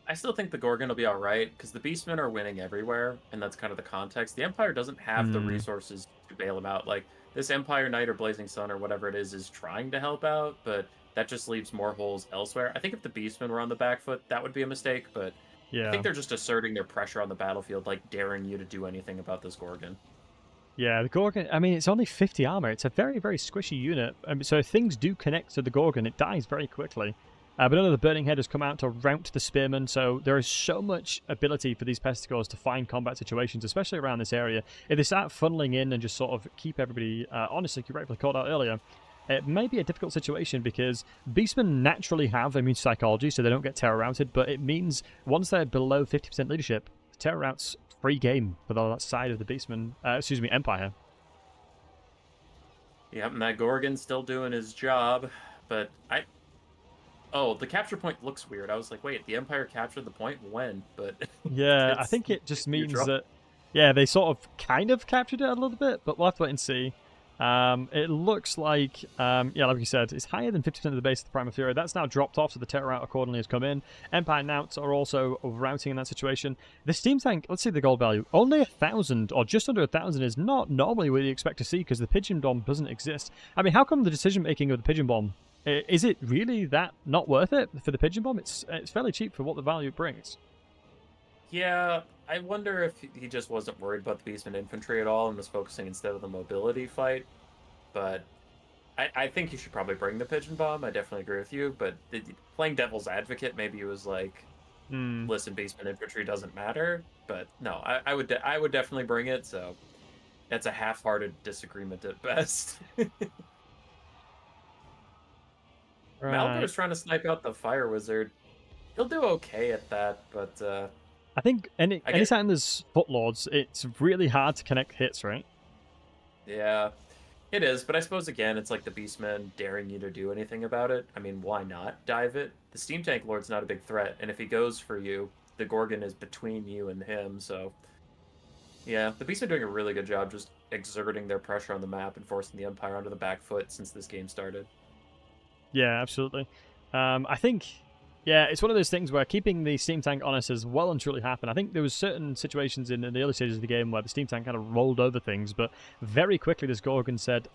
I still think the Gorgon will be all right, because the Beastmen are winning everywhere, and that's kind of the context. The Empire doesn't have the resources to bail them out. Like, this Empire Knight or Blazing Sun or whatever it is trying to help out, but that just leaves more holes elsewhere. I think if the Beastmen were on the back foot, that would be a mistake, but yeah. I think they're just asserting their pressure on the battlefield, like daring you to do anything about this Gorgon. Yeah, the Gorgon, I mean, it's only 50 armor. It's a very, very squishy unit. So if things do connect to the Gorgon, it dies very quickly. But none of the Burning Head has come out to rout the Spearmen, so there is so much ability for these Pestigores to find combat situations, especially around this area. If they start funneling in and just sort of keep everybody, honestly, you rightfully called out earlier, it may be a difficult situation because Beastmen naturally have immune psychology, so they don't get terror routed, but it means once they're below 50% leadership, terror rout's free game for that side of the Beastmen, Empire. Yep, and that Gorgon's still doing his job, but Oh, the capture point looks weird. I was like, wait, the Empire captured the point? When? But yeah, I think it just means that, yeah, they sort of kind of captured it a little bit, but we'll have to wait and see. It looks like, yeah, like you said, it's higher than 50% of the base of the Prima Fury. That's now dropped off, so the terror route accordingly has come in. Empire Nauts are also routing in that situation. The Steam Tank, let's see the gold value. Only 1,000, or just under 1,000, is not normally what you expect to see because the Pigeon Bomb doesn't exist. I mean, how come the decision-making of the Pigeon Bomb, is it really that not worth it for the Pigeon Bomb? It's fairly cheap for what the value it brings. Yeah, I wonder if he just wasn't worried about the Beastmen infantry at all and was focusing instead of the mobility fight. But I think you should probably bring the Pigeon Bomb. I definitely agree with you. But playing devil's advocate, maybe he was like, listen, Beastmen infantry doesn't matter. But no, I would definitely bring it. So that's a half-hearted disagreement at best. Right. Malgore's trying to snipe out the Fire Wizard. He'll do okay at that, but I think anytime there's Footlords, it's really hard to connect hits, right? Yeah, it is, but I suppose, again, it's like the Beastmen daring you to do anything about it. I mean, why not dive it? The Steam Tank Lord's not a big threat, and if he goes for you, the Gorgon is between you and him, so... Yeah, the Beastmen are doing a really good job just exerting their pressure on the map and forcing the Empire onto the back foot since this game started. Yeah, absolutely. I think, yeah, it's one of those things where keeping the Steam Tank honest has well and truly happened. I think there was certain situations in the early stages of the game where the Steam Tank kind of rolled over things, but very quickly this Gorgon said,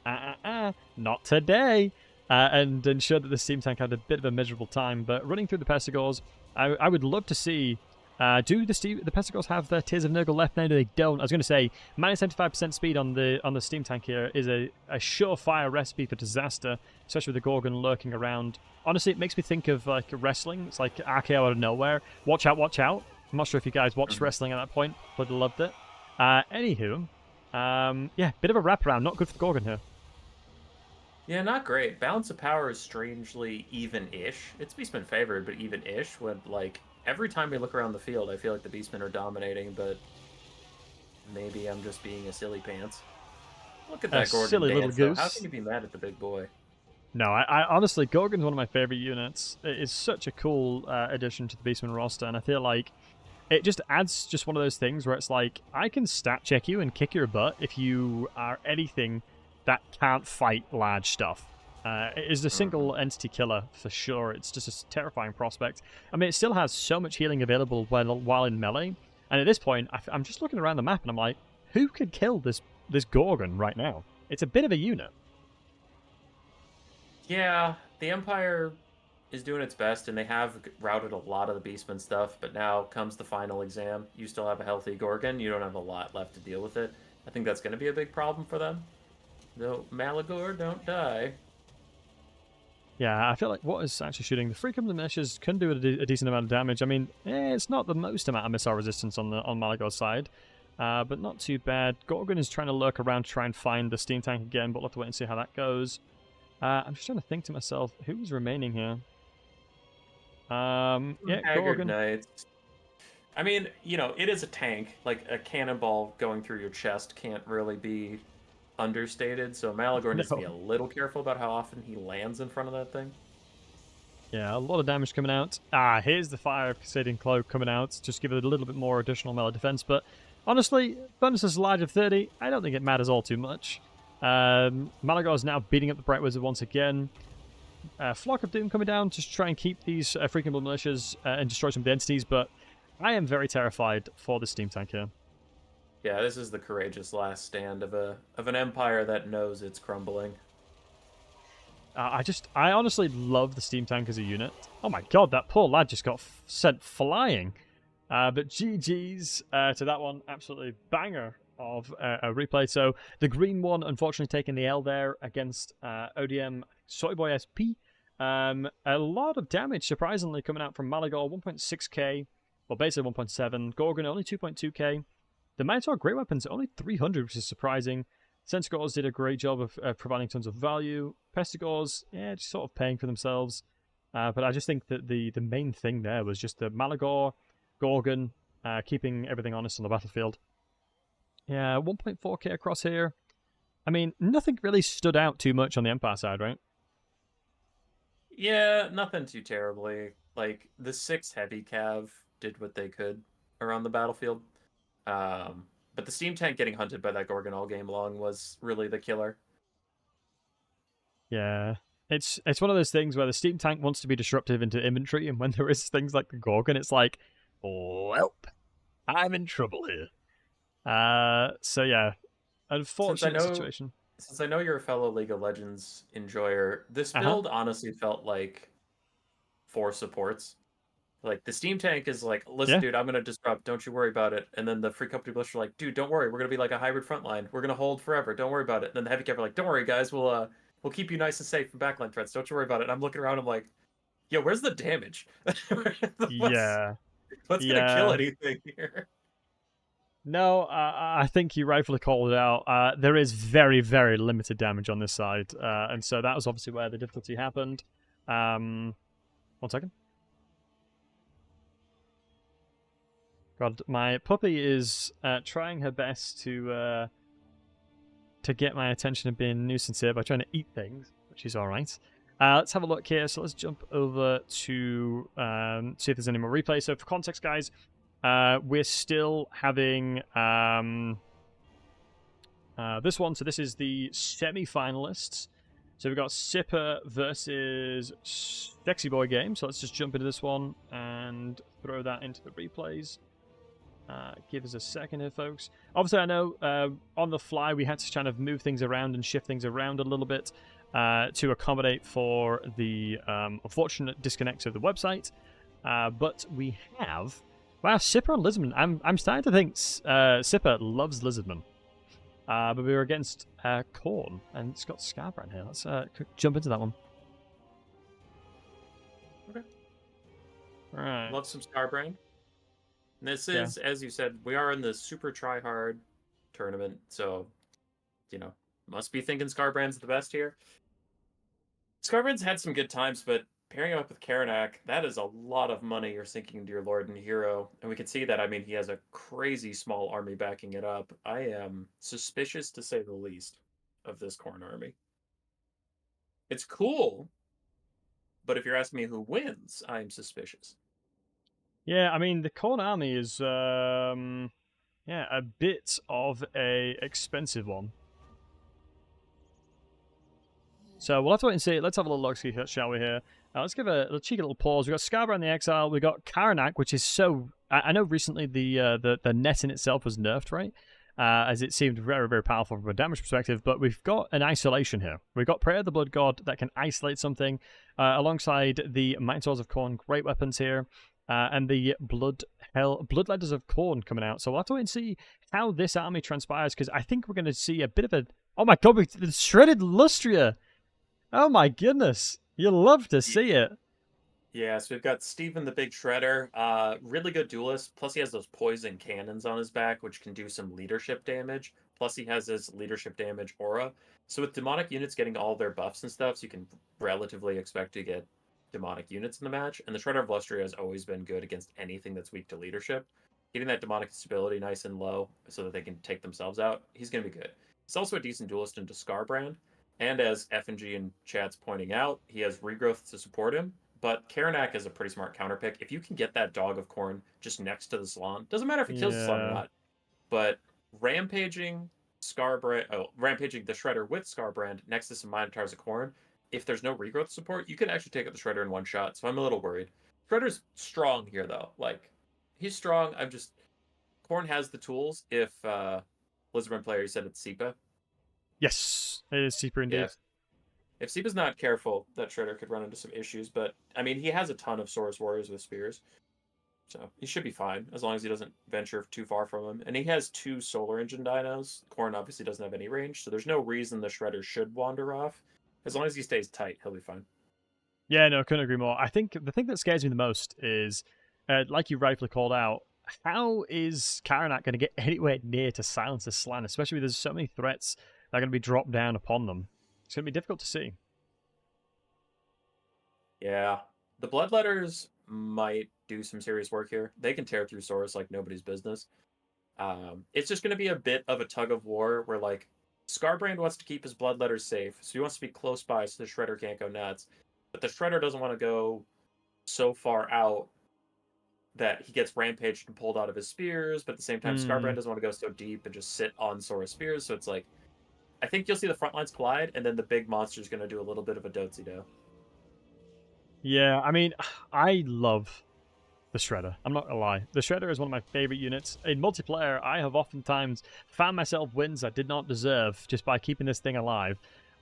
not today, and ensured that the Steam Tank had a bit of a miserable time. But running through the Pestigores, I would love to see... do the Pestigores have their Tears of Nurgle left now? They don't. I was going to say, minus 75% speed on the Steam Tank here is a surefire recipe for disaster, especially with the Gorgon lurking around. Honestly, it makes me think of like wrestling. It's like RKO out of nowhere. Watch out, watch out. I'm not sure if you guys watched wrestling at that point, but I loved it. Anywho, yeah, bit of a wraparound. Not good for the Gorgon here. Yeah, not great. Balance of power is strangely even-ish. It's Beastmen favored, but even-ish when, like... Every time we look around the field, I feel like the Beastmen are dominating, but maybe I'm just being a silly pants. Look at that Gorgon silly dance, little goose. How can you be mad at the big boy? No, I honestly, Gorgon's one of my favorite units. It is such a cool addition to the Beastmen roster, and I feel like it just adds just one of those things where it's like, I can stat check you and kick your butt if you are anything that can't fight large stuff. It is a single entity killer for sure. It's just a terrifying prospect. I mean, it still has so much healing available while in melee. And at this point, I'm just looking around the map and I'm like, who could kill this Gorgon right now? It's a bit of a unit. Yeah, the Empire is doing its best, and they have routed a lot of the Beastman stuff, but now comes the final exam. You still have a healthy Gorgon. You don't have a lot left to deal with it. I think that's going to be a big problem for them. No, Malagor, don't die. Yeah, I feel like what is actually shooting? The Freak of the Meshes can do a decent amount of damage. I mean, it's not the most amount of missile resistance on Malagor's side, but not too bad. Gorgon is trying to lurk around to try and find the Steam Tank again, but we'll have to wait and see how that goes. I'm just trying to think to myself, who's remaining here? Yeah, Gorgon. Knights. I mean, you know, it is a tank. Like, a cannonball going through your chest can't really be understated, so Malagor needs to be a little careful about how often he lands in front of that thing. Yeah, a lot of damage coming out. Here's the Fire of Crusading Cloak coming out. Just give it a little bit more additional melee defense, but honestly, bonuses large of 30, I don't think it matters all too much. Malagor is now beating up the Bright Wizard once again. Flock of Doom coming down to try and keep these freaking blood militias and destroy some of the entities, but I am very terrified for the Steam Tank here. Yeah, this is the courageous last stand of an empire that knows it's crumbling. I honestly love the Steam Tank as a unit. Oh my god, that poor lad just got sent flying. But GG's to that one, absolutely banger of a replay. So the green one, unfortunately, taking the L there against ODM Soyboy SP. A lot of damage, surprisingly, coming out from Malagor, 1.6k, well, basically 1.7. Gorgon, only 2.2k. The Minotaur Great Weapons, only 300, which is surprising. Centaurs did a great job of providing tons of value. Pestigors, yeah, just sort of paying for themselves. But I just think that the main thing there was just the Malagor, Gorgon, keeping everything honest on the battlefield. Yeah, 1.4k across here. I mean, nothing really stood out too much on the Empire side, right? Yeah, nothing too terribly. Like, the 6 heavy cav did what they could around the battlefield. But the Steam Tank getting hunted by that Gorgon all game long was really the killer. Yeah. It's one of those things where the Steam Tank wants to be disruptive into inventory, and when there is things like the Gorgon, it's like, well, I'm in trouble here. So yeah, unfortunate situation. Since I know you're a fellow League of Legends enjoyer, this build honestly felt like 4 supports. Like, the Steam Tank is like, listen, dude, I'm going to disrupt. Don't you worry about it. And then the Free Company Bush are like, dude, don't worry. We're going to be like a hybrid frontline. We're going to hold forever. Don't worry about it. And then the Heavy Cav are like, don't worry, guys. We'll keep you nice and safe from backline threats. Don't you worry about it. And I'm looking around. I'm like, yo, where's the damage? What's going to kill anything here? No, I think you rightfully called it out. There is very, very limited damage on this side. And so that was obviously where the difficulty happened. 1 second. God, my puppy is trying her best to get my attention and being a nuisance here by trying to eat things, which is all right. Let's have a look here. So let's jump over to see if there's any more replays. So for context, guys, we're still having this one. So this is the semi-finalists. So we've got Sipper versus Sexy Boy game. So let's just jump into this one and throw that into the replays. Give us a second here, folks. Obviously, I know on the fly we had to kind of move things around and shift things around a little bit to accommodate for the unfortunate disconnects of the website. But we have... Wow, Sipper and Lizardmen. I'm starting to think Sipper loves Lizardmen. But we were against Khorne, and it's got Scarbrand here. Let's jump into that one. Okay. All right. Love some Scarbrand. And this is, as you said, we are in the super try-hard tournament, so, you know, must be thinking Scarbrand's the best here. Scarbrand's had some good times, but pairing him up with Karanak, that is a lot of money you're sinking into your Lord and Hero. And we can see that, I mean, he has a crazy small army backing it up. I am suspicious, to say the least, of this Khorne army. It's cool, but if you're asking me who wins, I'm suspicious. Yeah, I mean, the Khorne army is, a bit of a expensive one. So we'll have to wait and see. Let's have a little look, shall we, here. Let's give a cheeky little pause. We've got Scarbrand the Exile. We've got Karanak, which is so... I know recently the net in itself was nerfed, right? As it seemed very, very powerful from a damage perspective, but we've got an isolation here. We've got Prayer of the Blood God that can isolate something, alongside the Minotaurs of Khorne great weapons here. And the Bloodletters of Khorne coming out. So we'll have to wait and see how this army transpires, because I think we're going to see a bit of a... Oh my god, the Shredded Lustria! Oh my goodness! You'll love to see it. Yeah, so we've got Stephen the Big Shredder. Really good duelist. Plus he has those poison cannons on his back, which can do some leadership damage. Plus he has his leadership damage aura. So with demonic units getting all their buffs and stuff, so you can relatively expect to get demonic units in the match, and the Shredder of Lustria has always been good against anything that's weak to leadership. Getting that demonic stability nice and low so that they can take themselves out, he's going to be good. He's also a decent duelist into Scarbrand, and as F&G and chat's pointing out, he has regrowth to support him, but Karanak is a pretty smart counter pick. If you can get that Dog of Khorne just next to the Salon, doesn't matter if it kills the Salon or not, but rampaging rampaging the Shredder with Scarbrand next to some Minotaurs of Khorne, if there's no regrowth support, you can actually take out the Shredder in one shot, so I'm a little worried. Shredder's strong here, though. Like, he's strong. Khorne has the tools if Lizardmen player said it's Seepa. Yes, it is Seepa indeed. Yeah. If Seepa's not careful, that Shredder could run into some issues, but, I mean, he has a ton of Saurus Warriors with spears, so he should be fine, as long as he doesn't venture too far from him. And he has 2 Solar Engine dinos. Khorne obviously doesn't have any range, so there's no reason the Shredder should wander off. As long as he stays tight, he'll be fine. Yeah, no, couldn't agree more. I think the thing that scares me the most is, like you rightfully called out, how is Karanak going to get anywhere near to silence this Slann, especially with there's so many threats that are going to be dropped down upon them? It's going to be difficult to see. Yeah. The Bloodletters might do some serious work here. They can tear through Saurus like nobody's business. It's just going to be a bit of a tug of war where, like, Scarbrand wants to keep his Bloodletters safe, so he wants to be close by so the Shredder can't go nuts. But the Shredder doesn't want to go so far out that he gets rampaged and pulled out of his spears, but at the same time, Scarbrand doesn't want to go so deep and just sit on Saurus spears, so it's like, I think you'll see the front lines collide, and then the big monster's going to do a little bit of a dotsy-do. Yeah, I mean, I love the Shredder. I'm not gonna lie. The Shredder is one of my favorite units. In multiplayer, I have oftentimes found myself wins I did not deserve just by keeping this thing alive.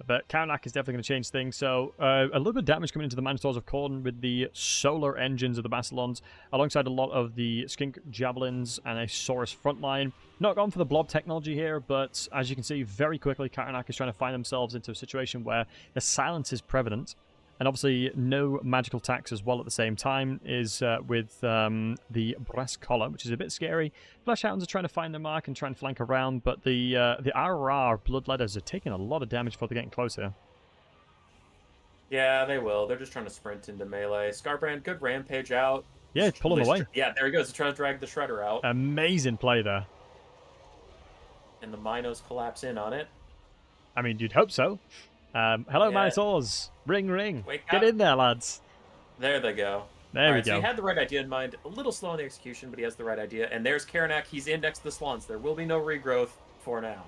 But Karanak is definitely going to change things. So a little bit of damage coming into the Minotaurs of Khorne with the solar engines of the Bastilons, alongside a lot of the Skink Javelins and a Saurus frontline. Not gone for the blob technology here, but as you can see, very quickly Karanak is trying to find themselves into a situation where the silence is prevalent. And obviously, no magical attacks as well at the same time is with the Brass Collar, which is a bit scary. Fleshhounds are trying to find their mark and try and flank around, but the RR Bloodletters are taking a lot of damage before they're getting closer. Yeah, they will. They're just trying to sprint into melee. Scarbrand, good rampage out. Yeah, pull him away. Yeah, there he goes. He's trying to drag the Shredder out. Amazing play there. And the Minos collapse in on it. I mean, you'd hope so. Hello, Minotaurs. Ring, ring. Wake Get up. in there, lads. There they go. There we So go. he had the right idea in mind. A little slow in the execution, but he has the right idea. And there's Karanak. He's indexed the Slans. There will be no regrowth for now.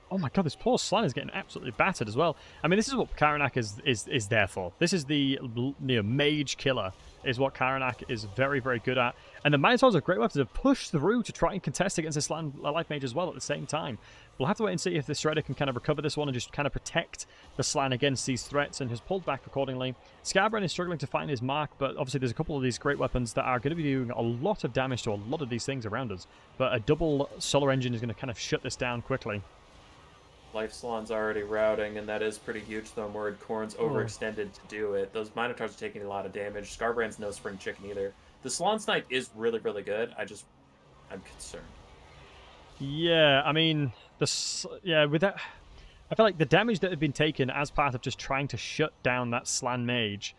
Oh my god, this poor Slann is getting absolutely battered as well. I mean, this is what Karanak is there for. This is the mage killer, is what Karanak is very, very good at. And the Minotaurs are great weapons to push through to try and contest against this Life Mage as well at the same time. We'll have to wait and see if the Shredder can kind of recover this one and just kind of protect the Slann against these threats, and has pulled back accordingly. Scarbrand is struggling to find his mark, but obviously there's a couple of these great weapons that are going to be doing a lot of damage to a lot of these things around us. But a double solar engine is going to kind of shut this down quickly. Life Salon's already routing, and that is pretty huge, though I'm worried Khorne's overextended to do it. Those Minotaurs are taking a lot of damage. Scarbrand's no spring chicken either. The Salon Snipe is really, really good. I'm concerned. Yeah, I mean, with that, I feel like the damage that had been taken as part of just trying to shut down that Slann Mage,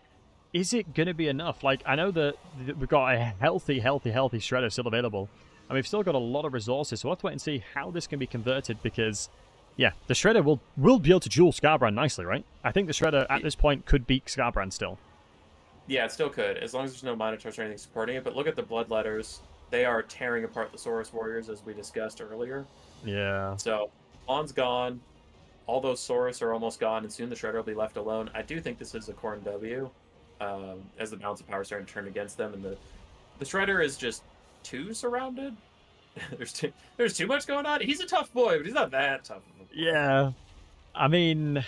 is it going to be enough? Like, I know that we've got a healthy Shredder still available, and we've still got a lot of resources, so we'll have to wait and see how this can be converted, because, yeah, the Shredder will be able to duel Scarbrand nicely, right? I think the Shredder, at this point, could beat Scarbrand still. Yeah, it still could, as long as there's no Minotaurs or anything supporting it, but look at the Bloodletters. They are tearing apart the Saurus Warriors, as we discussed earlier. Yeah. So, On's gone. All those Saurus are almost gone, and soon the Shredder will be left alone. I do think this is a Khorne W, as the balance of power is starting to turn against them, and the Shredder is just too surrounded. there's too much going on. He's a tough boy, but he's not that tough. Yeah. I mean,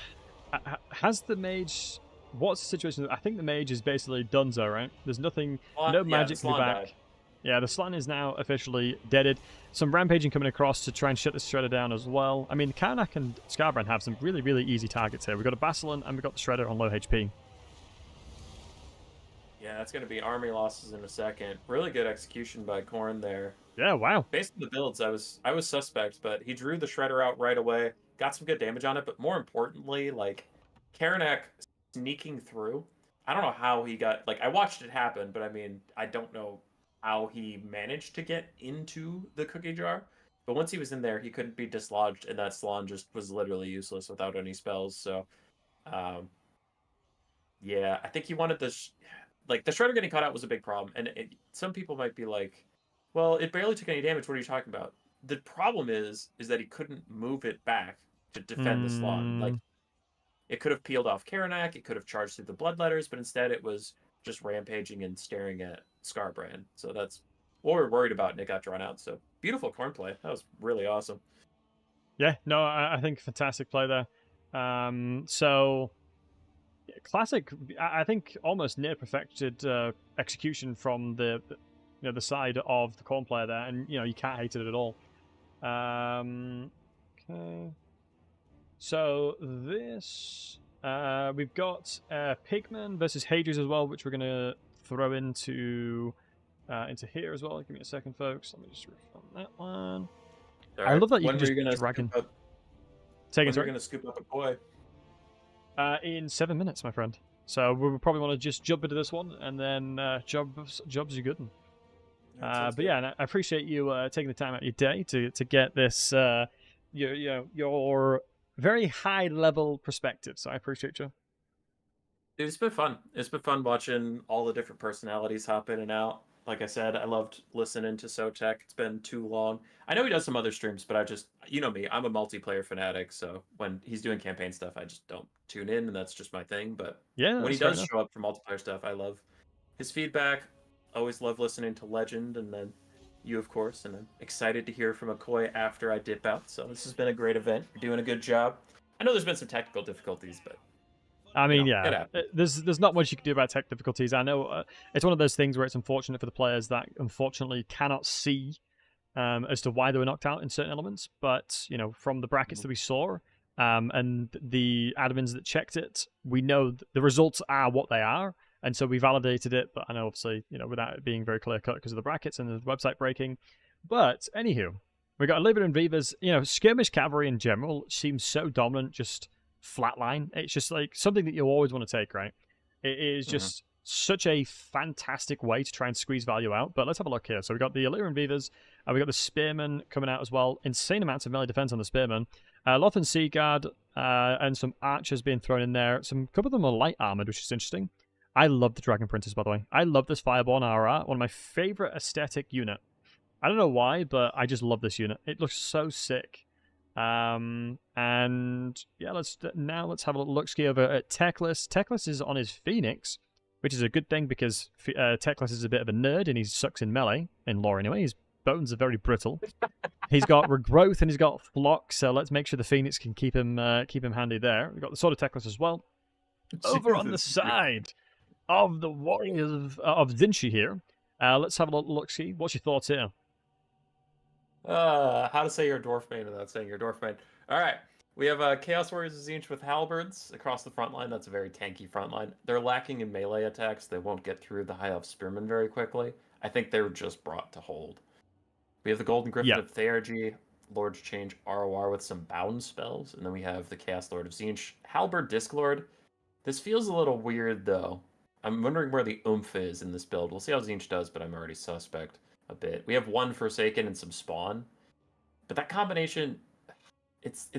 has the Mage... What's the situation? I think the Mage is basically donezo, right? There's nothing... no magic to be back. Died. Yeah, the Slann is now officially deaded. Some rampaging coming across to try and shut this Shredder down as well. I mean, Karanak and Scarbrand have some really, really easy targets here. We've got a Bastilon and we've got the Shredder on low HP. Yeah, that's going to be army losses in a second. Really good execution by Khorne there. Yeah, wow. Based on the builds, I was suspect, but he drew the Shredder out right away. Got some good damage on it, but more importantly, like, Karanak sneaking through. I don't know how he got, like, I watched it happen, but I mean, I don't know how he managed to get into the cookie jar. But once he was in there, he couldn't be dislodged, and that salon just was literally useless without any spells. So, um, yeah, I think he wanted this, like, the Shredder getting caught out was a big problem. And some people might be like, well, it barely took any damage. What are you talking about? The problem is that he couldn't move it back to defend the salon. Like, it could have peeled off Karanak, it could have charged through the bloodletters, but instead it was just rampaging and staring at Scarbrand. So that's what we're worried about, and it got drawn out. So beautiful corn play. That was really awesome. Yeah, no, I think fantastic play there. So classic, I think almost near perfected execution from the the side of the corn player there, and you can't hate it at all. Okay. So this we've got Pigman versus Hades as well, which we're gonna throw into here as well. Give me a second, folks. Let me just refund that one. I love that you can just drag in. When are you gonna scoop up a koi? In 7 minutes, my friend. So we'll probably want to just jump into this one, and then jobs are good. But yeah, and I appreciate you taking the time out of your day to get this your very high level perspective. So I appreciate you. Dude, it's been fun. It's been fun watching all the different personalities hop in and out. Like I said, I loved listening to Sotek. It's been too long. I know he does some other streams, but I just, you know me, I'm a multiplayer fanatic. So when he's doing campaign stuff, I just don't tune in, and that's just my thing. But yeah, when he does show up for multiplayer stuff, I love his feedback. Always love listening to Legend, and then you, of course. And I'm excited to hear from McCoy after I dip out. So this has been a great event. You're doing a good job. I know there's been some technical difficulties, but I mean, yeah, there's not much you can do about tech difficulties. I know it's one of those things where it's unfortunate for the players that unfortunately cannot see as to why they were knocked out in certain elements. But from the brackets that we saw and the admins that checked it, we know the results are what they are, and so we validated it. But I know, obviously, without it being very clear cut because of the brackets and the website breaking. But anywho, we got Lizardmen and Vivas. Skirmish cavalry in general seems so dominant. Just flatline. It's just like something that you always want to take, right? It is just such a fantastic way to try and squeeze value out. But let's have a look here. So we got the Illyrian Beavers, and we got the Spearmen coming out as well. Insane amounts of melee defense on the Spearmen. Lothan Seaguard and some archers being thrown in there. A couple of them are light armored, which is interesting. I love the Dragon Princess, by the way. I love this Fireborn RR, one of my favorite aesthetic unit. I don't know why, but I just love this unit. It looks so sick. And yeah, let's have a look ski over at Teclis. Teclis is on his Phoenix, which is a good thing because Teclis is a bit of a nerd and he sucks in melee, in lore anyway. His bones are very brittle. He's got regrowth and he's got flock, so let's make sure the Phoenix can keep him handy there. We've got the Sword of Teclis as well. Over on the side of the Warriors of Zinchi here, let's have a look see. What's your thoughts here? How to say you're a dwarf main without saying you're a dwarf main. All right, we have Chaos Warriors of Tzeentch with halberds across the front line. That's a very tanky front line. They're lacking in melee attacks. They won't get through the High Elf Spearmen very quickly. I think they were just brought to hold. We have the Golden Griffin of Theurgy, Lord's Change ROR with some bound spells, and then we have the Chaos Lord of Tzeentch, Halberd Disc Lord. This feels a little weird though. I'm wondering where the oomph is in this build. We'll see how Tzeentch does, but I'm already suspect a bit. We have one Forsaken and some Spawn, but that combination, it's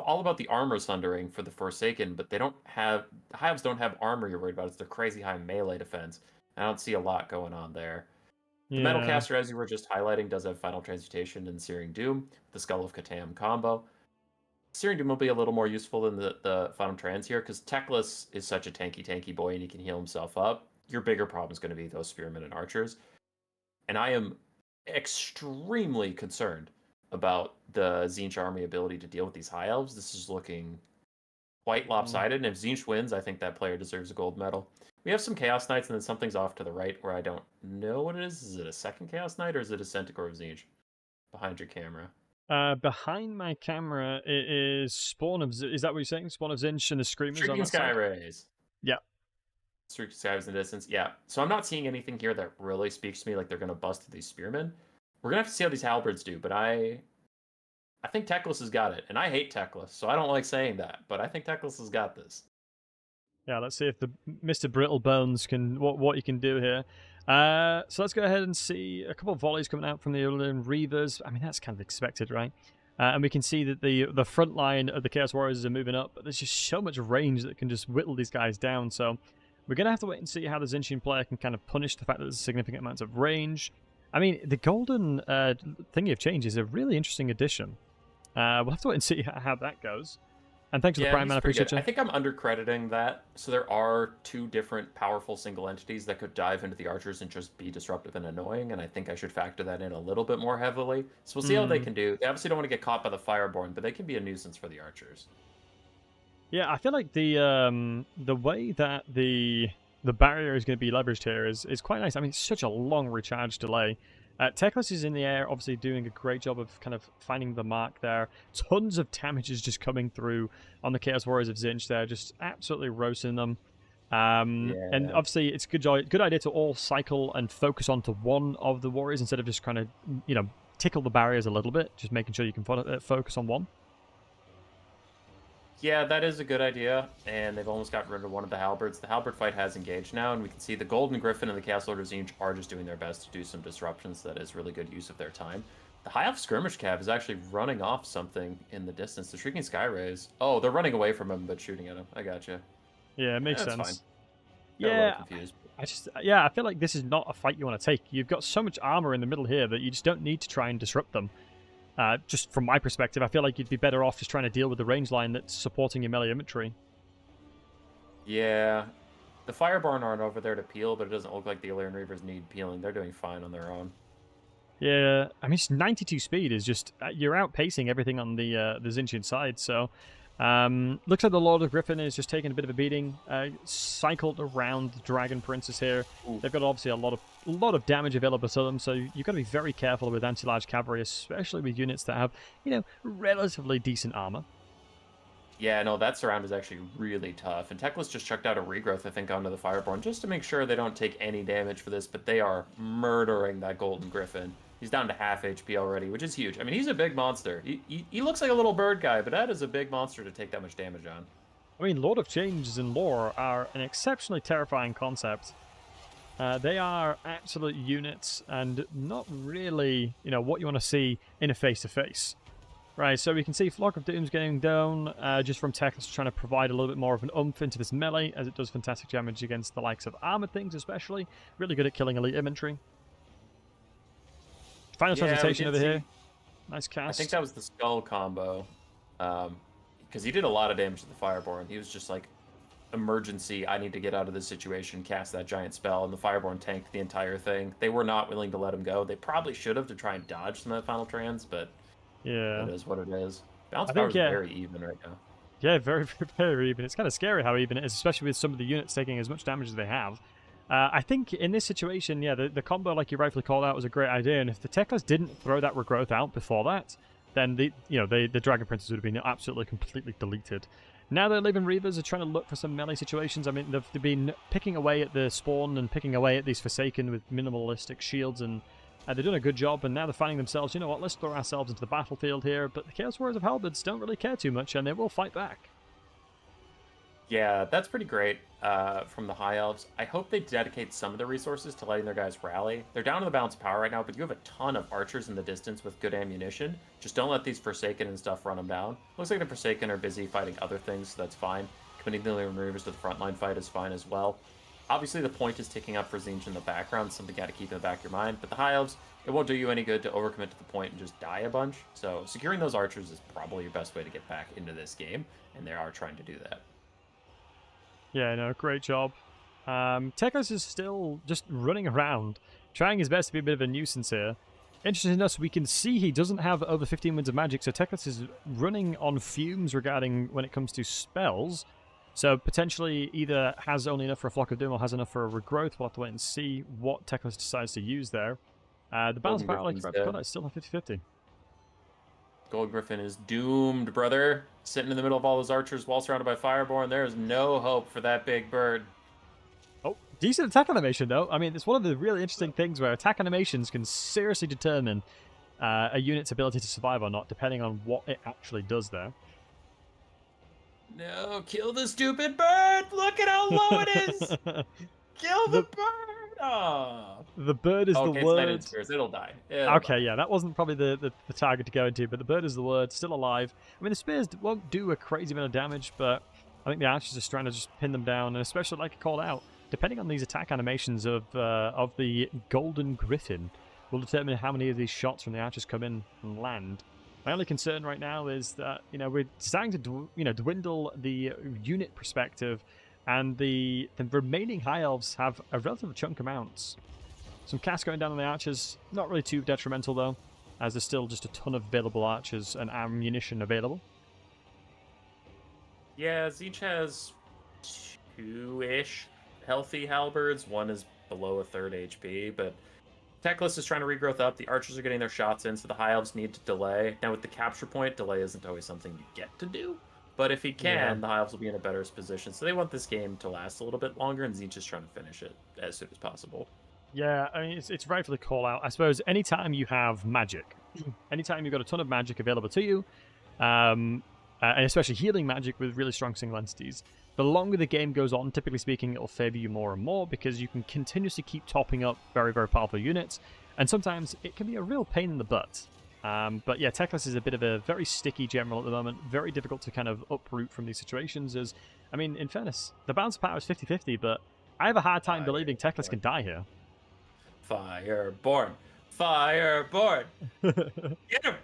all about the armor sundering for the Forsaken, but they don't have, the Hives don't have armor you're worried about. It's their crazy high melee defense. I don't see a lot going on there. The Metalcaster, as you were just highlighting, does have Final Transmutation and Searing Doom, the Skull of Catan combo. Searing Doom will be a little more useful than the Final Trans here, because Teclis is such a tanky boy and he can heal himself up. Your bigger problem is going to be those Spearmen and Archers. And I am extremely concerned about the Tzeentch army ability to deal with these High Elves. This is looking quite lopsided, and if Tzeentch wins, I think that player deserves a gold medal. We have some Chaos Knights, and then something's off to the right where I don't know what it is. Is it a second Chaos Knight, or is it a Centaur of Tzeentch? Behind your camera. Behind my camera, it is Spawn of... Is that what you're saying? Spawn of Tzeentch and the Screamers on that Sky side? Rays. Yeah. Shrieking Sky Rays in the distance. Yeah. So I'm not seeing anything here that really speaks to me like they're going to bust these Spearmen. We're going to have to see how these Halberds do, but I think Teclis has got it. And I hate Teclis, so I don't like saying that, but I think Teclis has got this. Yeah, let's see if the Mr. Brittlebones can what he can do here. So let's go ahead and see a couple of volleys coming out from the Illidan Reavers. I mean, that's kind of expected, right? And we can see that the front line of the Chaos Warriors are moving up, but there's just so much range that can just whittle these guys down. So we're going to have to wait and see how the Tzeentchian player can kind of punish the fact that there's significant amounts of range. I mean, the golden thingy of change is a really interesting addition. We'll have to wait and see how that goes. And thanks for the Prime, man. I appreciate you. I think I'm undercrediting that. So there are 2 different powerful single entities that could dive into the archers and just be disruptive and annoying, and I think I should factor that in a little bit more heavily. So we'll see how they can do. They obviously don't want to get caught by the Fireborn, but they can be a nuisance for the archers. Yeah, I feel like the way that the barrier is going to be leveraged here is quite nice. I mean, it's such a long recharge delay. Teclis is in the air, obviously doing a great job of kind of finding the mark there. Tons of damage is just coming through on the Chaos Warriors of Tzeentch there, just absolutely roasting them. And obviously, it's a good idea to all cycle and focus onto one of the warriors instead of just kind of, tickle the barriers a little bit, just making sure you can focus on one. Yeah, that is a good idea, and they've almost gotten rid of one of the halberds. The halberd fight has engaged now, and we can see the Golden Griffin and the Chaos Lord of Tzeentch are just doing their best to do some disruptions. That is really good use of their time. The High Elf Skirmish Cav is actually running off something in the distance. The Shrieking Sky Rays. Oh, they're running away from him, but shooting at him. I gotcha. Yeah, it makes that's sense. Fine. Yeah, confused. I feel like this is not a fight you want to take. You've got so much armor in the middle here that you just don't need to try and disrupt them. Just from my perspective, I feel like you'd be better off just trying to deal with the range line that's supporting your melee infantry. Yeah. The Fireborn aren't over there to peel, but it doesn't look like the Illyrian Reavers need peeling. They're doing fine on their own. Yeah, I mean, 92 speed is just... you're outpacing everything on the Tzeentchian side, so... looks like the Lord of Griffin is just taking a bit of a beating. Cycled around the Dragon Princess here. Ooh. They've got obviously a lot of damage available to them, so you've got to be very careful with anti-large cavalry, especially with units that have, relatively decent armor. Yeah, no, that surround is actually really tough. And Teclis just chucked out a regrowth, I think, onto the Fireborn, just to make sure they don't take any damage for this, but they are murdering that Golden Griffin. He's down to half HP already, which is huge. I mean, he's a big monster. He looks like a little bird guy, but that is a big monster to take that much damage on. I mean, Lord of Changes in lore are an exceptionally terrifying concept. They are absolute units and not really, what you want to see in a face-to-face. Right, so we can see Flock of Doom's getting down just from Teclis trying to provide a little bit more of an oomph into this melee, as it does fantastic damage against the likes of armored things especially. Really good at killing elite infantry. Final transmutation over here. Nice cast. I think that was the skull combo. Because he did a lot of damage to the Fireborn. He was just like, emergency, I need to get out of this situation, cast that giant spell, and the Fireborn tanked the entire thing. They were not willing to let him go. They probably should have to try and dodge some of that final trans, but yeah, it is what it is. Balance power is very even right now. Yeah, very, very even. It's kind of scary how even it is, especially with some of the units taking as much damage as they have. I think in this situation, yeah, the combo, like you rightfully called out, was a great idea. And if the Teclis didn't throw that regrowth out before that, then the Dragon Princess would have been absolutely, completely deleted. Now the Illyrian Reavers are trying to look for some melee situations. I mean, they've been picking away at the spawn and picking away at these Forsaken with minimalistic shields, and they're doing a good job. And now they're finding themselves, you know what, let's throw ourselves into the battlefield here. But the Chaos Warriors of Halberds don't really care too much, and they will fight back. Yeah, that's pretty great from the High Elves. I hope they dedicate some of their resources to letting their guys rally. They're down to the balance of power right now, but you have a ton of archers in the distance with good ammunition. Just don't let these Forsaken and stuff run them down. Looks like the Forsaken are busy fighting other things, so that's fine. Committing the Illyrian Reavers to the frontline fight is fine as well. Obviously, the point is ticking up for Tzeentch in the background, something you got to keep in the back of your mind. But the High Elves, it won't do you any good to overcommit to the point and just die a bunch. So securing those archers is probably your best way to get back into this game, and they are trying to do that. Yeah, no, great job. Teclis is still just running around, trying his best to be a bit of a nuisance here. Interesting enough, we can see he doesn't have over 15 winds of magic, so Teclis is running on fumes regarding when it comes to spells. So potentially either has only enough for a Flock of Doom or has enough for a regrowth. We'll have to wait and see what Teclis decides to use there. The balance power, like you've got, is still a 50-50. Gold Griffin is doomed, brother. Sitting in the middle of all those archers while surrounded by Fireborn. There is no hope for that big bird. Oh, decent attack animation, though. I mean, it's one of the really interesting things where attack animations can seriously determine a unit's ability to survive or not, depending on what it actually does there. No, kill the stupid bird! Look at how low it is! Kill the bird! Oh. The bird is the Okay, it's Night word. Spears. It'll die. It'll Okay, die. yeah, that wasn't probably the target to go into, but the bird is the word, still alive. I mean, the spears won't do a crazy amount of damage, but I think the archers are trying to just pin them down, and especially, like I called out, depending on these attack animations of the Golden Griffin, will determine how many of these shots from the archers come in and land. My only concern right now is that, we're starting to dwindle the unit perspective, and the remaining High Elves have a relative chunk amounts. Some cast going down on the archers, not really too detrimental though, as there's still just a ton of available archers and ammunition available. Yeah, Zeech has 2-ish healthy halberds. One is below a third HP, but Teclis is trying to regrowth up. The archers are getting their shots in, so the High Elves need to delay. Now with the capture point, delay isn't always something you get to do. But if he can, the High Elves will be in a better position. So they want this game to last a little bit longer, and Zeech is trying to finish it as soon as possible. Yeah, I mean, it's rightfully call out. I suppose anytime you have magic, anytime you've got a ton of magic available to you, and especially healing magic with really strong single entities, the longer the game goes on, typically speaking, it'll favor you more and more because you can continuously keep topping up very, very powerful units, and sometimes it can be a real pain in the butt. But yeah, Teclis is a bit of a very sticky general at the moment, very difficult to kind of uproot from these situations. I mean, in fairness, the balance of power is 50-50, but I have a hard time believing Teclis can die here. Fireborn! Fireborn! Get him!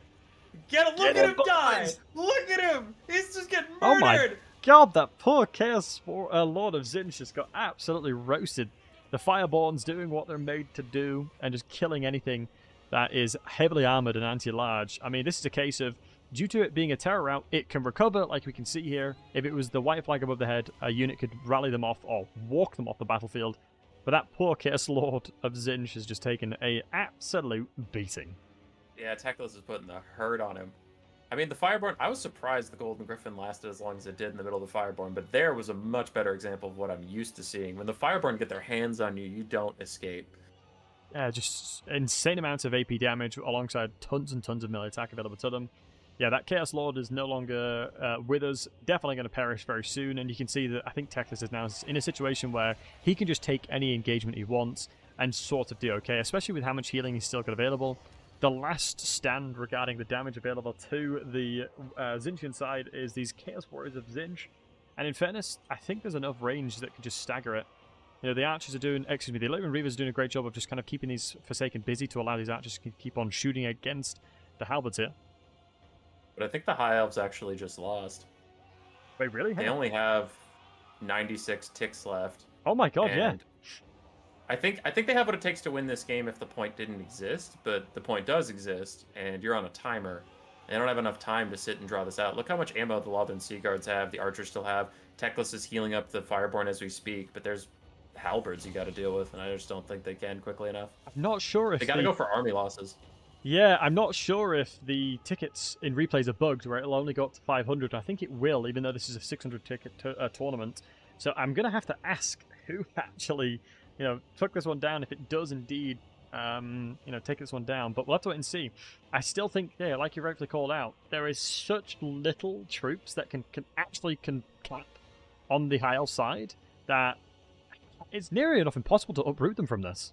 Get him! Look at him die! Look at him! He's just getting murdered! Oh my god, that poor Chaos Lord of Zinch just got absolutely roasted. The Fireborns doing what they're made to do and just killing anything that is heavily armored and anti-large. I mean, this is a case of, due to it being a terror route, it can recover, like we can see here. If it was the white flag above the head, a unit could rally them off or walk them off the battlefield. But that poor Chaos Lord of Zinch has just taken a absolute beating. Yeah, Teclis is putting the hurt on him. I mean, the Fireborn, I was surprised the Golden Griffin lasted as long as it did in the middle of the Fireborn, but there was a much better example of what I'm used to seeing. When the Fireborn get their hands on you, you don't escape. Yeah, just insane amounts of AP damage alongside tons and tons of melee attack available to them. Yeah, that Chaos Lord is no longer with us, definitely going to perish very soon, and you can see that I think Teclis is now in a situation where he can just take any engagement he wants and sort of do okay, especially with how much healing he's still got available. The last stand regarding the damage available to the Zinchian side is these Chaos Warriors of Zinch, and in fairness, I think there's enough range that can just stagger it. The archers are doing, the Elite Reavers are doing a great job of just kind of keeping these Forsaken busy to allow these archers to keep on shooting against the halberds here. But I think the High Elves actually just lost. Wait, really? They only have 96 ticks left. Oh my god, yeah. I think they have what it takes to win this game if the point didn't exist, but the point does exist, and you're on a timer. They don't have enough time to sit and draw this out. Look how much ammo the Lothern Sea Guards have, the archers still have. Teclis is healing up the Fireborn as we speak, but there's halberds you got to deal with, and I just don't think they can quickly enough. I'm not sure if they got to go for army losses. Yeah, I'm not sure if the tickets in replays are bugged, where it'll only go up to 500. I think it will, even though this is a 600 ticket tournament. So I'm going to have to ask who actually, took this one down, if it does indeed, take this one down. But we'll have to wait and see. I still think, yeah, like you rightfully called out, there is such little troops that can actually clap on the High Elf side that it's nearly enough impossible to uproot them from this.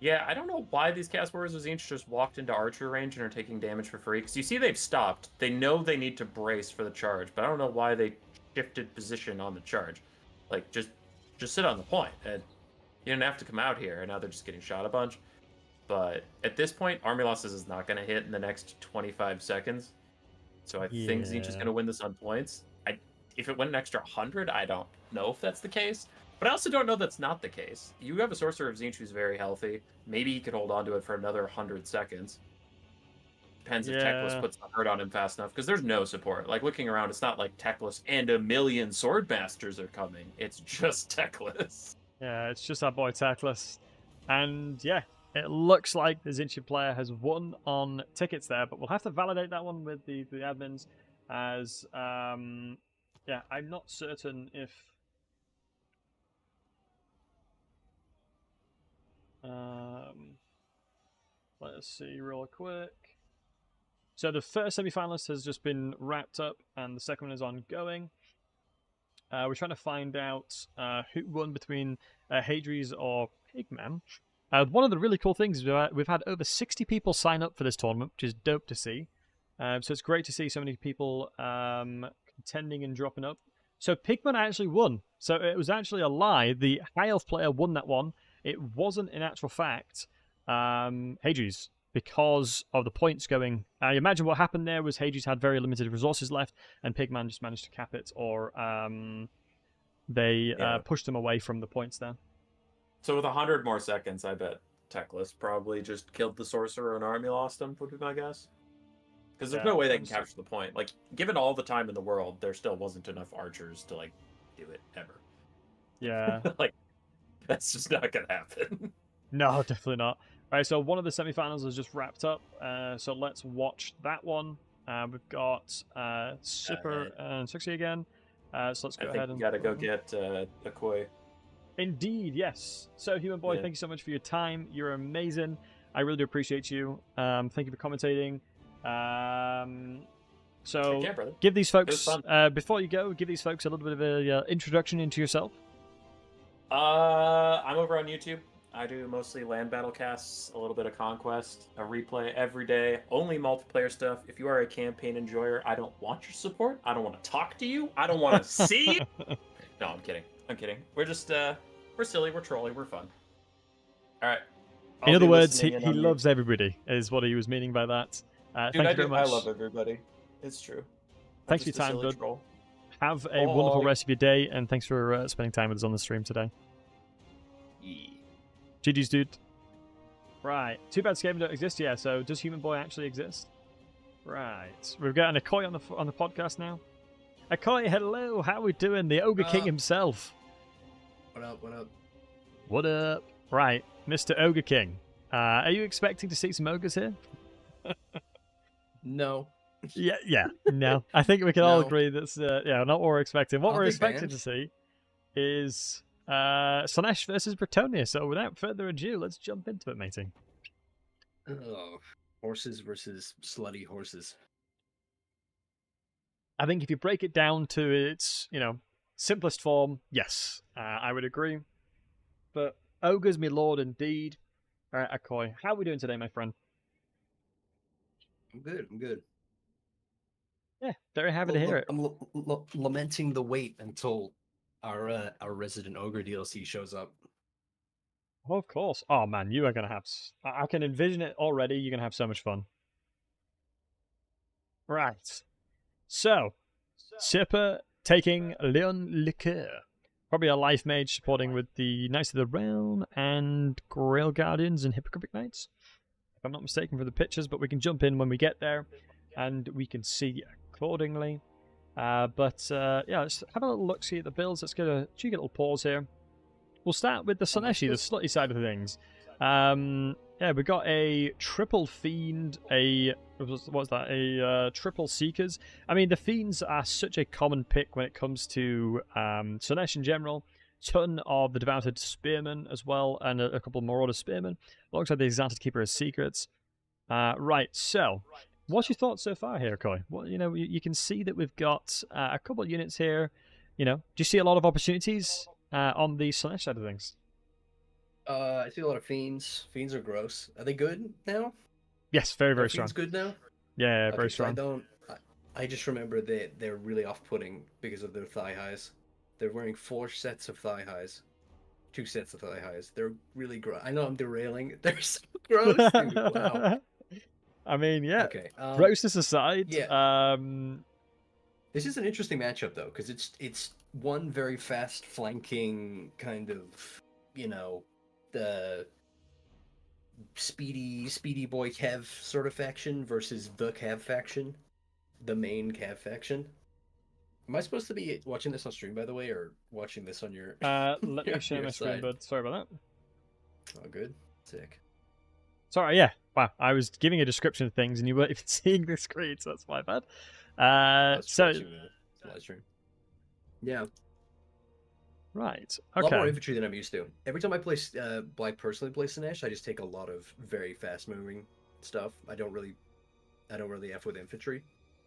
Yeah, I don't know why these Chaos Warriors of Zinch just walked into archer range and are taking damage for free. Because you see they've stopped. They know they need to brace for the charge, but I don't know why they shifted position on the charge. Like, just sit on the point. And you didn't have to come out here, and now they're just getting shot a bunch. But at this point, army losses is not going to hit in the next 25 seconds. So I think Zinch is going to win this on points. If it went an extra 100, I don't know if that's the case. But I also don't know that's not the case. You have a Sorcerer of Zinch who's very healthy. Maybe he could hold on to it for another 100 seconds. Depends if Teclis puts the hurt on him fast enough, because there's no support. Like, looking around, it's not like Teclis and a million Swordmasters are coming. It's just Teclis. Yeah, it's just our boy Teclis. And yeah, it looks like the Zinchian player has won on tickets there, but we'll have to validate that one with the admins, as, yeah, I'm not certain if... let's see real quick. So the first semi-finalist has just been wrapped up, and the second one is ongoing. We're trying to find out who won between Hadries or Pigman. One of the really cool things is we've had over 60 people sign up for this tournament, which is dope to see. So it's great to see so many people contending and dropping up. So Pigman actually won. So it was actually a lie. The High Elf player won that one. It wasn't, in actual fact, Hadries, because of the points going. I imagine what happened there was Hadries had very limited resources left, and Pigman just managed to cap it, or they pushed him away from the points there. So with 100 more seconds, I bet Teclis probably just killed the sorcerer and army lost him, would be my guess. Because there's no way they can capture the point. Like, given all the time in the world, there still wasn't enough archers to, like, do it ever. Yeah. Like, that's just not going to happen. No, definitely not. All right, so one of the semifinals has just wrapped up. So let's watch that one. We've got Sipper and Suxy again. So let's go ahead and... you got to go get a koi. Indeed, yes. So, Human Boy, thank you so much for your time. You're amazing. I really do appreciate you. Thank you for commentating. So, give these folks, before you go, give these folks a little bit of an introduction into yourself. I'm over on YouTube. I do mostly land battle casts, a little bit of Conquest, a replay every day, only multiplayer stuff. If you are a campaign enjoyer, I don't want your support. I don't want to talk to you. I don't want to see you. No, I'm kidding. I'm kidding. We're just, we're silly, we're trolly, we're fun. All right. In other words, he loves everybody, is what he was meaning by that. Dude, thank you very much. I love everybody. It's true. Thanks for your time, bud. Have a wonderful rest of your day, and thanks for spending time with us on the stream today. Yeah. GG's, dude. Right. Too bad Skaven don't exist. Yeah, so does Human Boy actually exist? Right. We've got an Akoi on the podcast now. Akoi, hello. How are we doing? The Ogre King himself. What up, what up? What up? Right, Mr. Ogre King. Are you expecting to see some ogres here? No. Yeah, no. I think we can all agree that's not what we're expecting. What we're expecting to see is Slaanesh versus Bretonnia. So without further ado, let's jump into it, matey. Oh, horses versus slutty horses. I think if you break it down to its, simplest form, yes, I would agree. But ogres, my lord, indeed. All right, Akoi, how are we doing today, my friend? I'm good. I'm good. Yeah, very happy to hear it. I'm lamenting the wait until our resident ogre DLC shows up. Oh, of course. Oh man, you are gonna have. I can envision it already. You're gonna have so much fun. Right. So, Sipper taking Leon Liqueur. Probably a life mage supporting with the Knights of the Realm and Grail Guardians and Hippogrific Knights. If I'm not mistaken for the pictures, but we can jump in when we get there and we can see accordingly. Let's have a little look-see at the builds. Let's get a cheeky little pause here. We'll start with the Slaaneshi, the slutty side of things. We got a triple fiend, a triple seekers. I mean, the fiends are such a common pick when it comes to Slaanesh in general. Ton of the devoted spearmen as well, and a couple of marauder spearmen. Alongside the exalted keeper of secrets. Right, so what's your thoughts so far here, Koi? Well, you can see that we've got a couple of units here. Do you see a lot of opportunities on the Slaanesh side of things? I see a lot of fiends. Fiends are gross. Are they good now? Yes, very, very strong. Fiends good now? Yeah, very strong. I just remember they're really off-putting because of their thigh highs. They're wearing 4 sets of thigh highs. 2 sets of thigh highs. They're really gross. I know I'm derailing. They're so gross. Dude. Wow. I mean, yeah. Okay. Grossness aside. Yeah. This is an interesting matchup though, because it's one very fast flanking kind of, the speedy boy Kev sort of faction versus the Kev faction, the main Kev faction. Am I supposed to be watching this on stream, by the way, or watching this on your? Let me share my screen, bud. Sorry about that. Oh, good. Sick. Sorry, yeah. Wow, I was giving a description of things, and you weren't even seeing the screen, so that's my bad. Live stream. Yeah. Right. Okay. A lot Okay. more infantry than I'm used to. Every time I play, personally play Slaanesh, I just take a lot of very fast-moving stuff. I don't really I don't really F with infantry.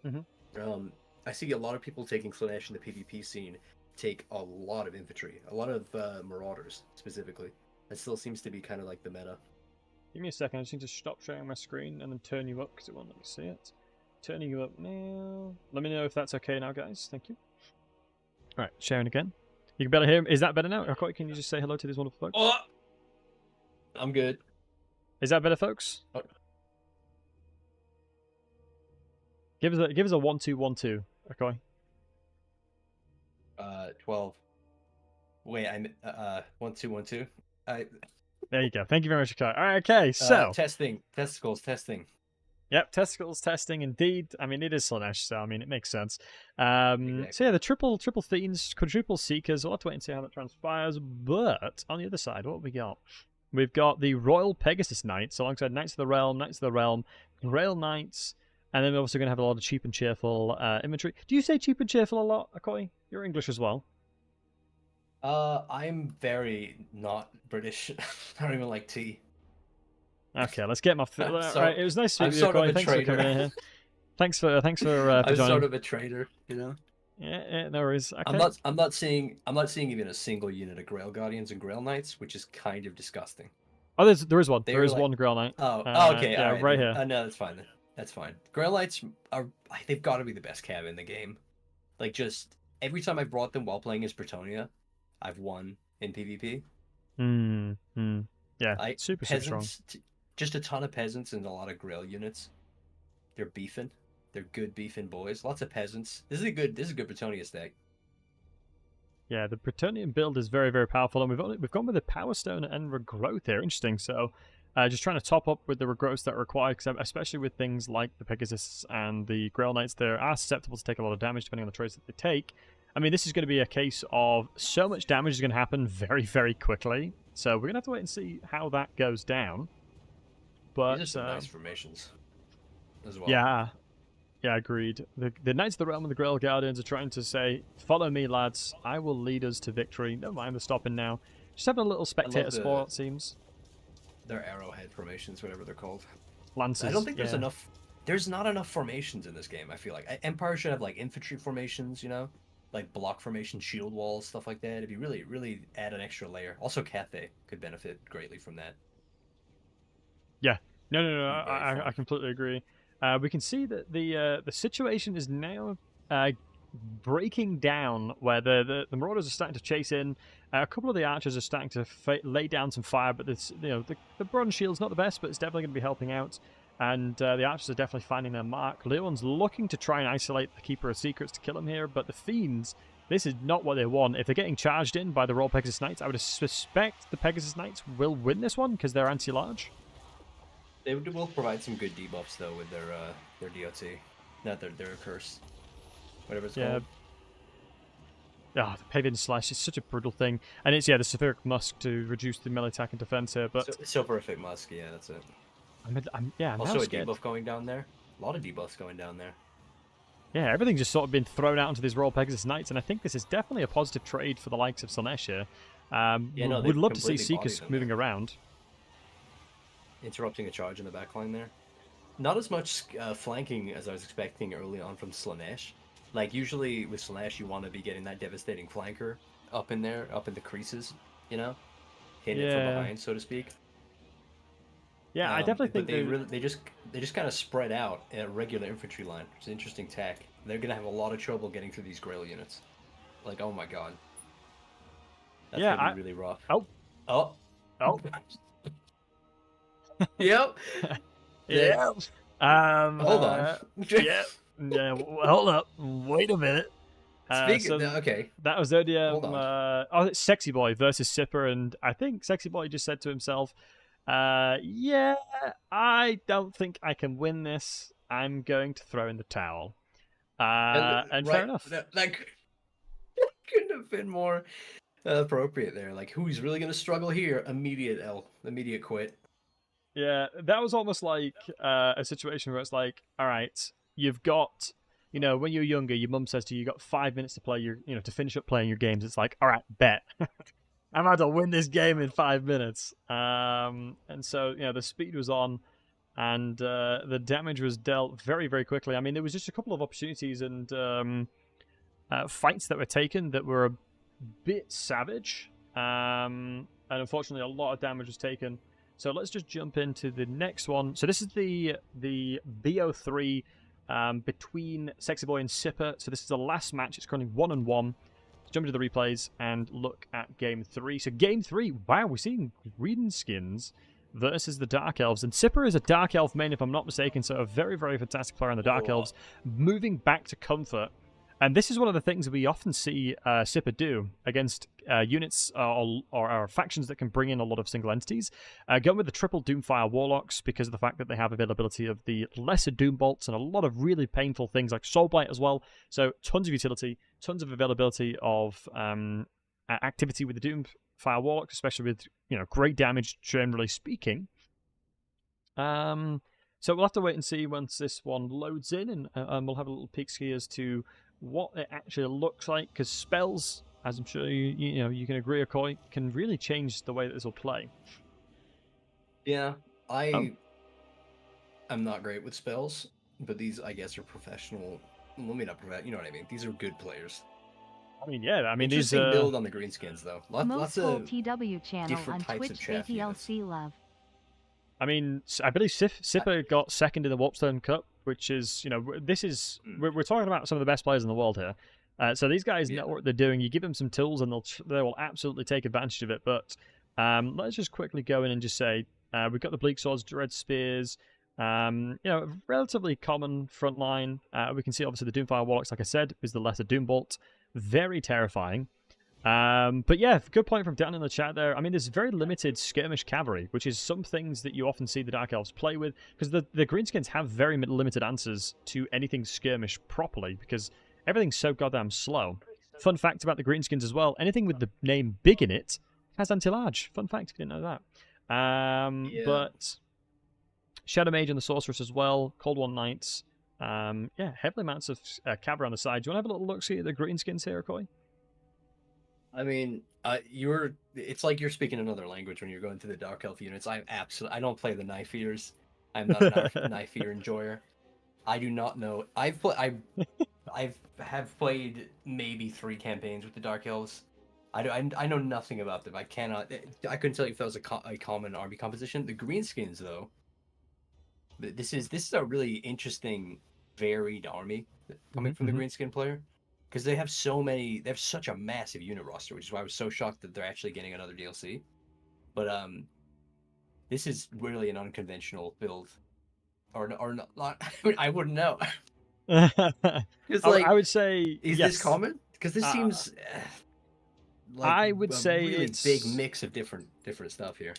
Mm-hmm. I see a lot of people taking Slaanesh in the PvP scene take a lot of infantry, a lot of marauders specifically. That still seems to be kind of like the meta. Give me a second. I just need to stop sharing my screen and then turn you up because it won't let me see it. Turning you up now. Let me know if that's okay now, guys. Thank you. All right, sharing again. You can better hear him. Is that better now? Akoi, can you just say hello to these wonderful folks? Oh, I'm good. Is that better, folks? Oh. Give us a 1-2-1-2, Akoi. 12. Wait, I'm 1 2 1 2. There you go. Thank you very much, Akoi. All right, okay. So testicles testing. Yep, testicles testing indeed. I mean, it is Slaanesh, so I mean, it makes sense. Exactly. So yeah, the triple fiends, quadruple seekers. We'll have to wait and see how that transpires. But on the other side, what have we got? We've got the Royal Pegasus Knights alongside Knights of the Realm, Grail Knights, and then we're also going to have a lot of cheap and cheerful inventory. Do you say cheap and cheerful a lot, Akoi? You're English as well. I'm very not British. I don't even like tea. Okay, let's get him off. Right, it was nice to meet you, I'm sort of Akoi. a Thanks for traitor. coming in here. Thanks for I'm joining. sort of a traitor, you know. Yeah, no worries. Okay. I'm not seeing even a single unit of Grail Guardians and Grail Knights, which is kind of disgusting. Oh, there is one. There is one Grail Knight. Oh, okay. Yeah, all right then. here. No, that's fine then. That's fine. Grail Knights they've got to be the best cab in the game. Like, just every time I've brought them while playing as Bretonnia, I've won in PvP. Yeah, super strong. Just a ton of peasants and a lot of Grail units. They're beefing. They're good beefing boys. Lots of peasants. This is a good Bretonnia stack. Yeah, the Bretonnian build is very, very powerful, and we've gone with the Power Stone and Regrowth here. Interesting. So, just trying to top up with the Regrowths that are required, especially with things like the Pegasus and the Grail Knights. They are susceptible to take a lot of damage depending on the trades that they take. I mean, this is going to be a case of so much damage is going to happen very, very quickly. So we're going to have to wait and see how that goes down. But these are some nice formations as well. Yeah, agreed. The Knights of the Realm and the Grail Guardians are trying to say, follow me, lads. I will lead us to victory. Never mind the stopping now. Just having a little spectator sport, it seems. They're arrowhead formations, whatever they're called. Lancers. I don't think there's enough. There's not enough formations in this game, I feel like. Empire should have, like, infantry formations, you know? Like, block formation, shield walls, stuff like that. If you really, really add an extra layer. Also, Cathay could benefit greatly from that. Yeah. No. I completely agree. We can see that the situation is now breaking down, where the Marauders are starting to chase in. A couple of the archers are starting to lay down some fire, but the bronze shield's not the best, but it's definitely going to be helping out. And the archers are definitely finding their mark. Leon's looking to try and isolate the Keeper of Secrets to kill him here, but the Fiends, this is not what they want. If they're getting charged in by the Royal Pegasus Knights, I would suspect the Pegasus Knights will win this one because they're anti-large. They will provide some good debuffs though with their DOT, not their curse, whatever it's called. Oh, the Pagan Slash is such a brutal thing, and it's the Spheric Musk to reduce the melee attack and defense here. But Silverific Musk, yeah, that's it. I'm also a scared. debuff going down there. A lot of debuffs going down there. Yeah, everything's just sort of been thrown out into these Royal Pegasus Knights, and I think this is definitely a positive trade for the likes of Slaanesh here. We'd love to see Seekers moving around. Interrupting a charge in the backline there. Not as much flanking as I was expecting early on from Slaanesh. Like, usually with Slaanesh, you want to be getting that devastating flanker up in there, up in the creases, you know? Hitting it from behind, so to speak. Yeah, I definitely think they just kind of spread out a regular infantry line. It's an interesting tack. They're going to have a lot of trouble getting through these Grail units. Like, oh my god. That's going to be really rough. Oh. Yep. Yep. Hold on. Yeah. Hold up. Wait a minute. Okay. That was Odium. It's Sexy Boy versus Sipper, and I think Sexy Boy just said to himself, yeah, I don't think I can win this. I'm going to throw in the towel. And fair enough. That couldn't have been more appropriate there. Like, who's really going to struggle here? Immediate quit. Yeah, that was almost like a situation where it's like, all right, you've got, when you're younger, your mum says to you, you got 5 minutes to play to finish up playing your games. It's like, all right, bet. I'm about to win this game in 5 minutes. And so, the speed was on. and the damage was dealt very, very quickly. I mean, there was just a couple of opportunities and fights that were taken that were a bit savage, and unfortunately, a lot of damage was taken. So let's just jump into the next one. So this is the BO3 between Sexy Boy and Sipper. So this is the last match. It's currently 1-1. Let's jump into the replays and look at Game 3. So Game 3, wow, we're seeing Greenskins versus the Dark Elves. And Sipper is a Dark Elf main, if I'm not mistaken, so a very, very fantastic player on the Dark Elves, moving back to Comfort. And this is one of the things that we often see Sipper do against units or factions that can bring in a lot of single entities. Going with the triple Doomfire Warlocks because of the fact that they have availability of the lesser Doom Bolts and a lot of really painful things like Soulblight as well. So tons of utility, tons of availability of activity with the Doomfire Warlocks, especially with great damage generally speaking. So we'll have to wait and see once this one loads in, and we'll have a little peek ski as to what it actually looks like, because spells, as I'm sure you can agree, Akoi, can really change the way that this will play. Yeah, I'm not great with spells, but these, I guess, are professional. Well, maybe not professional. You know what I mean? These are good players. I mean, yeah. I mean, interesting these build on the greenskins though. Lots of TW channel different on types Twitch. of chaff units. ATLC love. I mean, I believe Sipper got second in the Warpstone Cup, which is, this is we're talking about some of the best players in the world here. So these guys know what they're doing. You give them some tools, and they will absolutely take advantage of it. But let's just quickly go in and just say we've got the Bleak Swords, Dread Spears. Relatively common front line. We can see obviously the Doomfire Warlocks, like I said, is the lesser Doombolt. Very terrifying. But yeah, good point from Dan in the chat there. I mean, there's very limited skirmish cavalry, which is some things that you often see the Dark Elves play with, because the Greenskins have very limited answers to anything skirmish properly, because everything's so goddamn slow. Fun fact about the Greenskins as well, anything with the name big in it has anti-large. Fun fact if you didn't know that. But Shadow Mage and the Sorceress as well, Cold One Knights. Heavily amounts of cavalry on the side. Do you want to have a little look-see at the Greenskins here, Koi? I mean, it's like you're speaking another language when you're going to the Dark Elf units. I don't play the Knife Eaters. I'm not a Knife Eater enjoyer. I do not know. I have played maybe 3 campaigns with the Dark Elves. I know nothing about them. I couldn't tell you if that was a common army composition. The Greenskins, though, this is a really interesting, varied army coming from the Greenskin player. Because they have such a massive unit roster, which is why I was so shocked that they're actually getting another DLC. But this is really an unconventional build, or not. I wouldn't know. I would say, is yes. this common? Because this seems like I would say really it's big mix of different stuff here.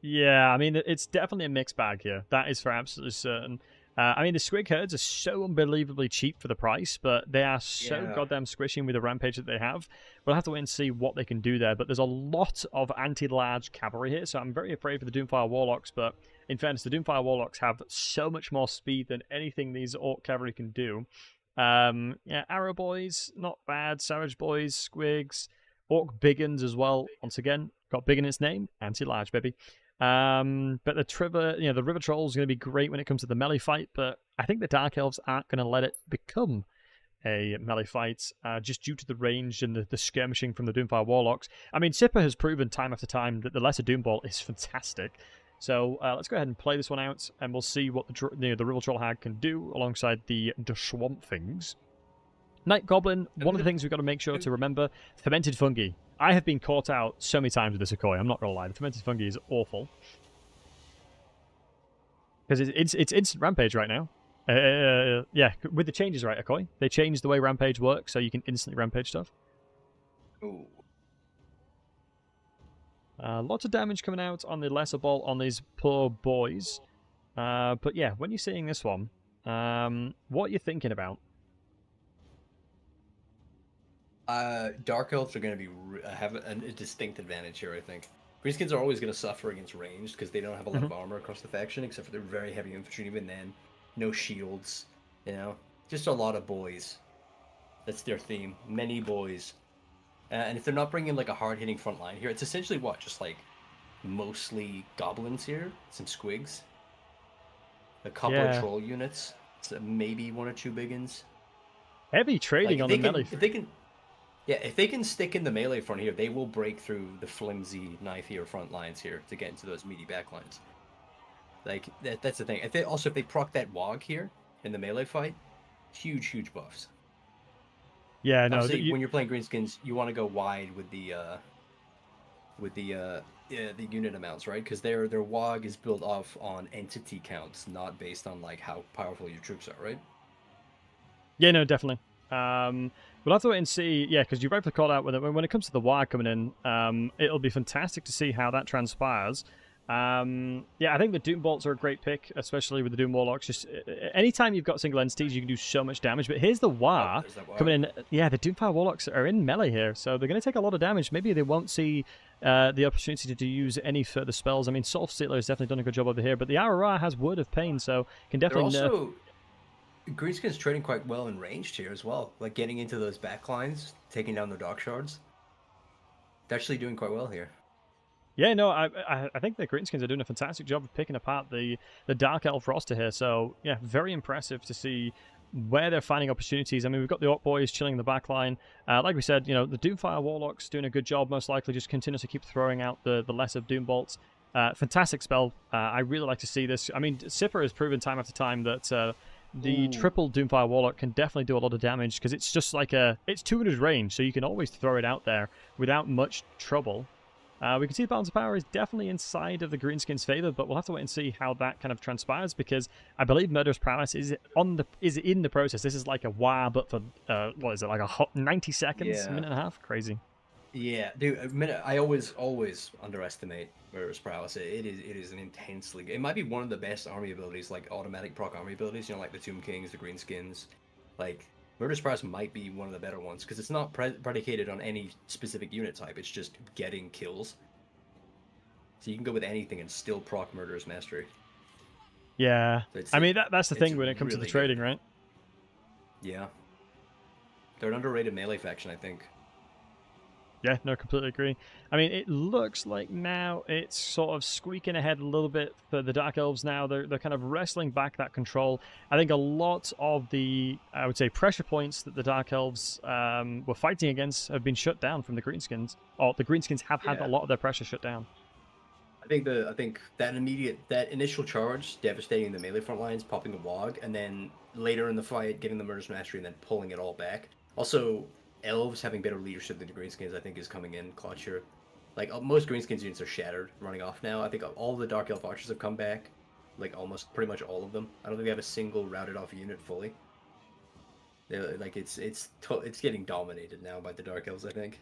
Yeah, I mean, it's definitely a mixed bag here. That is for absolutely certain. I mean, the Squig Herds are so unbelievably cheap for the price, but they are so goddamn squishy with the rampage that they have. We'll have to wait and see what they can do there, but there's a lot of anti-large cavalry here, so I'm very afraid for the Doomfire Warlocks, but in fairness, the Doomfire Warlocks have so much more speed than anything these Orc cavalry can do. Arrow Boys, not bad. Savage Boys, Squigs, Orc Biggins as well. Once again, got big in its name, anti-large, baby. But the River Troll is going to be great when it comes to the melee fight, but I think the Dark Elves aren't going to let it become a melee fight, just due to the range and the skirmishing from the Doomfire Warlocks. I mean, Sipper has proven time after time that the lesser Doombolt is fantastic. So let's go ahead and play this one out, and we'll see what the River Troll Hag can do alongside the Swamp Things. Night Goblin, one of the things we've got to make sure to remember, fermented fungi. I have been caught out so many times with this Akoi, I'm not going to lie. The fermented fungi is awful. Because it's instant rampage right now. With the changes, right, Akoi? They changed the way rampage works, so you can instantly rampage stuff. Ooh. Lots of damage coming out on the lesser bolt on these poor boys. But yeah, when you're seeing this one, what are you thinking about? Dark Elves are going to have a distinct advantage here, I think. Greenskins are always going to suffer against ranged because they don't have a lot of armor across the faction, except for their very heavy infantry. Even then, no shields. Just a lot of boys. That's their theme. Many boys. And if they're not bringing like a hard-hitting front line here, it's essentially what? Just like mostly goblins here, some squigs. a couple Yeah. of troll units, so maybe 1 or 2 big uns. Heavy trading on the melee. If they can stick in the melee front here, they will break through the flimsy knife-here front lines here to get into those meaty back lines. Like, that's the thing. If they proc that Wog here in the melee fight, huge buffs. Yeah, no. Obviously, when you're playing greenskins, you want to go wide with the unit amounts, right? Because their Wog is built off on entity counts, not based on like how powerful your troops are, right? Yeah, no, definitely. We'll have to wait and see. Yeah, because you rightfully called out when it comes to the wire coming in, it'll be fantastic to see how that transpires. Yeah, I think the Doom Bolts are a great pick, especially with the Doom Warlocks. Just anytime you've got single entities, you can do so much damage. But here's the War coming in. Yeah, the Doomfire Warlocks are in melee here, so they're going to take a lot of damage. Maybe they won't see the opportunity to use any further spells. I mean, Soul Stealer has definitely done a good job over here, but the RRR has Word of Pain, so can definitely nerf. Greenskin's trading quite well in ranged here as well, like getting into those back lines, taking down the Dark Shards. They're actually doing quite well here. Yeah, no, I think the Greenskins are doing a fantastic job of picking apart the Dark Elf roster here. So, yeah, very impressive to see where they're finding opportunities. I mean, we've got the Orc Boys chilling in the back line. Like we said, you know, the Doomfire Warlocks doing a good job, most likely, just continuously keep throwing out the lesser Doom Bolts. Fantastic spell. I really like to see this. I mean, Sipper has proven time after time that the triple Doomfire Warlock can definitely do a lot of damage because it's just like it's 200 range, so you can always throw it out there without much trouble. We can see the balance of power is definitely inside of the Greenskins' favor, but we'll have to wait and see how that kind of transpires because I believe Murderous Prowess is in the process. This is like a WA, but for what is it, like a hot 90 seconds, a minute and a half? Crazy. Yeah, dude. I always underestimate Murderous Prowess. It is an intensely. It might be one of the best army abilities, like automatic proc army abilities. You know, like the Tomb Kings, the Greenskins. Like Murderous Prowess might be one of the better ones because it's not predicated on any specific unit type. It's just getting kills. So you can go with anything and still proc Murderous Mastery. Yeah, so I mean that's the thing when it comes to the trading, right? Yeah, they're an underrated melee faction, I think. Yeah, no, completely agree. I mean, it looks like now it's sort of squeaking ahead a little bit for the Dark Elves now. They're kind of wrestling back that control. I think a lot of the, I would say, pressure points that the Dark Elves were fighting against have been shut down from the Greenskins. Or the Greenskins have had a lot of their pressure shut down. I think that initial charge devastating the melee front lines, popping the Wog, and then later in the fight getting the Murderous Mastery and then pulling it all back. Also, Elves having better leadership than the Greenskins, I think, is coming in clutch here. Like, most Greenskins units are shattered, running off now. I think all the Dark Elf Archers have come back. Like, pretty much all of them. I don't think we have a single routed off unit fully. Like, it's getting dominated now by the Dark Elves, I think.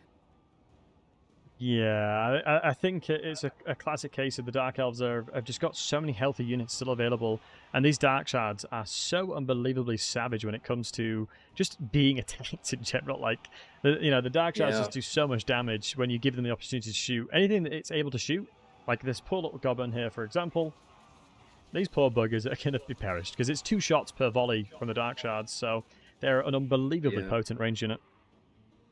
Yeah, I think it's a classic case of the Dark Elves have just got so many healthy units still available, and these Dark Shards are so unbelievably savage when it comes to just being attacked in general. Like, the Dark Shards just do so much damage when you give them the opportunity to shoot. Anything that it's able to shoot, like this poor little goblin here, for example, these poor buggers are going to be perished because it's 2 shots per volley from the Dark Shards, so they're an unbelievably potent range unit.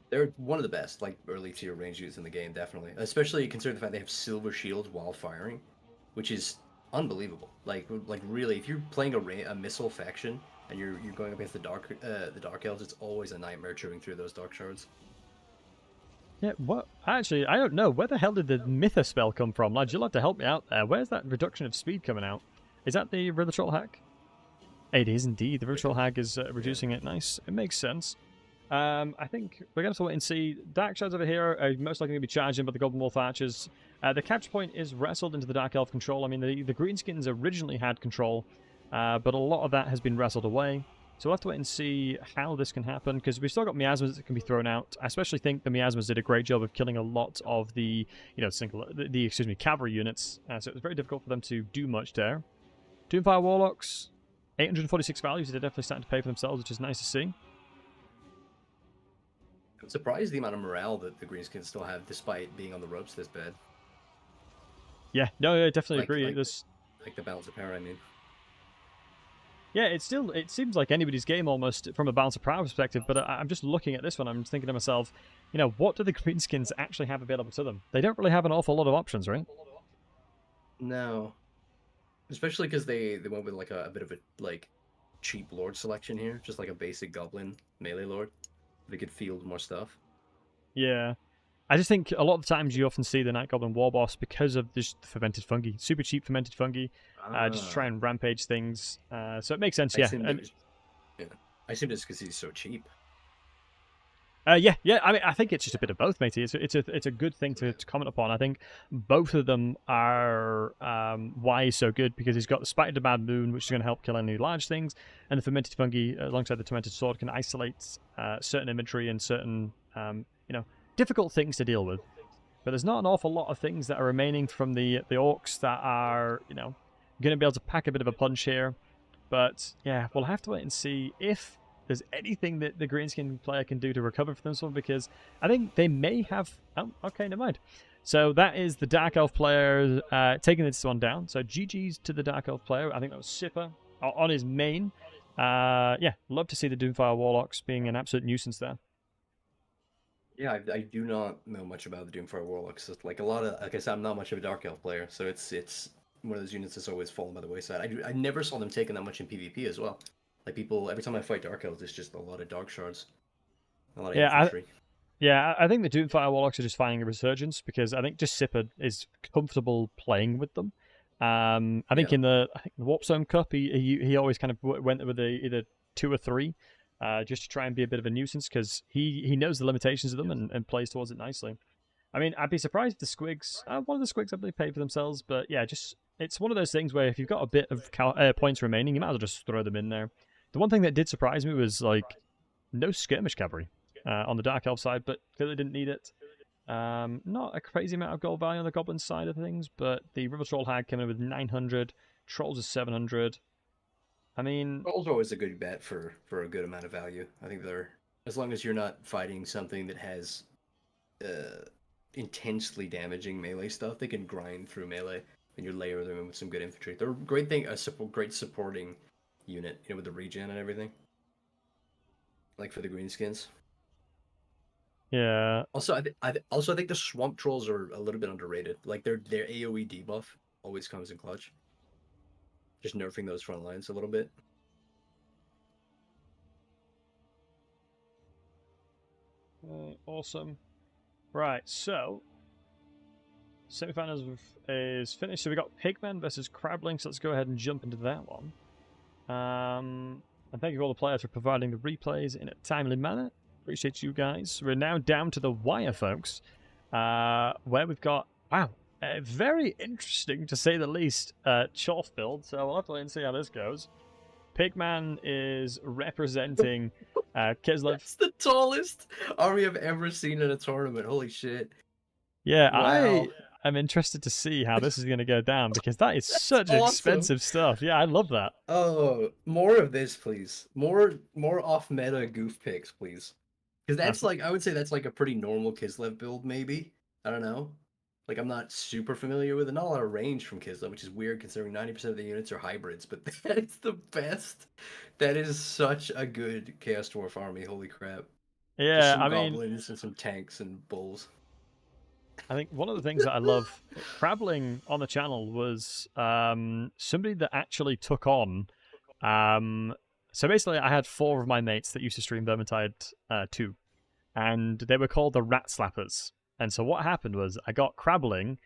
They're one of the best, like, early tier range units in the game, definitely. Especially considering the fact they have silver shields while firing, which is unbelievable. Like really, if you're playing a missile faction and you're going up against the Dark Elves, it's always a nightmare chewing through those Dark Shards. Yeah, what? Actually, I don't know. Where the hell did the Mytha spell come from, lads? You'll have to help me out there. Where's that reduction of speed coming out? Is that the River Troll hack? It is indeed. The River Troll hack is reducing it. Nice. It makes sense. I think we're going to have to wait and see. Dark Shards over here are most likely going to be charging by the Goblin Wolf Archers. The capture point is wrestled into the Dark Elf control. I mean, the Greenskins originally had control, but a lot of that has been wrestled away. So we'll have to wait and see how this can happen, because we've still got miasmas that can be thrown out. I especially think the miasmas did a great job of killing a lot of the, cavalry units. So it was very difficult for them to do much there. Doomfire Warlocks, 846 values. They're definitely starting to pay for themselves, which is nice to see. I'm surprised the amount of morale that the Greenskins still have, despite being on the ropes this bad. Yeah, no, I definitely agree. Like the balance of power, I mean. Yeah, it seems like anybody's game almost from a balance of power perspective, but I'm just looking at this one, I'm thinking to myself, what do the Greenskins actually have available to them? They don't really have an awful lot of options, right? No. Especially because they went with like a bit of a like cheap lord selection here, just like a basic goblin melee lord. They could field more stuff. Yeah. I just think a lot of the times you often see the Night Goblin War Boss because of this fermented fungi. Super cheap fermented fungi. Just try and rampage things. So it makes sense, yeah. I assume it's because he's so cheap. Yeah. I mean, I think it's just a bit of both, matey. It's a good thing to comment upon. I think both of them are why he's so good, because he's got the Spite of the Bad Moon, which is going to help kill any large things, and the fermented fungi alongside the tormented sword can isolate certain imagery and certain difficult things to deal with. But there's not an awful lot of things that are remaining from the orcs that are going to be able to pack a bit of a punch here. But yeah, we'll have to wait and see if there's anything that the greenskin player can do to recover from this one, because I think they may have... Oh, okay, never mind. So that is the Dark Elf player taking this one down. So GG's to the Dark Elf player. I think that was Sipper on his main. Yeah, love to see the Doomfire Warlocks being an absolute nuisance there. Yeah, I do not know much about the Doomfire Warlocks. It's like like I said, I'm not much of a Dark Elf player, so it's one of those units that's always fallen by the wayside. I never saw them taken that much in PvP as well. Like people, every time I fight Dark Elves, it's just a lot of Dark Shards, a lot of infantry. I think the Doomfire Warlocks are just finding a resurgence, because I think just Sipper is comfortable playing with them. I think in the Warp Zone Cup, he always kind of went with either 2 or 3. Just to try and be a bit of a nuisance, because he knows the limitations of them and plays towards it nicely. I mean, I'd be surprised if the Squigs, one of the Squigs I believe paid for themselves, but yeah, it's one of those things where if you've got a bit of points remaining, you might as well just throw them in there. The one thing that did surprise me was like no skirmish cavalry on the Dark Elf side, but clearly didn't need it. Not a crazy amount of gold value on the Goblin side of things, but the River Troll Hag came in with 900, Trolls is 700. I mean, Trolls are always a good bet for a good amount of value. I think they're, as long as you're not fighting something that has intensely damaging melee stuff, they can grind through melee, and you layer them in with some good infantry. They're a great thing, great supporting unit, with the regen and everything. Like for the greenskins. Yeah. Also, I think the Swamp Trolls are a little bit underrated. Like their AoE debuff always comes in clutch. Just nerfing those front lines a little bit. Awesome. Right, so semifinals is finished. So we got Pigmen versus Crablings. So let's go ahead and jump into that one. And thank you all the players for providing the replays in a timely manner. Appreciate you guys. We're now down to the wire, folks, where we've got a very interesting, to say the least, Choff build. So we'll have to wait and see how this goes. Pigman is representing Kislev. That's the tallest army I've ever seen in a tournament. Holy shit. Yeah, wow. I'm interested to see how this is going to go down, because that is such expensive stuff. Yeah, I love that. Oh, more of this, please. More off-meta goof picks, please. Because that's I would say that's like a pretty normal Kislev build, maybe. I don't know. Like, I'm not super familiar with it. Not a lot of range from Kislev, which is weird considering 90% of the units are hybrids, but that's the best. That is such a good Chaos Dwarf army. Holy crap. Yeah, just some I mean, goblins and some tanks and bulls. I think one of the things that I love Crabbling on the channel was somebody that actually took on. So basically, I had 4 of my mates that used to stream Vermintide 2, and they were called the Rat Slappers. And so what happened was I got Crabbling,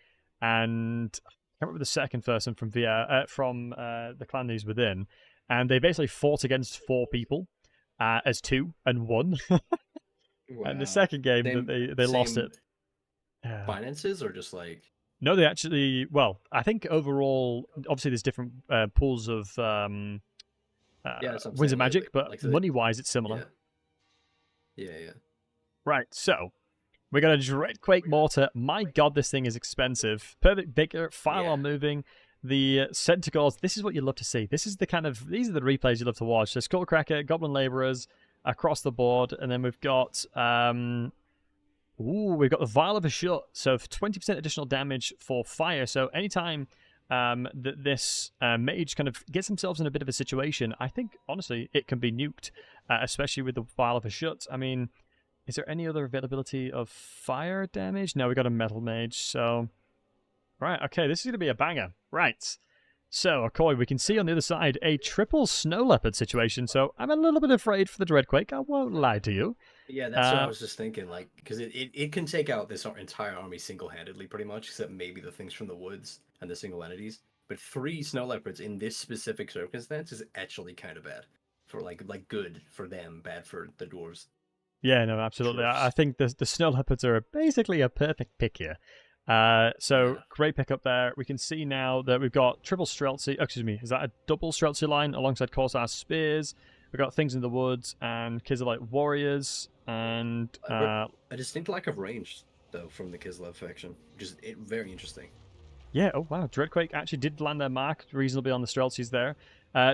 and I can't remember the second person from the clan he's within, and they basically fought against 4 people as 2 and won. Wow. And the second game they lost it. Finances or just like... No, they actually... Well, I think overall, obviously there's different pools of Winds of Magic, but like money-wise it's similar. Yeah. Right, so we got a Dreadquake Mortar. My god, this thing is expensive. Perfect Vigor, file on moving. The Centaurs, this is what you love to see. These are the replays you love to watch. So Skullcracker, Goblin Laborers across the board, and then we've got we've got the Vial of a Shut. So 20% additional damage for fire. So anytime that this mage kind of gets themselves in a bit of a situation, I think honestly it can be nuked, especially with the Vial of a Shut. I mean, is there any other availability of fire damage? No, we got a metal mage, so... Right, okay, this is going to be a banger. Right. So, Akoi, we can see on the other side a triple snow leopard situation, so I'm a little bit afraid for the Dreadquake, I won't lie to you. Yeah, that's what I was just thinking, like, because it can take out this entire army single-handedly, pretty much, except maybe the things from the woods and the single entities. But 3 snow leopards in this specific circumstance is actually kind of bad. For, like good for them, bad for the dwarves. Yeah, no, absolutely. I think the snow leopards are basically a perfect pick here. Great pick up there. We can see now that we've got triple Streltsy. Excuse me, is that a double Streltsy line alongside Corsair Spears? We've got Things in the Woods and Kislev Warriors and a distinct lack of range though from the Kislev faction, which is very interesting. Yeah, oh wow, Dreadquake actually did land their mark reasonably on the Streltsies there.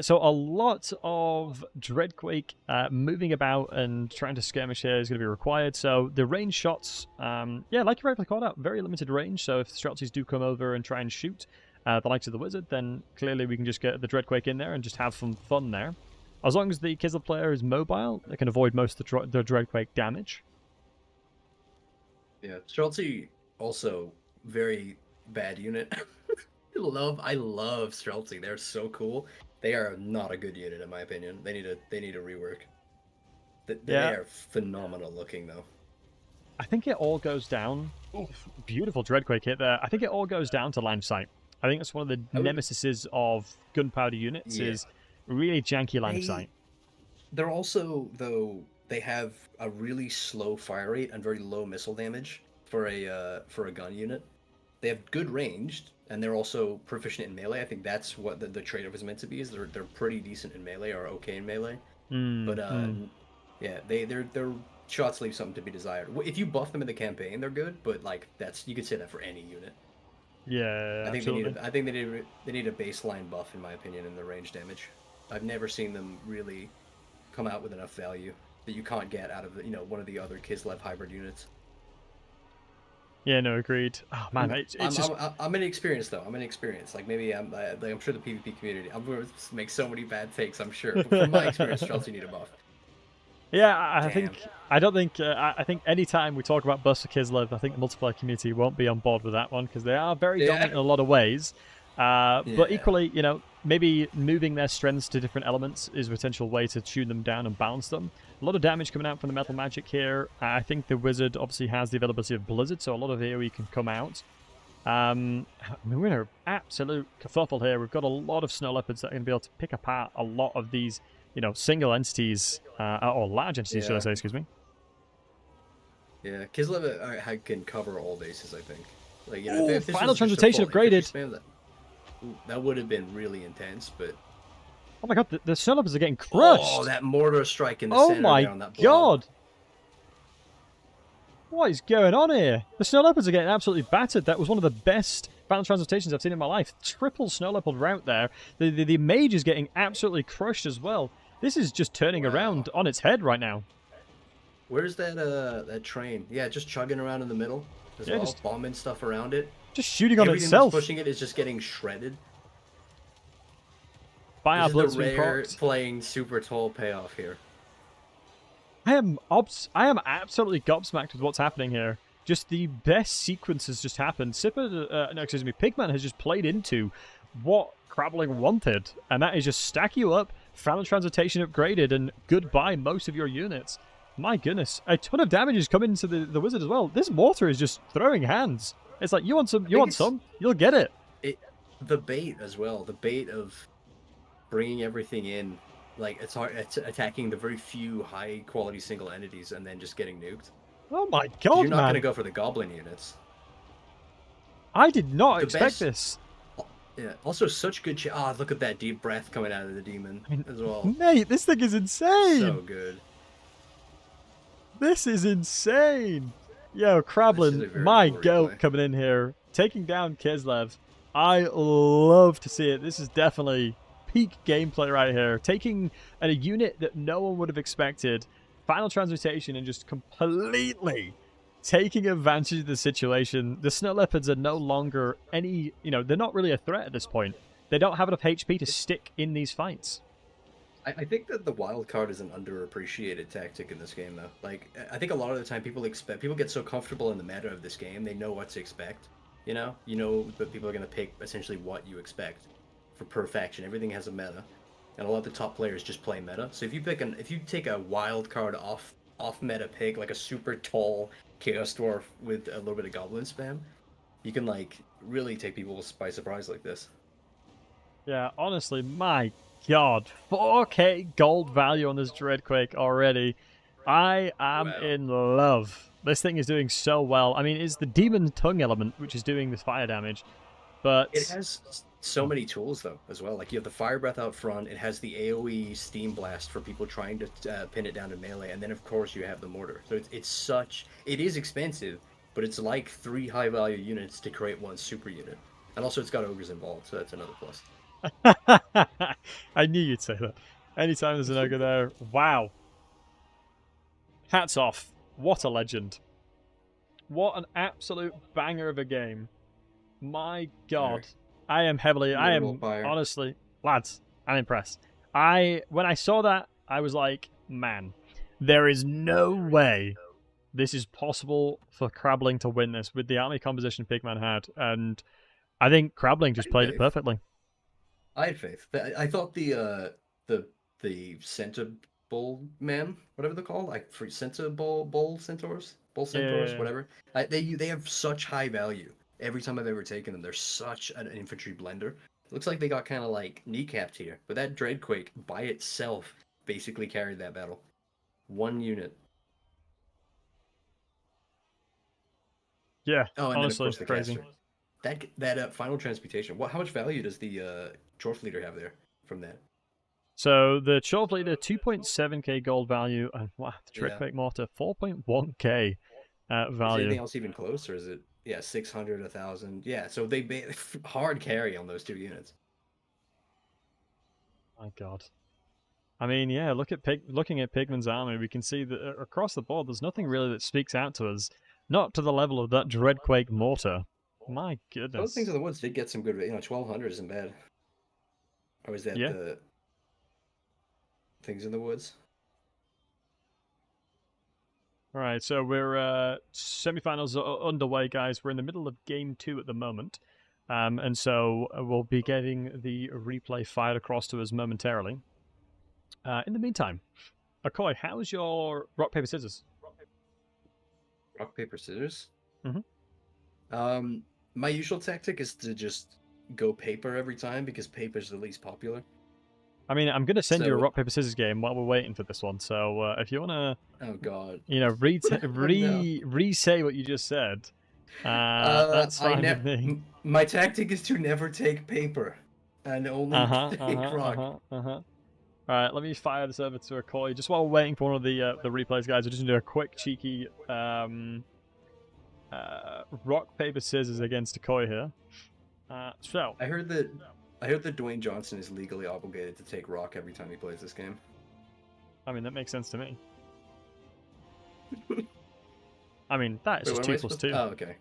So a lot of Dreadquake moving about and trying to skirmish here is going to be required. So the range shots, like you rightly called out, very limited range. So if the Streltsies do come over and try and shoot the likes of the Wizard, then clearly we can just get the Dreadquake in there and just have some fun there. As long as the Kislev player is mobile, they can avoid most of the Dreadquake damage. Yeah, Streltsy also very bad unit. I love Streltsy. They're so cool. They are not a good unit in my opinion. They need a rework. They are phenomenal looking though. I think it all goes down. Beautiful Dreadquake hit there. I think it all goes down to line of sight. I think that's one of the nemesises of gunpowder units is really janky line of sight. They're also, though, they have a really slow fire rate and very low missile damage for a gun unit. They have good range, and they're also proficient in melee. I think that's what the trade-off is meant to be. Is they're pretty decent in melee or okay in melee. Their shots leave something to be desired. If you buff them in the campaign, they're good. But like you could say that for any unit. Yeah, I think absolutely. they need a baseline buff in my opinion in the range damage. I've never seen them really come out with enough value that you can't get out of one of the other Kislev hybrid units. Yeah, no, agreed. Oh man, I'm inexperienced though. I'm inexperienced. Like maybe I'm sure the PvP community. I'm going to make so many bad takes. I'm sure. But from my experience, Streltsy need a buff. Yeah, I think anytime we talk about buffs for Kislev, I think the multiplayer community won't be on board with that one because they are very dominant in a lot of ways. But equally, maybe moving their strengths to different elements is a potential way to tune them down and balance them. A lot of damage coming out from the metal magic here. I think the Wizard obviously has the availability of Blizzard, so a lot of AoE can come out. We're in an absolute kerfuffle here. We've got a lot of Snow Leopards that are going to be able to pick apart a lot of these, single entities, or large entities, should I say, excuse me. Yeah, Kislev can cover all bases, I think. Like, if Final Transmutation upgraded. That would have been really intense, but... Oh my god, the Snow Leopards are getting crushed! Oh, that mortar strike in the center there on that blob. Oh my god! What is going on here? The Snow Leopards are getting absolutely battered. That was one of the best Final Transmutations I've seen in my life. Triple Snow Leopard route there. The mage is getting absolutely crushed as well. This is just turning around on its head right now. Where's that train? Yeah, just chugging around in the middle as well, just bombing stuff around it. Just shooting on Everything itself. That's pushing it is just getting shredded. By our This is the rare playing super tall payoff here. I am absolutely gobsmacked with what's happening here. Just the best sequences just happened. Pigman has just played into what Crabbling wanted, and that is just stack you up, Final Transmutation upgraded, and goodbye most of your units. My goodness, a ton of damage is coming into the Wizard as well. This mortar is just throwing hands. It's like, you want some, you'll get it. The bait as well, the bait of bringing everything in, like it's attacking the very few high quality single entities and then just getting nuked. Oh my god, you're not going to go for the goblin units. I did not expect this. Yeah, also such good look at that deep breath coming out of the demon as well. Mate, this thing is insane. So good. This is insane. Yo, Crablin, my goat coming in here, taking down Kislev. I love to see it. This is definitely peak gameplay right here. Taking a unit that no one would have expected, Final Transmutation, and just completely taking advantage of the situation. The Snow Leopards are no longer they're not really a threat at this point. They don't have enough HP to stick in these fights. I think that the wild card is an underappreciated tactic in this game, though. Like, I think a lot of the time people get so comfortable in the meta of this game, they know what to expect. You know that people are going to pick essentially what you expect. per faction. Everything has a meta, and a lot of the top players just play meta. So if you take a wild card off meta pick, like a super tall Chaos Dwarf with a little bit of Goblin spam, you can like really take people by surprise like this. Yeah, honestly, my God, 4K gold value on this Dreadquake already. I am in love. This thing is doing so well. I mean, it's the Demon Tongue element which is doing this fire damage, but it has so many tools though as well. Like you have the Fire Breath out front. It has the AOE Steam Blast for people trying to pin it down to melee, and then of course you have the Mortar. So it is expensive, but it's like 3 high value units to create 1 super unit, and also it's got ogres involved, so that's another plus. I knew you'd say that. Anytime there's an ogre there, wow. Hats off. What a legend. What an absolute banger of a game. My God. Honestly, lads, I'm impressed. When I saw that, I was like, man, there is no way this is possible for Crabbling to win this with the army composition Pigman had, and I think Crabbling just played it perfectly. I had faith. I thought the center bull man, whatever they're called, like for center bull centaurs, whatever. They have such high value. Every time I've ever taken them, they're such an infantry blender. Looks like they got kind of like kneecapped here, but that Dreadquake by itself basically carried that battle. 1 unit. Yeah, oh, and honestly, then of course the crazy. Caster. That final transmutation. How much value does the Dwarf leader have there from that? So the Dwarf leader 2.7k gold value, and wow, the Dreadquake mortar 4.1k value. Is anything else even close, or is it 600, 1,000? Yeah, so they hard carry on those 2 units. My God. I mean, yeah, looking at Pigman's army, we can see that across the board, there's nothing really that speaks out to us. Not to the level of that Dreadquake mortar. My goodness. Those things in the woods did get some good, 1,200 isn't bad. Or is that the things in the woods? All right, so we're semifinals are underway, guys. We're in the middle of game 2 at the moment. And so we'll be getting the replay fired across to us momentarily. In the meantime, Akoi, how's your rock, paper, scissors? Rock, paper, scissors? Mm-hmm. My usual tactic is to just go paper every time because paper's the least popular. I mean, I'm going to send you a rock, paper, scissors game while we're waiting for this one. So if you want to, oh God, re-say what you just said, that's fine with me. My tactic is to never take paper and only take rock. All right, let me fire this over to Akoi. Just while we're waiting for one of the replays, guys, we're just going to do a quick, cheeky rock, paper, scissors against Akoi here. So I heard that Dwayne Johnson is legally obligated to take rock every time he plays this game. I mean, that makes sense to me. I mean, that is just 2 plus 2. Oh, okay.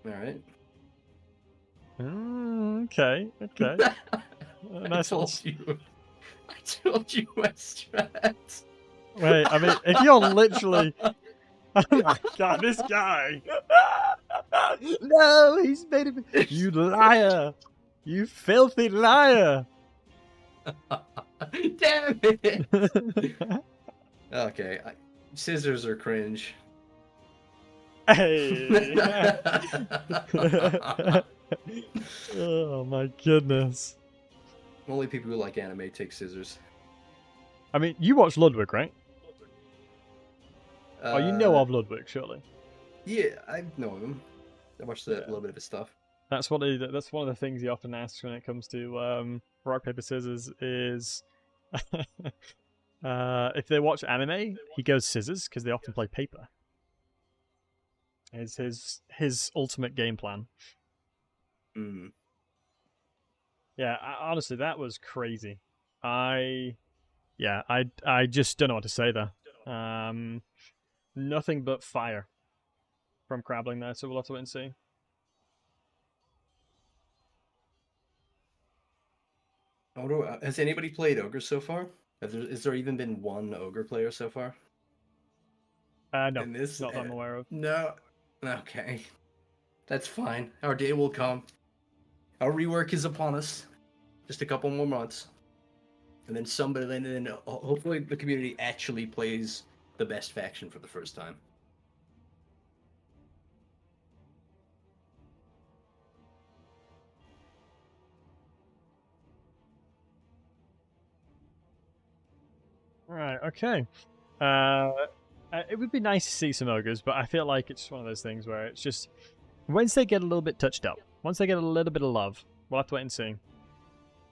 All right. Okay. I told you, Westrat. Wait, I mean, if you're literally... Oh my God, this guy! No, he's made it... You liar! You filthy liar! Damn it! Okay, scissors are cringe. Hey! Oh my goodness. Only people who like anime take scissors. I mean, you watch Ludwig, right? Oh, you know of Ludwig, surely. Yeah, I know of him. I watched a little bit of his stuff. That's one of the things he often asks when it comes to rock, paper, scissors is if they watch anime, he goes scissors because they often play paper. It's his ultimate game plan. Yeah, honestly, that was crazy. I just don't know what to say there. Nothing but fire from Crabbling there, so we'll have to wait and see. Has anybody played Ogre so far? Has there even been one Ogre player so far? No, not that I'm aware of. No. Okay. That's fine. Our day will come. Our rework is upon us. Just a couple more months. And then hopefully the community actually plays the best faction for the first time. Right, okay. It would be nice to see some ogres, but I feel like it's one of those things where it's just once they get a little bit touched up, once they get a little bit of love, we'll have to wait and see.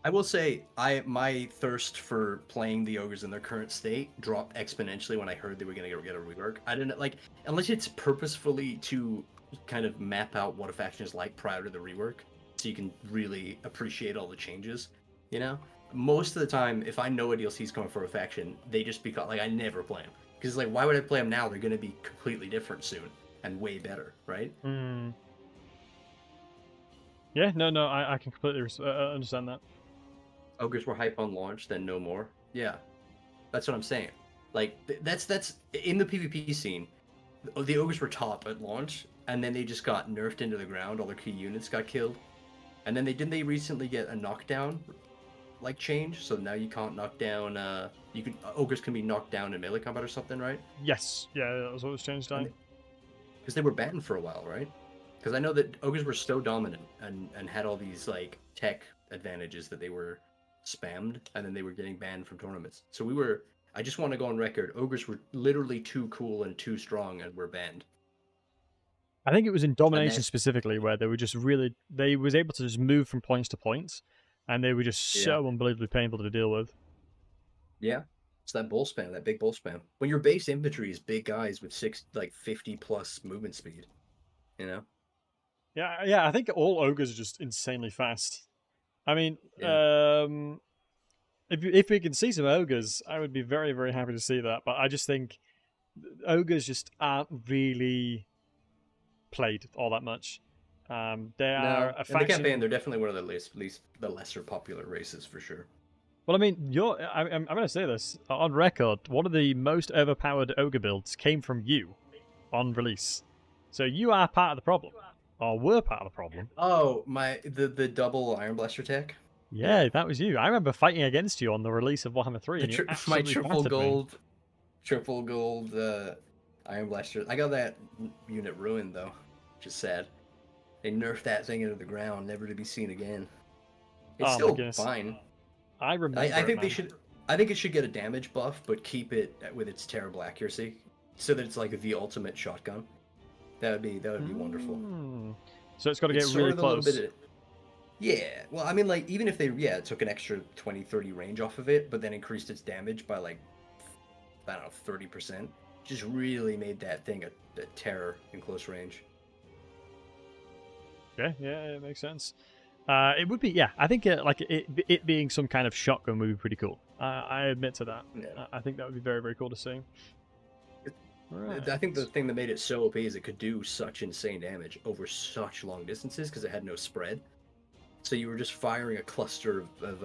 I will say, my thirst for playing the ogres in their current state dropped exponentially when I heard they were going to get a rework. I didn't unless it's purposefully to kind of map out what a faction is like prior to the rework, so you can really appreciate all the changes. You know, most of the time, if I know a DLC is coming for a faction, they just become I never play them because why would I play them now? They're going to be completely different soon and way better, right? Yeah, no, I can completely understand that. Ogres were hype on launch, then no more. Yeah, that's what I'm saying. That's in the PvP scene. The ogres were top at launch, and then they just got nerfed into the ground. All their key units got killed, and then they recently get a knockdown change. So now you can't knock down. Ogres can be knocked down in melee combat or something, right? Yes, yeah, that was what was changed. Because they were banned for a while, right? Because I know that ogres were so dominant and had all these tech advantages that they were spammed, and then they were getting banned from tournaments. So I just want to go on record, ogres were literally too cool and too strong and were banned. I think it was in domination specifically where they were just they was able to just move from points to points, and they were just so unbelievably painful to deal with. Yeah, it's that bull spam, that big bull spam. When your base infantry is big guys with 50 plus movement speed, you know? Yeah, I think all ogres are just insanely fast. I mean, if we can see some ogres, I would be very, very happy to see that. But I just think ogres just aren't really played all that much. They are a faction. In the campaign, they're definitely one of the lesser popular races for sure. Well, I mean, I'm going to say this on record. One of the most overpowered ogre builds came from you on release, so you are part of the problem. Or were part of the problem. Oh, the double Iron Blaster tech? Yeah, that was you. I remember fighting against you on the release of Warhammer 3. And my triple gold Iron Blaster. I got that unit ruined though, which is sad. They nerfed that thing into the ground, never to be seen again. It's still fine. I remember. I think I think it should get a damage buff, but keep it with its terrible accuracy, so that it's the ultimate shotgun. That would be wonderful. So it's got to get really close. Yeah. Well, I mean, even if they took an extra 20-30 range off of it, but then increased its damage by I don't know, 30%, just really made that thing a terror in close range. Okay, yeah, it makes sense. It would be, I think it being some kind of shotgun would be pretty cool. I admit to that. Yeah. I think that would be very, very cool to see. Right. I think the thing that made it so OP is it could do such insane damage over such long distances because it had no spread. So you were just firing a cluster of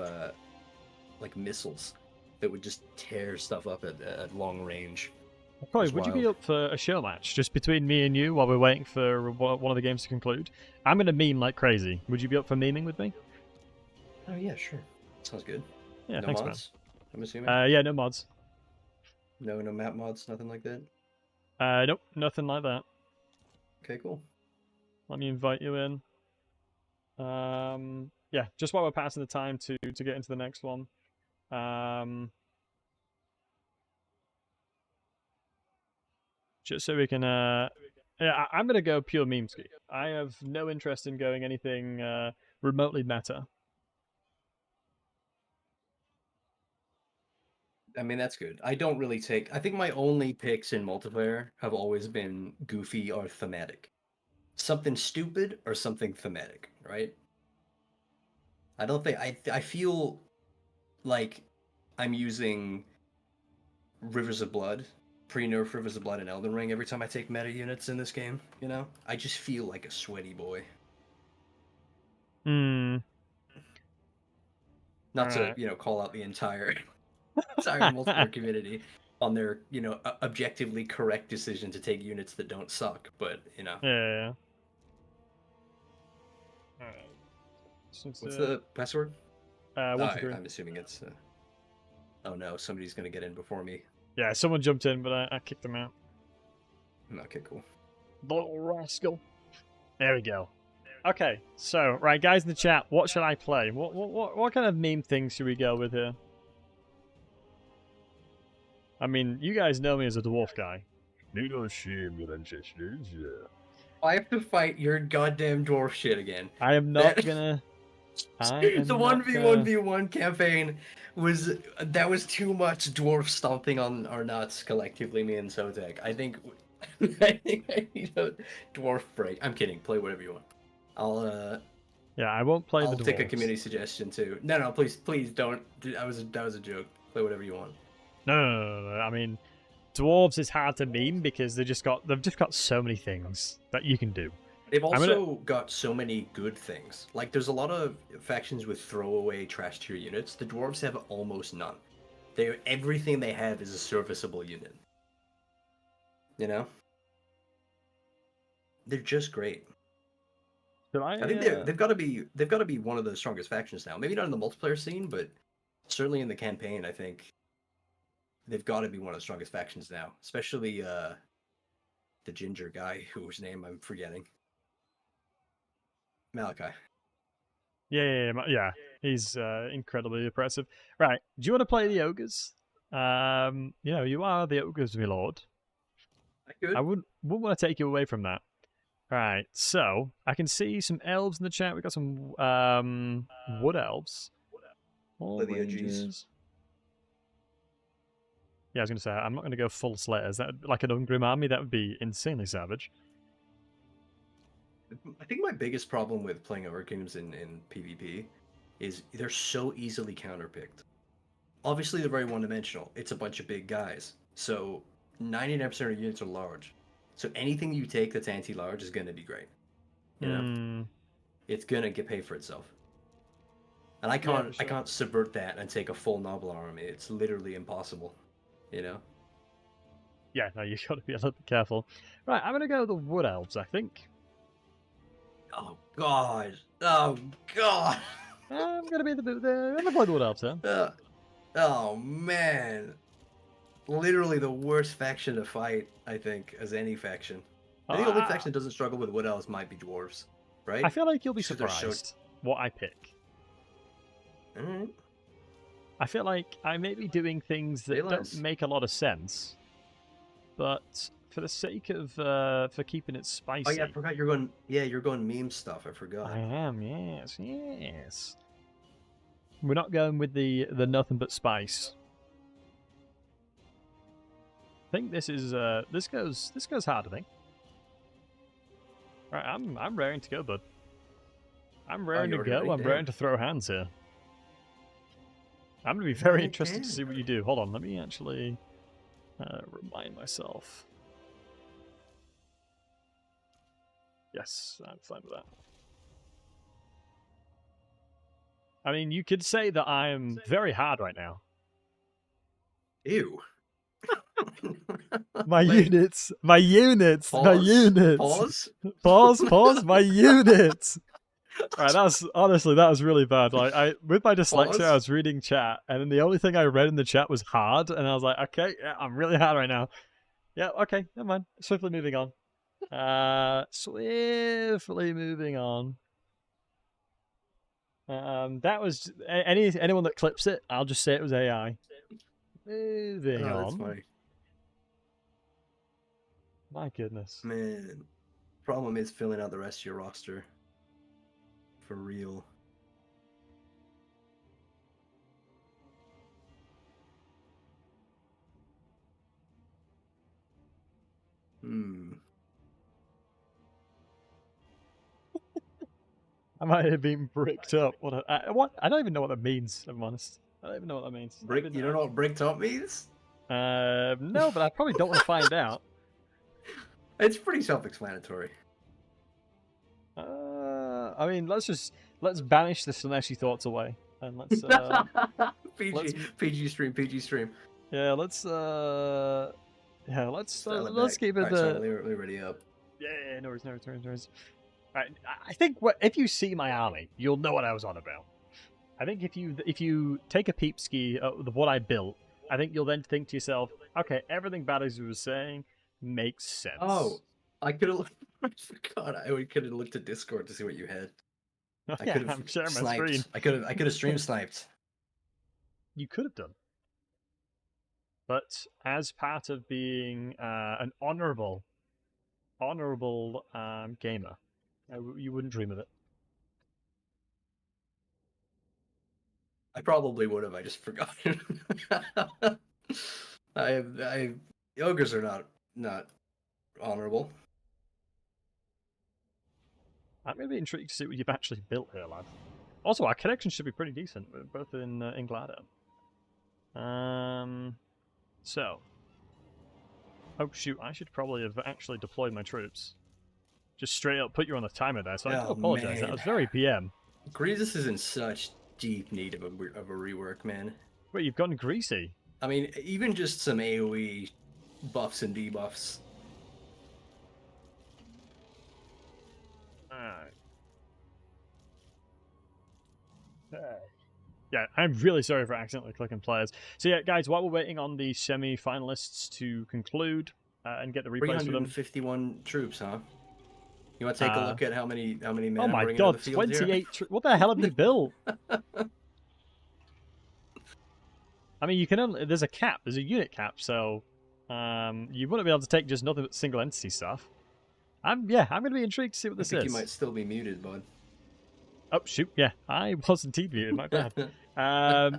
missiles that would just tear stuff up at long range. Probably, would you be up for a show match just between me and you while we're waiting for one of the games to conclude? I'm going to meme like crazy. Would you be up for memeing with me? Oh yeah, sure. Sounds good. Yeah, no thanks, mods, man. I'm assuming. Yeah, no mods. No map mods, nothing like that. Nope, nothing like that. Okay, cool. Let me invite you in. Yeah, just while we're passing the time to get into the next one. Just so we can, I'm gonna go pure meme ski. I have no interest in going anything remotely meta. I mean, that's good. I don't really I think my only picks in multiplayer have always been goofy or thematic. Something stupid or something thematic, right? I don't think... I feel like I'm using Rivers of Blood, pre-nerf Rivers of Blood and Elden Ring every time I take meta units in this game, you know? I just feel like a sweaty boy. Hmm. Not to, call out the entire multiplayer community on their, objectively correct decision to take units that don't suck, but, Yeah. Alright. Since, What's the password? 123. I'm assuming it's. Oh no, somebody's gonna get in before me. Yeah, someone jumped in, but I kicked them out. Okay, cool. The little rascal. There we go. Okay, so right, guys in the chat, what should I play? What kind of meme things should we go with here? I mean, you guys know me as a dwarf guy. I have to fight your goddamn dwarf shit again. I am not That- gonna. The 1v1v1 campaign was too much dwarf stomping on our nuts collectively, me and Sotek. I think I need a dwarf break. I'm kidding. Play whatever you want. Yeah, I won't play I'll the dwarves. take a community suggestion too. No, please don't. That was a joke. Play whatever you want. No. I mean, dwarves is hard to meme because they've just got so many things that you can do. They've also got so many good things. Like, there's a lot of factions with throwaway trash tier units. The dwarves have almost none. Everything they have is a serviceable unit. You know? They're just great. I think they've got to be one of the strongest factions now. Maybe not in the multiplayer scene, but certainly in the campaign. I think they've got to be one of the strongest factions now. Especially the ginger guy whose name I'm forgetting. Malachi. Yeah. He's incredibly oppressive. Right, do you want to play the ogres? You are the ogres, my lord. I wouldn't want to take you away from that. Right, so I can see some elves in the chat. We've got some wood elves. All Play the ranges. Yeah, I was going to say, I'm not going to go full slayers. That like an Ungrim army, that would be insanely savage. I think my biggest problem with playing Ogre Kingdoms in PvP is they're so easily counterpicked. Obviously, they're very one-dimensional. It's a bunch of big guys. So 99% of your units are large. So anything you take that's anti-large is going to be great. You know? It's going to get paid for itself. And I can't subvert that and take a full Noble army. It's literally impossible. You know? Yeah, no, you got to be a little bit careful. Right, I'm going to go with the wood elves, I think. Oh god! I'm gonna be I'm gonna play the wood elves, huh? Oh man! Literally the worst faction to fight, I think, as any faction. I think the only faction that doesn't struggle with wood elves might be dwarves, right? I feel like you'll be Because they're surprised what I pick. Alright. I feel like I may be doing things that don't make a lot of sense, but for the sake of for keeping it spicy. Oh yeah, I forgot you're going. Yeah, you're going meme stuff. I forgot. I am. Yes. We're not going with the nothing but spice. I think this is this goes hard. I think. Right, I'm raring to go, bud. I'm raring to go. I'm raring to throw hands here. I'm gonna be very interested to see what you do. Hold on, let me actually remind myself. Yes, I'm fine with that. I mean, you could say that I am very hard right now. Ew. My units. Pause. My units. Right, that was really bad. Like with my dyslexia, I was reading chat, and then the only thing I read in the chat was hard, and I was like, okay, yeah, I'm really hard right now. Yeah, okay, never mind. Swiftly moving on. That was anyone that clips it, I'll just say it was AI. Moving on. That's funny. My goodness. Man, problem is filling out the rest of your roster. For real. I might have been bricked up. What? I don't even know what that means, if I'm honest. I don't even know what that means. You don't know what bricked up means? No, but I probably don't want to find out. It's pretty self-explanatory. I mean, let's banish the Slaneshi thoughts away, and let's PG stream. Yeah, let's keep it. Right, so let me ready up. Yeah, no worries. I think if you see my army, you'll know what I was on about. I think if you take a peep ski of what I built, I think you'll then think to yourself, okay, everything Battlesey was saying makes sense. Oh, I could have. I forgot. I could have looked at Discord to see what you had. I could have I'm sharing my sniped. screen. I could have stream sniped. You could have done. But as part of being an honourable gamer, you wouldn't dream of it. I probably would have. I just forgot. Ogres are not honorable. I'm going to be intrigued to see what you've actually built here, lad. Also, our connection should be pretty decent, both in Glado. So. Oh, shoot, I should probably have actually deployed my troops. Just straight up put you on the timer there, so I do apologize. Man. That was very PM. Greasus is in such deep need of a rework, man. Wait, you've gotten greasy? I mean, even just some AoE buffs and debuffs. Alright. Yeah, I'm really sorry for accidentally clicking players. So yeah, guys, while we're waiting on the semi-finalists to conclude and get the replays for them. 351 troops, huh? You want to take a look at how many men? Oh my bringing god, to the field 28 troops! What the hell have you built? I mean, you can only, there's a cap, there's a unit cap, so you wouldn't be able to take just nothing but single entity stuff. I'm going to be intrigued to see what this is. You might still be muted, bud. Oh, shoot, yeah. I wasn't demuted, my bad.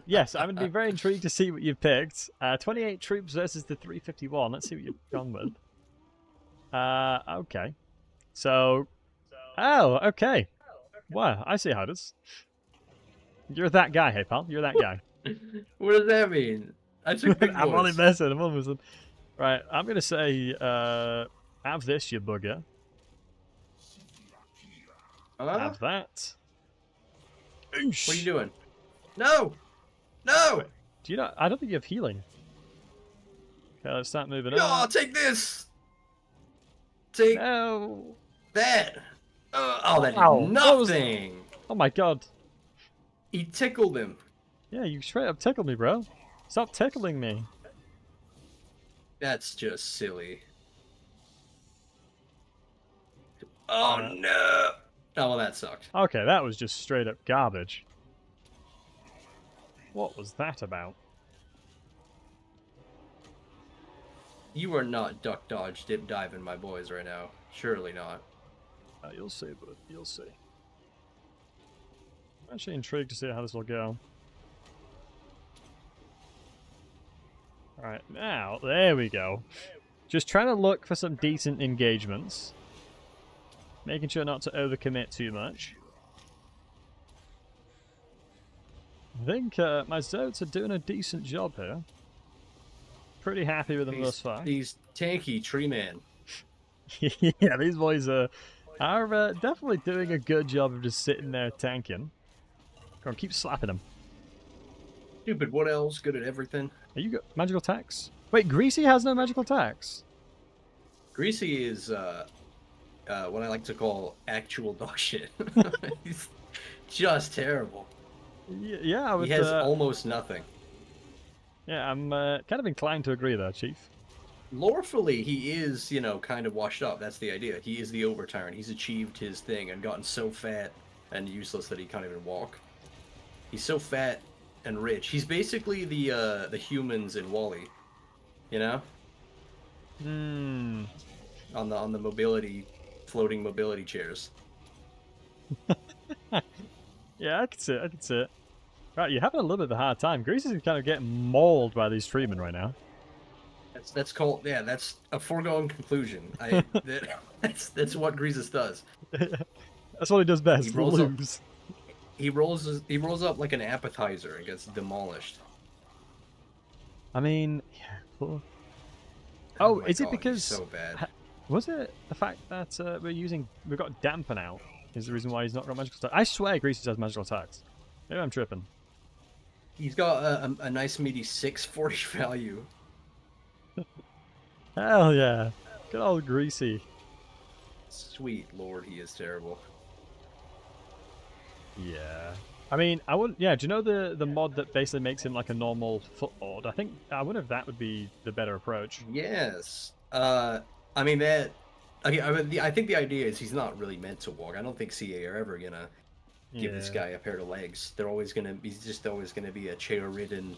Yes, I'm going to be very intrigued to see what you've picked. 28 troops versus the 351. Let's see what you've gone with. Okay. So... Oh, okay. Wow, I see how it is. You're that guy, hey, pal. You're that guy. What does that mean? I took big I'm only boys. messing. I'm only messing. Right, I'm going to say, have this, you bugger. Have that. What are you doing? No! No! Do you not? I don't think you have healing. Okay, let's start moving No, on. take this! Take No! that! Oh, that Wow, did that was- nothing! Oh my god. He tickled him. Yeah, you straight up tickled me, bro. Stop tickling me. That's just silly. Oh no! Oh, well, that sucked. Okay, that was just straight up garbage. What was that about? You are not duck dodge dip diving my boys right now. Surely not. You'll see, bud. You'll see. I'm actually intrigued to see how this will go. Alright, now, there we go. Just trying to look for some decent engagements. Making sure not to overcommit too much. I think my Zotes are doing a decent job here. Pretty happy with them thus far. These tanky tree men. Yeah, these boys are definitely doing a good job of just sitting there tanking. Go on, keep slapping them. Stupid what else? Good at everything. Are you got magical attacks? Wait, Greasy has no magical attacks. Greasy is what I like to call actual dog shit. He's just terrible. Yeah, I would, he has almost nothing. Yeah, I'm kind of inclined to agree there, Chief. Lorefully, he is, kind of washed up. That's the idea. He is the Overtyrant. He's achieved his thing and gotten so fat and useless that he can't even walk. He's so fat and rich. He's basically the humans in WALL-E, you know? Hmm. On the floating mobility chairs. Yeah, I can see it. I can see it. Right, you're having a little bit of a hard time. Greasy's kind of getting mauled by these freemen right now. That's called, yeah, that's a foregone conclusion. That's what Greasus does. That's what he does best. He rolls up. Lose. He rolls up like an appetizer and gets demolished. I mean, yeah. Cool. Oh, my is it God, because he's so bad? Was it the fact that we've got dampen out is the reason why he's not got magical attacks? I swear Greasus has magical attacks. Maybe I'm tripping. He's got a nice meaty 640 value. Hell yeah. Good old Greasy. sweet lord, he is terrible. Yeah. I mean, I wouldn't. Yeah, do you know the mod that basically makes him like a normal foot lord? I wonder if that would be the better approach. Yes. I mean that. Okay, I think the idea is he's not really meant to walk. I don't think CA are ever gonna give this guy a pair of legs. He's just always gonna be a chair-ridden.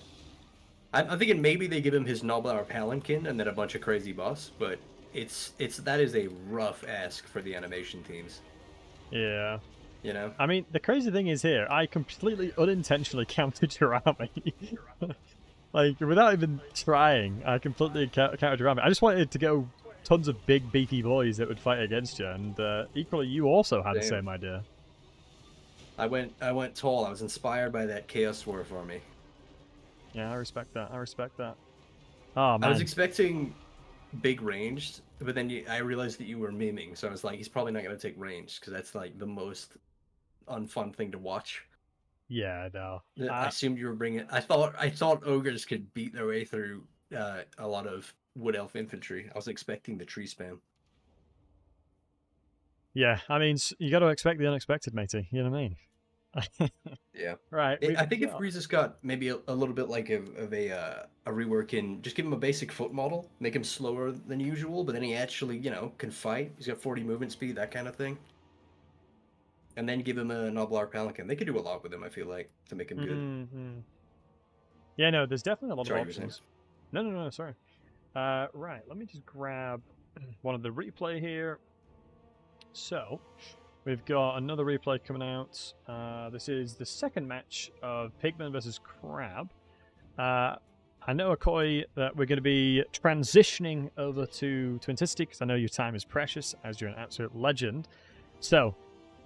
I'm thinking maybe they give him his Noblar Palanquin and then a bunch of crazy boss, but that is a rough ask for the animation teams. Yeah. You know? I mean, the crazy thing is here, I completely unintentionally counted your army. Like, without even trying, I completely counted your army. I just wanted to go tons of big, beefy boys that would fight against you, and equally, you also had the same idea. I went tall. I was inspired by that Chaos Dwarf army. Yeah, I respect that. I respect that. Oh, man. I was expecting big ranged, but then I realized that you were miming, so I was like, he's probably not going to take ranged, because that's like the most unfun thing to watch. Yeah, no. I assumed you were bringing. I thought ogres could beat their way through a lot of wood elf infantry. I was expecting the tree spam. Yeah, I mean, you got to expect the unexpected, matey. You know what I mean? Yeah. Right. I think if Grease's got maybe a little bit like of a rework in, just give him a basic foot model, make him slower than usual, but then he actually, can fight. He's got 40 movement speed, that kind of thing. And then give him a Noblar Palanquin. They could do a lot with him, I feel like, to make him good. Mm-hmm. Yeah, no, there's definitely a lot Sorry, of options. No, sorry. Right, let me just grab one of the replay here. So, we've got another replay coming out. This is the second match of Pigman versus Crab. I know, Akoi, that we're going to be transitioning over to Twinticity, because I know your time is precious, as you're an absolute legend. So,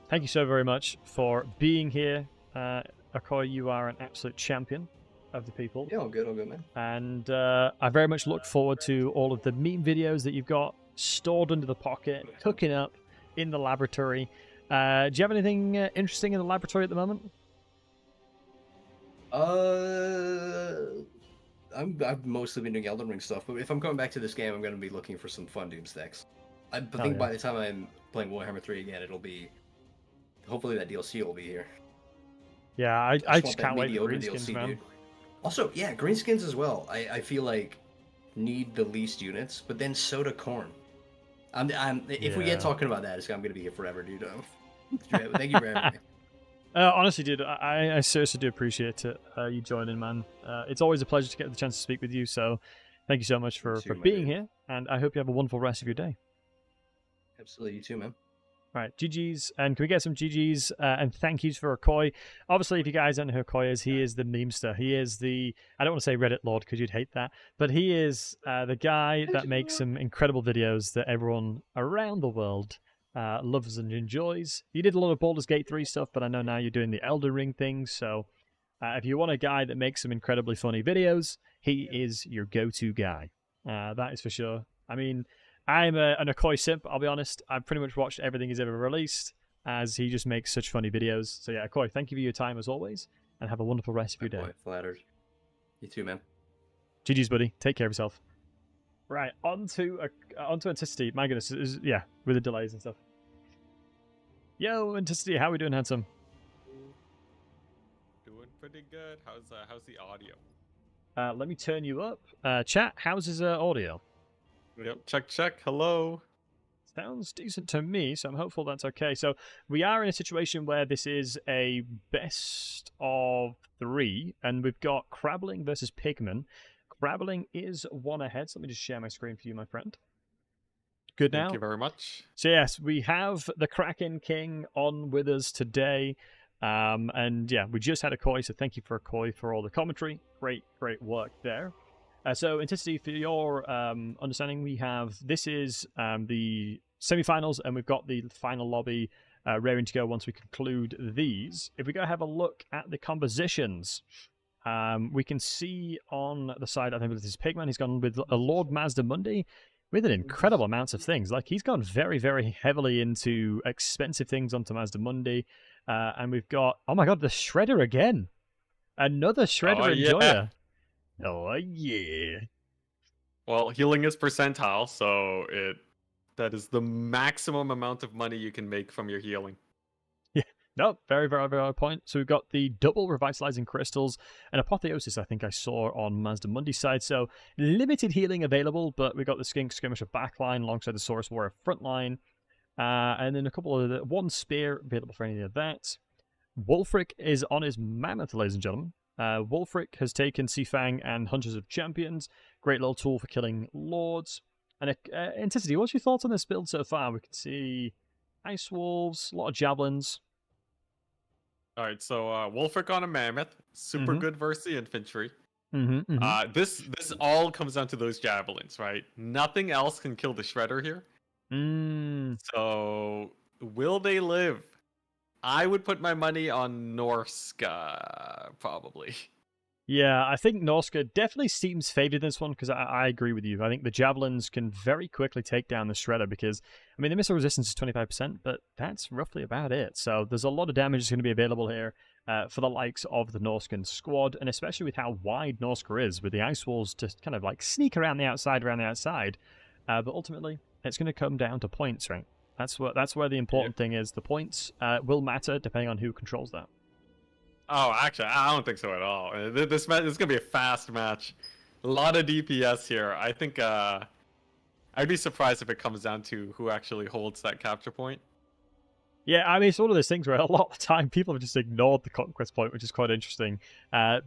thank you so very much for being here. Akoi, you are an absolute champion of the people. Yeah, all good, man. And I very much look forward to all of the meme videos that you've got stored under the pocket, cooking up in the laboratory. Do you have anything interesting in the laboratory at the moment? I've mostly been doing Elden Ring stuff, but if I'm going back to this game, I'm going to be looking for some fun Doom stacks. I think by the time I'm playing Warhammer 3 again, it'll be... Hopefully that DLC will be here. Yeah, I just can't wait for DLC, greenskins, man. dude. Also, yeah, greenskins as well. I feel like need the least units, but then so do Corn. If we get talking about that, I'm going to be here forever, dude. Thank you for having me. Honestly, dude, I seriously do appreciate it. You joining, man. It's always a pleasure to get the chance to speak with you. So, thank you so much for being here, and I hope you have a wonderful rest of your day. Absolutely, you too, man. All right, GG's, and can we get some GG's and thank yous for Akoi? Obviously, if you guys don't know who Akoi is, he is the memester. He is the, I don't want to say Reddit Lord because you'd hate that, but he is the guy that makes some incredible videos that everyone around the world loves and enjoys. You did a lot of Baldur's Gate 3 stuff, but I know now you're doing the Elden Ring thing, so if you want a guy that makes some incredibly funny videos, he is your go-to guy. That is for sure. I mean, I'm an Akoi simp, I'll be honest. I've pretty much watched everything he's ever released, as he just makes such funny videos. So yeah, Akoi, thank you for your time as always, and have a wonderful rest of your day. Flattered. You too, man. GG's, buddy. Take care of yourself. Right, on to Anticity. My goodness, with the delays and stuff. Yo, Anticity, how we doing, handsome? Doing pretty good. How's the audio? Let me turn you up. Chat, how's his audio? Yep, check. Hello. Sounds decent to me, so I'm hopeful that's okay. So we are in a situation where this is a best of 3, and we've got Crabbling versus Pigman. Crabbling is 1 ahead, so let me just share my screen for you, my friend. Good now? Thank you very much. So yes, we have the Kraken King on with us today. And yeah, we just had Akoi, so thank you for Akoi for all the commentary. Great work there. So, Anticity, for your understanding, this is the semi-finals, and we've got the final lobby raring to go once we conclude these. If we go have a look at the compositions, we can see on the side, I think this is Pigman, he's gone with a Lord Mazda Mundi with an incredible amount of things. Like, he's gone very, very heavily into expensive things onto Mazda Mundi. And we've got, oh my god, the Shredder again. Another Shredder Enjoyer. Oh, yeah. Well, healing is percentile, so it That is the maximum amount of money you can make from your healing. No, very, very, very good point. So we've got the double revitalizing crystals and apotheosis, I think I saw on Mazda Mundi's side. So limited healing available, but we've got the Skink Skirmisher backline alongside the Saurus Warrior frontline. And then a couple of one spear available for any of that. Wulfric is on his mammoth, ladies and gentlemen. Wulfric has taken Seafang and Hunters of Champions. Great little tool for killing lords. And Anticity, what's your thoughts on this build so far? We can see Ice Wolves, a lot of Javelins. All right, so Wulfric on a mammoth, super good versus the infantry. This all comes down to those javelins, right? Nothing else can kill the Shredder here. So will they live? I would put my money on Norska, probably. Yeah, I think Norska definitely seems favored in this one because I agree with you. I think the Javelins can very quickly take down the Shredder because, I mean, the missile resistance is 25%, but that's roughly about it. So there's a lot of damage that's going to be available here for the likes of the Norskan squad, and especially with how wide Norska is, with the Ice Walls to kind of like sneak around the outside. But ultimately, it's going to come down to points, right? That's where the important thing is. The points will matter depending on who controls that. Oh, actually, I don't think so at all. This is going to be a fast match. A lot of DPS here. I think I'd be surprised if it comes down to who actually holds that capture point. Yeah, I mean, it's one of those things where a lot of the time people have just ignored the conquest point, which is quite interesting.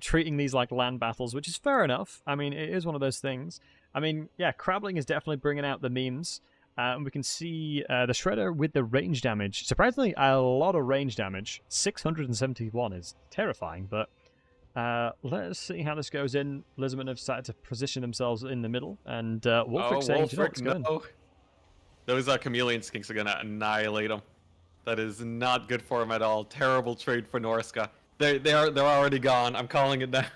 Treating these like land battles, which is fair enough. I mean, it is one of those things. I mean, yeah, Crabbling is definitely bringing out the memes. And we can see the Shredder with the range damage. Surprisingly, a lot of range damage. 671 is terrifying, but let's see how this goes in. Lizardmen have started to position themselves in the middle, and Wulfric saying, Wulfric, no. Those chameleon skinks are going to annihilate him. That is not good for him at all. Terrible trade for Norska. They're already gone. I'm calling it now.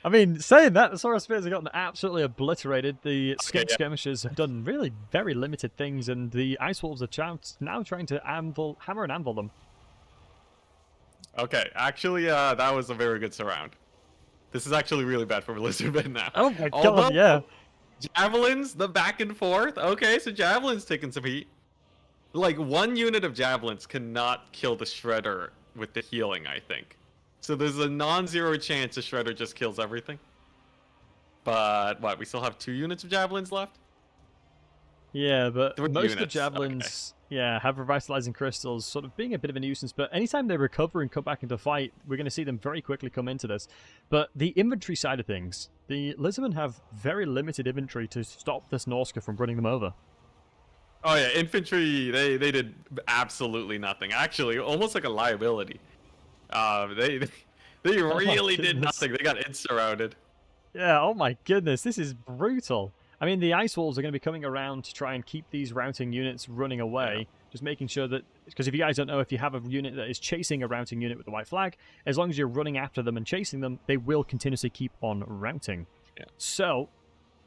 I mean, saying that, the Saurus Spears have gotten absolutely obliterated. The Skink Skirmishers have done really very limited things, and the Ice Wolves are now trying to hammer and anvil them. Okay, actually, that was a very good surround. This is actually really bad for Lizardmen now. Oh my god, yeah. Javelins, the back and forth. Okay, so Javelins taking some heat. Like, one unit of Javelins cannot kill the Shredder with the healing, I think. So there's a non-zero chance the Shredder just kills everything. But, what, we still have 2 units of Javelins left? Yeah, but most of the units. Javelins, have revitalizing crystals, sort of being a bit of a nuisance, but anytime they recover and come back into fight, we're going to see them very quickly come into this. But the inventory side of things, the Lizardmen have very limited inventory to stop this Norska from running them over. Oh yeah, infantry, they did absolutely nothing. Actually, almost like a liability. They really did nothing. They got surrounded. Yeah, oh my goodness, this is brutal. I mean, the Ice Wolves are going to be coming around to try and keep these routing units running away. Just making sure that, because if you guys don't know, if you have a unit that is chasing a routing unit with the white flag, as long as you're running after them and chasing them, they will continuously keep on routing. Yeah. So,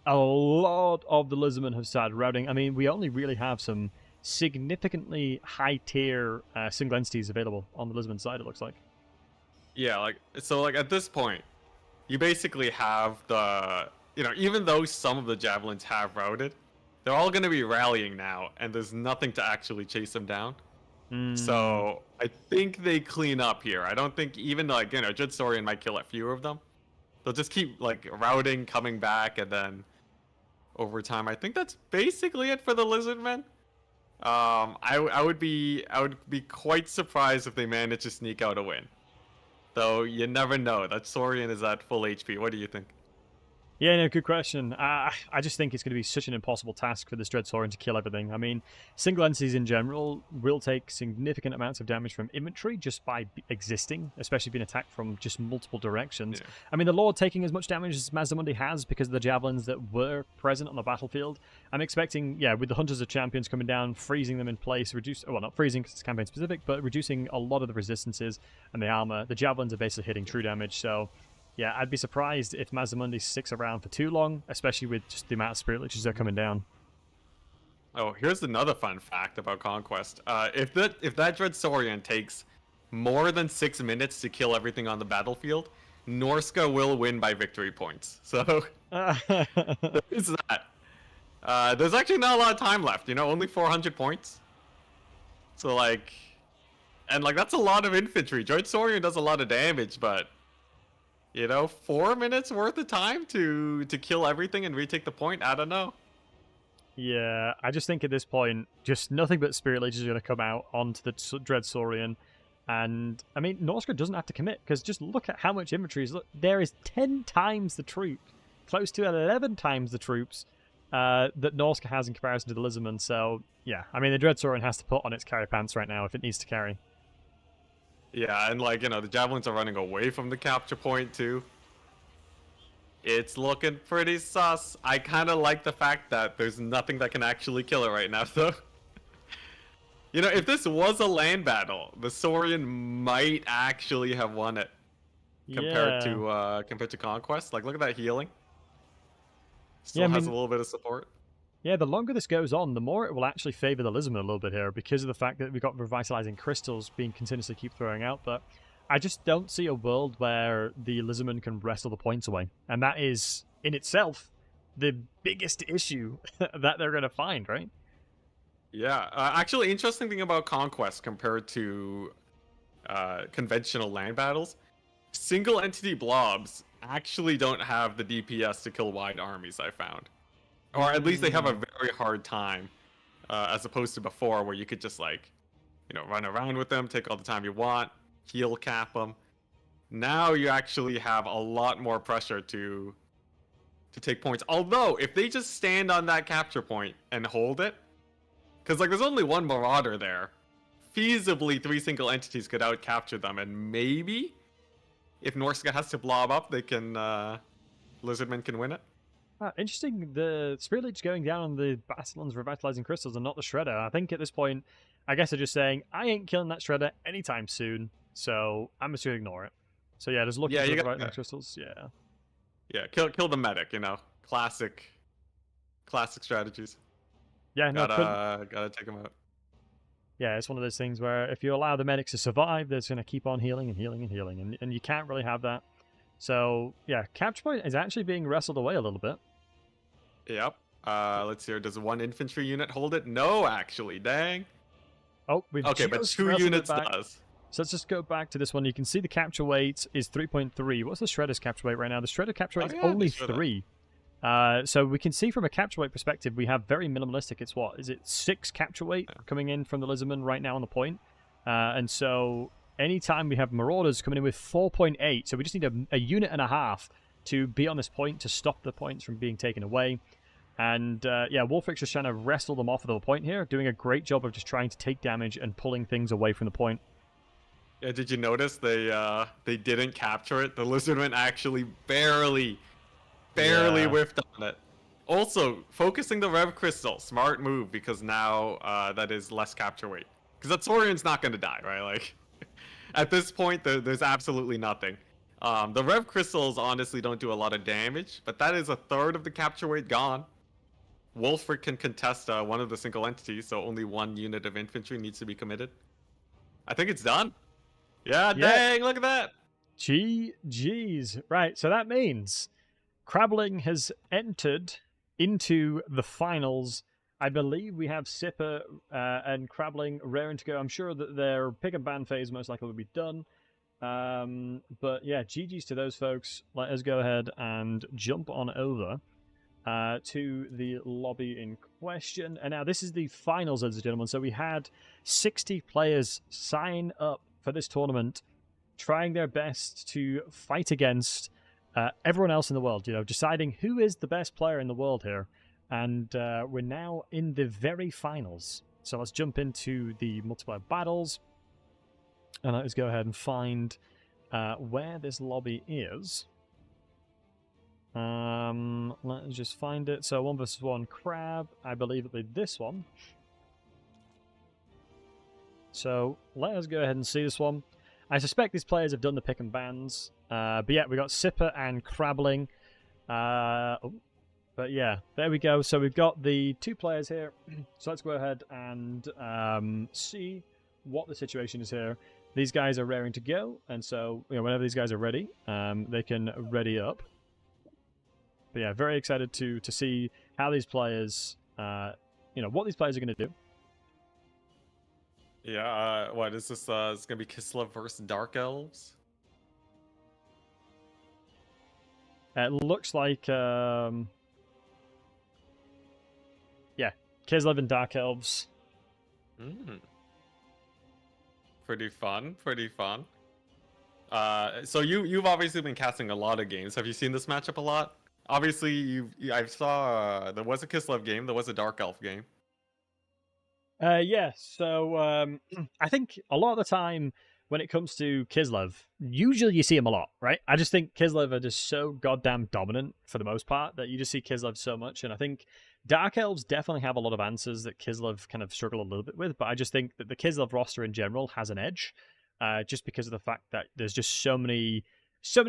a lot of the Lizardmen have started routing. I mean, we only really have some significantly high-tier single entities available on the Lizardmen side, it looks like. Yeah, so at this point, you basically have the, even though some of the Javelins have routed, they're all going to be rallying now, and there's nothing to actually chase them down. So I think they clean up here. I don't think even Jud Saurian might kill a few of them. They'll just keep routing, coming back, and then over time, I think that's basically it for the Lizardmen. I would be quite surprised if they manage to sneak out a win. Though you never know. That Saurian is at full HP. What do you think? Yeah, no, good question. I just think it's going to be such an impossible task for this Dread Saurian to kill everything. I mean, single entities in general will take significant amounts of damage from infantry just by existing, especially being attacked from just multiple directions. Yeah. I mean, the Lord taking as much damage as Mazdamundi has because of the javelins that were present on the battlefield. I'm expecting, with the Hunters of Champions coming down, freezing them in place, not freezing because it's campaign specific, but reducing a lot of the resistances and the armor. The javelins are basically hitting true damage, so yeah, I'd be surprised if Mazdamundi sticks around for too long, especially with just the amount of Spirit Liches that are coming down. Oh, here's another fun fact about Conquest. If that Dread Saurian takes more than 6 minutes to kill everything on the battlefield, Norska will win by victory points. So, there's that. There's actually not a lot of time left. Only 400 points. So like, and like that's a lot of infantry. Joint Saurian does a lot of damage, but 4 minutes worth of time to kill everything and retake the point. I don't know. Yeah, I just think at this point, just nothing but Spirit Legions are going to come out onto the Dread Saurian. And, I mean, Norsca doesn't have to commit, because just look at how much infantry is. Look, there is 10 times the troop, close to 11 times the troops that Norsca has in comparison to the Lizardmen. So, yeah, I mean, the Dread Saurian has to put on its carry pants right now if it needs to carry. Yeah, and like, the Javelins are running away from the capture point, too. It's looking pretty sus. I kind of like the fact that there's nothing that can actually kill it right now, though. If this was a land battle, the Saurian might actually have won it compared to Conquest. Like, look at that healing. Still has a little bit of support. Yeah, the longer this goes on, the more it will actually favor the Lizardmen a little bit here because of the fact that we've got revitalizing crystals being continuously keep throwing out. But I just don't see a world where the Lizardmen can wrestle the points away. And that is, in itself, the biggest issue that they're going to find, right? Yeah. Actually, interesting thing about Conquest compared to conventional land battles, single entity blobs actually don't have the DPS to kill wide armies, I found. Or at least they have a very hard time, as opposed to before where you could just like, run around with them, take all the time you want, heal cap them. Now you actually have a lot more pressure to take points. Although, if they just stand on that capture point and hold it, because like there's only one Marauder there, feasibly 3 single entities could out-capture them, and maybe if Norsca has to blob up, they can, Lizardmen can win it. Interesting, the Spirit Leech going down on the Basilions Revitalizing Crystals and not the Shredder. I think at this point, I guess they're just saying, I ain't killing that Shredder anytime soon, so I'm just going to ignore it. So yeah, just looking for the Revitalizing Crystals, yeah. Yeah, kill the medic, classic strategies. Yeah, no, gotta take them out. Yeah, it's one of those things where if you allow the medics to survive, they're going to keep on healing and healing and healing, and you can't really have that. So, yeah, capture point is actually being wrestled away a little bit. Yep. Let's see here. Does 1 infantry unit hold it? No, actually. Dang. Oh, we've okay, but 2 units does. So let's just go back to this one. You can see the capture weight is 3.3. What's the Shredder's capture weight right now? The Shredder capture weight is only 3. So we can see from a capture weight perspective, we have very minimalistic. It's what? Is it 6 capture weight coming in from the Lizardmen right now on the point? And so anytime we have Marauders coming in with 4.8, so we just need a unit and a half to be on this point to stop the points from being taken away. And yeah, Wolfric's just trying to wrestle them off of the point here, doing a great job of just trying to take damage and pulling things away from the point. Yeah, did you notice they didn't capture it? The Lizardmen actually barely whiffed on it. Also, focusing the Rev Crystal, smart move, because now that is less capture weight. Because that Saurian's not going to die, right? Like, at this point, there's absolutely nothing. The Rev Crystals honestly don't do a lot of damage, but that is 1/3 of the capture weight gone. Wolfric can contest one of the single entities, so only 1 unit of infantry needs to be committed. I think it's done. Yeah, dang, look at that. GG's. Right, so that means Crabbling has entered into the finals. I believe we have Sipper and Crabbling raring to go. I'm sure that their pick and ban phase most likely will be done. But yeah, GG's to those folks. Let us go ahead and jump on over to the lobby in question. And now this is the finals, ladies and gentlemen. So we had 60 players sign up for this tournament, trying their best to fight against everyone else in the world, deciding who is the best player in the world here. And we're now in the very finals. So let's jump into the multiplayer battles. And let's go ahead and find where this lobby is. Let's just find it. So 1 versus 1 crab. I believe it'll be this one. So let us go ahead and see this one. I suspect these players have done the pick and bans. But yeah, we got Sipper and Crabbling. But yeah, there we go. So we've got the 2 players here. So let's go ahead and see what the situation is here. These guys are raring to go, and so whenever these guys are ready, they can ready up. But yeah, very excited to see how these players, what these players are going to do. Yeah, what is this? It's gonna be Kislev versus Dark Elves. It looks like, Kislev and Dark Elves. Pretty fun, pretty fun. So you've obviously been casting a lot of games. Have you seen this matchup a lot? Obviously, I saw there was a Kislev game, there was a Dark Elf game. Yeah, so I think a lot of the time when it comes to Kislev, usually you see him a lot, right? I just think Kislev are just so goddamn dominant for the most part that you just see Kislev so much, and I think Dark Elves definitely have a lot of answers that Kislev kind of struggle a little bit with, but I just think that the Kislev roster in general has an edge, just because of the fact that there's just so many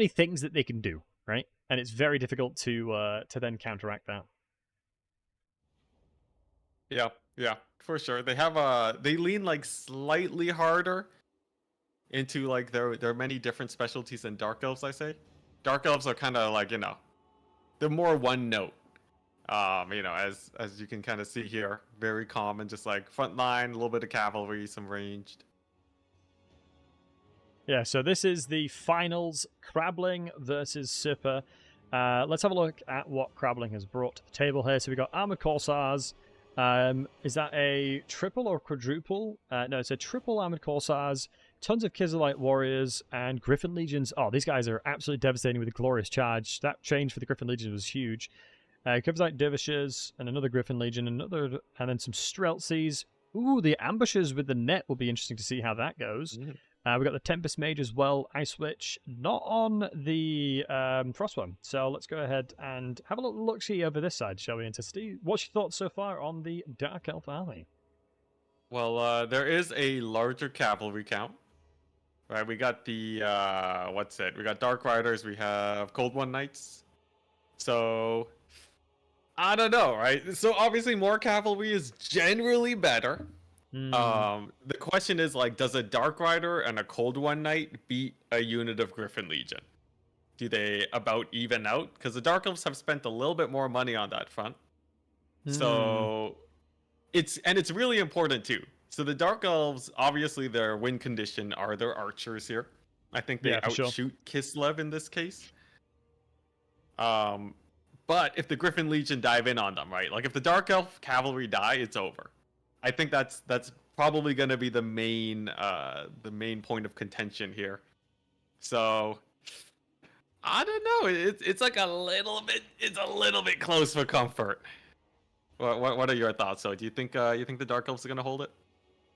things that they can do, right? And it's very difficult to then counteract that. Yeah, for sure. They have they lean like slightly harder into like their many different specialties than Dark Elves, I say. Dark Elves are kind of like, they're more one note. As you can kind of see here, very common, just like front line, a little bit of cavalry, some ranged. Yeah, so this is the finals, Crabbling versus Sipper. Let's have a look at what Crabbling has brought to the table here. So we've got Armored Corsairs. Is that a triple or quadruple? No, it's a triple Armored Corsairs, tons of Kislev Warriors, and Griffin Legions. Oh, these guys are absolutely devastating with a Glorious Charge. That change for the Griffin Legions was huge. Kivzite Dervishes, and another Griffin Legion, and then some Streltsies. Ooh, the Ambushes with the net will be interesting to see how that goes. We've got the Tempest Mage as well, Ice Witch, not on the Frostworm. So let's go ahead and have a little look-see over this side, shall we? And to Steve, what's your thoughts so far on the Dark Elf army? Well, there is a larger cavalry count. Right, we got the, we got Dark Riders, we have Cold One Knights. So, I don't know, right? So obviously more cavalry is generally better. The question is, like, does a Dark Rider and a Cold One Knight beat a unit of Griffin Legion? Do they about even out? Because the Dark Elves have spent a little bit more money on that front. So it's really important too. So the Dark Elves, obviously their win condition are their archers here. I think they outshoot Kislev in this case. But if the Griffin Legion dive in on them, right? Like if the Dark Elf cavalry die, it's over. I think that's probably going to be the main point of contention here. So I don't know. It's like a little bit close for comfort. What are your thoughts? So do you think the Dark Elves are going to hold it?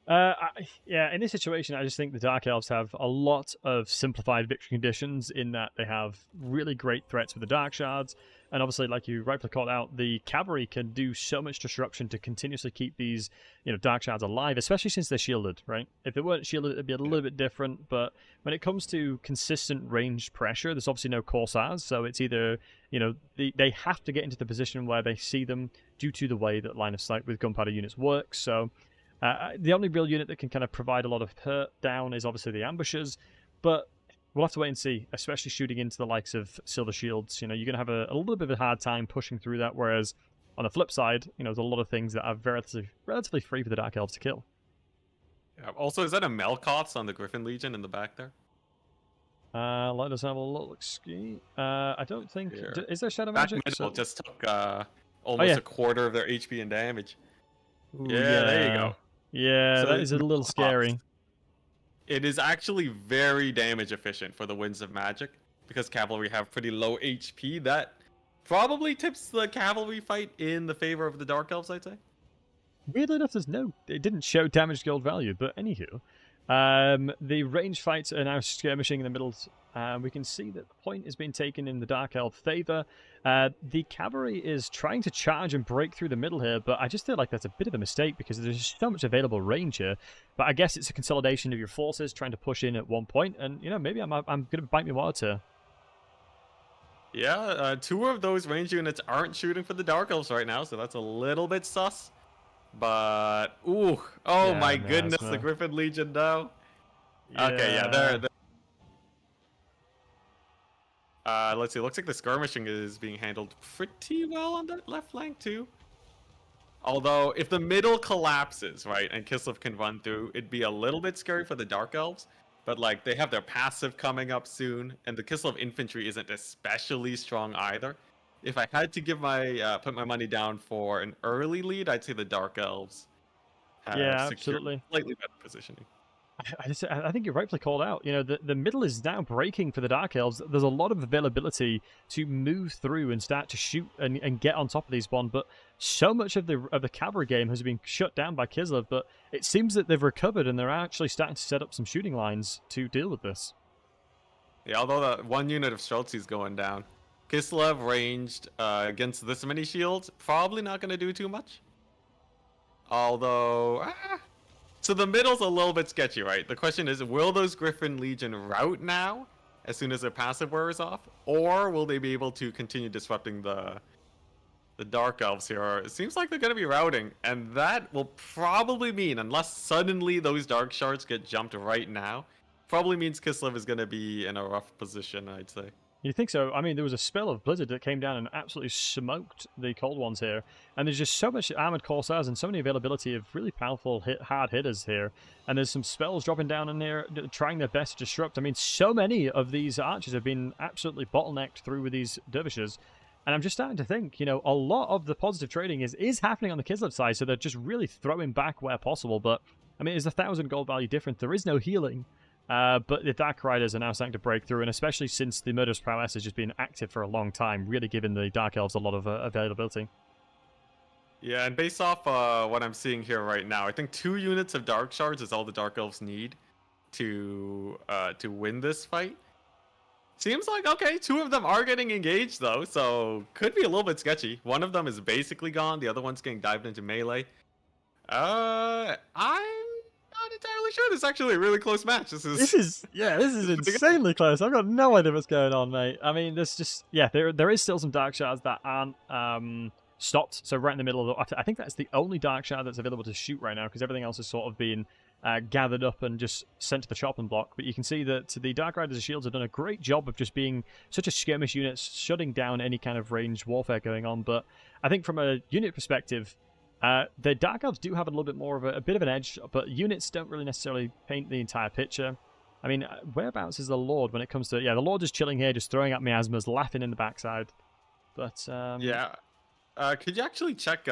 In this situation, I just think the Dark Elves have a lot of simplified victory conditions in that they have really great threats with the Dark Shards, and obviously, like you rightfully called out, the cavalry can do so much disruption to continuously keep these, Dark Shards alive, especially since they're shielded, right? If they weren't shielded, it'd be a little bit different, but when it comes to consistent ranged pressure, there's obviously no Corsairs, so it's either, they have to get into the position where they see them due to the way that line of sight with gunpowder units works, so the only real unit that can kind of provide a lot of hurt down is obviously the Ambushers, but we'll have to wait and see, especially shooting into the likes of Silver Shields. You're going to have a little bit of a hard time pushing through that, whereas on the flip side, there's a lot of things that are relatively free for the Dark Elves to kill. Yeah, also, is that a Melkoths on the Griffin Legion in the back there? Let us have a look. I don't think... Yeah. Is there Shadow Back Magic? middle just took almost a quarter of their HP and damage. Ooh, there you go. Yeah, So that is a little scary. It is actually very damage efficient for the Winds of Magic, because cavalry have pretty low HP. That probably tips the cavalry fight in the favor of the Dark Elves, I'd say. Weirdly enough, it didn't show damage gold value, but anywho. The range fights are now skirmishing in the middle. We can see that the point is being taken in the Dark Elf favor. The cavalry is trying to charge and break through the middle here, but I just feel like that's a bit of a mistake because there's so much available range here. But I guess it's a consolidation of your forces trying to push in at one point, and maybe I'm going to bite my words here. Yeah, two of those range units aren't shooting for the Dark Elves right now, so that's a little bit sus. But my goodness, the Griffin Legion though. Yeah. Okay, yeah, they're Let's see. Looks like the skirmishing is being handled pretty well on that left flank too. Although, if the middle collapses, right, and Kislev can run through, it'd be a little bit scary for the Dark Elves. But, like, they have their passive coming up soon, and the Kislev infantry isn't especially strong either. If I had to give my put my money down for an early lead, I'd say the Dark Elves have absolutely. Slightly better positioning. I think you're rightfully called out. You know, the middle is now breaking for the Dark Elves. There's a lot of availability to move through and start to shoot and get on top of these one, but so much of the cavalry game has been shut down by Kislev, but it seems that they've recovered and they're actually starting to set up some shooting lines to deal with this. Yeah, although that one unit of Streltsy is going down. Kislev ranged against this many shields, probably not going to do too much. Although... So the middle's a little bit sketchy, right? The question is, will those Griffin Legion rout now, as soon as their passive wears off? Or will they be able to continue disrupting the Dark Elves here? It seems like they're going to be routing, and that will probably mean, unless suddenly those Dark Shards get jumped right now, probably means Kislev is going to be in a rough position, I'd say. You think so? I mean, there was a spell of Blizzard that came down and absolutely smoked the cold ones here. And there's just so much armored Corsairs and so many availability of really powerful hard hitters here. And there's some spells dropping down in there, trying their best to disrupt. I mean, so many of these archers have been absolutely bottlenecked through with these dervishes. And I'm just starting to think, you know, a lot of the positive trading is happening on the Kislev side, so they're just really throwing back where possible. But, I mean, it's 1,000 gold value difference. There is no healing. But the Dark Riders are now starting to break through, and especially since the Murderous Prowess has just been active for a long time, really giving the Dark Elves a lot of availability. Yeah, and based off what I'm seeing here right now, I think 2 units of Dark Shards is all the Dark Elves need to win this fight. Seems like, okay, 2 of them are getting engaged, though, so could be a little bit sketchy. One of them is basically gone, the other one's getting dived into melee. I'm not entirely sure. This is actually a really close match. This is insanely close. I've got no idea what's going on, mate. I mean, there's just there is still some Dark Shards that aren't stopped. So right in the middle of I think that's the only Dark Shard that's available to shoot right now, because everything else is sort of being gathered up and just sent to the chopping block. But you can see that the Dark Riders and Shields have done a great job of just being such a skirmish unit, shutting down any kind of ranged warfare going on. But I think from a unit perspective, the Dark Elves do have a little bit more of a bit of an edge, but units don't really necessarily paint the entire picture. I mean, whereabouts is the Lord when it comes to... Yeah, the Lord is chilling here, just throwing out miasmas, laughing in the backside. But, yeah. Could you actually check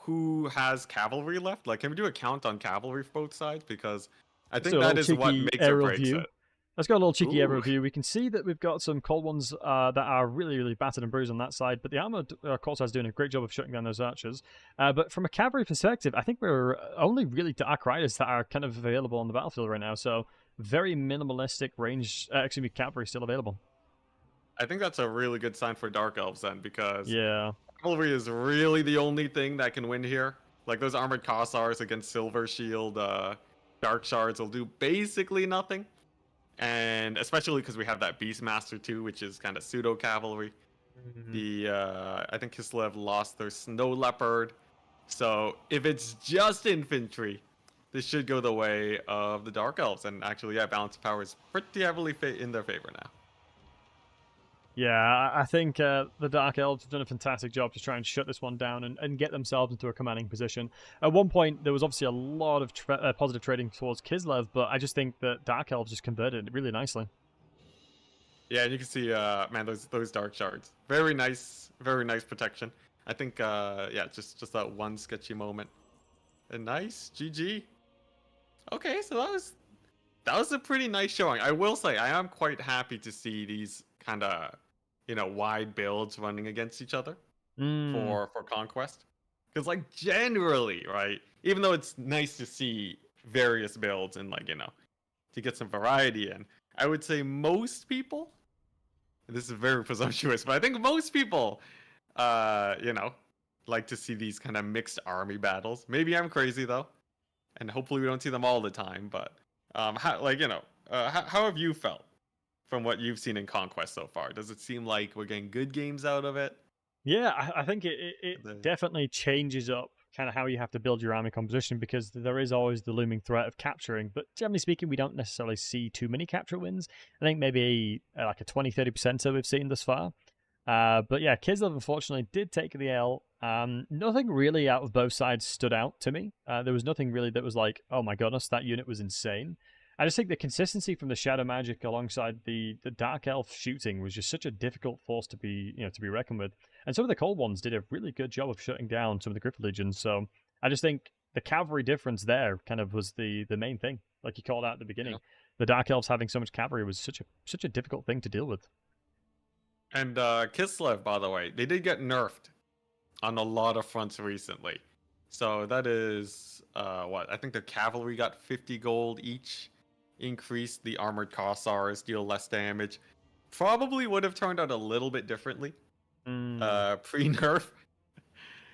who has cavalry left? Like, can we do a count on cavalry for both sides? Because I think that is what makes or breaks it. Let's go a little cheeky aerial view. We can see that we've got some cold ones that are really, really battered and bruised on that side, but the armored Corsairs is doing a great job of shutting down those archers. But from a cavalry perspective, I think we're only really Dark Riders that are kind of available on the battlefield right now, so very minimalistic range, cavalry still available. I think that's a really good sign for Dark Elves then, because yeah, cavalry is really the only thing that can win here. Like, those armored Corsairs against Silver Shield, Dark Shards will do basically nothing. And especially because we have that Beastmaster too, which is kind of pseudo cavalry. Mm-hmm. I think Kislev lost their Snow Leopard, so if it's just infantry, this should go the way of the Dark Elves. And actually, yeah, balance of power is pretty heavily in their favor now. Yeah, I think the Dark Elves have done a fantastic job to try and shut this one down and get themselves into a commanding position. At one point, there was obviously a lot of positive trading towards Kislev, but I just think that Dark Elves just converted really nicely. Yeah, and you can see, man, those Dark Shards. Very nice protection. I think, yeah, just that one sketchy moment. A nice GG. Okay, so that was a pretty nice showing. I will say, I am quite happy to see these kind of, wide builds running against each other for Conquest. Because, like, generally, right, even though it's nice to see various builds and, like, to get some variety in, I would say most people, this is very presumptuous, but I think most people, like to see these kind of mixed army battles. Maybe I'm crazy, though, and hopefully we don't see them all the time, but, how have you felt from what you've seen in Conquest so far? Does it seem like we're getting good games out of it? Yeah, I think it definitely changes up kind of how you have to build your army composition, because there is always the looming threat of capturing. But generally speaking, we don't necessarily see too many capture wins. I think maybe like a 20-30% we've seen thus far. But yeah, Kislev unfortunately did take the L. Nothing really out of both sides stood out to me. There was nothing really that was like, oh my goodness, that unit was insane. I just think the consistency from the Shadow Magic alongside the Dark Elf shooting was just such a difficult force to be reckoned with. And some of the Cold ones did a really good job of shutting down some of the Griffin Legions. So I just think the cavalry difference there kind of was the main thing, like you called out at the beginning. Yeah. The Dark Elves having so much cavalry was such a difficult thing to deal with. And Kislev, by the way, they did get nerfed on a lot of fronts recently. So that is what I think the cavalry got 50 gold each. Increased the armored Cossars, deal less damage. Probably would have turned out a little bit differently pre-nerf,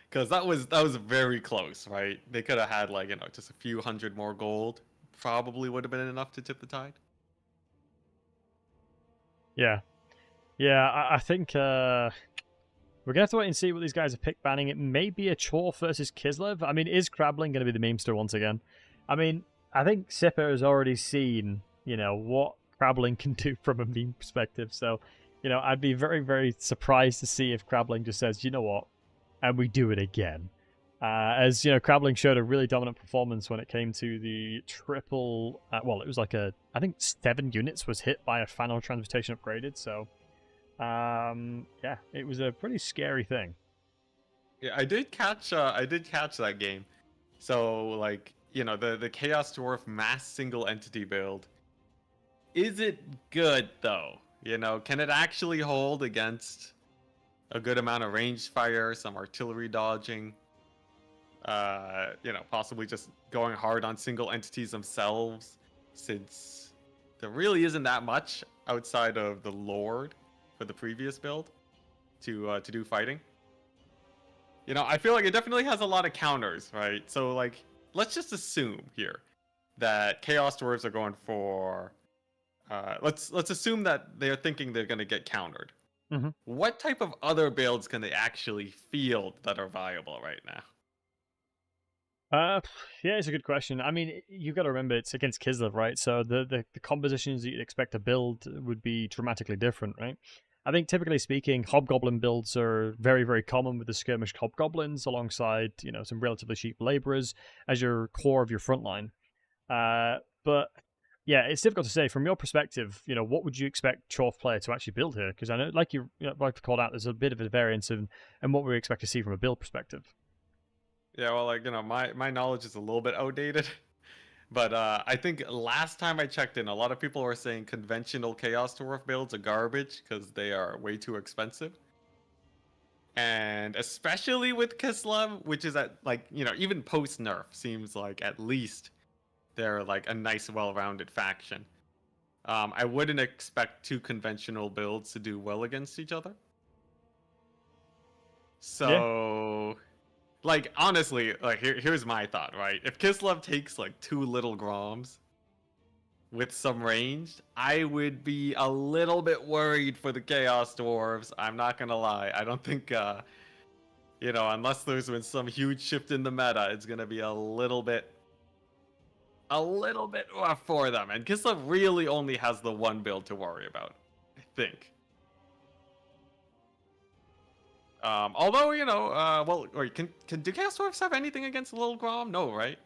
because that was very close, right? They could have had like just a few hundred more gold. Probably would have been enough to tip the tide. Yeah, I think we're gonna have to wait and see what these guys are pick banning. It may be a Chorf versus Kislev. I mean, is Krabbling going to be the memester once again? I mean, I think Sipper has already seen, what Krabbling can do from a meme perspective. So, I'd be very, very surprised to see if Krabbling just says, you know what, and we do it again. As, Krabbling showed a really dominant performance when it came to the triple, it was like I think 7 units was hit by a final transportation upgraded. So, yeah, it was a pretty scary thing. Yeah, I did catch that game. So, like, the Chaos Dwarf mass single entity build. Is it good though? Can it actually hold against a good amount of ranged fire, some artillery dodging? Possibly just going hard on single entities themselves, since there really isn't that much outside of the Lord for the previous build to do fighting. I feel like it definitely has a lot of counters, right? So like, let's just assume here that Chaos Dwarves are going for. Let's assume that they're thinking they're going to get countered. Mm-hmm. What type of other builds can they actually field that are viable right now? Yeah, it's a good question. I mean, you've got to remember it's against Kislev, right? So the compositions that you'd expect to build would be dramatically different, right? I think typically speaking, Hobgoblin builds are very, very common with the skirmish Hobgoblins alongside, some relatively cheap laborers as your core of your front line. But yeah, it's difficult to say from your perspective. What would you expect Chorf player to actually build here? Because I know, like you called out, there's a bit of a variance in what we expect to see from a build perspective. Yeah, well, my knowledge is a little bit outdated. But I think last time I checked in, a lot of people were saying conventional Chaos Dwarf builds are garbage because they are way too expensive. And especially with Kislev, which is at, like, even post-nerf, seems like at least they're like a nice, well-rounded faction. I wouldn't expect 2 conventional builds to do well against each other. So... Yeah. Like, honestly, like, here's my thought, right? If Kislev takes, like, 2 little Groms with some range, I would be a little bit worried for the Chaos Dwarves. I'm not gonna lie. I don't think, unless there's been some huge shift in the meta, it's gonna be a little bit rough for them. And Kislev really only has the one build to worry about, I think. Although, do Chaos Dwarfs have anything against Little Grom? No, right?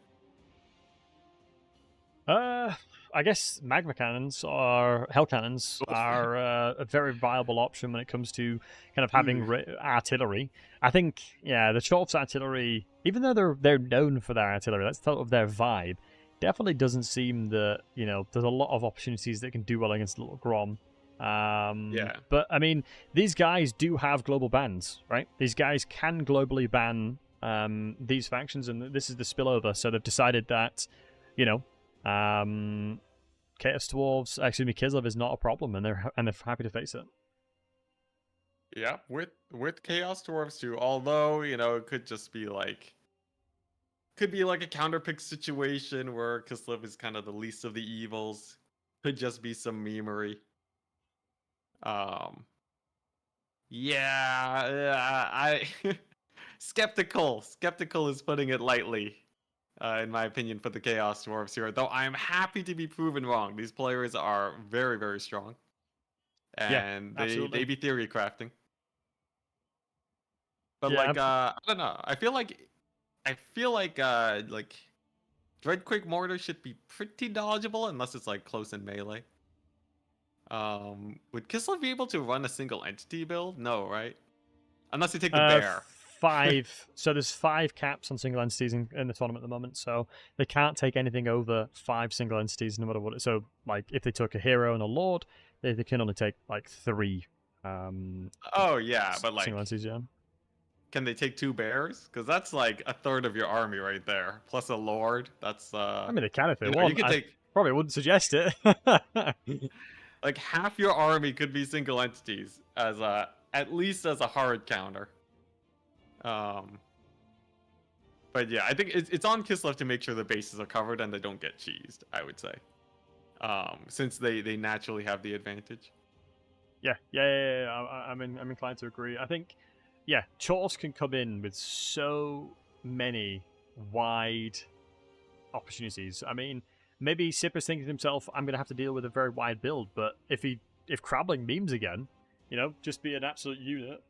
I guess magma cannons or hell cannons are a very viable option when it comes to kind of having artillery. I think, yeah, the Chorf's artillery, even though they're known for their artillery, that's sort of their vibe, definitely doesn't seem that, there's a lot of opportunities that can do well against Little Grom. Yeah. But I mean, these guys do have global bans, right? These guys can globally ban these factions, and this is the spillover. So they've decided that, Chaos Dwarves, Kislev is not a problem, and they're happy to face it. Yeah, with Chaos Dwarves too. Although it could just be like, a counterpick situation where Kislev is kind of the least of the evils. Could just be some memery. Yeah, skeptical. Skeptical is putting it lightly, in my opinion, for the Chaos Dwarfs here. Though I am happy to be proven wrong. These players are very, very strong, and they be theory crafting. But Yeah, like, I don't know. I feel like Dreadquake Mortar should be pretty dodgeable unless it's like close in melee. Would Kislev be able to run a single entity build? No, right? Unless you take the bear. 5. So there's 5 caps on single entities in the tournament at the moment, so they can't take anything over 5 single entities no matter what. So like if they took a hero and a lord, they can only take like 3. Oh yeah, but like single entities, yeah. Can they take 2 bears? Because that's like a third of your army right there, plus a lord. That's I mean, they can if they you want. You can take probably wouldn't suggest it. like half your army could be single entities as at least as a hard counter. But yeah, I think it's on Kislev to make sure the bases are covered and they don't get cheesed, I would say. Since they naturally have the advantage. Yeah. I'm inclined to agree. I think, yeah, Chorfs can come in with so many wide opportunities. I mean, maybe Sipper's thinking to himself, I'm going to have to deal with a very wide build, but if Crabling memes again, just be an absolute unit,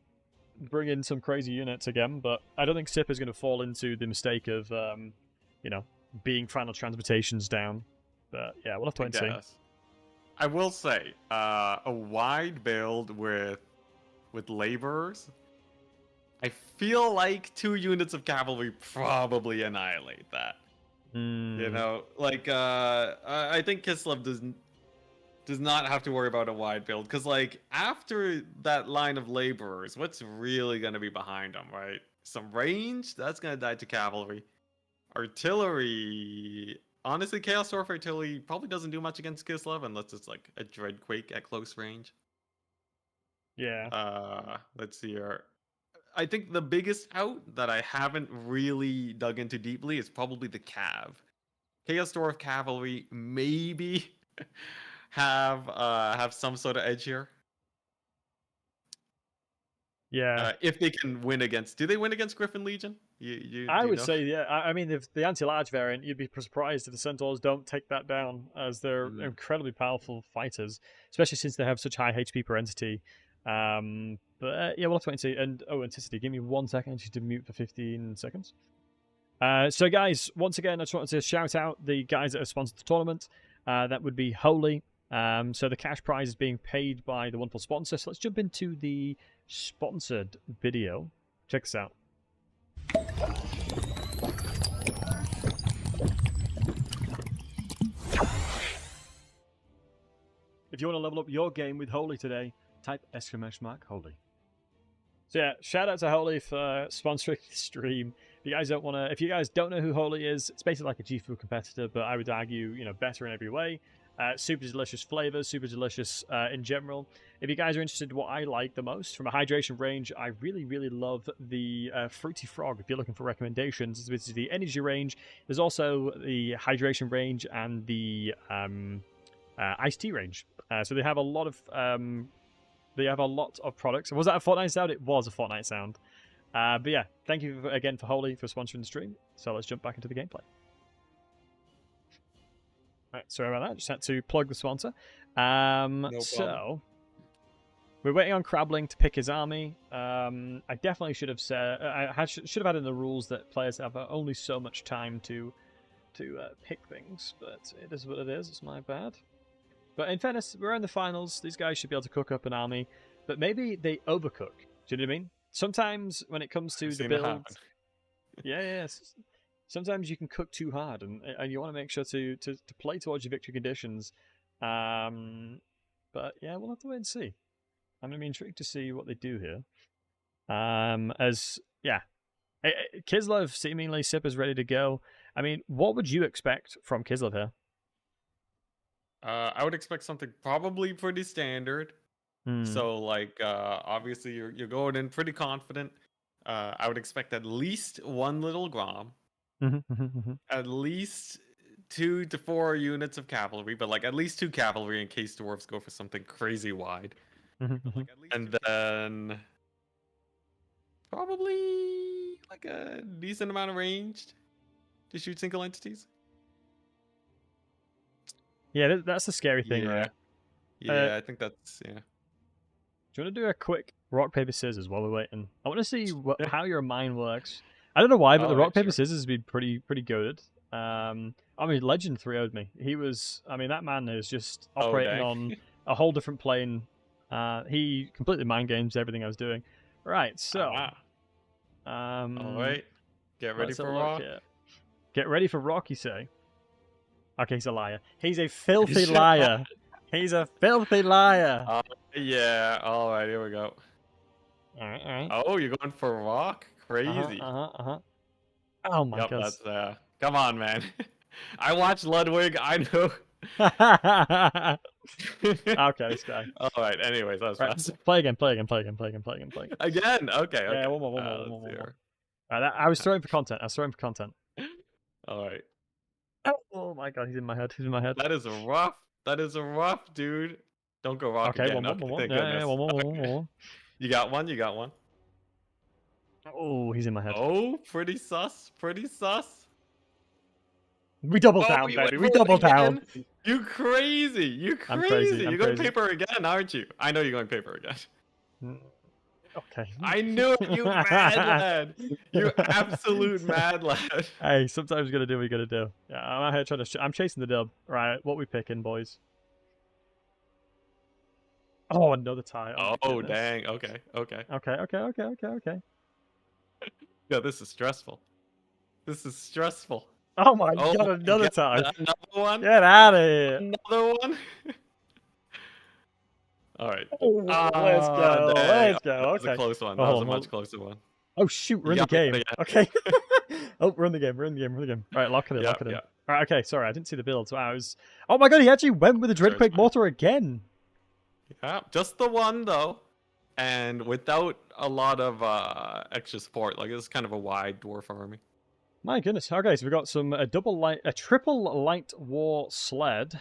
bring in some crazy units again, but I don't think Sipper's going to fall into the mistake of, being final transmutations down. But yeah, we'll have to wait and see. I will say, a wide build with laborers, I feel like 2 units of cavalry probably annihilate that. I think Kislev does not have to worry about a wide build, because like after that line of laborers, what's really going to be behind them, right? Some range, that's going to die to cavalry. Artillery, honestly, Chaos Dwarf artillery probably doesn't do much against Kislev unless it's like a Dreadquake at close range. Yeah. Let's see here. I think the biggest out that I haven't really dug into deeply is probably the Cav. Chaos Dwarf cavalry maybe have some sort of edge here. Yeah. If they can win against, do they win against Griffin Legion? I would say, yeah. I mean, if the anti-large variant, you'd be surprised if the Centaurs don't take that down, as they're incredibly powerful fighters, especially since they have such high HP per entity. But yeah, we'll have to wait and see. And Anticity, give me 1 second just to mute for 15 seconds. So guys, once again, I just wanted to shout out the guys that have sponsored the tournament. That would be Holy. So the cash prize is being paid by the wonderful sponsor. So let's jump into the sponsored video. Check this out. If you want to level up your game with Holy today, type !Holy. So yeah, shout out to Holy for sponsoring the stream. If you guys don't know who Holy is, it's basically like a G4 competitor, but I would argue, better in every way. Super delicious flavors, super delicious in general. If you guys are interested in what I like the most from a hydration range, I really, really love the Fruity Frog. If you're looking for recommendations, this is the energy range. There's also the hydration range and the iced tea range. So they have a lot of products. Was that a Fortnite sound? It was a Fortnite sound. But yeah, thank you again for Holy for sponsoring the stream. So let's jump back into the gameplay. Right, sorry about that. Just had to plug the sponsor. So we're waiting on Crabling to pick his army. I definitely should have said should have had in the rules that players have only so much time to pick things, but it is what it is. It's my bad. But in fairness, we're in the finals. These guys should be able to cook up an army, but maybe they overcook. Do you know what I mean? Sometimes when it comes to the build, yes. Sometimes you can cook too hard, and you want to make sure to play towards your victory conditions. But yeah, we'll have to wait and see. I'm going to be intrigued to see what they do here. Kislev seemingly Sipper's ready to go. I mean, what would you expect from Kislev here? I would expect something probably pretty standard. So like obviously you're going in pretty confident. I would expect at least 1 little Grom. At least 2 to 4 units of cavalry, but like at least 2 cavalry in case dwarves go for something crazy wide. And then probably like a decent amount of range to shoot single entities. Yeah, that's the scary thing, Yeah. right? Yeah, I think that's yeah. Do you want to do a quick rock paper scissors while we're waiting? I want to see how your mind works. I don't know why, but the rock paper scissors has been pretty goated. I mean, Legend 3-0'd me. He was. I mean, that man is just operating on a whole different plane. He completely mind games everything I was doing. Right, so. All right. Get ready for rock. Here. Get ready for rock, you say? Okay, he's a liar. He's a filthy liar. He's a filthy liar. Yeah. All right. Here we go. All right. Oh, you're going for rock? Crazy. Oh my god. That's come on, man. I watched Ludwig. I know. Okay, this guy. All right. Anyways, that was fast. Play again. Again. Okay. Yeah, one more. All right, I was throwing for content. All right. Oh my god, he's in my head. That is a rough, dude. Don't go rock again. One more. Thank Yeah, one more. You got one. Oh, he's in my head. Oh, pretty sus. We double down, baby. We double down. You crazy. I'm crazy. You're going paper again, aren't you? I know you're going paper again. Okay. I knew it, you mad lad. You absolute mad lad. Hey, sometimes you gotta do what you gotta do. Yeah, I'm out here trying to. I'm chasing the dub. Right, what we picking, boys? Oh, another tie. Oh dang. Okay. Okay. Yeah, this is stressful. Oh my god, another tie. Another one. Get out of here. Another one. All right. Let's go. That was Okay. a close one. That was a much closer one. Oh shoot, we're in the game. Okay. Oh, we're in the game. Right, lock it in. All right, okay, sorry, I didn't see the build. So I was. Oh my god, he actually went with the Dreadquake Mortar again. Yeah, just the one though, and without a lot of extra support. Like it's kind of a wide dwarf army. My goodness. Okay, so we've got a triple light war sled.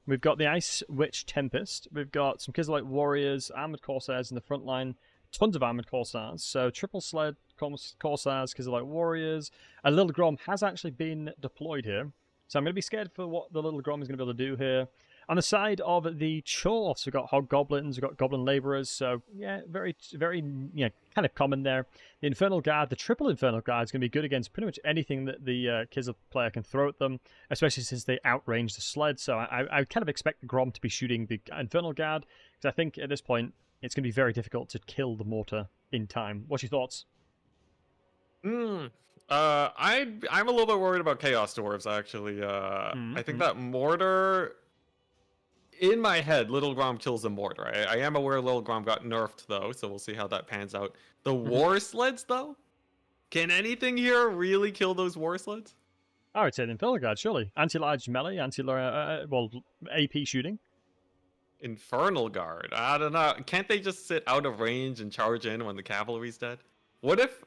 We've got the Ice Witch Tempest. We've got some Kislev warriors, armored corsairs in the front line. Tons of armored corsairs. So triple sled corsairs, Kislev warriors. A little Grom has actually been deployed here. So I'm going to be scared for what the little Grom is going to be able to do here. On the side of the Chorfs, we've got Hobgoblins, we've got Goblin Labourers, so yeah, very, kind of common there. The Infernal Guard, the triple Infernal Guard is going to be good against pretty much anything that the Kislev player can throw at them, especially since they outrange the sled, so I kind of expect the Grom to be shooting the Infernal Guard, because I think at this point, it's going to be very difficult to kill the mortar in time. What's your thoughts? I'm a little bit worried about Chaos Dwarves, actually. I think that mortar... In my head, Little Grom kills the mortar. I am aware Little Grom got nerfed, though, so we'll see how that pans out. The war sleds, though? Can anything here really kill those war sleds? I would say the Infernal Guard, surely. Anti-large melee, AP shooting. Infernal Guard? I don't know. Can't they just sit out of range and charge in when the cavalry's dead? What if...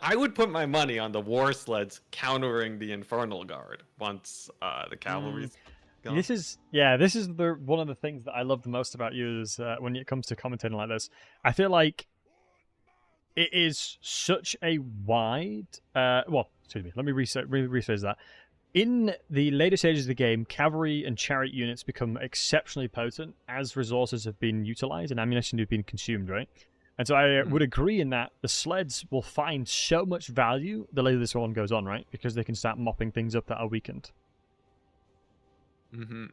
I would put my money on the war sleds countering the Infernal Guard once the cavalry's... This is one of the things that I love the most about you is when it comes to commentating like this. I feel like it is such a wide. Excuse me. Let me rephrase that. In the later stages of the game, cavalry and chariot units become exceptionally potent as resources have been utilized and ammunition have been consumed, right? And so I would agree in that the sleds will find so much value the later this one goes on, right? Because they can start mopping things up that are weakened. Mm-hmm.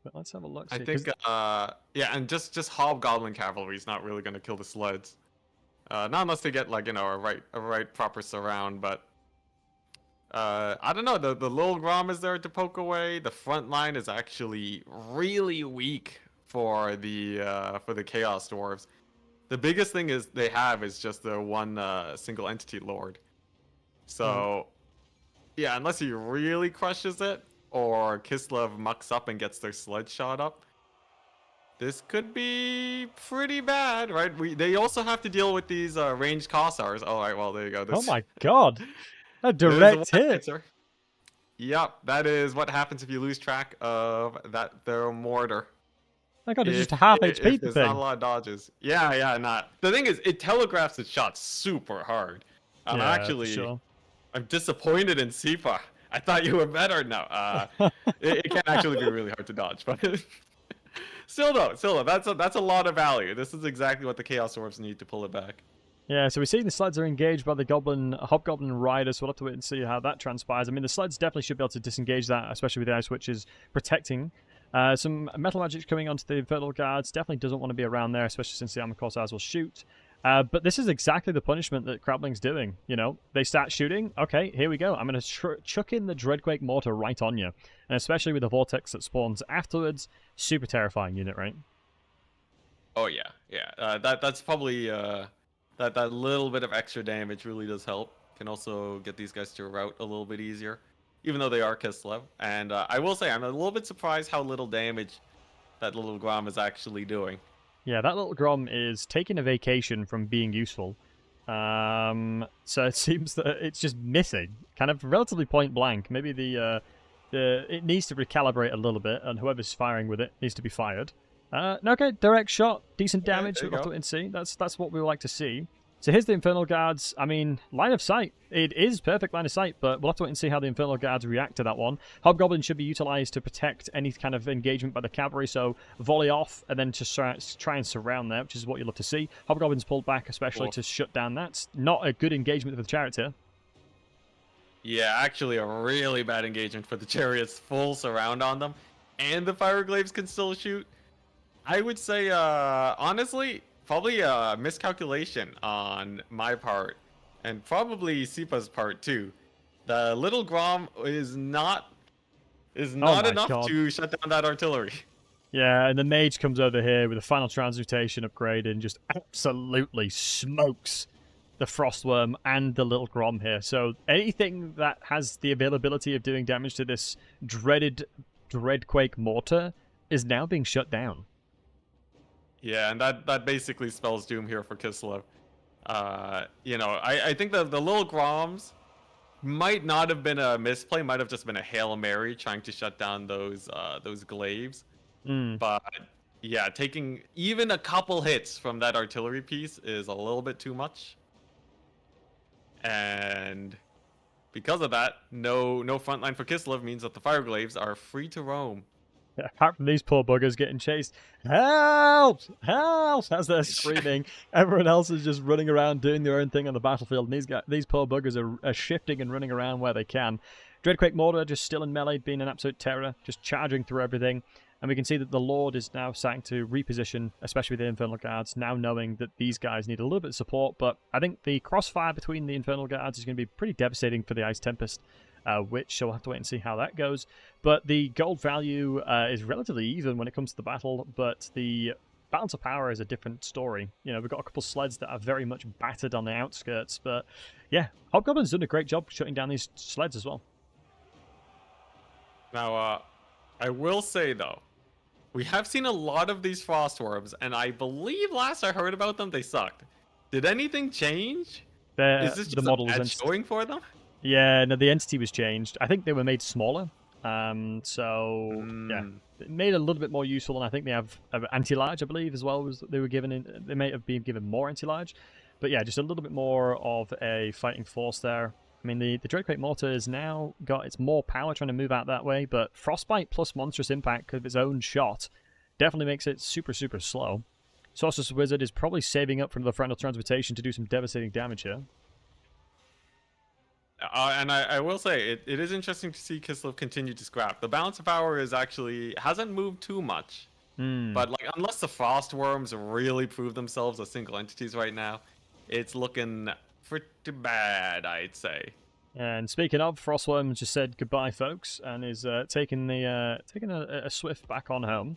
But let's have a look. I think, and just Hobgoblin cavalry is not really going to kill the sleds. Not unless they get a right proper surround. But I don't know. The little Grom is there to poke away. The front line is actually really weak for the Chaos Dwarves. The biggest thing they have is just their one single entity lord. So yeah, unless he really crushes it. Or Kislev mucks up and gets their sled shot up. This could be pretty bad, right? They also have to deal with these ranged Cossars. All right, well, there you go. Oh my god. A direct hit. Yep, that is what happens if you lose track of their mortar. My god, it's just a half HP there's thing. Not a lot of dodges. Yeah, not. The thing is, it telegraphs its shots super hard. I'm Yeah, for actually, sure. I'm disappointed in Sipa. I thought you were better. No, it can actually be really hard to dodge, but still though, that's a lot of value. This is exactly what the Chaos Dwarfs need to pull it back. Yeah, so we're seeing the sleds are engaged by the Hobgoblin Riders, so we'll have to wait and see how that transpires. I mean, the sleds definitely should be able to disengage that, especially with the Ice Witches protecting. Some Metal Magic's coming onto the Infernal Guards. Definitely doesn't want to be around there, especially since the Armor Corsairs will shoot. But this is exactly the punishment that Crabling's doing. You know, they start shooting. Okay, here we go. I'm going to chuck in the Dreadquake Mortar right on you. And especially with the Vortex that spawns afterwards, super terrifying unit, right? Oh yeah. That's probably that little bit of extra damage really does help. Can also get these guys to route a little bit easier, even though they are Kislev. And I will say, I'm a little bit surprised how little damage that little Grom is actually doing. Yeah, that little Grom is taking a vacation from being useful. So it seems that it's just missing, kind of relatively point blank. Maybe it needs to recalibrate a little bit, and whoever's firing with it needs to be fired. Okay, direct shot, decent damage. We'll have to wait and see. That's what we would like to see. So here's the Infernal Guards. I mean, line of sight. It is perfect line of sight, but we'll have to wait and see how the Infernal Guards react to that one. Hobgoblin should be utilized to protect any kind of engagement by the cavalry, so volley off and then just try and surround there, which is what you love to see. Hobgoblin's pulled back, especially to shut down. That's not a good engagement for the Chariot here. Yeah, actually a really bad engagement for the Chariots. Full surround on them, and the Fireglaves can still shoot. I would say, honestly, probably a miscalculation on my part, and probably Sipa's part too. The little Grom is not enough to shut down that artillery. Yeah, and the Mage comes over here with a final transmutation upgrade and just absolutely smokes the Frostworm and the little Grom here. So anything that has the availability of doing damage to this dreaded Dreadquake Mortar is now being shut down. Yeah, and that basically spells doom here for Kislev. You know, I think the little Groms might not have been a misplay, might have just been a Hail Mary trying to shut down those glaives. But yeah, taking even a couple hits from that artillery piece is a little bit too much. And because of that, no frontline for Kislev means that the Fireglaves are free to roam. Yeah, apart from these poor buggers getting chased. Help! Help! As they're screaming, everyone else is just running around doing their own thing on the battlefield, and these poor buggers are shifting and running around where they can. Dreadquake Mortar just still in melee, being an absolute terror, just charging through everything. And we can see that the Lord is now starting to reposition, especially with the Infernal Guards, now knowing that these guys need a little bit of support. But I think the crossfire between the Infernal Guards is going to be pretty devastating for the Ice Tempest. Which we'll have to wait and see how that goes. But the gold value is relatively even when it comes to the battle, but the balance of power is a different story. You know, we've got a couple sleds that are very much battered on the outskirts, but yeah, Hobgoblin's done a great job shutting down these sleds as well. Now, I will say, though, we have seen a lot of these Frostworms, and I believe last I heard about them, they sucked. Did anything change? Is this just the model a bad showing for them? Yeah, no, the entity was changed. I think they were made smaller. Yeah, it made it a little bit more useful, and I think they have anti-large, I believe, as well. They were given they may have been given more anti-large, but yeah, just a little bit more of a fighting force there. I mean, the Dreadquake Mortar has now got its more power trying to move out that way, but Frostbite plus Monstrous Impact of its own shot definitely makes it super, super slow. Sorceress Wizard is probably saving up from the Frontal Transmutation to do some devastating damage here. And I will say, it is interesting to see Kislev continue to scrap. The balance of power hasn't moved too much. But like, unless the Frostworms really prove themselves as single entities right now, it's looking pretty bad, I'd say. And speaking of, Frostworm just said goodbye, folks, and is taking a swift back on home.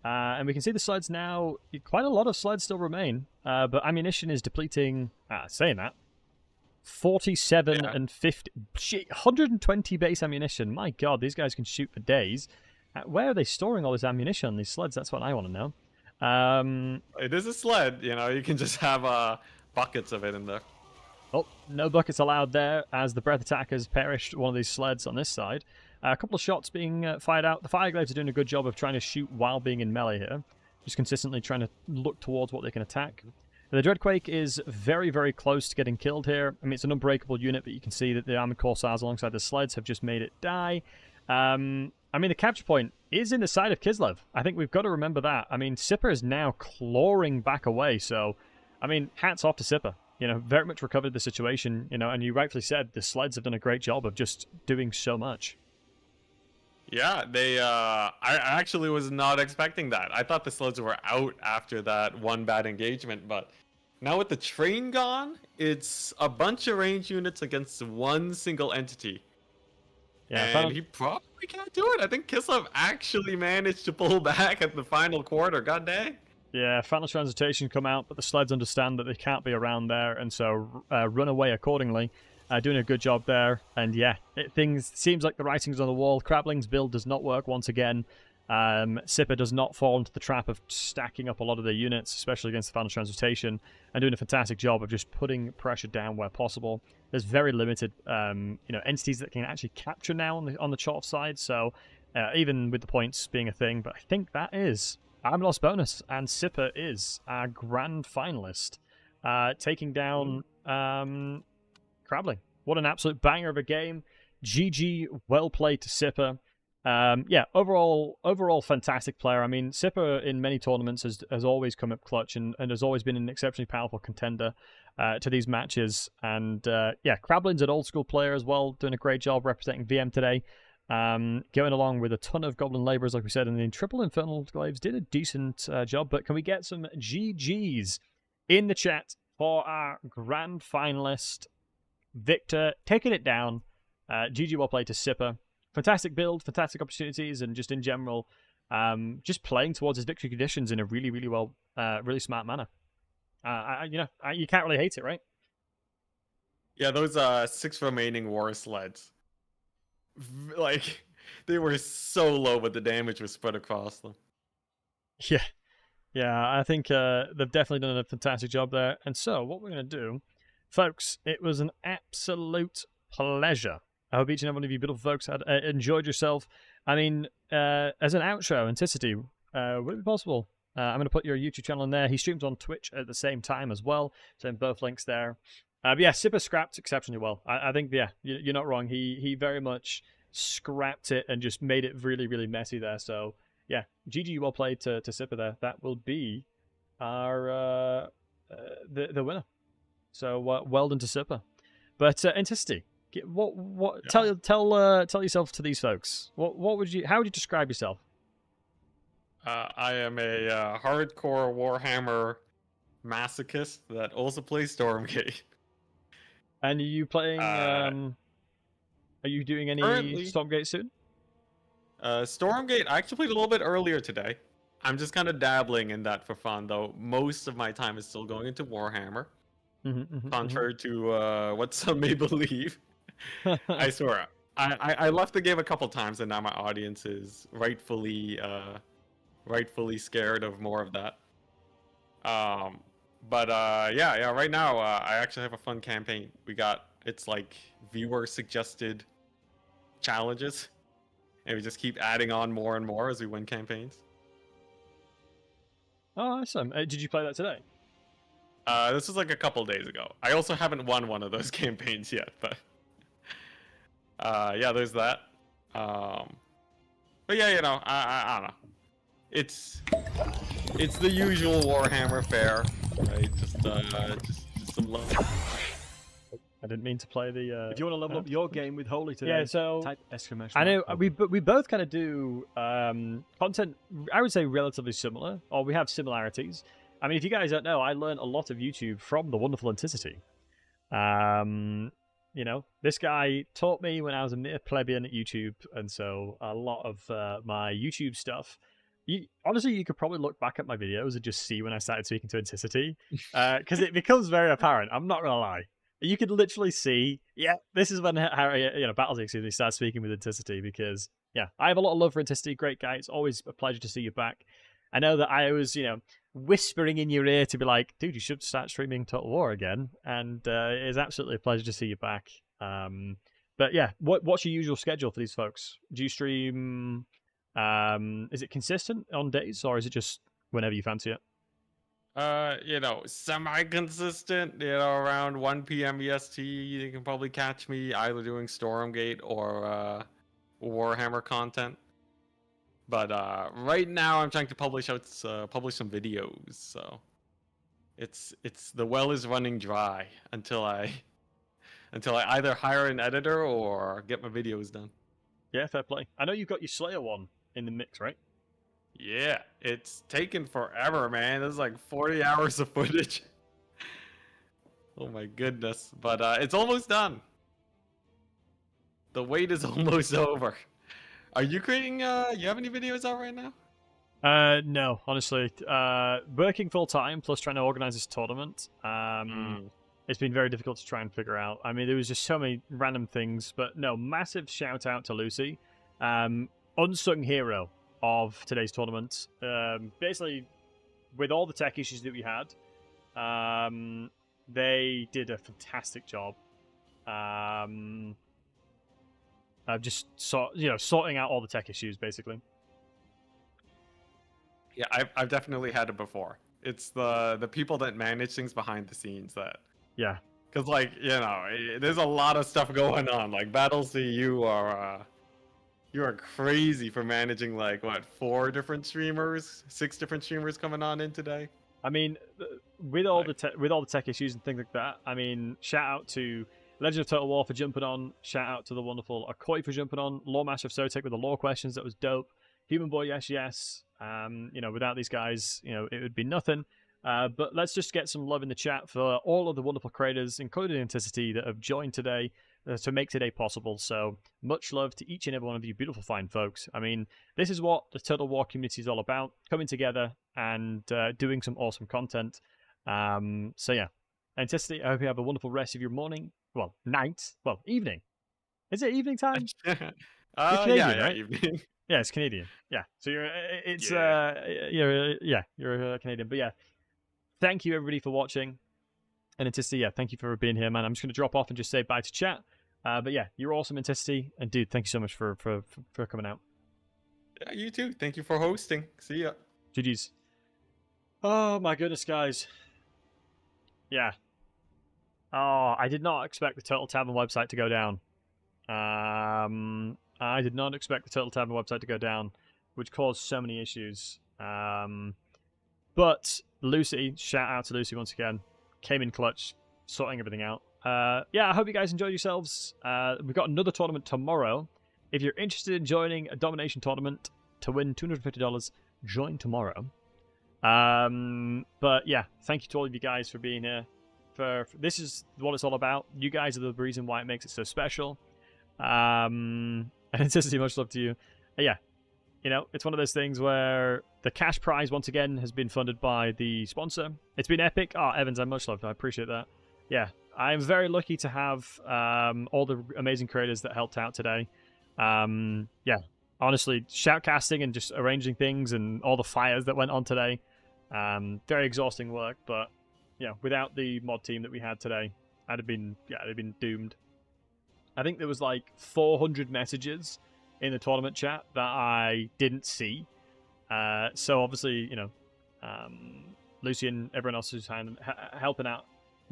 And we can see the sleds now. Quite a lot of sleds still remain, but ammunition is depleting. Saying that. 47 and 50, 120 base ammunition. My god, these guys can shoot for days. Where are they storing all this ammunition on these sleds? That's what I want to know. It is a sled, you know, you can just have buckets of it in there. Oh, no buckets allowed there, as the breath attack has perished one of these sleds on this side. A couple of shots being fired out. The Fireglaves are doing a good job of trying to shoot while being in melee here. Just consistently trying to look towards what they can attack. The Dreadquake is very, very close to getting killed here. I mean, it's an unbreakable unit, but you can see that the Armored Corsairs alongside the sleds have just made it die. I mean, the capture point is in the side of Kislev. I think we've got to remember that. I mean, Sipper is now clawing back away, so, I mean, hats off to Sipper. You know, very much recovered the situation, you know, and you rightfully said the sleds have done a great job of just doing so much. Yeah, I actually was not expecting that. I thought the sleds were out after that one bad engagement, but now with the train gone, it's a bunch of range units against one single entity. Yeah, and he probably can't do it. I think Kislev actually managed to pull back at the final quarter. God dang. Yeah, final transition come out, but the sleds understand that they can't be around there, and so run away accordingly. Doing a good job there, and yeah, things seems like the writing's on the wall. Crabling's build does not work once again. Sipper does not fall into the trap of stacking up a lot of their units, especially against the final transportation, and doing a fantastic job of just putting pressure down where possible. There's very limited, entities that can actually capture now on the Chorf side. So even with the points being a thing, but I think that is Lost bonus, and Sipper is our grand finalist, taking down Crabling. What an absolute banger of a game. GG, well played to Sipper. Yeah, overall fantastic player. I mean, Sipper in many tournaments has always come up clutch and has always been an exceptionally powerful contender to these matches. And yeah, Crabling's an old school player as well, doing a great job representing VM today. Going along with a ton of Goblin Laborers, like we said, and the Triple Infernal Glaives did a decent job. But can we get some GGs in the chat for our grand finalist, Victor, taking it down? GG well played to Sipper. Fantastic build, fantastic opportunities, and just in general, just playing towards his victory conditions in a really, really really smart manner. You can't really hate it, right? Yeah, those 6 remaining war sleds, like, they were so low, but the damage was spread across them. Yeah, I think they've definitely done a fantastic job there. And so, what we're going to do, folks, it was an absolute pleasure. I hope each and every one of you beautiful folks had enjoyed yourself. I mean, as an outro, Anticity, would it be possible? I'm going to put your YouTube channel in there. He streams on Twitch at the same time as well, so in both links there. But yeah, Sipper scrapped exceptionally well. I think, yeah, you're not wrong. He very much scrapped it and just made it really, really messy there. So yeah, GG, well played to Sipper there. That will be our the winner. So well done to Sipper. But Anticity, what? Yeah. Tell yourself to these folks. How would you describe yourself? I am a hardcore Warhammer masochist that also plays Stormgate. And are you playing? Are you doing any Stormgate soon? Stormgate, I actually played a little bit earlier today. I'm just kind of dabbling in that for fun, though. Most of my time is still going into Warhammer. Contrary to what some may believe. I swear. I left the game a couple times, and now my audience is rightfully scared of more of that. But right now I actually have a fun campaign. It's like viewer suggested challenges, and we just keep adding on more and more as we win campaigns. Oh, awesome. Did you play that today? This was like a couple days ago. I also haven't won one of those campaigns yet, but yeah, there's that. But yeah, I don't know. It's the usual Warhammer fare, right? Just some love. I didn't mean to play the. If you want to level up your game with Holy today, yeah. So type exclamation. I know we both kind of do content. I would say relatively similar, or we have similarities. I mean, if you guys don't know, I learned a lot of YouTube from the wonderful Anticity. This guy taught me when I was a mere plebeian at YouTube, and so a lot of my YouTube stuff. Honestly, you could probably look back at my videos and just see when I started speaking to Anticity, because it becomes very apparent. I'm not gonna lie. You could literally see, yeah, this is when Battlesey starts speaking with Anticity, because yeah, I have a lot of love for Anticity. Great guy. It's always a pleasure to see you back. I know that I was, whispering in your ear to be like, dude, you should start streaming Total War again, and it is absolutely a pleasure to see you back. But yeah, what's your usual schedule for these folks? Do you stream? Is it consistent on days, or is it just whenever you fancy it? semi-consistent. Around 1 p.m. EST, you can probably catch me either doing Stormgate or Warhammer content. But right now, I'm trying to publish some videos. So it's the well is running dry until I either hire an editor or get my videos done. Yeah, fair play. I know you've got your Slayer one in the mix, right? Yeah, it's taken forever, man. There's like 40 hours of footage. Oh my goodness. But it's almost done. The wait is almost over. Are you creating, you have any videos out right now? No, honestly. Working full time plus trying to organize this tournament. It's been very difficult to try and figure out. I mean, there was just so many random things, but no, massive shout out to Lucy. Unsung hero of today's tournament. Basically, with all the tech issues that we had, they did a fantastic job. Just sorting out all the tech issues, basically. Yeah, I've definitely had it before. It's the people that manage things behind the scenes that. Yeah. Because there's a lot of stuff going on. Like Battlesey, you are crazy for managing 4 different streamers, 6 different streamers coming on in today. I mean, with all the tech issues and things like that. I mean, shout out to Legend of Total War for jumping on. Shout out to the wonderful Akoi for jumping on. Lawmaster of Sotek with the lore questions, that was dope. Human Boy, yes. Without these guys, it would be nothing. But let's just get some love in the chat for all of the wonderful creators, including Anticity, that have joined today to make today possible. So much love to each and every one of you beautiful, fine folks. I mean, this is what the Total War community is all about, coming together and doing some awesome content. So yeah, Anticity, I hope you have a wonderful rest of your morning. Well, night. Well, evening. Is it evening time? Canadian, right? Evening. Yeah, it's Canadian. Yeah, so you're a Canadian. But yeah, thank you everybody for watching. And Anticity, yeah, thank you for being here, man. I'm just going to drop off and just say bye to chat. But yeah, you're awesome, Anticity. And dude, thank you so much for coming out. Yeah, you too. Thank you for hosting. See ya. GG's. Oh my goodness, guys. Yeah. Oh, I did not expect the Turtle Tavern website to go down. I did not expect the Turtle Tavern website to go down, which caused so many issues. But Lucy, shout out to Lucy once again, came in clutch, sorting everything out. Yeah, I hope you guys enjoyed yourselves. We've got another tournament tomorrow. If you're interested in joining a domination tournament to win $250, join tomorrow. But yeah, thank you to all of you guys for being here. For this is what it's all about. You guys are the reason why it makes it so special. And it's just much love to you. Yeah, it's one of those things where the cash prize once again has been funded by the sponsor. It's been epic. Oh, Evans, I'm much loved. I appreciate that. Yeah, I'm very lucky to have all the amazing creators that helped out today. Yeah, honestly, shoutcasting and just arranging things and all the fires that went on today. Very exhausting work, but yeah, without the mod team that we had today, I'd have been doomed. I think there was 400 messages in the tournament chat that I didn't see. So obviously, Lucy and everyone else who's helping out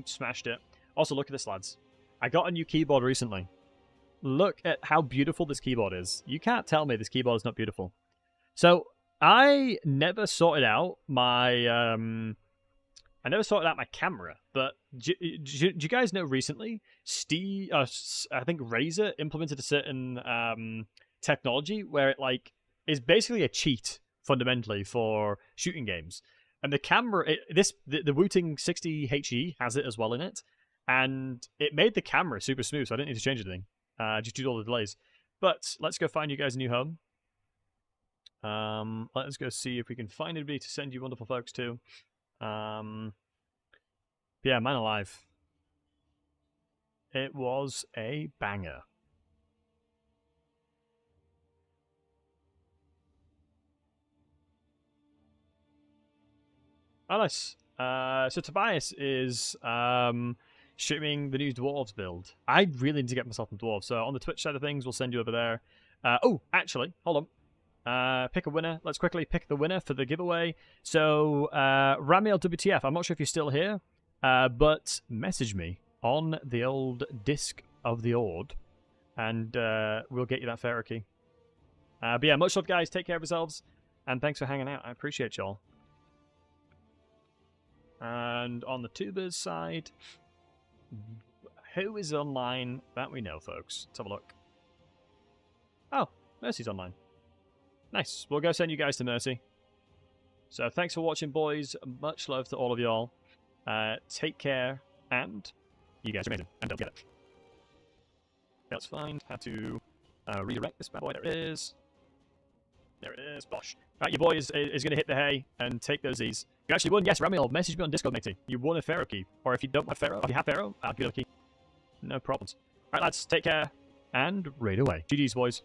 smashed it. Also, look at this, lads. I got a new keyboard recently. Look at how beautiful this keyboard is. You can't tell me this keyboard is not beautiful. So I never sorted out my camera, but do you guys know recently, I think Razer implemented a certain technology where it is basically a cheat fundamentally for shooting games, and the camera, the Wooting 60HE has it as well in it, and it made the camera super smooth, so I didn't need to change anything, just due to all the delays. But let's go find you guys a new home. Let's go see if we can find anybody to send you wonderful folks to. Yeah, man alive. It was a banger. Oh, nice. So Tobias is streaming the new Dwarves build. I really need to get myself some Dwarves. So on the Twitch side of things, we'll send you over there. Oh, actually, hold on. Pick a winner. Let's quickly pick the winner for the giveaway. So, Ramiel WTF, I'm not sure if you're still here, but message me on the old disc of the Ord, and we'll get you that Pharaoh key. But yeah, much love, guys. Take care of yourselves, and thanks for hanging out. I appreciate y'all. And on the tubers side, who is online? That we know, folks. Let's have a look. Oh, Mercy's online. Nice. We'll go send you guys to Mercy. So thanks for watching, boys. Much love to all of y'all. Take care, and you guys are amazing. And don't get it. Let's find how to redirect this bad boy. There it is. There it is. Bosh. Right, your boy is going to hit the hay and take those Z's. You actually won. Yes, Ramiel, message me on Discord, matey. You won a Pharaoh key. Or if you don't have Pharaoh, if you have Pharaoh, I'll give you a key. No problems. Alright, lads, take care, and raid away. GG's, boys.